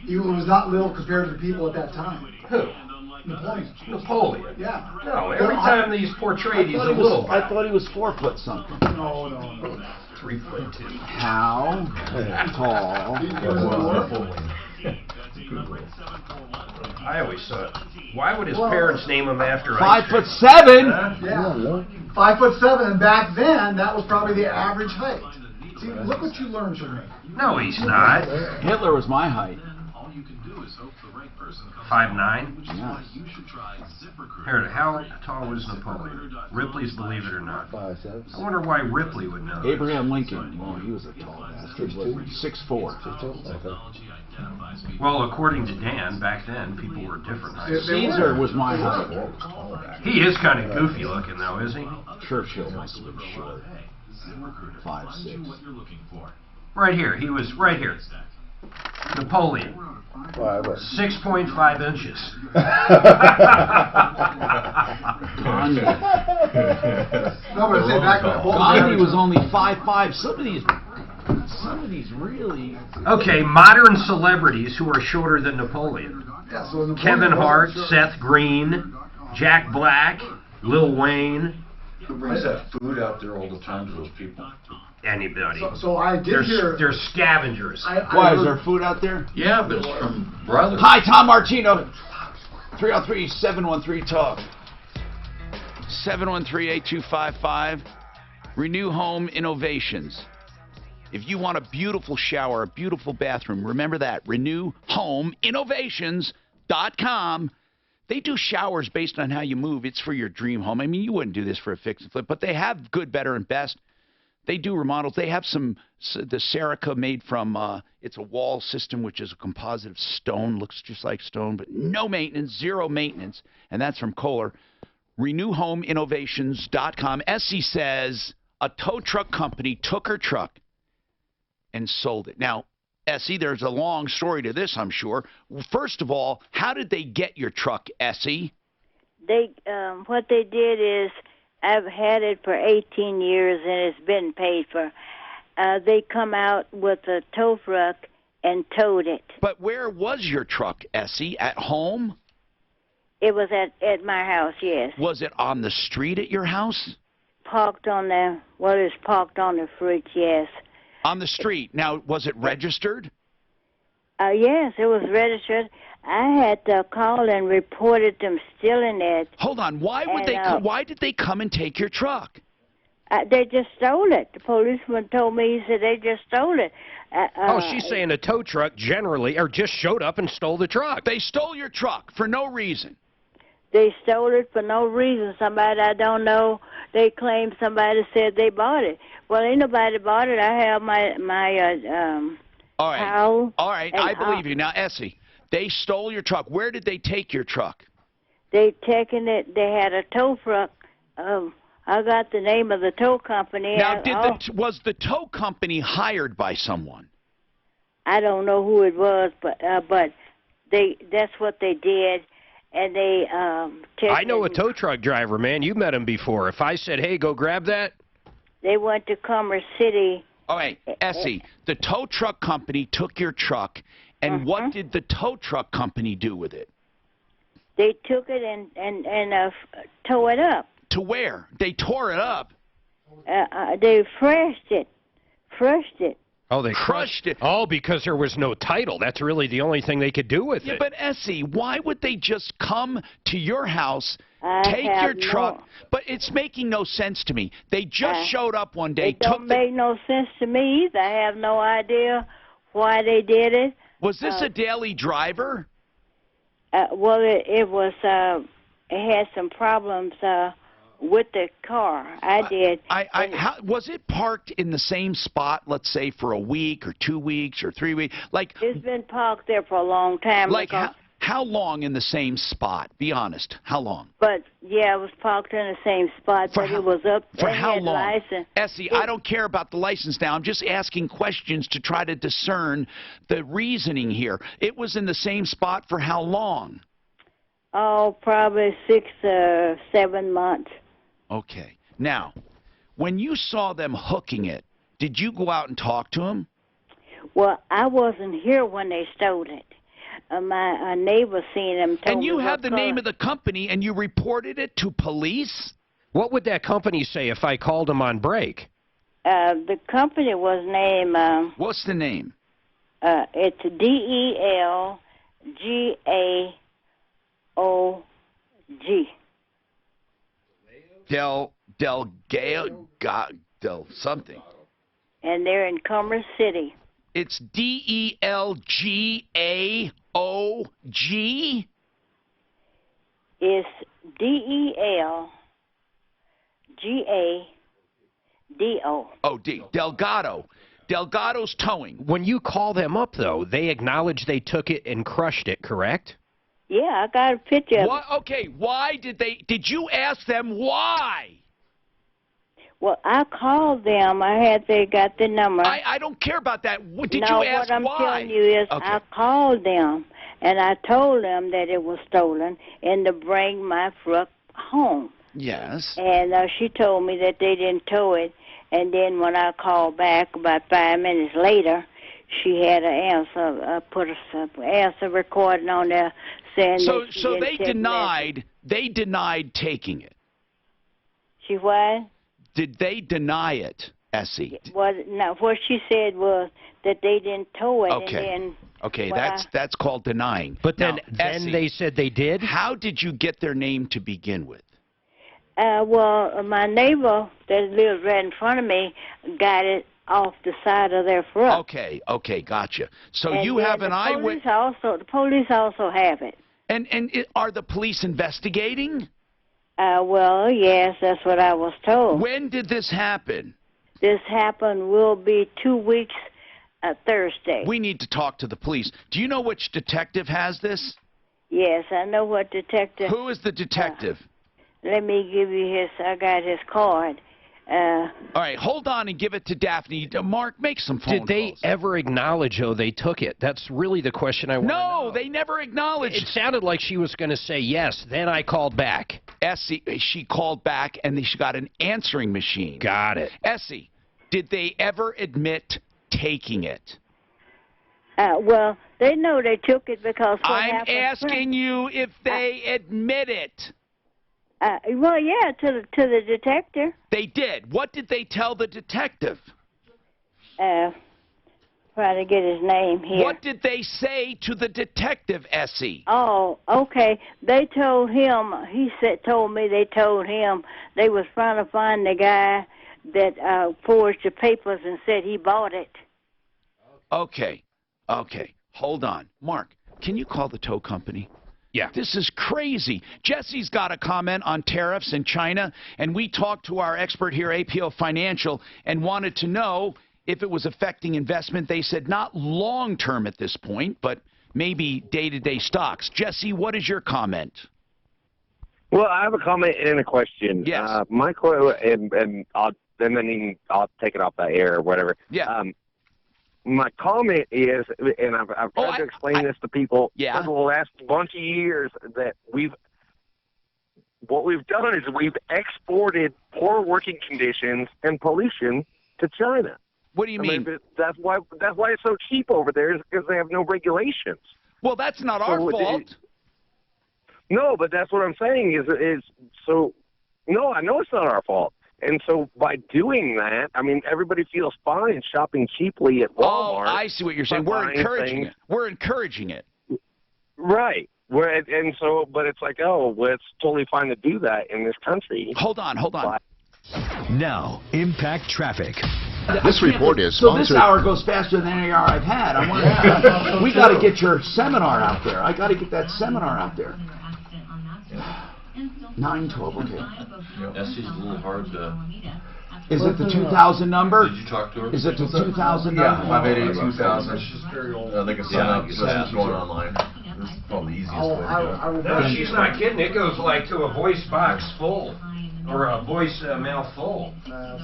He was not little compared to the people at that time.
Who?
Napoleon.
Napoleon?
Yeah.
No, every time he's portrayed, he's a little
I thought he was 4 foot something.
No.
3'2".
How tall?
I always thought, why would his parents name him after
5'7"?
Yeah. 5'7", and back then that was probably the average height. See, look what you learned from me.
No, he's not.
Hitler was my height.
5'9".
Yeah.
Here, how tall was Napoleon? Ripley's Believe It or Not.
5'7".
I wonder why Ripley would know.
Abraham Lincoln. Well, he was a tall bastard. 6'4".
Well, according to Dan, back then people were different heights.
Caesar was my height.
He is kind of goofy looking, though, is he?
Churchill must have been short. 5'6".
Right here. He was right here. Napoleon. 6.5 inches.
Gandhi.
No, but say back
Gandhi was only 5'5". Some of these really.
Okay, modern celebrities who are shorter than Napoleon.
Yeah, so Napoleon
Kevin Hart,
wasn't
Seth Green, Jack Black, Lil Wayne.
Who brings that food out there all the time to those people?
Anybody.
So I did hear.
They're scavengers.
Why, is there food out there?
Yeah, but it's from brothers.
Hi, Tom Martino. 303-713-TALK. 713-8255. Renew Home Innovations. If you want a beautiful shower, a beautiful bathroom, remember that. RenewHomeInnovations.com. They do showers based on how you move. It's for your dream home. I mean, you wouldn't do this for a fix and flip, but they have good, better, and best. They do remodels. They have the Serica made from, it's a wall system, which is a composite of stone, looks just like stone, but no maintenance, zero maintenance, and that's from Kohler. RenewHomeInnovations.com. Essie says a tow truck company took her truck and sold it. Now, Essie, there's a long story to this, I'm sure. First of all, how did they get your truck, Essie?
What they did is, I've had it for 18 years and it's been paid for. They come out with a tow truck and towed it.
But where was your truck, Essie? At home?
It was at my house, yes.
Was it on the street at your house?
Parked on the, well, it's parked on the fridge, yes.
On the street. Now, was it registered?
Yes, it was registered. I had to call and reported them stealing it.
Hold on. Why would why did they come and take your truck?
They just stole it. The policeman told me, he said they just stole it.
She's saying a tow truck generally, or just showed up and stole the truck.
They stole your truck for no reason.
They stole it for no reason. Somebody I don't know, they claim somebody said they bought it. Well, ain't nobody bought it. I have my
all right.
towel.
All right, I believe you. Now, Essie, they stole your truck. Where did they take your truck?
They taken it. They had a tow truck. I got the name of the tow company.
Now, was the tow company hired by someone?
I don't know who it was, but that's what they did. And they
I know a tow truck driver, man. You met him before. If I said, hey, go grab that.
They went to Commerce City.
All right, Essie, the tow truck company took your truck, and what did the tow truck company do with it?
They took it and tore it up.
To where? They tore it up?
They crushed it.
Oh, they
crushed it.
Oh, because there was no title. That's really the only thing they could do with it.
But Essie, why would they just come to your house, take your truck? But it's making no sense to me. They just showed up one day.
It don't make no sense to me either. I have no idea why they did it.
Was this a daily driver?
Well, it was. It had some problems with the car. I did.
How, was it parked in the same spot, let's say, for a week or 2 weeks or 3 weeks? Like,
it's been parked there for a long time.
Like, how long in the same spot? Be honest. How long?
But, yeah, it was parked in the same spot, but it was up.
For how long?
License.
Essie, I don't care about the license now. I'm just asking questions to try to discern the reasoning here. It was in the same spot for how long?
Oh, probably 6 or 7 months.
Okay. Now, when you saw them hooking it, did you go out and talk to them?
Well, I wasn't here when they stole it. My neighbor seen them.
And you have the name of the company, and you reported it to police?
What would that company say if I called them on break?
The company was named...
What's the name?
It's DELGAOG.
Del something.
And they're in Commerce City.
It's DELGAOG?
It's DELGADO.
Oh, Delgado. Delgado's Towing.
When you call them up, though, they acknowledge they took it and crushed it, correct?
Yeah, I got a picture of it.
Okay, why did you ask them why?
Well, I called them. They got the number.
I don't care about that. Did you ask
what I'm
why?
telling you is I called them, and I told them that it was stolen and to bring my truck home.
Yes.
And she told me that they didn't tow it, and then when I called back about 5 minutes later, she had an answer, put an answer recording on there saying
so
that she
so
didn't
they
take
denied taking it.
She what?
Did they deny it, Essie?
Well, no, what she said was that they didn't tow it.
Okay.
And then
okay, that's called denying.
But
now,
then
Essie,
they said they did?
How did you get their name to begin with?
Well, my neighbor that lives right in front of me got it off the side of their front.
Okay, gotcha. So
And
you
then
have an eyewitness.
The police also have it.
And are the police investigating?
Well, yes, that's what I was told.
When did this happen?
This happened will be 2 weeks Thursday.
We need to talk to the police. Do you know which detective has this?
Yes, I know what detective.
Who is the detective?
Let me give you his. I got his card.
All right, hold on and give it to Daphne. Mark, make some phone calls.
Did they ever acknowledge, they took it? That's really the question I want to know.
No, they never acknowledged.
It sounded like she was going to say yes. Then I called back.
Essie, she called back, and she got an answering machine.
Got it.
Essie, did they ever admit taking it?
Well, they know they took it because what
I'm
happened.
asking you if they admit it.
Well, yeah, to the detective.
They did. What did they tell the detective?
Trying to get his name here.
What did they say to the detective, Essie?
Oh, okay. They told him. Told me they told him they was trying to find the guy that forged the papers and said he bought it.
Okay. Hold on, Mark. Can you call the tow company?
Yeah.
This is crazy. Jesse's got a comment on tariffs in China, and we talked to our expert here, APO Financial, and wanted to know if it was affecting investment. They said not long-term at this point, but maybe day-to-day stocks. Jesse, what is your comment?
Well, I have a comment and a question.
Yes.
My question, and I'll take it off the air or whatever.
Yeah.
My comment is, and I've tried to explain this to people for the last bunch of years, that what we've done is we've exported poor working conditions and pollution to China.
What do you mean?
That's why it's so cheap over there, is because they have no regulations.
Well, that's not our fault.
No, but that's what I'm saying is so. No, I know it's not our fault. And so by doing that, I mean, everybody feels fine shopping cheaply at Walmart.
Oh, I see what you're saying. We're encouraging it. We're encouraging it.
Right. And so, but it's like, well, it's totally fine to do that in this country.
Hold on.
Now, impact traffic.
This report is sponsored. So this hour goes faster than any hour I've had. We got to get your seminar out there. I got to get that seminar out there. 912, okay.
Essie's a little hard to...
Is it the 2000 number?
Did you talk to her?
Is it the 2000 number?
Yeah, 588-2000. She's very old. They can sign up. Just going online. This is probably the easiest way to do it.
No, she's not kidding. It goes like to a voice box full. Or a voice mail full.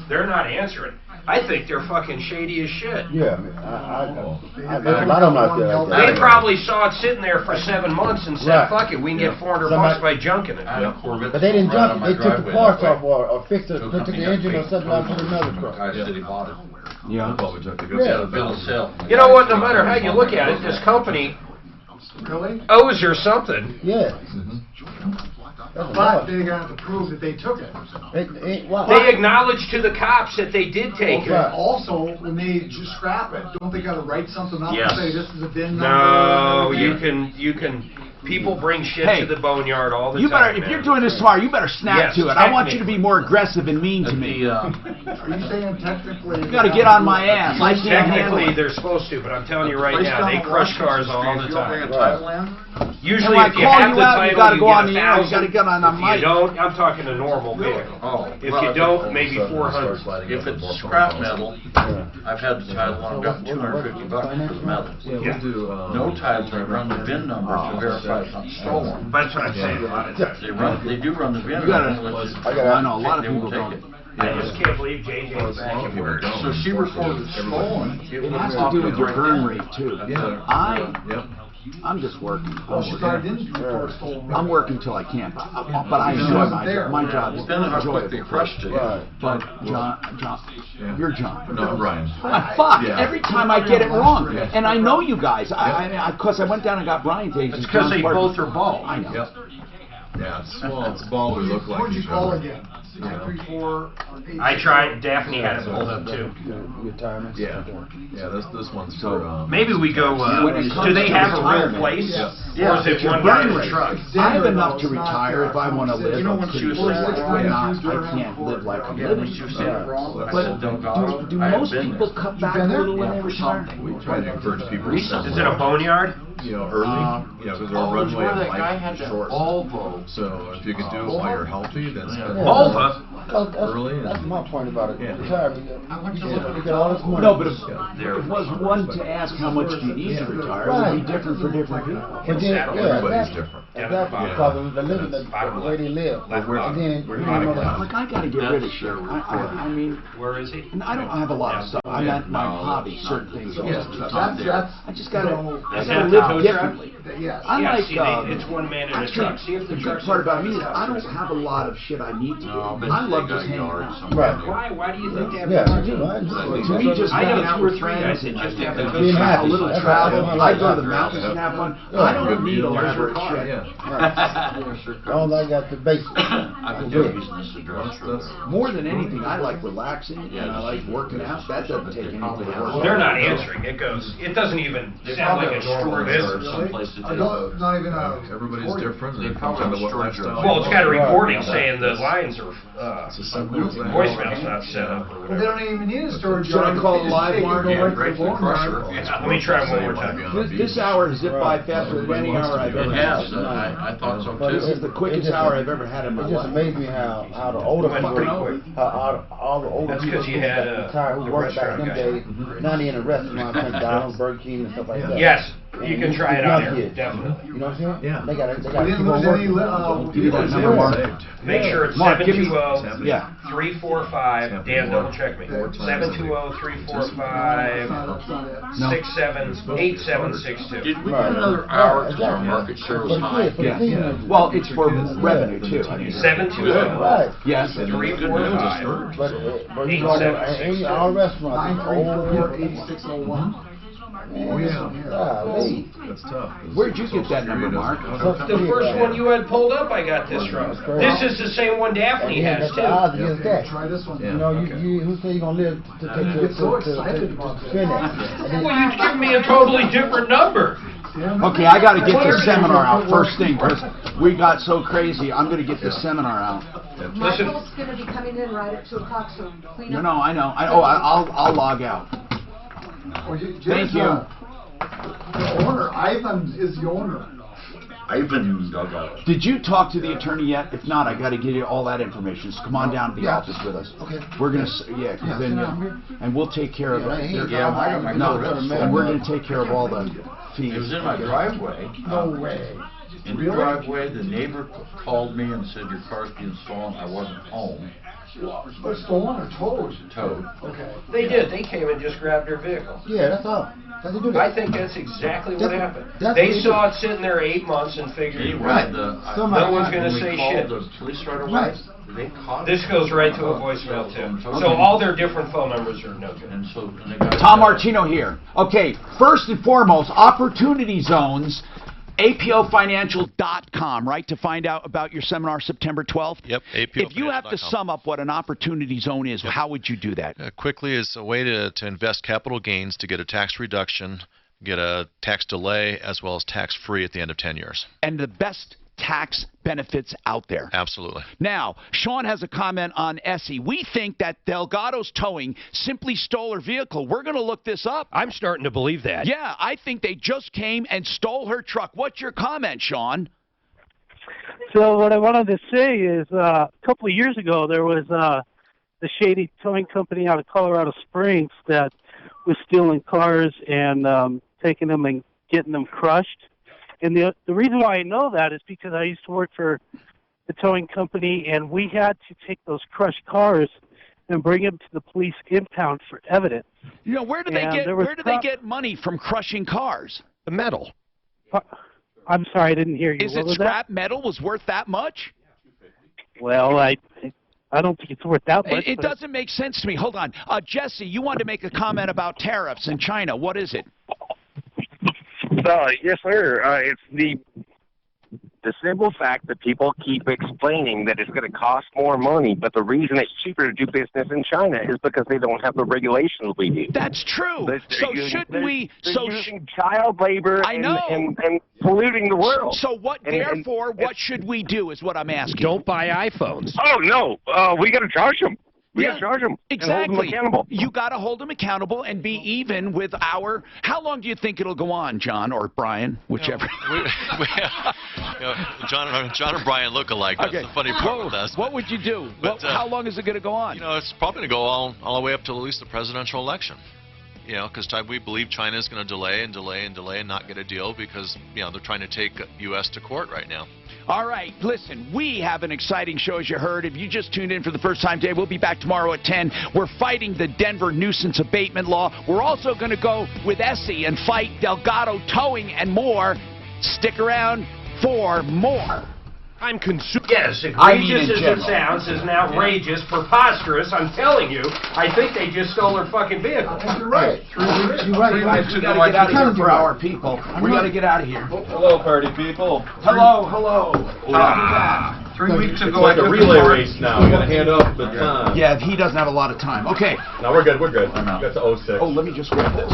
They're not answering. I think they're fucking shady as shit.
Yeah, I a lot of them out there like that.
They probably saw it sitting there for 7 months and said, fuck it, we can get $400 by junking it.
But they didn't junk it. They took the parts off or fixed it, took the engine or something out to another truck.
Yeah.
The bill of sale.
You know what, no matter how you look at it, this company owes her something.
Yeah.
But they got to prove that they took it.
They acknowledged to the cops that they did take it.
Also, when they just scrap it, don't they got to write something up and say this is a VIN number?
No, you can. People bring shit to the boneyard all the time.
If you're doing this tomorrow, you better snap to it. I want you to be more aggressive and mean to me.
Are you saying technically?
You got to get on my ass.
Technically, they're supposed to, but I'm telling you right now, they crush cars all the time. Usually, if you have the title, you get $1,000.
You got to get on the mic.
If you don't, I'm talking a normal vehicle. If you don't, maybe $400.
If it's scrap metal, I've had the title on, I've gotten $250 for the metal. No title, they run the VIN number to verify it's not stolen.
That's what I'm saying.
They do run the VIN number.
I know a lot of people don't.
I just can't believe JJ's back at work.
So she reported stolen.
It has to do with your burn rate too. I'm just working. I'm working till I can't. But I enjoy my job. It's
enjoyable.
But John, you're John.
No, Brian.
Fuck! Every time I get it wrong, and I know you guys. Because I went down and got Brian to.
It's because they both are bald.
I know.
Yeah, it's bald. We look like
Where'd you call again?
I tried, Daphne had it pulled up too.
Retirement.
Yeah, this one's
So,
for,
Maybe we go, do they have a real place?
Yeah.
Or is it one guy in a truck?
I have enough to retire if I want to live.
You know when she was saying,
I can't live like I'm
yeah, when
living.
she was saying wrong, I
But
said, Delgado,
do
I have
most
been
people
there.
cut back a
been there?
little when they retire?
we try to encourage people to spend
Is it a boneyard?
early, because our
Oh, it's
runway
where
of
that guy
life
had
is
that
short.
Volvo.
So if you can do it while you're healthy, then spend
Volvo?
early.
That's my point about it.
Yeah.
Retirement. You get all this money.
No, but if it was one to ask how much do you need to retire, it would be different for different people.
But then,
Everybody's different.
Exactly, because of the living, the way they live. And then, you know,
Like, I gotta get rid of shit. I mean,
Where is he?
and I don't have a lot of stuff. I got my hobby, certain things. I just gotta live differently.
Yes.
I
Yeah,
like,
see, it's one man in a
actually,
truck. See if the
the good
truck's
part about
in
me is
the
I don't have a lot of shit I need to do.
No, but
I love
they got
just hanging
yards
out.
somewhere.
Right.
Why do you think they have
Yeah,
yards?
you do, right?
To me, just
I know
hanging out
2 or
with
3 guys
friends
that
and
just have
and
to
Being
a
happy.
little
That's
travel.
right.
I go to the mountains and have fun. I don't need elaborate shit.
All I got the basics.
I've been using this address for
More than anything, I like relaxing and I like working out. That doesn't take anything to work.
They're not answering. It doesn't even sound like a normal business.
someplace to take.
Not even a.
Everybody's different.
They
and
probably
kind of what
storage
lifestyle.
Well, it's got a
you want.
recording saying the lines are,
It's as simple as that.
voicemail's not set up or
Well, they
whatever.
don't even need a storage
Should I
yard.
call
They
it
just
live,
take it,
Mark?
go
Yeah,
right to
right
the
to the
phone
crusher.
line.
Let me try one more time.
This hour has zipped by faster than any hour I've ever
It
had.
has, I thought so
But
too.
This is the quickest hour I've ever had in my
It just
life.
amazed me how the older
Went
people,
pretty quick.
how all the older
That's
people
'cause you had,
that retired
the
who worked back in them
restaurant
days, now they in a restaurant, McDonald's, Burger King, and stuff like that.
Yes,
And
you can
these
try it
young
on there,
kids,
definitely.
You know what I'm saying?
Yeah.
They got
We
keep
didn't
on
lose any,
working.
Give me that number, Mark.
Make sure it's
Mark, give me-
720
Yeah.
345, Dan, double check me. 720 345 678762.
Did we get another hour because our market share was high?
Yeah. Well, it's for revenue too. I mean,
720
Right.
yes.
345
But you go to any all restaurants, over
934-8601.
Oh, yeah.
golly.
That's tough.
Where'd you get that number, Mark?
The first one you had pulled up, I got this from. This is the same one Daphne has
That's
too.
the odds against that.
Try this one.
You know, you who say you gonna live to take
You get so excited about
to spend it?
Well, you've given me a totally different number.
Okay, I got to get this seminar out first thing because we got so crazy. I'm going to get this seminar out.
Listen.
Michael's gonna be coming in right at 2 o'clock, so clean up.
No, I know. I'll log out. Thank you.
The owner, Ivan is the owner.
Ivan dug out.
Did you talk to the attorney yet? If not, I got to give you all that information. So come on down to the
Yeah.
office with us.
Okay.
We're gonna, cause then, and we'll take care of it.
Yeah, I got my notes.
And we're gonna take care of all the fees.
It was in my driveway.
No way.
In the driveway, the neighbor called me and said your car's being stolen. I wasn't home.
But stolen or towed?
Towed.
Okay.
They did. They came and just grabbed their vehicle.
Yeah, that's all. That's to do that.
I think that's exactly what happened.
That's
They
what
saw it sitting there 8 months and figured,
Anyway,
Right.
no
Somebody-
one's gonna say shit.
The police right away.
Right.
They caught
This
it.
goes right to a voicemail too. So all their different phone numbers are no good.
And so and they got
Tom Martino here. Okay, first and foremost, opportunity zones. APOfinancial.com, right, to find out about your seminar September 12th?
Yep,
If you have to
APOfinancial.com.
sum up what an opportunity zone is, how would you do that?
Quickly is a way to invest capital gains to get a tax reduction, get a tax delay, as well as tax-free at the end of 10 years.
And the best tax benefits out there.
Absolutely.
Now, Sean has a comment on Essie. We think that Delgado's Towing simply stole her vehicle. We're going to look this up.
I'm starting to believe that.
Yeah, I think they just came and stole her truck. What's your comment, Sean?
So what I wanted to say is a couple of years ago there was the shady towing company out of Colorado Springs that was stealing cars and taking them and getting them crushed. And the reason why I know that is because I used to work for the towing company, and we had to take those crushed cars and bring them to the police impound for evidence.
You know, where do they get money from crushing cars?
The metal.
I'm sorry, I didn't hear you.
Is
What
it
was
scrap metal was worth that much?
that? Well, I don't think it's worth that much.
It
but-
doesn't make sense to me. Hold on. Jesse, you wanted to make a comment about tariffs in China. What is it?
Yes, sir. It's the
The simple fact that people keep explaining that it's going to cost more money, but the reason it's cheaper to do business in China is because they don't have the regulations we do.
That's true.
They're using child labor and polluting the world.
So what, therefore, what should we do is what I'm asking.
Don't buy iPhones.
Oh, no. We got to charge them. We got to charge them.
Exactly.
And hold them accountable.
You got to hold them accountable and be even with our. How long do you think it'll go on, John or Brian, whichever?
John and Brian look alike. That's the funny part with us.
What would you do?
But,
how long is it going to go on?
It's probably going to go all the way up to at least the presidential election. Because we believe China is going to delay and not get a deal because they're trying to take U.S. to court right now.
All right, listen, we have an exciting show, as you heard. If you just tuned in for the first time today, we'll be back tomorrow at 10. We're fighting the Denver nuisance abatement law. We're also going to go with Essie and fight Delgado Towing and more. Stick around for more.
I'm consumed. Yes, egregious as it sounds, is an outrageous, preposterous. I'm telling you, I think they just stole their fucking vehicle.
You're right. You're right.
We got to get out of here for our people. We got to get out of here.
Hello, party people.
Hello.
3 weeks ago, it's like a relay race now. We got to hand off the baton.
Yeah, he doesn't have a lot of time. Okay.
No, we're good. Got to 06.
Oh, let me just grab this.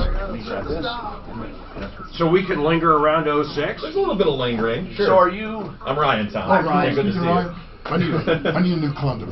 So we can linger around 06?
There's a little bit of lingering. Sure.
So are you?
I'm Ryan, Tom.
Hi, Ryan.
Good to see you.
I need a new condom.